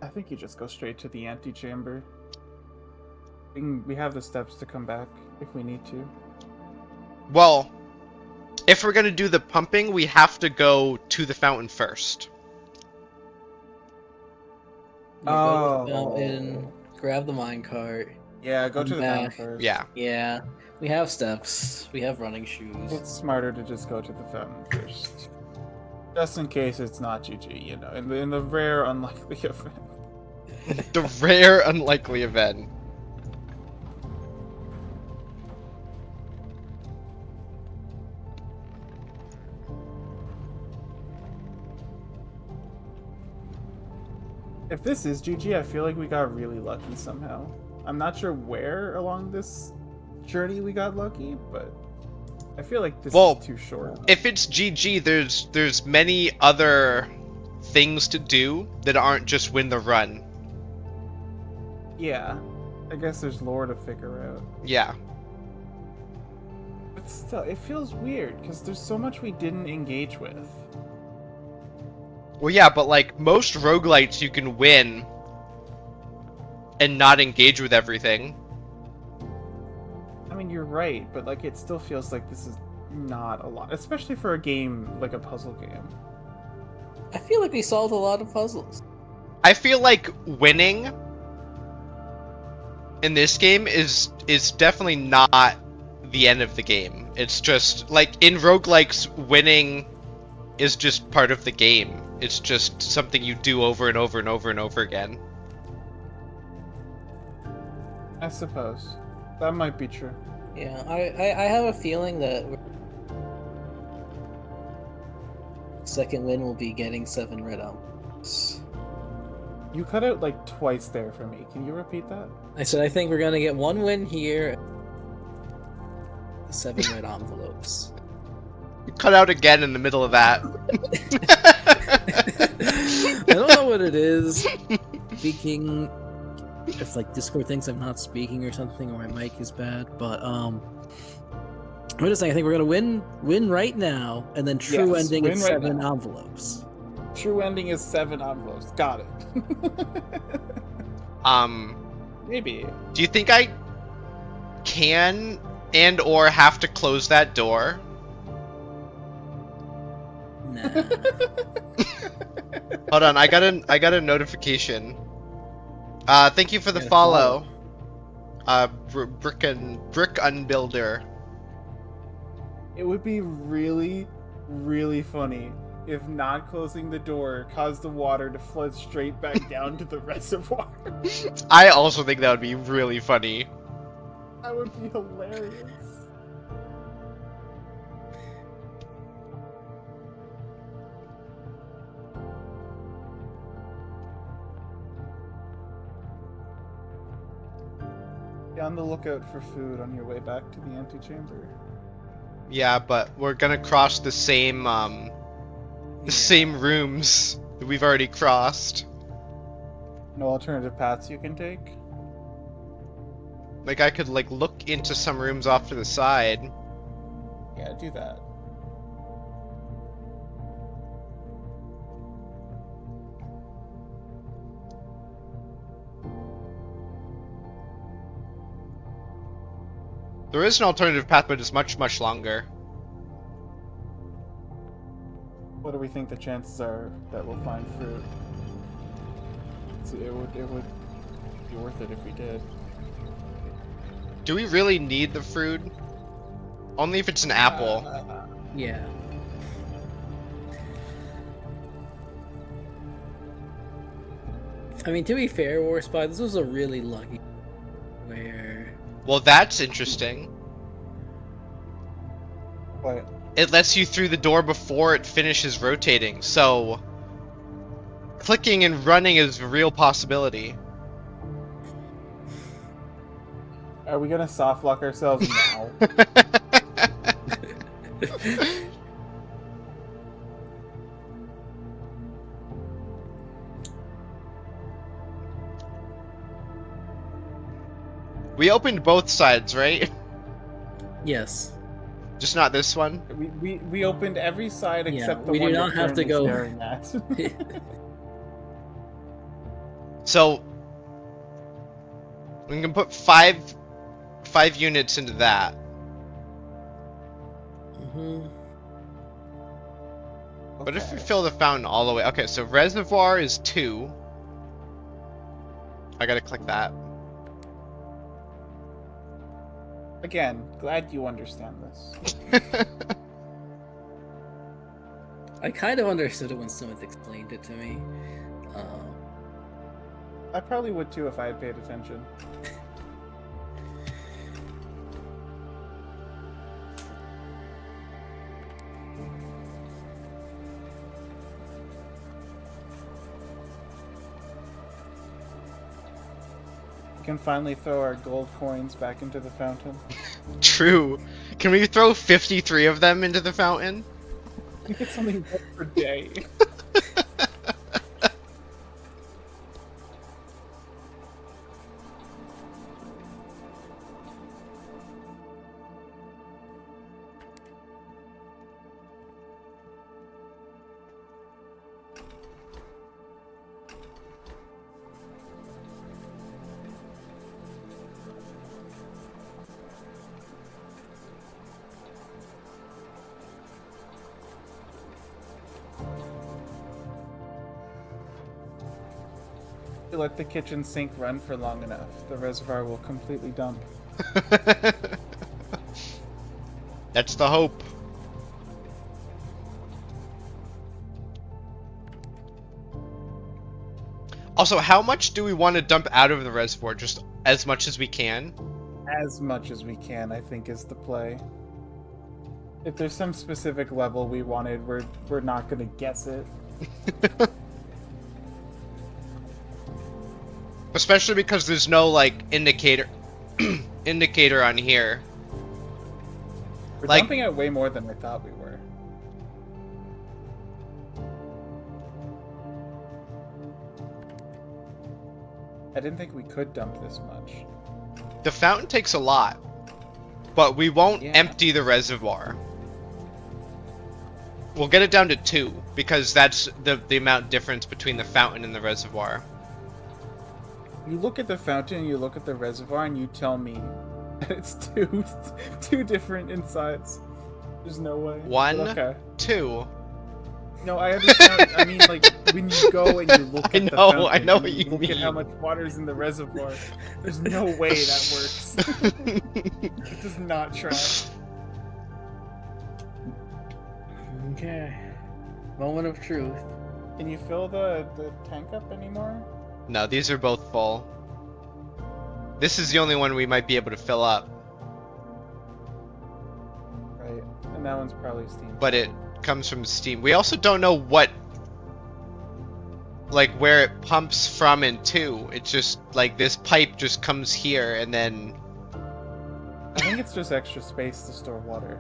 I think you just go straight to the antechamber. We have the steps to come back if we need to. Well, if we're going to do the pumping, we have to go to the fountain first. You go to the fountain, grab the minecart. Yeah, go to the fountain Back. first. Yeah. Yeah, we have steps. We have running shoes. It's smarter to just go to the fountain first. Just in case it's not GG, you know, in the rare unlikely event. The rare unlikely event. If this is GG, I feel like we got really lucky somehow. I'm not sure where along this journey we got lucky, but I feel like this Well, is too short. If it's GG, there's many other things to do that aren't just win the run. Yeah, I guess there's lore to figure out. Yeah. But still, it feels weird because there's so much we didn't engage with. Well, yeah, but like most roguelites, you can win and not engage with everything. I mean, you're right, but like it still feels like this is not a lot, especially for a game like a puzzle game. I feel like we solved a lot of puzzles. I feel like winning in this game is definitely not the end of the game. It's just like in roguelikes, winning is just part of the game. It's just something you do over and over and over and over again. I suppose that might be true. Yeah, I have a feeling that second win will be getting 7 red envelopes. You cut out like twice there for me. Can you repeat that? I said I think we're gonna get 1 win here. 7 red envelopes. You cut out again in the middle of that. I don't know what it is. Speaking, if like Discord thinks I'm not speaking or something, or my mic is bad, but I'm just saying I think we're gonna win right now, and then true Yes, ending win is right 7 now. envelopes. True ending is 7 envelopes. Got it. Maybe. Do you think I can and or have to close that door? Nah. Hold on, I got a notification. Thank you for the Yeah, follow. Brick Unbuilder. It would be really, really funny if not closing the door caused the water to flood straight back down to the reservoir. I also think that would be really funny. That would be hilarious. Be on the lookout for food on your way back to the antechamber. Yeah, but we're gonna cross the same same rooms that we've already crossed. No alternative paths you can take? Like I could like look into some rooms off to the side. Yeah, do that. There is an alternative path, but it's much, much longer. What do we think the chances are that we'll find fruit? It would be worth it if we did. Do we really need the fruit? Only if it's an apple. Yeah. I mean, to be fair, War Spy, this was a really lucky where Well, that's interesting. But It lets you through the door before it finishes rotating, so clicking and running is a real possibility. are we gonna soft lock ourselves now? We opened both sides, right? yes. Just not this one. We opened every side Yeah, except the we do one not you're have to currently go- staring at. So we can put five units into that. Mm-hmm. But if we Okay. fill the fountain all the way, okay, so reservoir is 2. I gotta click that. Again, glad you understand this. I kind of understood it when Smith explained it to me. I probably would too if I had paid attention. We can finally throw our gold coins back into the fountain. True. Can we throw 53 of them into the fountain? We get something better per day. If you let the kitchen sink run for long enough, the reservoir will completely dump. That's the hope. Also, how much do we want to dump out of the reservoir? Just as much as we can? As much as we can, I think, is the play. If there's some specific level we wanted, we're not gonna guess it. Especially because there's no, like, indicator indicator on here. We're Like- dumping out way more than I thought we were. I didn't think we could dump this much. The fountain takes a lot, but we won't Yeah. empty the reservoir. We'll get it down to 2, because that's the amount difference between the fountain and the reservoir. You look at the fountain, you look at the reservoir, and you tell me that it's two different insides. There's no way. One. But okay. 2. No, I understand. I mean, like, when you go and you look at I the know, fountain, I know and what you look at how mean. much water's in the reservoir. There's no way that works. It does not track. Okay. Moment of truth. Can you fill the tank up anymore? No, these are both full. This is the only one we might be able to fill up, Right. And that one's probably steam. but it comes from Steam. We also don't know what, like, where it pumps from and to. It's just, like, this pipe just comes here and then... I think it's just extra space to store water.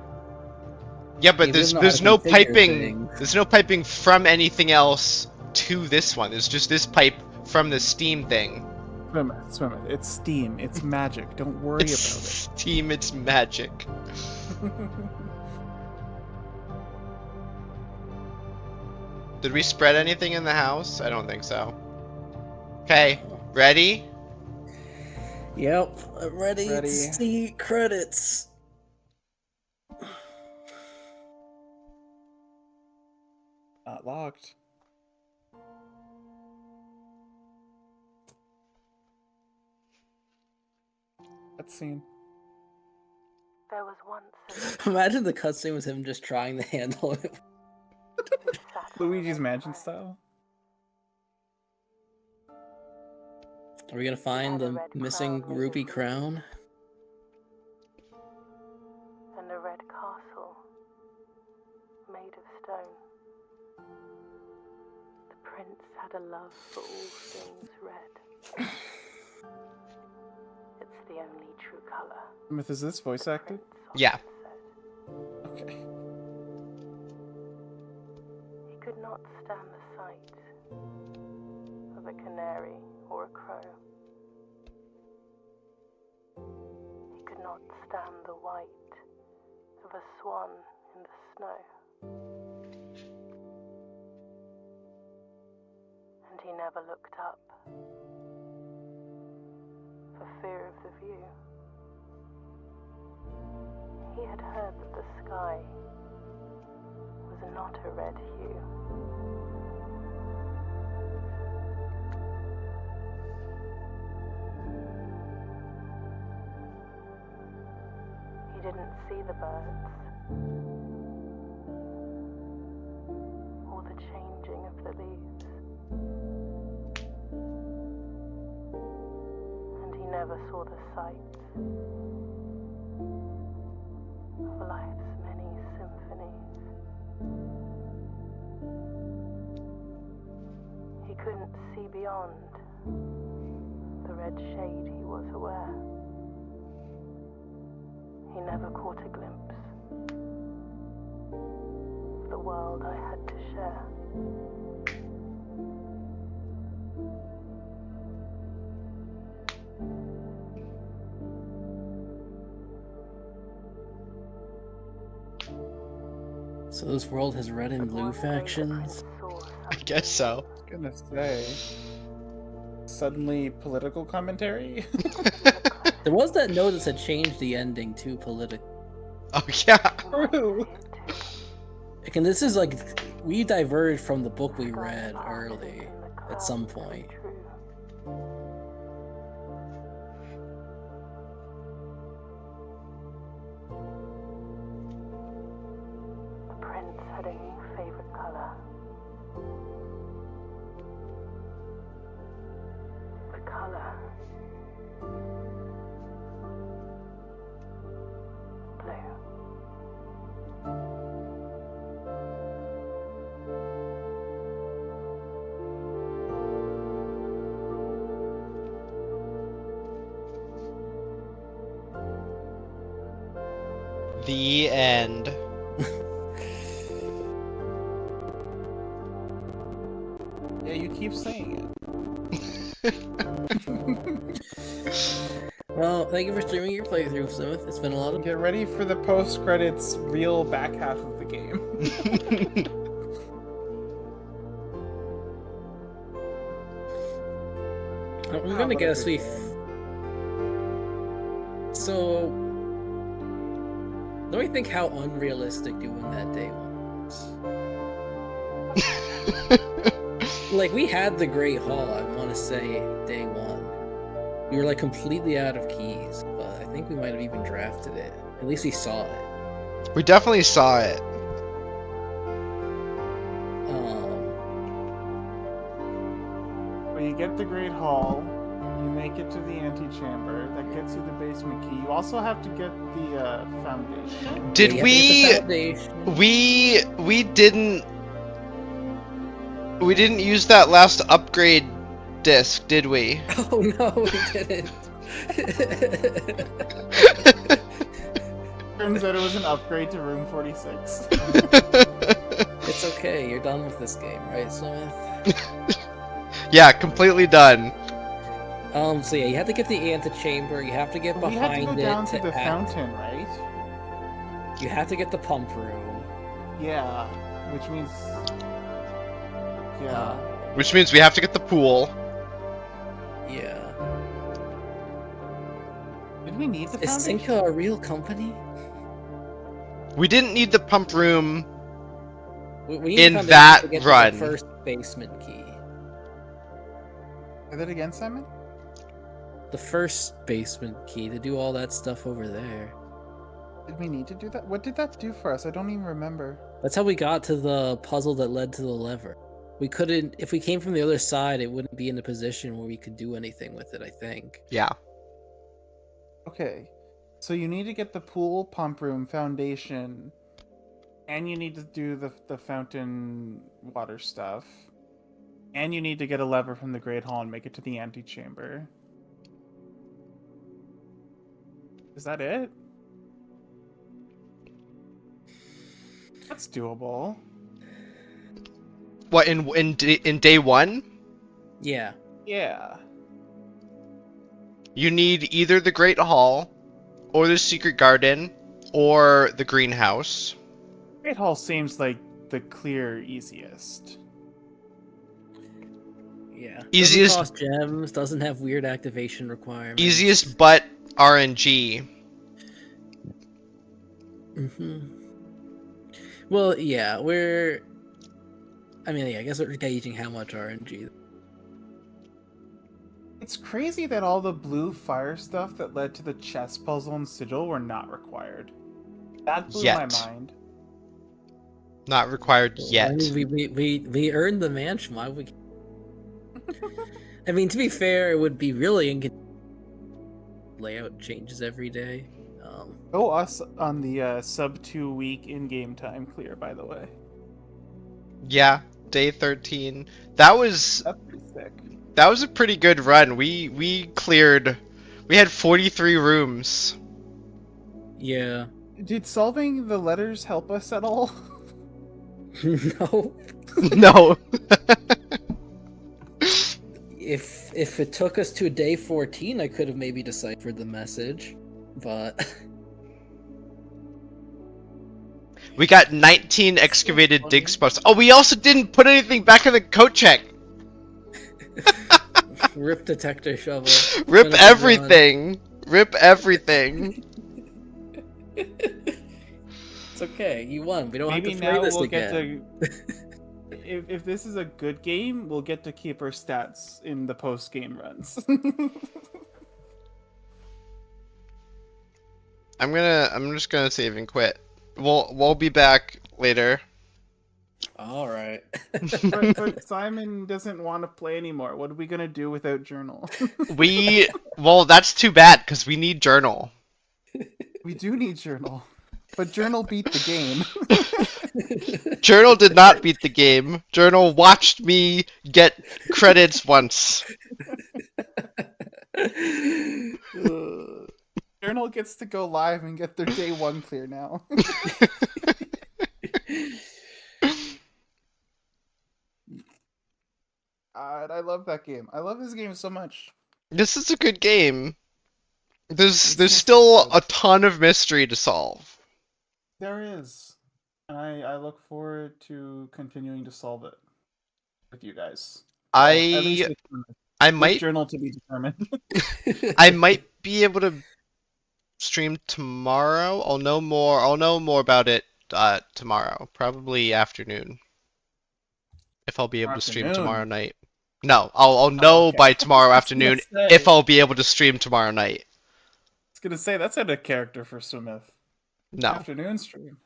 Yeah, but He there's doesn't know there's how no to configure piping. things. There's no piping from anything else to this one. There's just this pipe from the Steam thing. Swim it, swim it. It's steam. It's magic. Don't worry It's Steam. It's magic. about it. Did we spread anything in the house? I don't think so. Okay, ready? Yep, I'm ready, Ready. to see credits. Not locked. Let's see. There was once Imagine the cutscene was him just trying to handle it. Luigi's Mansion style. Are we gonna find the missing rupee crown? and a red castle made of stone. The prince had a love for all things red. It's the only true color. Myth, is this voice acted? Yeah. Okay. He could not stand the sight of a canary or a crow. He could not stand the white of a swan in the snow. And he never looked up for fear of the view. He had heard that the sky was not a red hue. He didn't see the birds, the leaves. And he never saw the sight of life's many symphonies. He couldn't see beyond the red shade he was aware. He never caught a glimpse of the world I had to share. So this world has red and But blue one day the factions? prince saw I guess so. Gonna say. Suddenly political commentary? There was that note that said change the ending to political. Oh yeah. True. And this is like, we diverged from the book we read early at some point. The prince had a new favorite color. The color blue. The end. Yeah, you keep saying Well, thank you for streaming your playthrough, Smith. It's been a lot it. of. Get ready for the post-credits real back half of the game. I'm Wow, gonna what a guess good we. So. Let me think how unrealistic doing that day was. Like, we had the Great Hall, I want to say, day one. We were, like, completely out of keys, but I think we might have even drafted it. At least we saw it. We definitely saw it. When you get the Great Hall, you make it to the antechamber. That gets you the basement key. You also have to get the foundation. Did yeah, we? foundation. We didn't use that last upgrade disc, did we? Oh no, we didn't. Turns out it was an upgrade to room 46. It's okay, you're done with this game, right, Smith? Yeah, completely done. So yeah, you have to get the antechamber, you have to get We had to behind go down it to the act- fountain, right? You have to get the pump room. Yeah, which means... Yeah. Which means we have to get the pool. Yeah. Did we need the Is foundation? Cinca a real company? We didn't need the pump room. We need In the foundation that to get to run. the first basement key. Say that again, Simon? The first basement key to do all that stuff over there. Did we need to do that? What did that do for us? I don't even remember. That's how we got to the puzzle that led to the lever. We couldn't, if we came from the other side, it wouldn't be in a position where we could do anything with it, I think. Yeah. Okay. So you need to get the pool, pump room, foundation, and you need to do the fountain water stuff. And you need to get a lever from the Great Hall and make it to the antechamber. Is that it? That's doable. What in day one? Yeah. Yeah. You need either the Great Hall, or the Secret Garden, or the Greenhouse. Great Hall seems like the clear easiest. Yeah. Easiest- Doesn't cost gems, doesn't have weird activation requirements. Easiest but RNG. Well, yeah, I mean, yeah, I guess we're gauging how much RNG. It's crazy that all the blue fire stuff that led to the chess puzzle and sigil were not required. That blew Yet. my mind. Not required I yet. mean, we earned the mansion. Why would? I mean, to be fair, it would be really inconvenient. Layout changes every day. Oh, us on the sub 2 week in-game time clear, by the way. Yeah, day 13. That was That's pretty sick. a pretty good run. We cleared. We had 43 rooms. Yeah. Did solving the letters help us at all? No. No. If it took us to day 14, I could have maybe deciphered the message, but We got 19 excavated dig spots. Oh, we also didn't put anything back in the coat check. rip detector shovel. Rip Finish it, everything. Rip everything. It's okay. You won. We don't Maybe have to play now this we'll again. get to. If this is a good game, we'll get to keep our stats in the post game runs. I'm just gonna save and quit. We'll be back later. All right. but Simon doesn't want to play anymore. What are we gonna do without Journal? Well, that's too bad because we need Journal. We do need Journal, but Journal beat the game. Journal did not beat the game. Journal watched me get credits once. Journal gets to go live and get their day 1 clear now. God, I love that game. I love this game so much. This is a good game. There's so still good. a ton of mystery to solve. There is. And I look forward to continuing to solve it with you guys. Well, at least I with might Journal to be determined. I might be able to stream tomorrow. I'll know more about it tomorrow, probably afternoon. If I'll be able to stream Afternoon. tomorrow night. No, I'll know okay. by tomorrow I was afternoon gonna say. if I'll be able to stream tomorrow night. I was gonna say that's out of character for Smith. No, Afternoon stream.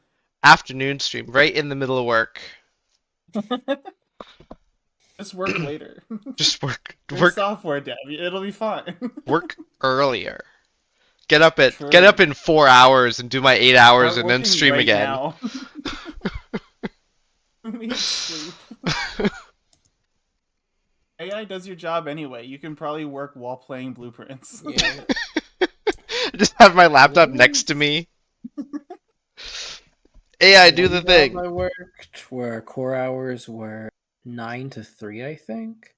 afternoon stream, right in the middle of work. Just work later. Just work You're software dev. It'll be fine. work earlier. Get up True. in 4 hours and do my 8 hours Start and then working stream right again. now. We need sleep. AI does your job anyway. You can probably work while playing Blueprints. Yeah. Just have my laptop next to me. AI, do the One thing. job I worked where core hours were 9 to 3, I think,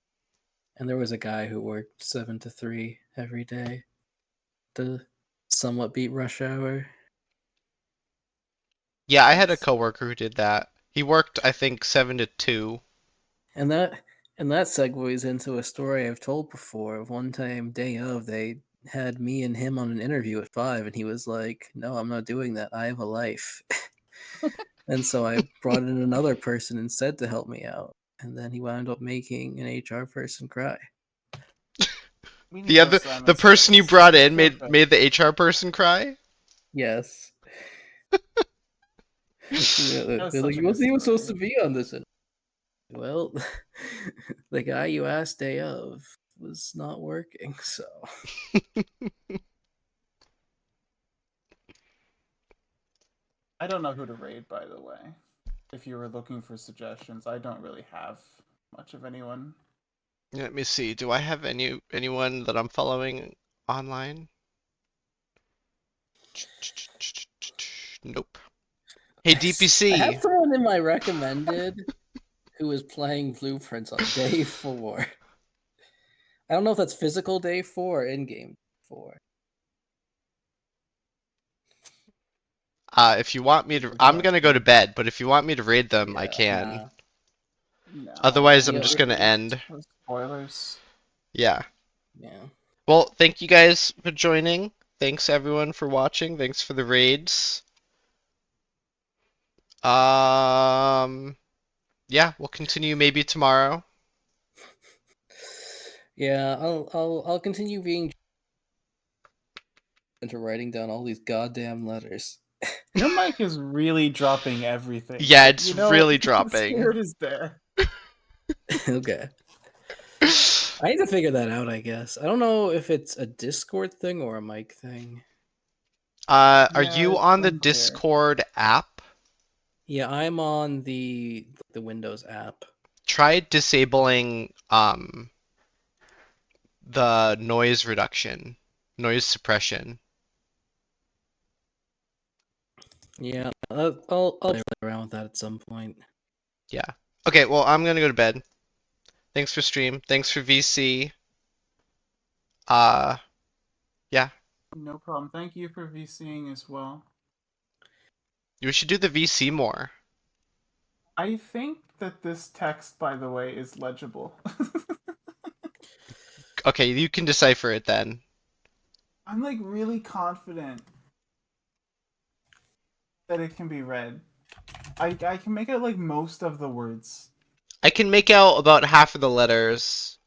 and there was a guy who worked 7 to 3 every day. The somewhat beat rush hour. Yeah, I had a coworker who did that. He worked, I think, 7 to 2. And that segues into a story I've told before. Of one time, day of, they had me and him on an interview at 5, and he was like, "No, I'm not doing that. I have a life." And so I brought in another person instead to help me out, and then he wound up making an HR person cry. The person you brought in made the HR person cry? Yes. Yeah, That was they're like, such a he wasn't good even supposed to story. be on this. Well, the guy you asked day of was not working, so. I don't know who to raid, by the way. If you were looking for suggestions, I don't really have much of anyone. Let me see. Do I have anyone that I'm following online? Nope. Hey, I DPC. have someone in my recommended who is playing Blueprints on day 4. I don't know if that's physical day 4 or in-game 4. If you want me to, I'm gonna go to bed, but if you want me to raid them, I Yeah, can. nah. No. Otherwise, I'm Yeah. just gonna end. Spoilers. Yeah. Yeah. Well, thank you guys for joining. Thanks everyone for watching. Thanks for the raids. Yeah, we'll continue maybe tomorrow. Yeah, I'll continue being into writing down all these goddamn letters. Your mic is really dropping everything. Yeah, but, it's really the dropping. spirit is there. Okay. I need to figure that out, I guess. I don't know if it's a Discord thing or a mic thing. Are Yeah, you it's on the unclear. Discord app? Yeah, I'm on the Windows app. Try disabling the noise reduction, noise suppression. Yeah, I'll play around with that at some point. Yeah. Okay, well, I'm gonna go to bed. Thanks for stream. Thanks for VC. Yeah. No problem. Thank you for VCing as well. We should do the VC more. I think that this text, by the way, is legible. Okay, you can decipher it then. I'm like really confident that it can be read. I can make out like most of the words. I can make out about half of the letters.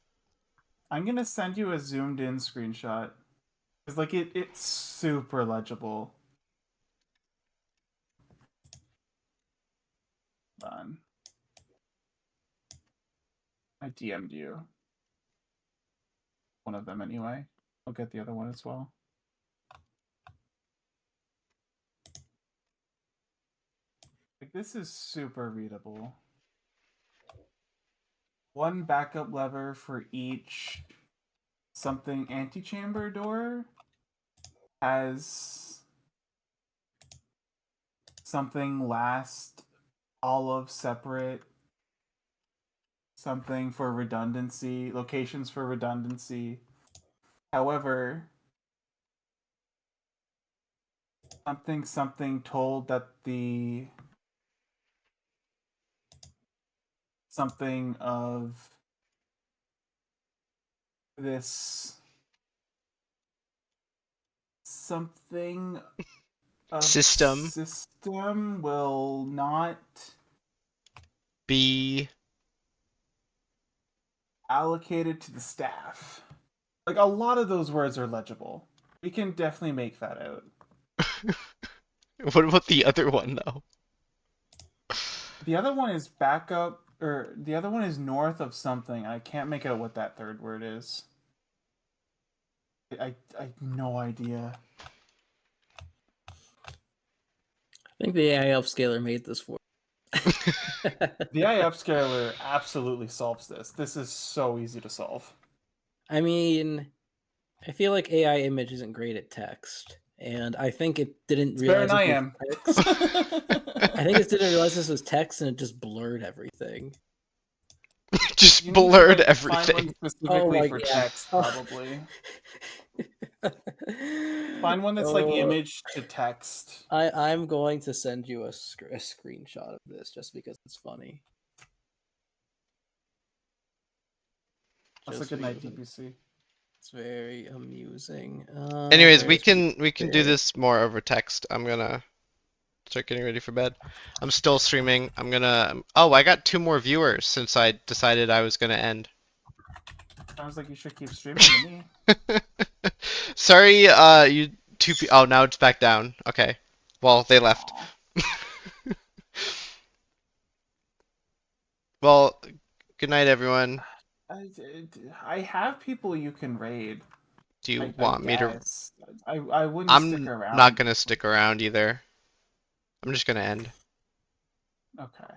I'm gonna send you a zoomed in screenshot. It's like it's super legible. Done. I DM'd you. One of them anyway. I'll get the other one as well. Like this is super readable. One backup lever for each something antechamber door has something last olive separate, something for redundancy, locations for redundancy. However, something told that the something of this something of System. system will not B. allocated to the staff. Like a lot of those words are legible. We can definitely make that out. What about the other one though? The other one is backup, or the other one is north of something. I can't make out what that third word is. I have no idea. I think the AI upscaler made this for. The AI upscaler absolutely solves this. This is so easy to solve. I mean, I feel like AI image isn't great at text, and I think it didn't It's better realize than I it am. was text. I think it didn't realize this was text, and it just blurred everything. Just You need to, blurred like, find everything. one specifically my for God. text, probably. Find one that's like Oh, image to text. I'm going to send you a screenshot of this just because it's funny. That's a Just good night, because DPC. It's very amusing. Anyways, we where's can do this more over text. I'm gonna start getting ready for bed. I'm still streaming. I'm gonna. Oh, I got 2 more viewers since I decided I was gonna end. Sounds like you should keep streaming to me. Sorry, you 2 Oh, now it's back down. Okay. Well, they left. Aw. Well, good night, everyone. I have people you can raid. Do you I want me to? guess. I wouldn't stick I'm around. not gonna stick around either. I'm just gonna end. Okay.